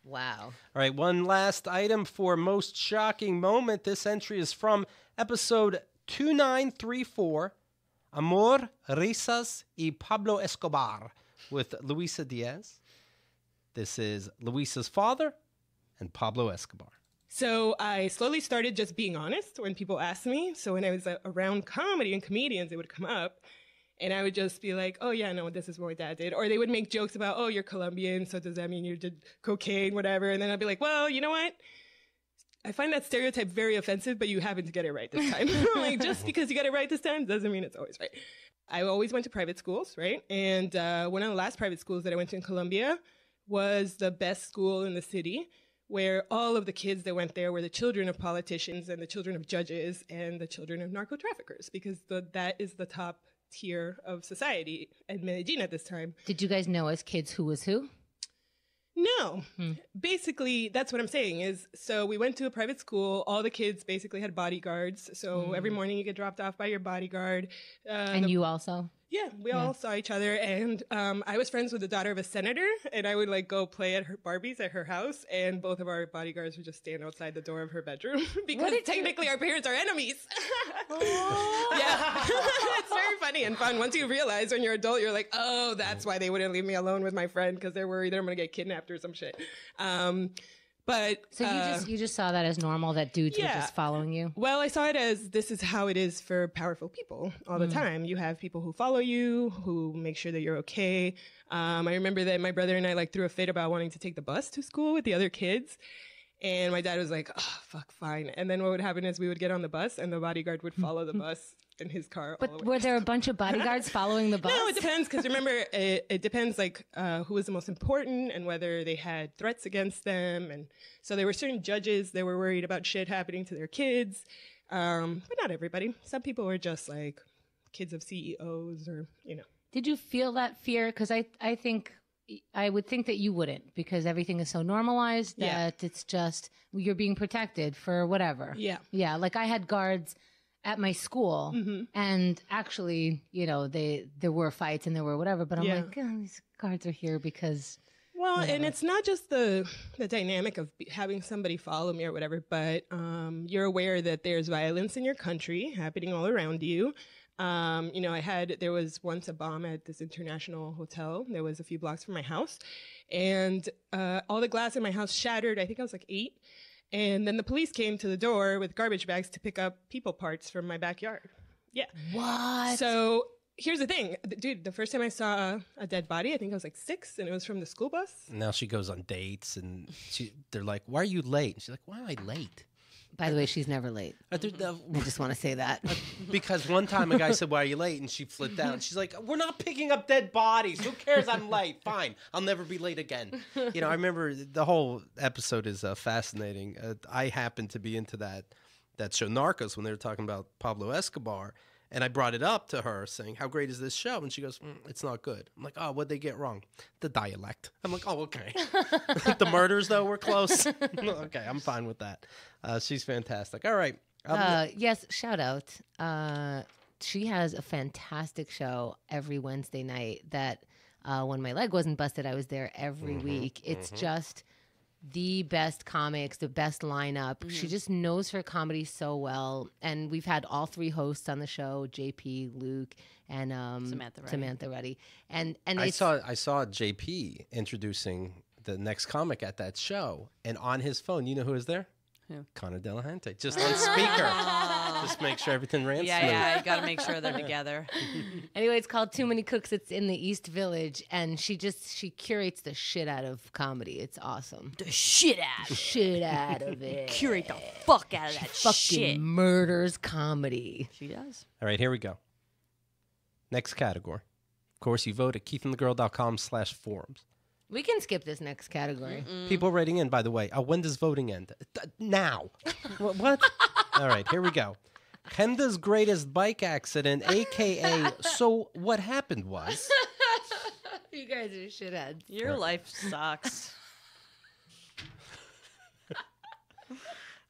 [SPEAKER 21] Wow.
[SPEAKER 1] All right, one last item for most shocking moment. This entry is from episode 2934, Amor, Risas y Pablo Escobar, with Luisa Diaz. This is Luisa's father and Pablo Escobar.
[SPEAKER 22] So I slowly started just being honest when people asked me. So when I was around comedy and comedians, it would come up. And I would just be like, oh, yeah, no, this is what my dad did. Or they would make jokes about, oh, you're Colombian, so does that mean you did cocaine, whatever? And then I'd be like, well, you know what? I find that stereotype very offensive, but you happen to get it right this time. Just because you got it right this time doesn't mean it's always right. I always went to private schools, right? And one of the last private schools that I went to in Colombia was the best school in the city, where all of the kids that went there were the children of politicians and the children of judges and the children of narco traffickers, because that is the top tier of society at Medellin at this time.
[SPEAKER 21] Did you guys know as kids who was who?
[SPEAKER 22] No. Basically, that's what I'm saying is, so we went to a private school. All the kids basically had bodyguards. So every morning you get dropped off by your bodyguard.
[SPEAKER 21] And you also?
[SPEAKER 22] Yeah, we all saw each other. And I was friends with the daughter of a senator, and I would go play at her Barbies at her house, and both of our bodyguards would just stand outside the door of her bedroom because technically our parents are enemies. Yeah, it's very funny and fun. Once you realize when you're adult, you're like, oh, that's why they wouldn't leave me alone with my friend, because they're worried that I'm going to get kidnapped or some shit. But
[SPEAKER 17] So you just saw that as normal, that dudes were
[SPEAKER 22] Yeah.
[SPEAKER 17] just following you?
[SPEAKER 22] Well, I saw it as this is how it is for powerful people all the
[SPEAKER 17] Mm.
[SPEAKER 22] time. You have people who follow you, who make sure that you're okay. I remember that my brother and I threw a fit about wanting to take the bus to school with the other kids. And my dad was like, oh, fuck, fine. And then what would happen is we would get on the bus and the bodyguard would follow the bus in his car.
[SPEAKER 17] But were there a bunch of bodyguards following the bus?
[SPEAKER 22] No, it depends. Because remember, it depends who was the most important and whether they had threats against them. And so there were certain judges that were worried about shit happening to their kids. But not everybody. Some people were just like kids of CEOs or,
[SPEAKER 17] Did you feel that fear? Because I would think that you wouldn't, because everything is so normalized that it's just you're being protected for whatever.
[SPEAKER 22] Yeah.
[SPEAKER 17] Yeah. Like I had guards at my school, and actually, there were fights and there were whatever, but I'm
[SPEAKER 22] Yeah.
[SPEAKER 17] like, oh, these guards are here because.
[SPEAKER 22] Well,
[SPEAKER 17] whatever.
[SPEAKER 22] and it's not just the dynamic of having somebody follow me or whatever, but you're aware that there's violence in your country happening all around you. There was once a bomb at this international hotel that was a few blocks from my house, and all the glass in my house shattered. I think I was like 8. And then the police came to the door with garbage bags to pick up people parts from my backyard. Yeah.
[SPEAKER 17] What?
[SPEAKER 22] So here's the thing, dude, the first time I saw a dead body, I think I was like 6, and it was from the school bus.
[SPEAKER 1] Now she goes on dates, and they're like, "Why are you late?" And she's like, "Why am I late?"
[SPEAKER 17] By the way, she's never late. I just want to say that.
[SPEAKER 1] Because one time a guy said, "Why are you late?" And she flipped out. And she's like, "We're not picking up dead bodies. Who cares? I'm late. Fine. I'll never be late again." I remember the whole episode is fascinating. I happened to be into that show Narcos when they were talking about Pablo Escobar. And I brought it up to her saying, "How great is this show?" And she goes, "It's not good." I'm like, "Oh, what'd they get wrong?" "The dialect." I'm like, "Oh, okay." The murders, though, were close. Okay, I'm fine with that. She's fantastic. All right.
[SPEAKER 17] Yes, shout out. She has a fantastic show every Wednesday night that when my leg wasn't busted, I was there every week. It's just the best comics, the best lineup. She just knows her comedy so well. And we've had all 3 hosts on the show, JP, Luke, and Samantha Ruddy. And
[SPEAKER 1] I saw JP introducing the next comic at that show, and on his phone, you know who was there?
[SPEAKER 4] Who?
[SPEAKER 1] Connor Delahunty, just on speaker. Just make sure everything ran smooth.
[SPEAKER 4] Yeah, you got to make sure they're together.
[SPEAKER 17] Anyway, it's called Too Many Cooks. It's in the East Village, and she curates the shit out of comedy. It's awesome.
[SPEAKER 4] The shit out
[SPEAKER 17] of it.
[SPEAKER 4] Curate the fuck out of that
[SPEAKER 17] Fucking
[SPEAKER 4] shit.
[SPEAKER 17] murders comedy.
[SPEAKER 4] She does.
[SPEAKER 1] All right, here we go. Next category. Of course, you vote at keithandthegirl.com/forums.
[SPEAKER 17] We can skip this next category.
[SPEAKER 1] People writing in, by the way. When does voting end? Now. What? All right, here we go. Henda's greatest bike accident, a.k.a. So what happened was...
[SPEAKER 17] You guys are shitheads.
[SPEAKER 4] Your life sucks.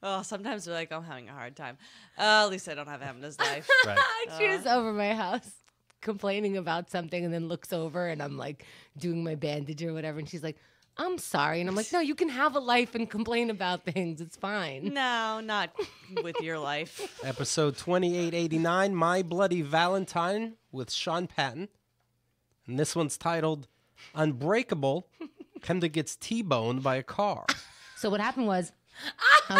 [SPEAKER 4] Oh, sometimes we're like, I'm having a hard time. At least I don't have Henda's life.
[SPEAKER 1] Right.
[SPEAKER 17] She was over my house complaining about something and then looks over and I'm like doing my bandage or whatever. And she's like, "I'm sorry." And I'm like, "No, you can have a life and complain about things. It's fine."
[SPEAKER 4] No, not with your life.
[SPEAKER 1] Episode 2889, My Bloody Valentine with Sean Patton. And this one's titled Unbreakable. Henda gets T-boned by a car.
[SPEAKER 17] So what happened was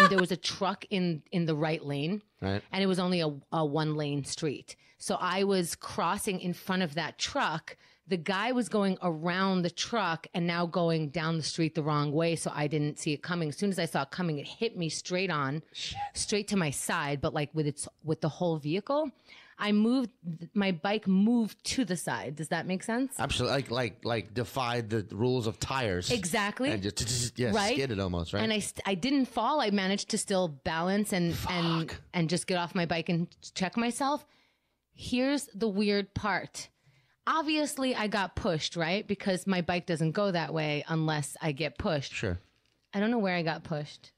[SPEAKER 17] there was a truck in the right lane,
[SPEAKER 12] Right.
[SPEAKER 17] and it was only a 1-lane street. So I was crossing in front of that truck. The guy was going around the truck and now going down the street the wrong way, so I didn't see it coming. As soon as I saw it coming, it hit me straight to my side, but like with the whole vehicle. My bike moved to the side. Does that make sense?
[SPEAKER 12] Absolutely, like defied the rules of tires.
[SPEAKER 17] Exactly.
[SPEAKER 12] And just
[SPEAKER 17] Right?
[SPEAKER 12] skidded almost, right?
[SPEAKER 17] And I didn't fall. I managed to still balance and just get off my bike and check myself. Here's the weird part. Obviously, I got pushed, right? Because my bike doesn't go that way unless I get pushed.
[SPEAKER 12] Sure.
[SPEAKER 17] I don't know where I got pushed.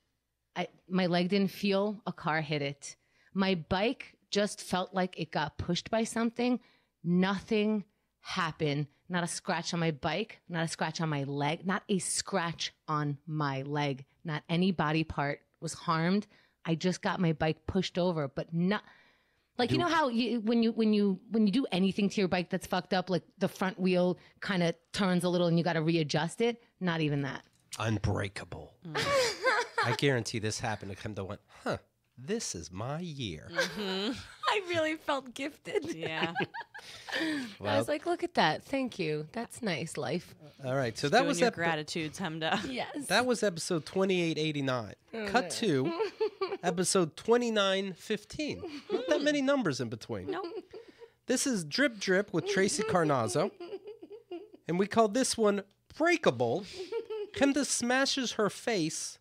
[SPEAKER 17] My leg didn't feel a car hit it. My bike just felt like it got pushed by something. Nothing happened. Not a scratch on my bike, not a scratch on my leg, not a scratch on my leg. Not any body part was harmed. I just got my bike pushed over, but not... Like, you know how when you do anything to your bike that's fucked up, like the front wheel kind of turns a little and you got to readjust it? Not even that.
[SPEAKER 1] Unbreakable. I guarantee this happened. Kemda went, huh, this is my year.
[SPEAKER 21] I really felt gifted.
[SPEAKER 4] Yeah.
[SPEAKER 21] I was like, look at that. Thank you. That's nice, life.
[SPEAKER 1] All right. So
[SPEAKER 4] Just
[SPEAKER 1] that
[SPEAKER 4] doing
[SPEAKER 1] was
[SPEAKER 4] your gratitudes, Hemda.
[SPEAKER 21] Yes.
[SPEAKER 1] That was episode 2889. Cut to episode 2915. Not that many numbers in between.
[SPEAKER 4] Nope.
[SPEAKER 1] This is Drip Drip with Tracy Carnazzo. And we call this one Breakable. Kemda smashes her face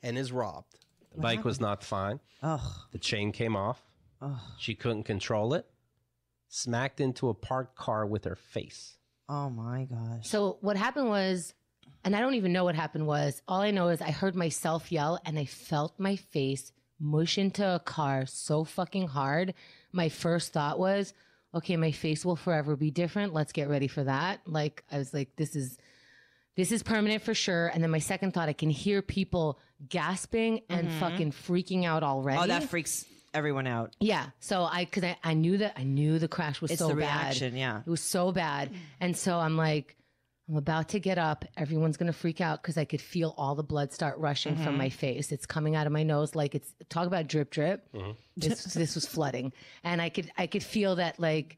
[SPEAKER 1] and is robbed. The bike was not fine. The chain came off. She couldn't control it. Smacked into a parked car with her face.
[SPEAKER 2] Oh my gosh.
[SPEAKER 21] So what happened was, and I don't even know what happened was, all I know is I heard myself yell and I felt my face mush into a car so fucking hard. My first thought was, okay, my face will forever be different. Let's get ready for that. Like, I was like, this is permanent for sure. And then my second thought, I can hear people gasping and fucking freaking out already.
[SPEAKER 2] Oh, that freaks everyone out.
[SPEAKER 21] Yeah. So because I knew the crash was
[SPEAKER 2] It's
[SPEAKER 21] so
[SPEAKER 2] the
[SPEAKER 21] bad.
[SPEAKER 2] reaction, yeah.
[SPEAKER 21] It was so bad. And so I'm like, I'm about to get up. Everyone's going to freak out because I could feel all the blood start rushing from my face. It's coming out of my nose. Like talk about drip, drip. This was flooding. And I could feel that like,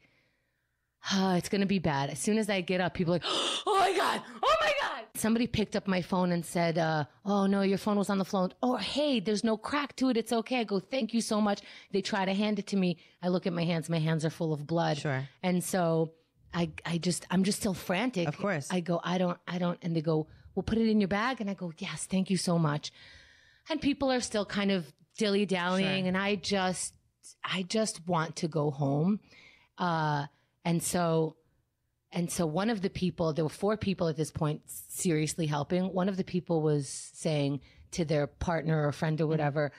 [SPEAKER 21] it's going to be bad. As soon as I get up, people are like, oh my God. Somebody picked up my phone and said, oh no, your phone was on the floor. Oh, hey, there's no crack to it. It's okay. I go, thank you so much. They try to hand it to me. I look at my hands. My hands are full of blood.
[SPEAKER 2] Sure.
[SPEAKER 21] And so I'm just still frantic.
[SPEAKER 2] Of course.
[SPEAKER 21] I go, I don't. And they go, well, put it in your bag. And I go, yes, thank you so much. And people are still kind of dilly-dallying.
[SPEAKER 2] Sure.
[SPEAKER 21] And I just want to go home. And so one of the people, there were 4 people at this point seriously helping. One of the people was saying to their partner or friend or whatever,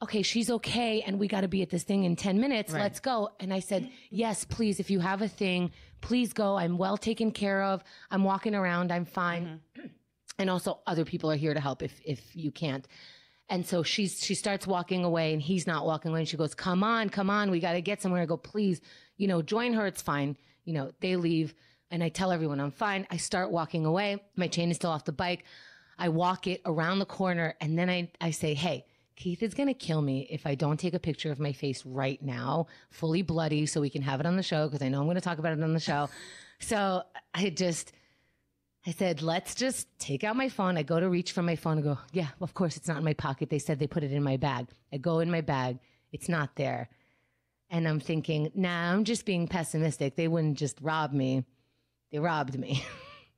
[SPEAKER 21] okay, she's okay. And we got to be at this thing in 10 minutes.
[SPEAKER 2] Right.
[SPEAKER 21] Let's go. And I said, yes, please. If you have a thing, please go. I'm well taken care of. I'm walking around. I'm fine. And also other people are here to help if you can't. And so she starts walking away and he's not walking away. And she goes, come on. We got to get somewhere. I go, please, join her. It's fine. They leave and I tell everyone I'm fine. I start walking away. My chain is still off the bike. I walk it around the corner and then I say, hey, Keith is going to kill me if I don't take a picture of my face right now, fully bloody, so we can have it on the show because I know I'm going to talk about it on the show. So I said, let's just take out my phone. I go to reach for my phone and go, yeah, of course it's not in my pocket. They said they put it in my bag. I go in my bag. It's not there. And I'm thinking, nah, I'm just being pessimistic. They wouldn't just rob me. They robbed me.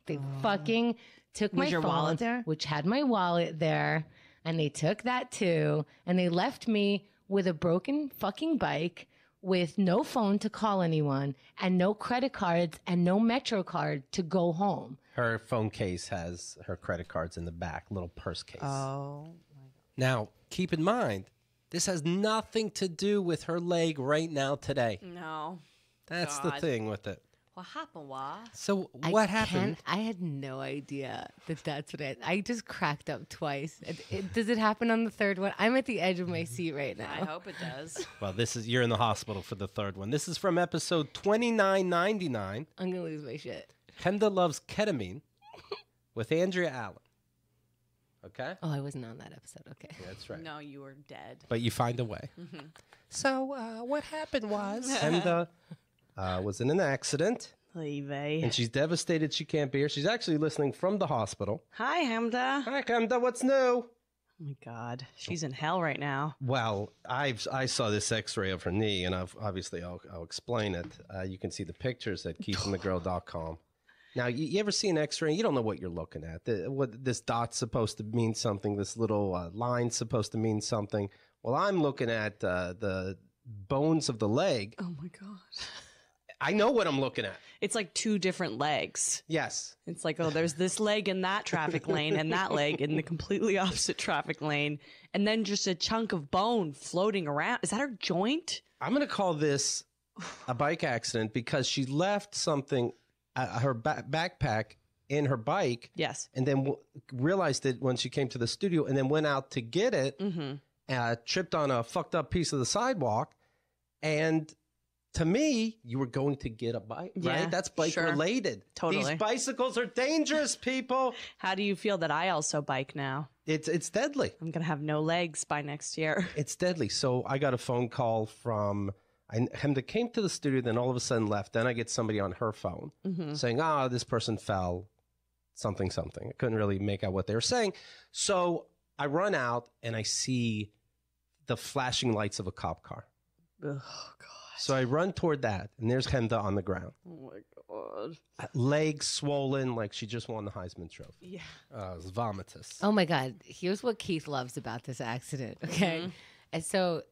[SPEAKER 21] They fucking took my
[SPEAKER 2] Was your
[SPEAKER 21] phone,
[SPEAKER 2] wallet there?
[SPEAKER 21] which had my wallet there. And they took that too. And they left me with a broken fucking bike with no phone to call anyone and no credit cards and no Metro card to go home.
[SPEAKER 1] Her phone case has her credit cards in the back, little purse case.
[SPEAKER 2] Oh.
[SPEAKER 1] Now, keep in mind, this has nothing to do with her leg right now today.
[SPEAKER 4] No.
[SPEAKER 1] That's
[SPEAKER 4] God.
[SPEAKER 1] the thing with it.
[SPEAKER 4] What happened, Wah?
[SPEAKER 1] So what happened?
[SPEAKER 21] I had no idea that's what I just cracked up twice. Does it happen on the third one? I'm at the edge of my seat right now.
[SPEAKER 4] I hope it does.
[SPEAKER 1] Well, you're in the hospital for the third one. This is from episode 2999.
[SPEAKER 21] I'm going to lose my shit.
[SPEAKER 1] Kemda Loves Ketamine with Andrea Allen. Okay?
[SPEAKER 21] Oh, I wasn't on that episode. Okay.
[SPEAKER 1] Yeah, that's right.
[SPEAKER 4] No, you were dead.
[SPEAKER 1] But you find a way. So what happened was Kemda was in an accident. And she's devastated she can't be here. She's actually listening from the hospital.
[SPEAKER 2] Hi, Hemda.
[SPEAKER 1] Hi, Kemda. What's new?
[SPEAKER 2] Oh, my God. She's in hell right now.
[SPEAKER 1] Well, I saw this X-ray of her knee, and I'll explain it. You can see the pictures at keithandthegirl.com. Now, you ever see an X-ray? You don't know what you're looking at. What this dot's supposed to mean something. This little line's supposed to mean something. Well, I'm looking at the bones of the leg.
[SPEAKER 4] Oh, my God.
[SPEAKER 1] I know what I'm looking at.
[SPEAKER 4] It's like 2 different legs.
[SPEAKER 1] Yes.
[SPEAKER 4] It's like, oh, there's this leg in that traffic lane and that leg in the completely opposite traffic lane. And then just a chunk of bone floating around. Is that her joint?
[SPEAKER 1] I'm going to call this a bike accident because she left something, her backpack in her bike.
[SPEAKER 4] Yes.
[SPEAKER 1] And then realized it when she came to the studio and then went out to get it, tripped on a fucked up piece of the sidewalk. And to me, you were going to get a bike,
[SPEAKER 4] Yeah,
[SPEAKER 1] right? That's bike related.
[SPEAKER 4] Totally.
[SPEAKER 1] These bicycles are dangerous, people.
[SPEAKER 4] How do you feel that I also bike now?
[SPEAKER 1] It's deadly.
[SPEAKER 4] I'm gonna have no legs by next year.
[SPEAKER 1] It's deadly. So I got a phone call from him that came to the studio, then all of a sudden left. Then I get somebody on her phone saying, this person fell, something. I couldn't really make out what they were saying. So I run out and I see the flashing lights of a cop car.
[SPEAKER 4] Oh, God.
[SPEAKER 1] So I run toward that, and there's Hemda on the ground.
[SPEAKER 4] Oh, my God.
[SPEAKER 1] Legs swollen like she just won the Heisman Trophy.
[SPEAKER 4] Yeah.
[SPEAKER 1] It was vomitous.
[SPEAKER 21] Oh my God. Here's what Keith loves about this accident. Okay. And so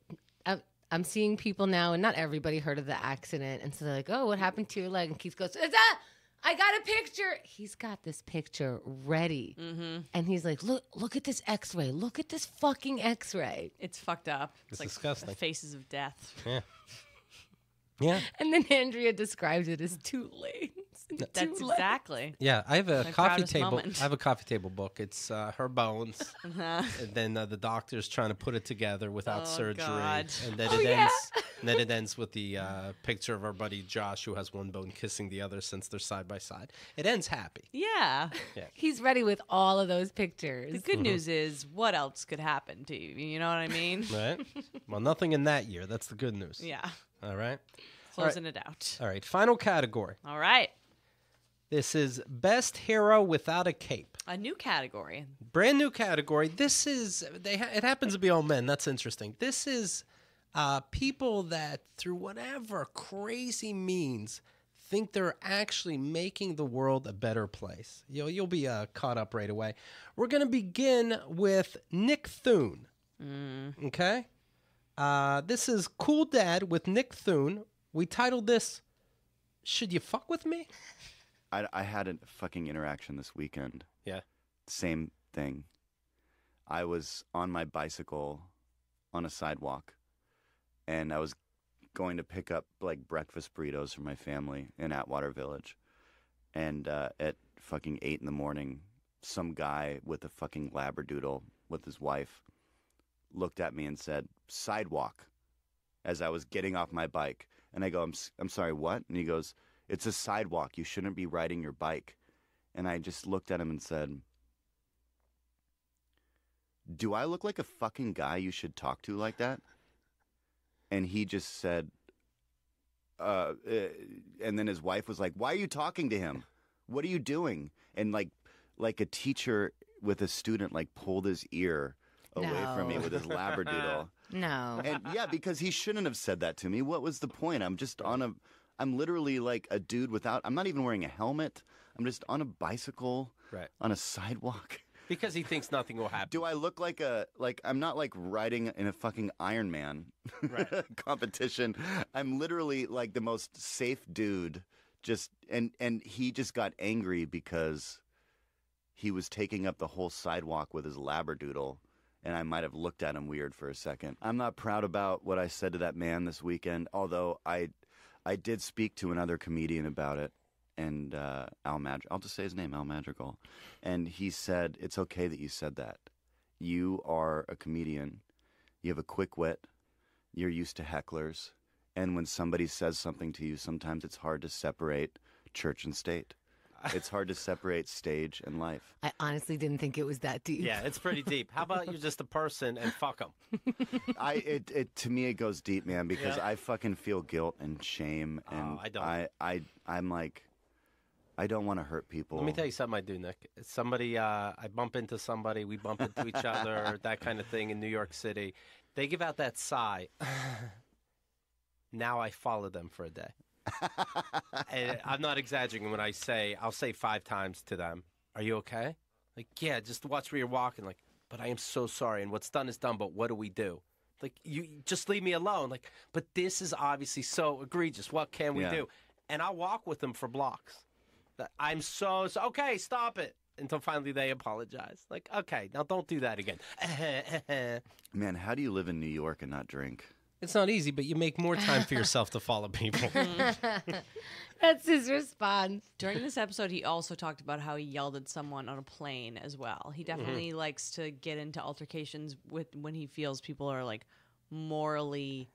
[SPEAKER 21] I'm seeing people now, and not everybody heard of the accident. And so they're like, oh, what happened to your leg? And Keith goes, I got a picture. He's got this picture ready. And he's like, look at this x-ray. Look at this fucking x-ray.
[SPEAKER 4] It's fucked up.
[SPEAKER 1] It's
[SPEAKER 4] like
[SPEAKER 1] disgusting.
[SPEAKER 4] Faces of death.
[SPEAKER 1] Yeah. Yeah.
[SPEAKER 21] And then Andrea describes it as two lanes.
[SPEAKER 4] That's exactly.
[SPEAKER 1] Yeah, I have a
[SPEAKER 4] My
[SPEAKER 1] coffee
[SPEAKER 4] proudest
[SPEAKER 1] table.
[SPEAKER 4] moment.
[SPEAKER 1] I have a coffee table book. It's her bones, and then the doctor's trying to put it together without surgery,
[SPEAKER 4] God.
[SPEAKER 1] and then it ends with the picture of our buddy Josh, who has one bone kissing the other since they're side by side. It ends happy.
[SPEAKER 4] Yeah.
[SPEAKER 21] He's ready with all of those pictures.
[SPEAKER 4] The good news is, what else could happen to you? You know what I mean?
[SPEAKER 1] Right. Well, nothing in that year. That's the good news.
[SPEAKER 4] Yeah.
[SPEAKER 1] All right.
[SPEAKER 4] Closing it out.
[SPEAKER 1] All right. Final category.
[SPEAKER 4] All right.
[SPEAKER 1] This is Best Hero Without a Cape.
[SPEAKER 4] A new category.
[SPEAKER 1] Brand new category. This is, it happens to be all men. That's interesting. This is people that, through whatever crazy means, think they're actually making the world a better place. You'll be caught up right away. We're going to begin with Nick Thune. Okay? This is Cool Dad with Nick Thune. We titled this, Should You Fuck With Me?
[SPEAKER 3] I had a fucking interaction this weekend.
[SPEAKER 1] Yeah.
[SPEAKER 3] Same thing. I was on my bicycle on a sidewalk, and I was going to pick up like breakfast burritos for my family in Atwater Village. And at fucking 8 in the morning, some guy with a fucking labradoodle with his wife looked at me and said, "Sidewalk," as I was getting off my bike. And I go, I'm sorry, what? And he goes, "It's a sidewalk. You shouldn't be riding your bike." And I just looked at him and said, "Do I look like a fucking guy you should talk to like that?" And he just said, and then his wife was like, "Why are you talking to him? What are you doing?" And like a teacher with a student like pulled his ear away from me with his labradoodle.
[SPEAKER 21] No.
[SPEAKER 3] And yeah, because he shouldn't have said that to me. What was the point? I'm literally like a dude I'm not even wearing a helmet. I'm just on a bicycle on a sidewalk.
[SPEAKER 1] Because he thinks nothing will happen.
[SPEAKER 3] Do I look like I'm not like riding in a fucking Iron Man competition. I'm literally like the most safe dude. And he just got angry because he was taking up the whole sidewalk with his labradoodle. And I might have looked at him weird for a second. I'm not proud about what I said to that man this weekend, although I did speak to another comedian about it, and Al Madrigal. I'll just say his name, Al Madrigal. And he said, "It's okay that you said that. You are a comedian. You have a quick wit. You're used to hecklers. And when somebody says something to you, sometimes it's hard to separate church and state. It's hard to separate stage and life."
[SPEAKER 21] I honestly didn't think it was that deep.
[SPEAKER 1] Yeah, it's pretty deep. How about you're just a person and fuck them?
[SPEAKER 3] To me, it goes deep, man, because I fucking feel guilt and shame, and
[SPEAKER 1] I don't.
[SPEAKER 3] I'm like, I don't want to hurt people.
[SPEAKER 1] Let me tell you something I do, Nick. Somebody, I bump into somebody, we bump into each other, that kind of thing in New York City. They give out that sigh. Now I follow them for a day. And I'm not exaggerating when I say, I'll say 5 times to them, "Are you okay?" Like, "Yeah, just watch where you're walking." Like, "But I am so sorry, and what's done is done, but what do we do?" Like, "You just leave me alone." Like, "But this is obviously so egregious. What can we do?" And I'll walk with them for blocks. I'm so okay, stop it. Until finally they apologize. Like, "Okay, now don't do that again."
[SPEAKER 3] Man, how do you live in New York and not drink?
[SPEAKER 1] It's not easy, but you make more time for yourself to follow people.
[SPEAKER 21] That's his response.
[SPEAKER 4] During this episode, he also talked about how he yelled at someone on a plane as well. He definitely likes to get into altercations when he feels people are like morally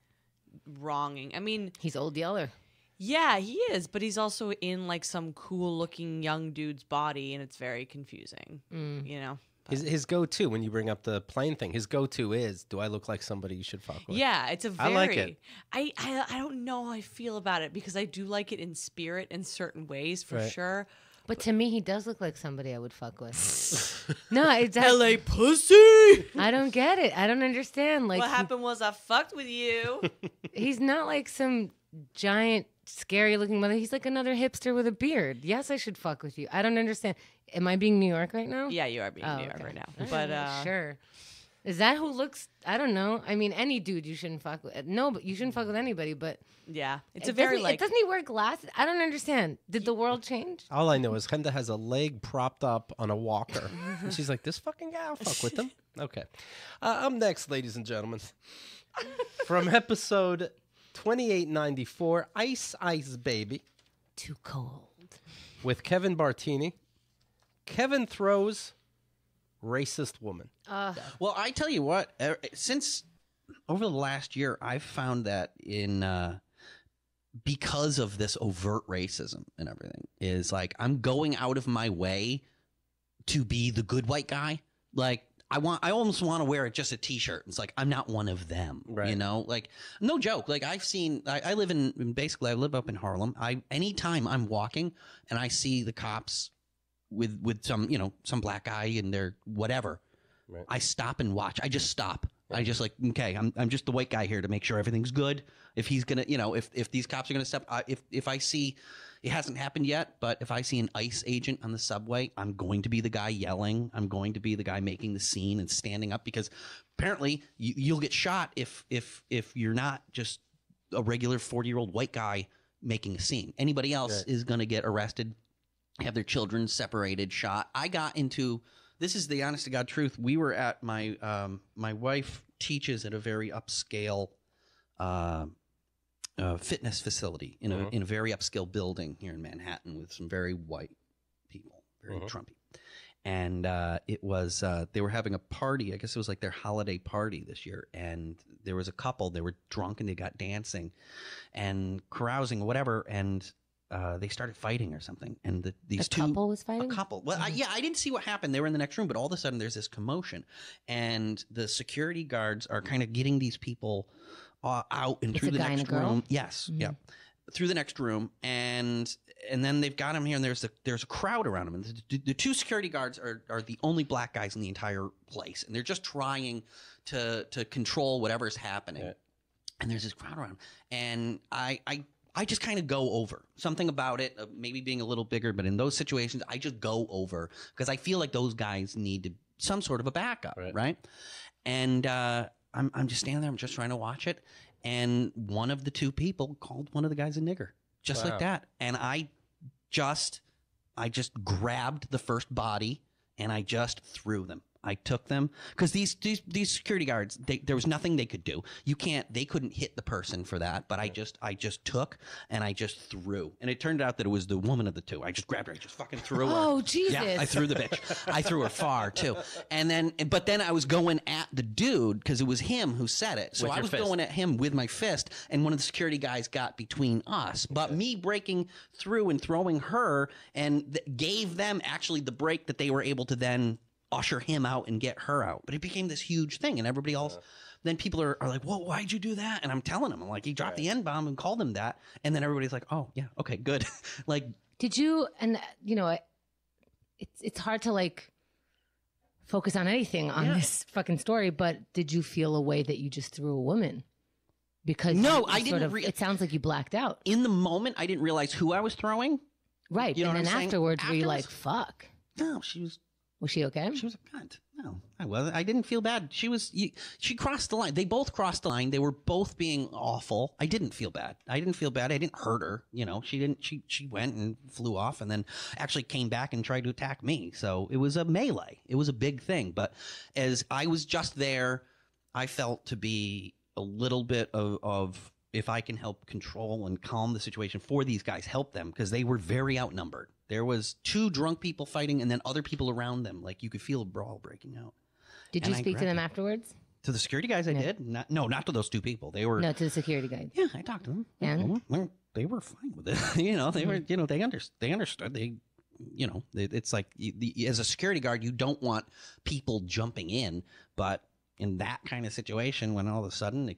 [SPEAKER 4] wronging. I mean,
[SPEAKER 21] he's Old Yeller.
[SPEAKER 4] Yeah, he is, but he's also in like some cool looking young dude's body, and it's very confusing. You know.
[SPEAKER 1] His go-to when you bring up the plane thing, his go-to is, do I look like somebody you should fuck with?
[SPEAKER 4] Yeah, it's a very.
[SPEAKER 1] I like it.
[SPEAKER 4] I don't know how I feel about it because I do like it in spirit in certain ways for sure.
[SPEAKER 21] But to me, he does look like somebody I would fuck with. No, it's
[SPEAKER 4] LA pussy.
[SPEAKER 21] I don't get it. I don't understand. Like
[SPEAKER 4] what happened was I fucked with you.
[SPEAKER 21] He's not like some giant, scary-looking mother. He's like another hipster with a beard. Yes, I should fuck with you. I don't understand. Am I being New York right now?
[SPEAKER 4] Yeah, you are being New York right now.
[SPEAKER 21] All
[SPEAKER 4] But
[SPEAKER 21] right, sure. Is that who looks? I don't know. I mean, any dude you shouldn't fuck with. No, but you shouldn't fuck with anybody. But
[SPEAKER 4] yeah, it's a very like.
[SPEAKER 21] Doesn't he wear glasses? I don't understand. Did the world change?
[SPEAKER 1] All I know is Kenda has a leg propped up on a walker. And she's like, this fucking guy, I'll fuck with him. Okay. Up next, ladies and gentlemen, from episode 2894, Ice Ice Baby.
[SPEAKER 21] Too cold.
[SPEAKER 1] With Kevin Bartini. Kevin throws racist woman.
[SPEAKER 16] Well, I tell you what, since over the last year, I've found that because of this overt racism and everything, is like I'm going out of my way to be the good white guy. Like I almost want to wear just a T-shirt. It's like I'm not one of them, you know. Like no joke. Like I've seen. I live I live up in Harlem. Anytime I'm walking and I see the cops with some black guy in their whatever, I stop and watch. I just stop. I just like, okay, I'm just the white guy here to make sure everything's good. If he's gonna, if these cops are gonna step, if I see, it hasn't happened yet, but if I see an ICE agent on the subway, I'm going to be the guy yelling. I'm going to be the guy making the scene and standing up, because apparently you'll get shot if you're not just a regular 40-year-old white guy making a scene. Anybody else is gonna get arrested, have their children separated, shot. I got into, this is the honest to God truth. We were at my wife teaches at a very upscale fitness facility in a very upscale building here in Manhattan with some very white people, very Trumpy. And it was they were having a party. I guess it was like their holiday party this year. And there was a couple. They were drunk and they got dancing and carousing or whatever. And they started fighting or something, and these two
[SPEAKER 21] couple was fighting.
[SPEAKER 16] A couple. Well, I didn't see what happened. They were in the next room, but all of a sudden there's this commotion, and the security guards are kind of getting these people out and through the next room. Yes, yeah, through the next room, and then they've got him here, and there's a crowd around him, and the two security guards are the only black guys in the entire place, and they're just trying to control whatever's happening, and there's this crowd around him, and I just kind of go over. Something about it, maybe being a little bigger, but in those situations, I just go over because I feel like those guys need some sort of a backup, right? And I'm just standing there, I'm just trying to watch it, and one of the two people called one of the guys a nigger, just like that. And I just grabbed the first body and I just threw them. I took them because these security guards, there was nothing they could do. They couldn't hit the person for that. But I just took and I just threw, and it turned out that it was the woman of the two. I just grabbed her, I just fucking threw her.
[SPEAKER 21] Oh Jesus!
[SPEAKER 16] Yeah, I threw the bitch. I threw her far too. But then I was going at the dude because it was him who said it. So I was going at him with my fist, and one of the security guys got between us. But me breaking through and throwing her and gave them actually the break that they were able to then usher him out and get her out. But it became this huge thing, and everybody else, then people are like, well, why'd you do that? And I'm telling them, I'm like, he dropped the N-bomb and called him that. And then everybody's like, oh yeah, okay, good. Like,
[SPEAKER 21] did you, and it's hard to like focus on anything on this fucking story, but did you feel a way that you just threw a woman? Because
[SPEAKER 16] no, I didn't.
[SPEAKER 21] It sounds like you blacked out.
[SPEAKER 16] In the moment, I didn't realize who I was throwing.
[SPEAKER 21] Right.
[SPEAKER 16] You know
[SPEAKER 21] and then afterwards, were you like, fuck?
[SPEAKER 16] No, she was.
[SPEAKER 21] Was she okay?
[SPEAKER 16] She was a cunt. No, I wasn't. I didn't feel bad. She crossed the line. They both crossed the line. They were both being awful. I didn't feel bad. I didn't hurt her. She didn't. She went and flew off, and then actually came back and tried to attack me. So it was a melee. It was a big thing. But as I was just there, I felt to be a little bit of if I can help control and calm the situation for these guys, help them, because they were very outnumbered. There was two drunk people fighting and then other people around them. Like you could feel a brawl breaking out.
[SPEAKER 21] Did you speak to them afterwards?
[SPEAKER 16] To the security guys, I did. Not to those two people. They were
[SPEAKER 21] to the security guys.
[SPEAKER 16] Yeah, I talked to them.
[SPEAKER 21] And
[SPEAKER 16] they were fine with it. They were. They understood. you know, it's like as a security guard, you don't want people jumping in, but in that kind of situation, when all of a sudden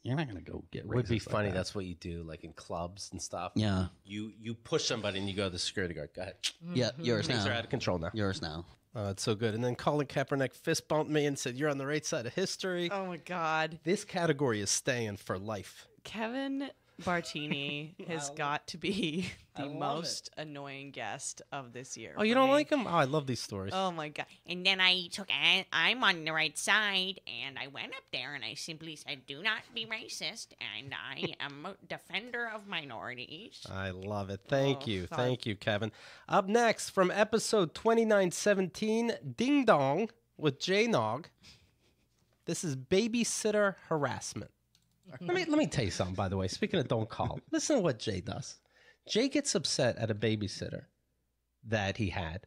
[SPEAKER 16] you're not going to go get.
[SPEAKER 1] It would be
[SPEAKER 16] raises like
[SPEAKER 1] funny.
[SPEAKER 16] that.
[SPEAKER 1] That's what you do, like in clubs and stuff.
[SPEAKER 16] Yeah.
[SPEAKER 1] You push somebody and you go to the security guard. Go ahead.
[SPEAKER 16] Yeah, yours
[SPEAKER 1] Things
[SPEAKER 16] now.
[SPEAKER 1] are out of control now.
[SPEAKER 16] Yours now.
[SPEAKER 1] Oh, it's so good. And then Colin Kaepernick fist bumped me and said, "You're on the right side of history."
[SPEAKER 4] Oh my God.
[SPEAKER 1] This category is staying for life.
[SPEAKER 4] Kevin Bartini has got to be
[SPEAKER 1] I
[SPEAKER 4] the
[SPEAKER 1] love
[SPEAKER 4] most annoying guest of this year.
[SPEAKER 1] Oh, you
[SPEAKER 4] for
[SPEAKER 1] don't
[SPEAKER 4] me.
[SPEAKER 1] like him? Oh, I love these stories.
[SPEAKER 4] Oh my God.
[SPEAKER 7] And then I'm on the right side, and I went up there and I simply said, do not be racist, and I am a defender of minorities.
[SPEAKER 1] I love it. Thank you.
[SPEAKER 7] God.
[SPEAKER 1] Thank you, Kevin. Up next from episode 2917, Ding Dong with Jay Nog. This is babysitter harassment. Let me tell you something, by the way. Speaking of don't call, listen to what Jay does. Jay gets upset at a babysitter that he had,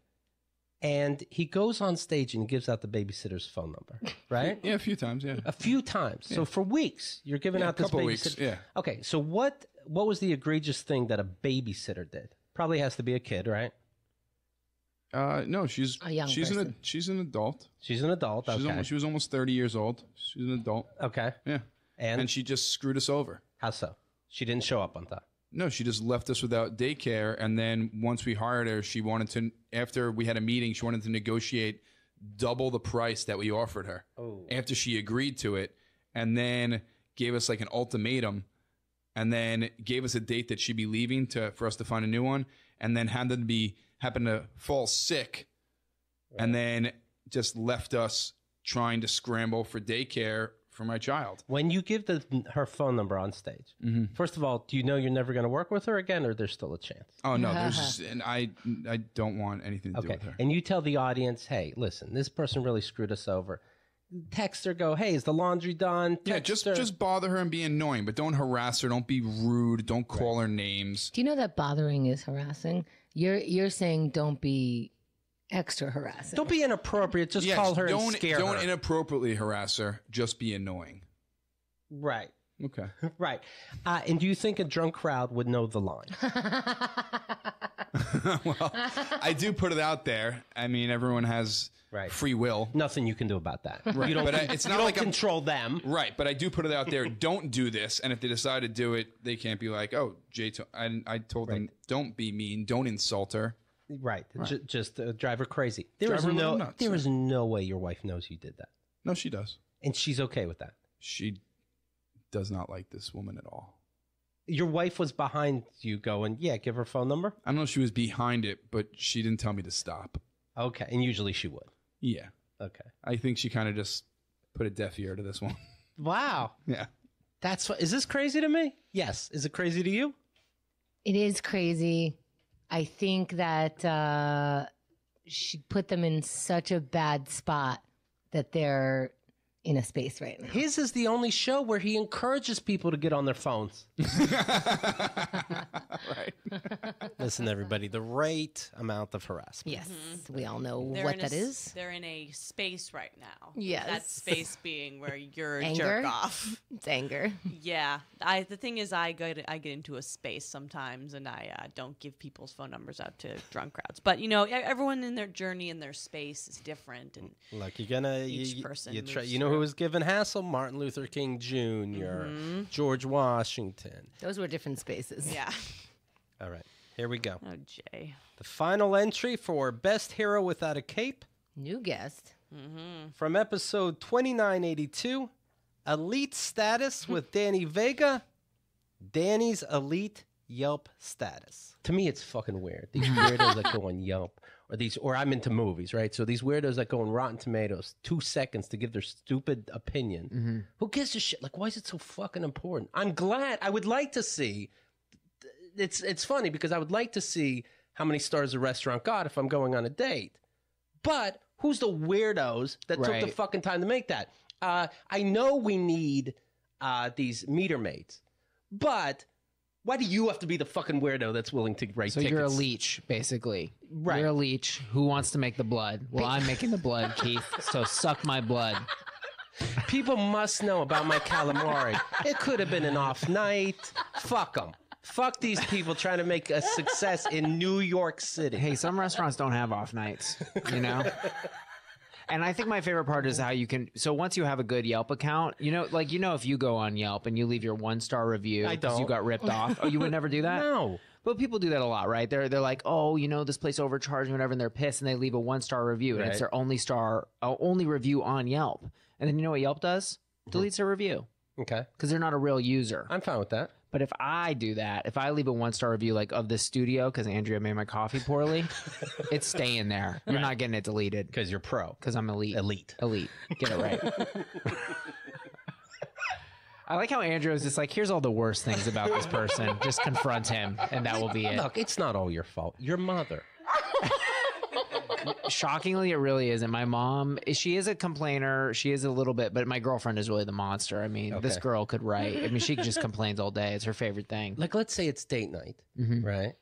[SPEAKER 1] and he goes on stage and gives out the babysitter's phone number, right?
[SPEAKER 8] Yeah, a few times, yeah.
[SPEAKER 1] A few times.
[SPEAKER 8] Yeah.
[SPEAKER 1] So for weeks, you're giving
[SPEAKER 8] Yeah,
[SPEAKER 1] out this
[SPEAKER 8] a couple
[SPEAKER 1] babysitter.
[SPEAKER 8] weeks, yeah.
[SPEAKER 1] Okay, so what was the egregious thing that a babysitter did? Probably has to be a kid, right?
[SPEAKER 8] No, she's
[SPEAKER 21] A young
[SPEAKER 8] she's
[SPEAKER 21] person.
[SPEAKER 8] she's an adult.
[SPEAKER 1] She's an adult. Okay.
[SPEAKER 8] She was almost 30 years old. She's an adult.
[SPEAKER 1] Okay.
[SPEAKER 8] Yeah.
[SPEAKER 1] And
[SPEAKER 8] she just screwed us over.
[SPEAKER 1] How so? She didn't show up on time.
[SPEAKER 8] No, she just left us without daycare. And then once we hired her, she wanted to, after we had a meeting, she wanted to negotiate double the price that we offered her.
[SPEAKER 1] Oh.
[SPEAKER 8] After she agreed to it, and then gave us like an ultimatum, and then gave us a date that she'd be leaving for us to find a new one, and then happened to fall sick, and then just left us trying to scramble for daycare for my child.
[SPEAKER 1] When you give her phone number on stage, first of all, do you know you're never going to work with her again, or there's still a chance?
[SPEAKER 8] Oh no, and I don't want anything to do with her.
[SPEAKER 1] And you tell the audience, hey, listen, this person really screwed us over. Text her, go, hey, is the laundry done?
[SPEAKER 8] Yeah, just bother her and be annoying, but don't harass her. Don't be rude. Don't call her names.
[SPEAKER 21] Do you know that bothering is harassing? You're saying don't be extra harassing.
[SPEAKER 1] Don't be inappropriate. Just call her and scare her.
[SPEAKER 8] Don't inappropriately harass her. Just be annoying.
[SPEAKER 1] Right.
[SPEAKER 8] Okay.
[SPEAKER 1] Right. And do you think a drunk crowd would know the line?
[SPEAKER 8] Well, I do put it out there. I mean, everyone has free will.
[SPEAKER 1] Nothing you can do about that.
[SPEAKER 8] Right.
[SPEAKER 1] You don't,
[SPEAKER 8] but it's not
[SPEAKER 1] you
[SPEAKER 8] like
[SPEAKER 1] don't control them.
[SPEAKER 8] Right. But I do put it out there. Don't do this. And if they decide to do it, they can't be like, oh, Jay, I told them, don't be mean. Don't insult her.
[SPEAKER 1] Right. Just drive her crazy. There is
[SPEAKER 8] nuts.
[SPEAKER 1] no way your wife knows you did that.
[SPEAKER 8] No, she does.
[SPEAKER 1] And she's okay with that.
[SPEAKER 8] She does not like this woman at all.
[SPEAKER 1] Your wife was behind you going, yeah, give her phone number?
[SPEAKER 8] I don't know if she was behind it, but she didn't tell me to stop.
[SPEAKER 1] Okay. And usually she would.
[SPEAKER 8] Yeah.
[SPEAKER 1] Okay.
[SPEAKER 8] I think she kind of just put a deaf ear to this one.
[SPEAKER 1] Wow.
[SPEAKER 8] Yeah.
[SPEAKER 1] Is this crazy to me? Yes. Is it crazy to you?
[SPEAKER 21] It is crazy. I think that she put them in such a bad spot that they're in a space right now.
[SPEAKER 1] His is the only show where he encourages people to get on their phones.
[SPEAKER 8] Right.
[SPEAKER 1] Listen, everybody, the right amount of harassment.
[SPEAKER 21] Yes, we all know
[SPEAKER 4] They're
[SPEAKER 21] what
[SPEAKER 4] in
[SPEAKER 21] that is.
[SPEAKER 4] They're in a space right now.
[SPEAKER 21] Yes.
[SPEAKER 4] That space being where you're a
[SPEAKER 21] Anger.
[SPEAKER 4] jerk off.
[SPEAKER 21] It's anger.
[SPEAKER 4] Yeah. The thing is, I get into a space sometimes, and I don't give people's phone numbers out to drunk crowds. But, you know, everyone in their journey in their space is different. And
[SPEAKER 1] Like you're gonna,
[SPEAKER 4] each person moves
[SPEAKER 1] you know who was given hassle? Martin Luther King Jr., George Washington.
[SPEAKER 21] Those were different spaces.
[SPEAKER 4] Yeah.
[SPEAKER 1] All right, here we go.
[SPEAKER 4] Oh, Jay.
[SPEAKER 1] The final entry for Best Hero Without a Cape.
[SPEAKER 21] New guest.
[SPEAKER 1] From episode 2982, Elite Status with Danny Vega. Danny's Elite Yelp Status. To me, it's fucking weird. These weirdos that go on Yelp, or I'm into movies, right? So these weirdos that go on Rotten Tomatoes, 2 seconds to give their stupid opinion. Who gives a shit? Like, why is it so fucking important? I'm glad. I would like to see. It's funny because I would like to see how many stars a restaurant got if I'm going on a date. But who's the weirdos that took the fucking time to make that? I know we need these meter maids, but why do you have to be the fucking weirdo that's willing to write tickets?
[SPEAKER 20] So you're a leech, basically.
[SPEAKER 1] Right.
[SPEAKER 20] You're a leech who wants to make the blood. Well, I'm making the blood, Keith. So suck my blood.
[SPEAKER 1] People must know about my calamari. It could have been an off night. Fuck them.
[SPEAKER 9] Fuck these people trying to make a success in New York City.
[SPEAKER 20] Hey, some restaurants don't have off nights, you know? And I think my favorite part is how you can. So once you have a good Yelp account, if you go on Yelp and you leave your 1-star review because you got ripped off. Oh, you would never do that?
[SPEAKER 9] No.
[SPEAKER 20] But people do that a lot, right? They're like, oh, this place overcharged me, whatever, and they're pissed, and they leave a 1-star review, and it's their only review on Yelp. And then you know what Yelp does? Deletes their review.
[SPEAKER 9] Okay.
[SPEAKER 20] Because they're not a real user.
[SPEAKER 9] I'm fine with that.
[SPEAKER 20] But if I do that, if I leave a 1-star review of this studio because Andrea made my coffee poorly, it's staying there. You're not getting it deleted.
[SPEAKER 9] Because you're pro.
[SPEAKER 20] Because I'm elite.
[SPEAKER 9] Elite.
[SPEAKER 20] Get it right. I like how Andrea was just like, here's all the worst things about this person. Just confront him, and that will be it.
[SPEAKER 9] Look, it's not all your fault. Your mother.
[SPEAKER 20] Shockingly, it really isn't. My mom, she is a complainer. She is a little bit, but my girlfriend is really the monster. I mean, this girl could write. I mean, she just complains all day. It's her favorite thing.
[SPEAKER 9] Like, let's say it's date night, right?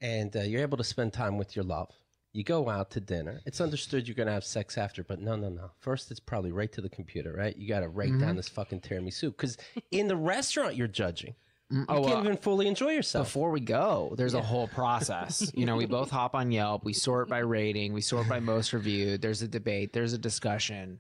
[SPEAKER 9] And you're able to spend time with your love. You go out to dinner. It's understood you're going to have sex after, but no. First, it's probably right to the computer, right? You got to write down this fucking tiramisu. Because in the restaurant you're judging, you can't even fully enjoy yourself.
[SPEAKER 20] Before we go, there's a whole process. We both hop on Yelp. We sort by rating. We sort by most reviewed. There's a debate. There's a discussion.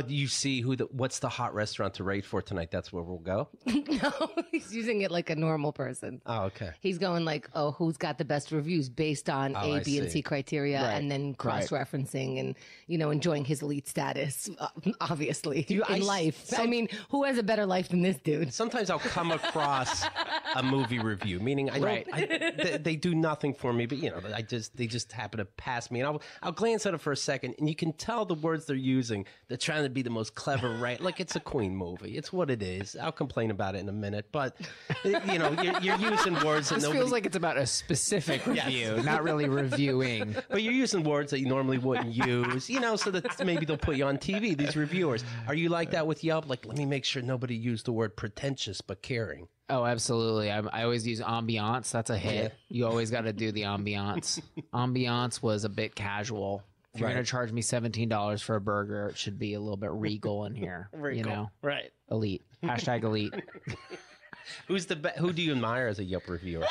[SPEAKER 9] You see what's the hot restaurant to rate for tonight? That's where we'll go.
[SPEAKER 21] No, he's using it like a normal person.
[SPEAKER 9] Oh, okay.
[SPEAKER 21] He's going like, oh, who's got the best reviews based on A, B, and C criteria,
[SPEAKER 20] Right.
[SPEAKER 21] and then cross-referencing and enjoying his elite status, obviously in life. I mean, who has a better life than this dude?
[SPEAKER 9] Sometimes I'll come across a movie review, meaning they do nothing for me, but they just happen to pass me, and I'll glance at it for a second, and you can tell the words they're using. They're trying to be the most clever, right? Like it's a Queen movie. It's what it is. I'll complain about it in a minute, but you're using words that
[SPEAKER 20] This feels like it's about a specific review, not really reviewing.
[SPEAKER 9] But you're using words that you normally wouldn't use, so that maybe they'll put you on TV. These reviewers, are you like that with Yelp? Like, let me make sure nobody used the word pretentious but caring.
[SPEAKER 20] Oh, absolutely. I always use ambiance. That's a hit. You always got to do the ambiance. Ambiance was a bit casual. If you're going to charge me $17 for a burger, it should be a little bit regal in here.
[SPEAKER 9] Regal. Right.
[SPEAKER 20] Elite. Hashtag elite.
[SPEAKER 9] Who do you admire as a Yelp reviewer?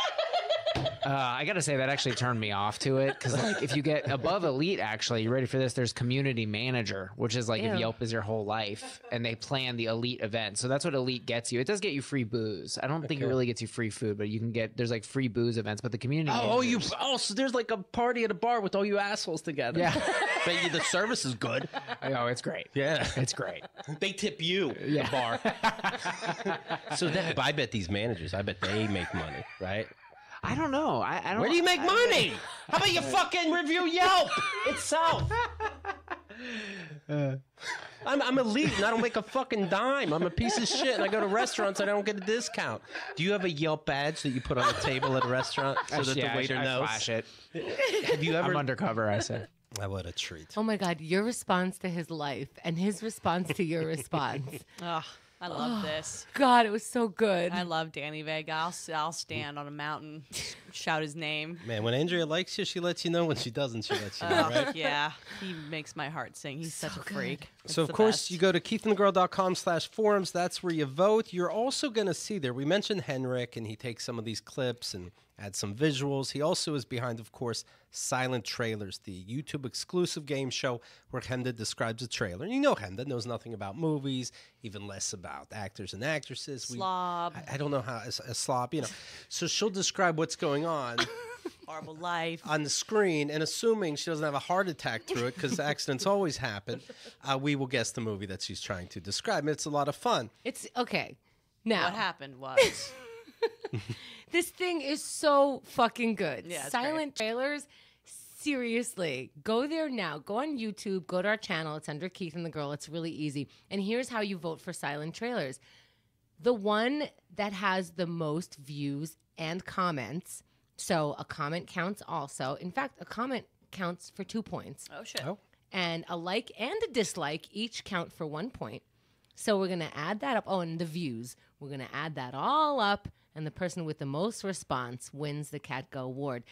[SPEAKER 20] I got to say, that actually turned me off to it. Because if you get above elite, actually, you ready for this? There's community manager, which is like if Yelp is your whole life and they plan the elite event. So that's what elite gets you. It does get you free booze. I don't think it really gets you free food, but you can there's like free booze events. But the community
[SPEAKER 9] so there's like a party at a bar with all you assholes together.
[SPEAKER 20] Yeah.
[SPEAKER 9] But the service is good.
[SPEAKER 20] Oh, it's great.
[SPEAKER 9] Yeah.
[SPEAKER 20] It's great.
[SPEAKER 9] They tip you, the bar. So I bet these managers, I bet they make money, right?
[SPEAKER 20] I don't know. I don't.
[SPEAKER 9] Where do you make money? How about you fucking review Yelp itself? I'm elite and I don't make a fucking dime. I'm a piece of shit and I go to restaurants and I don't get a discount. Do you have a Yelp badge that you put on the table at a restaurant so that the waiter knows?
[SPEAKER 20] I flash it.
[SPEAKER 9] Have you ever?
[SPEAKER 20] I'm undercover, I said.
[SPEAKER 9] What a treat.
[SPEAKER 21] Oh my God, your response to his life and his response to your response.
[SPEAKER 4] I love this.
[SPEAKER 21] God, it was so good.
[SPEAKER 4] I love Danny Vega. I'll stand on a mountain, shout his name.
[SPEAKER 9] Man, when Andrea likes you, she lets you know. When she doesn't, she lets you know, right?
[SPEAKER 4] Yeah, he makes my heart sing. He's such a freak.
[SPEAKER 9] So, of course, you go to keithandthegirl.com/forums. That's where you vote. You're also going to see there, we mentioned Henrik, and he takes some of these clips and adds some visuals. He also is behind, of course, Silent Trailers, the YouTube exclusive game show where Hemda describes a trailer. And Hemda knows nothing about movies, even less about actors and actresses.
[SPEAKER 4] Slob.
[SPEAKER 9] I don't know how, a slob, So she'll describe what's going on.
[SPEAKER 4] Horrible life.
[SPEAKER 9] On the screen, and assuming she doesn't have a heart attack through it, because accidents always happen, we will guess the movie that she's trying to describe. And it's a lot of fun.
[SPEAKER 21] It's okay. Now,
[SPEAKER 4] what happened was...
[SPEAKER 21] This thing is so fucking good.
[SPEAKER 4] Yeah,
[SPEAKER 21] Silent Trailers, seriously, go there now. Go on YouTube, go to our channel. It's under Keith and the Girl. It's really easy. And here's how you vote for Silent Trailers. The one that has the most views and comments, so a comment counts also. In fact, a comment counts for 2 points.
[SPEAKER 4] Oh, shit.
[SPEAKER 21] And a like and a dislike each count for 1 point. So we're going to add that up. Oh, and the views. We're going to add that all up. And the person with the most response wins the KATGuh award.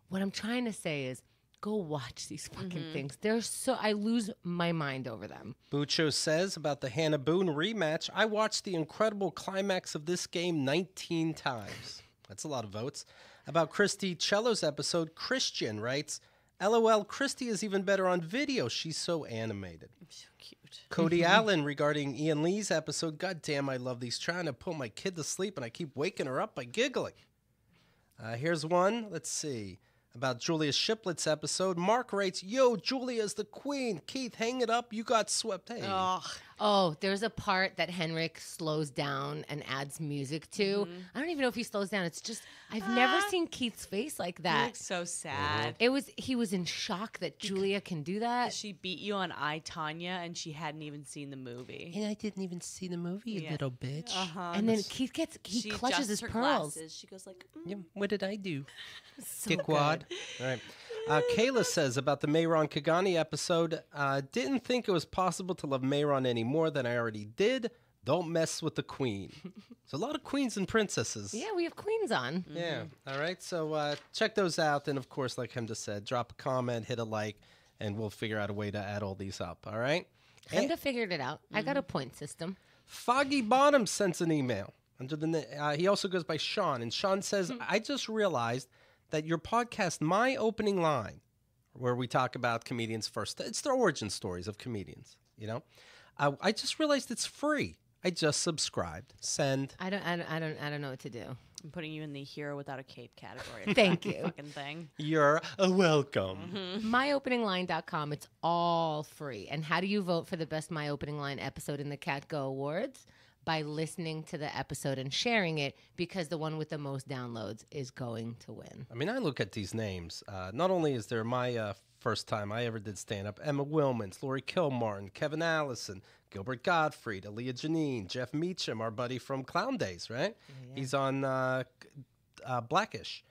[SPEAKER 21] What I'm trying to say is, go watch these fucking things. I lose my mind over them.
[SPEAKER 9] Bucho says about the Hannah Boone rematch, I watched the incredible climax of this game 19 times.
[SPEAKER 1] That's a lot of votes. About Christy Cello's episode, Christian writes, LOL, Christy is even better on video. She's so animated.
[SPEAKER 4] So cute.
[SPEAKER 1] Cody Allen regarding Ian Lee's episode, God damn, I love these. Trying to put my kid to sleep and I keep waking her up by giggling. Here's one. Let's see. About Julia Shiplett's episode, Mark writes, yo, Julia's the queen. Keith, hang it up. You got swept. Hey.
[SPEAKER 21] Oh, there's a part that Henrik slows down and adds music to. I don't even know if he slows down. It's just, I've never seen Keith's face like
[SPEAKER 4] He
[SPEAKER 21] that.
[SPEAKER 4] looks so sad.
[SPEAKER 21] He was in shock that Julia can do that.
[SPEAKER 4] She beat you on I, Tanya, and she hadn't even seen the movie.
[SPEAKER 1] And I didn't even see the movie, you little bitch.
[SPEAKER 21] And then Keith
[SPEAKER 4] She
[SPEAKER 21] clutches his
[SPEAKER 4] adjusts her
[SPEAKER 21] pearls.
[SPEAKER 4] glasses. She goes like,
[SPEAKER 1] Yeah, what did I do?
[SPEAKER 21] So
[SPEAKER 1] Dickwad. All right. Kayla says about the Mayron Kagani episode, didn't think it was possible to love Mayron any more than I already did. Don't mess with the queen. There's a lot of queens and princesses.
[SPEAKER 21] Yeah, we have queens on.
[SPEAKER 1] Yeah. All right. So check those out. And of course, like Hemda said, drop a comment, hit a like, and we'll figure out a way to add all these up. All right.
[SPEAKER 21] Hemda figured it out. I got a point system.
[SPEAKER 1] Foggy Bottom sends an email. He also goes by Sean. And Sean says, I just realized that your podcast, My Opening Line, where we talk about comedians first, it's the origin stories of comedians, you know? I just realized it's free. I just subscribed. Send.
[SPEAKER 21] I don't know what to do.
[SPEAKER 4] I'm putting you in the hero without a cape category.
[SPEAKER 21] Thank you.
[SPEAKER 4] Fucking thing.
[SPEAKER 1] You're welcome.
[SPEAKER 21] MyOpeningLine.com. It's all free. And how do you vote for the best My Opening Line episode in the KATGuh Awards? By listening to the episode and sharing it, because the one with the most downloads is going to win.
[SPEAKER 1] I mean, I look at these names. Not only is there my first time I ever did stand-up, Emma Willmans, Lori Kilmartin, Kevin Allison, Gilbert Gottfried, Aaliyah Janine, Jeff Meacham, our buddy from Clown Days, right? Yeah. He's on Blackish.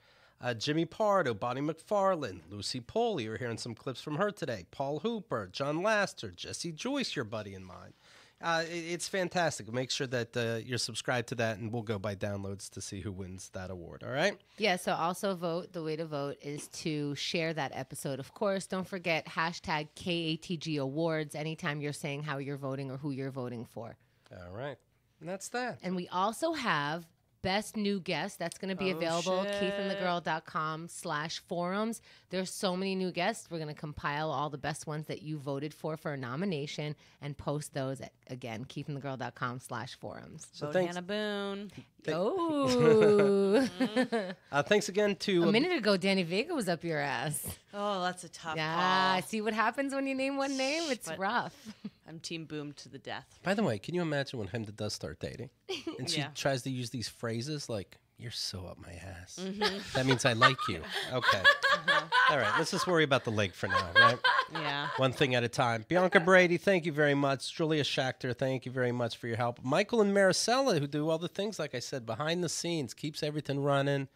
[SPEAKER 1] Jimmy Pardo, Bonnie McFarlane, Lucy Poley. You're hearing some clips from her today. Paul Hooper, John Laster, Jesse Joyce, your buddy and mine. It's fantastic. Make sure that you're subscribed to that, and we'll go by downloads to see who wins that award, all right?
[SPEAKER 21] Yeah, so also vote. The way to vote is to share that episode. Of course, don't forget hashtag KATG Awards anytime you're saying how you're voting or who you're voting for.
[SPEAKER 1] All right. And that's that.
[SPEAKER 21] And we also have Best New Guest. That's going to be available. KeithandTheGirl.com/forums. There's so many new guests. We're going to compile all the best ones that you voted for a nomination and post those at, again, KeithandTheGirl.com/forums.
[SPEAKER 4] So thanks, Hannah Boone.
[SPEAKER 21] Oh.
[SPEAKER 1] Thanks again to...
[SPEAKER 21] A minute ago, Danny Vega was up your ass.
[SPEAKER 4] Oh, that's a tough
[SPEAKER 21] call.
[SPEAKER 4] call.
[SPEAKER 21] See what happens when you name one name? It's rough.
[SPEAKER 4] I'm Team Boom to the death.
[SPEAKER 1] By the way, can you imagine when Hemda does start dating? And she tries to use these phrases like, you're so up my ass. That means I like you. Okay. All right, let's just worry about the leg for now, right?
[SPEAKER 4] Yeah.
[SPEAKER 1] One thing at a time. Bianca Brady, thank you very much. Julia Schachter, thank you very much for your help. Michael and Maricela, who do all the things, like I said, behind the scenes, keeps everything running.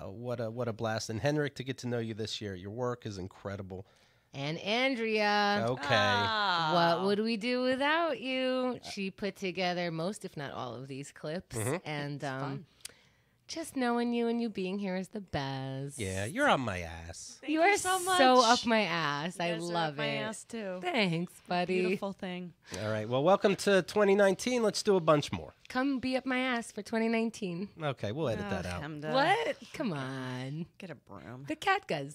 [SPEAKER 1] What a blast. And Henrik, to get to know you this year. Your work is incredible.
[SPEAKER 21] And Andrea.
[SPEAKER 1] Okay.
[SPEAKER 21] What would we do without you? She put together most, if not all, of these clips. And just knowing you and you being here is the best.
[SPEAKER 1] Yeah, you're on my ass.
[SPEAKER 21] You are
[SPEAKER 4] so much.
[SPEAKER 21] so up my ass.
[SPEAKER 4] You
[SPEAKER 21] I
[SPEAKER 4] guys are
[SPEAKER 21] love
[SPEAKER 4] up my
[SPEAKER 21] it.
[SPEAKER 4] ass too.
[SPEAKER 21] Thanks, buddy.
[SPEAKER 4] Beautiful thing.
[SPEAKER 1] All right. Well, welcome to 2019. Let's do a bunch more.
[SPEAKER 21] Come be up my ass for 2019.
[SPEAKER 1] Okay, we'll edit that out.
[SPEAKER 21] What? Come on.
[SPEAKER 4] Get a broom.
[SPEAKER 21] The KATGuhs.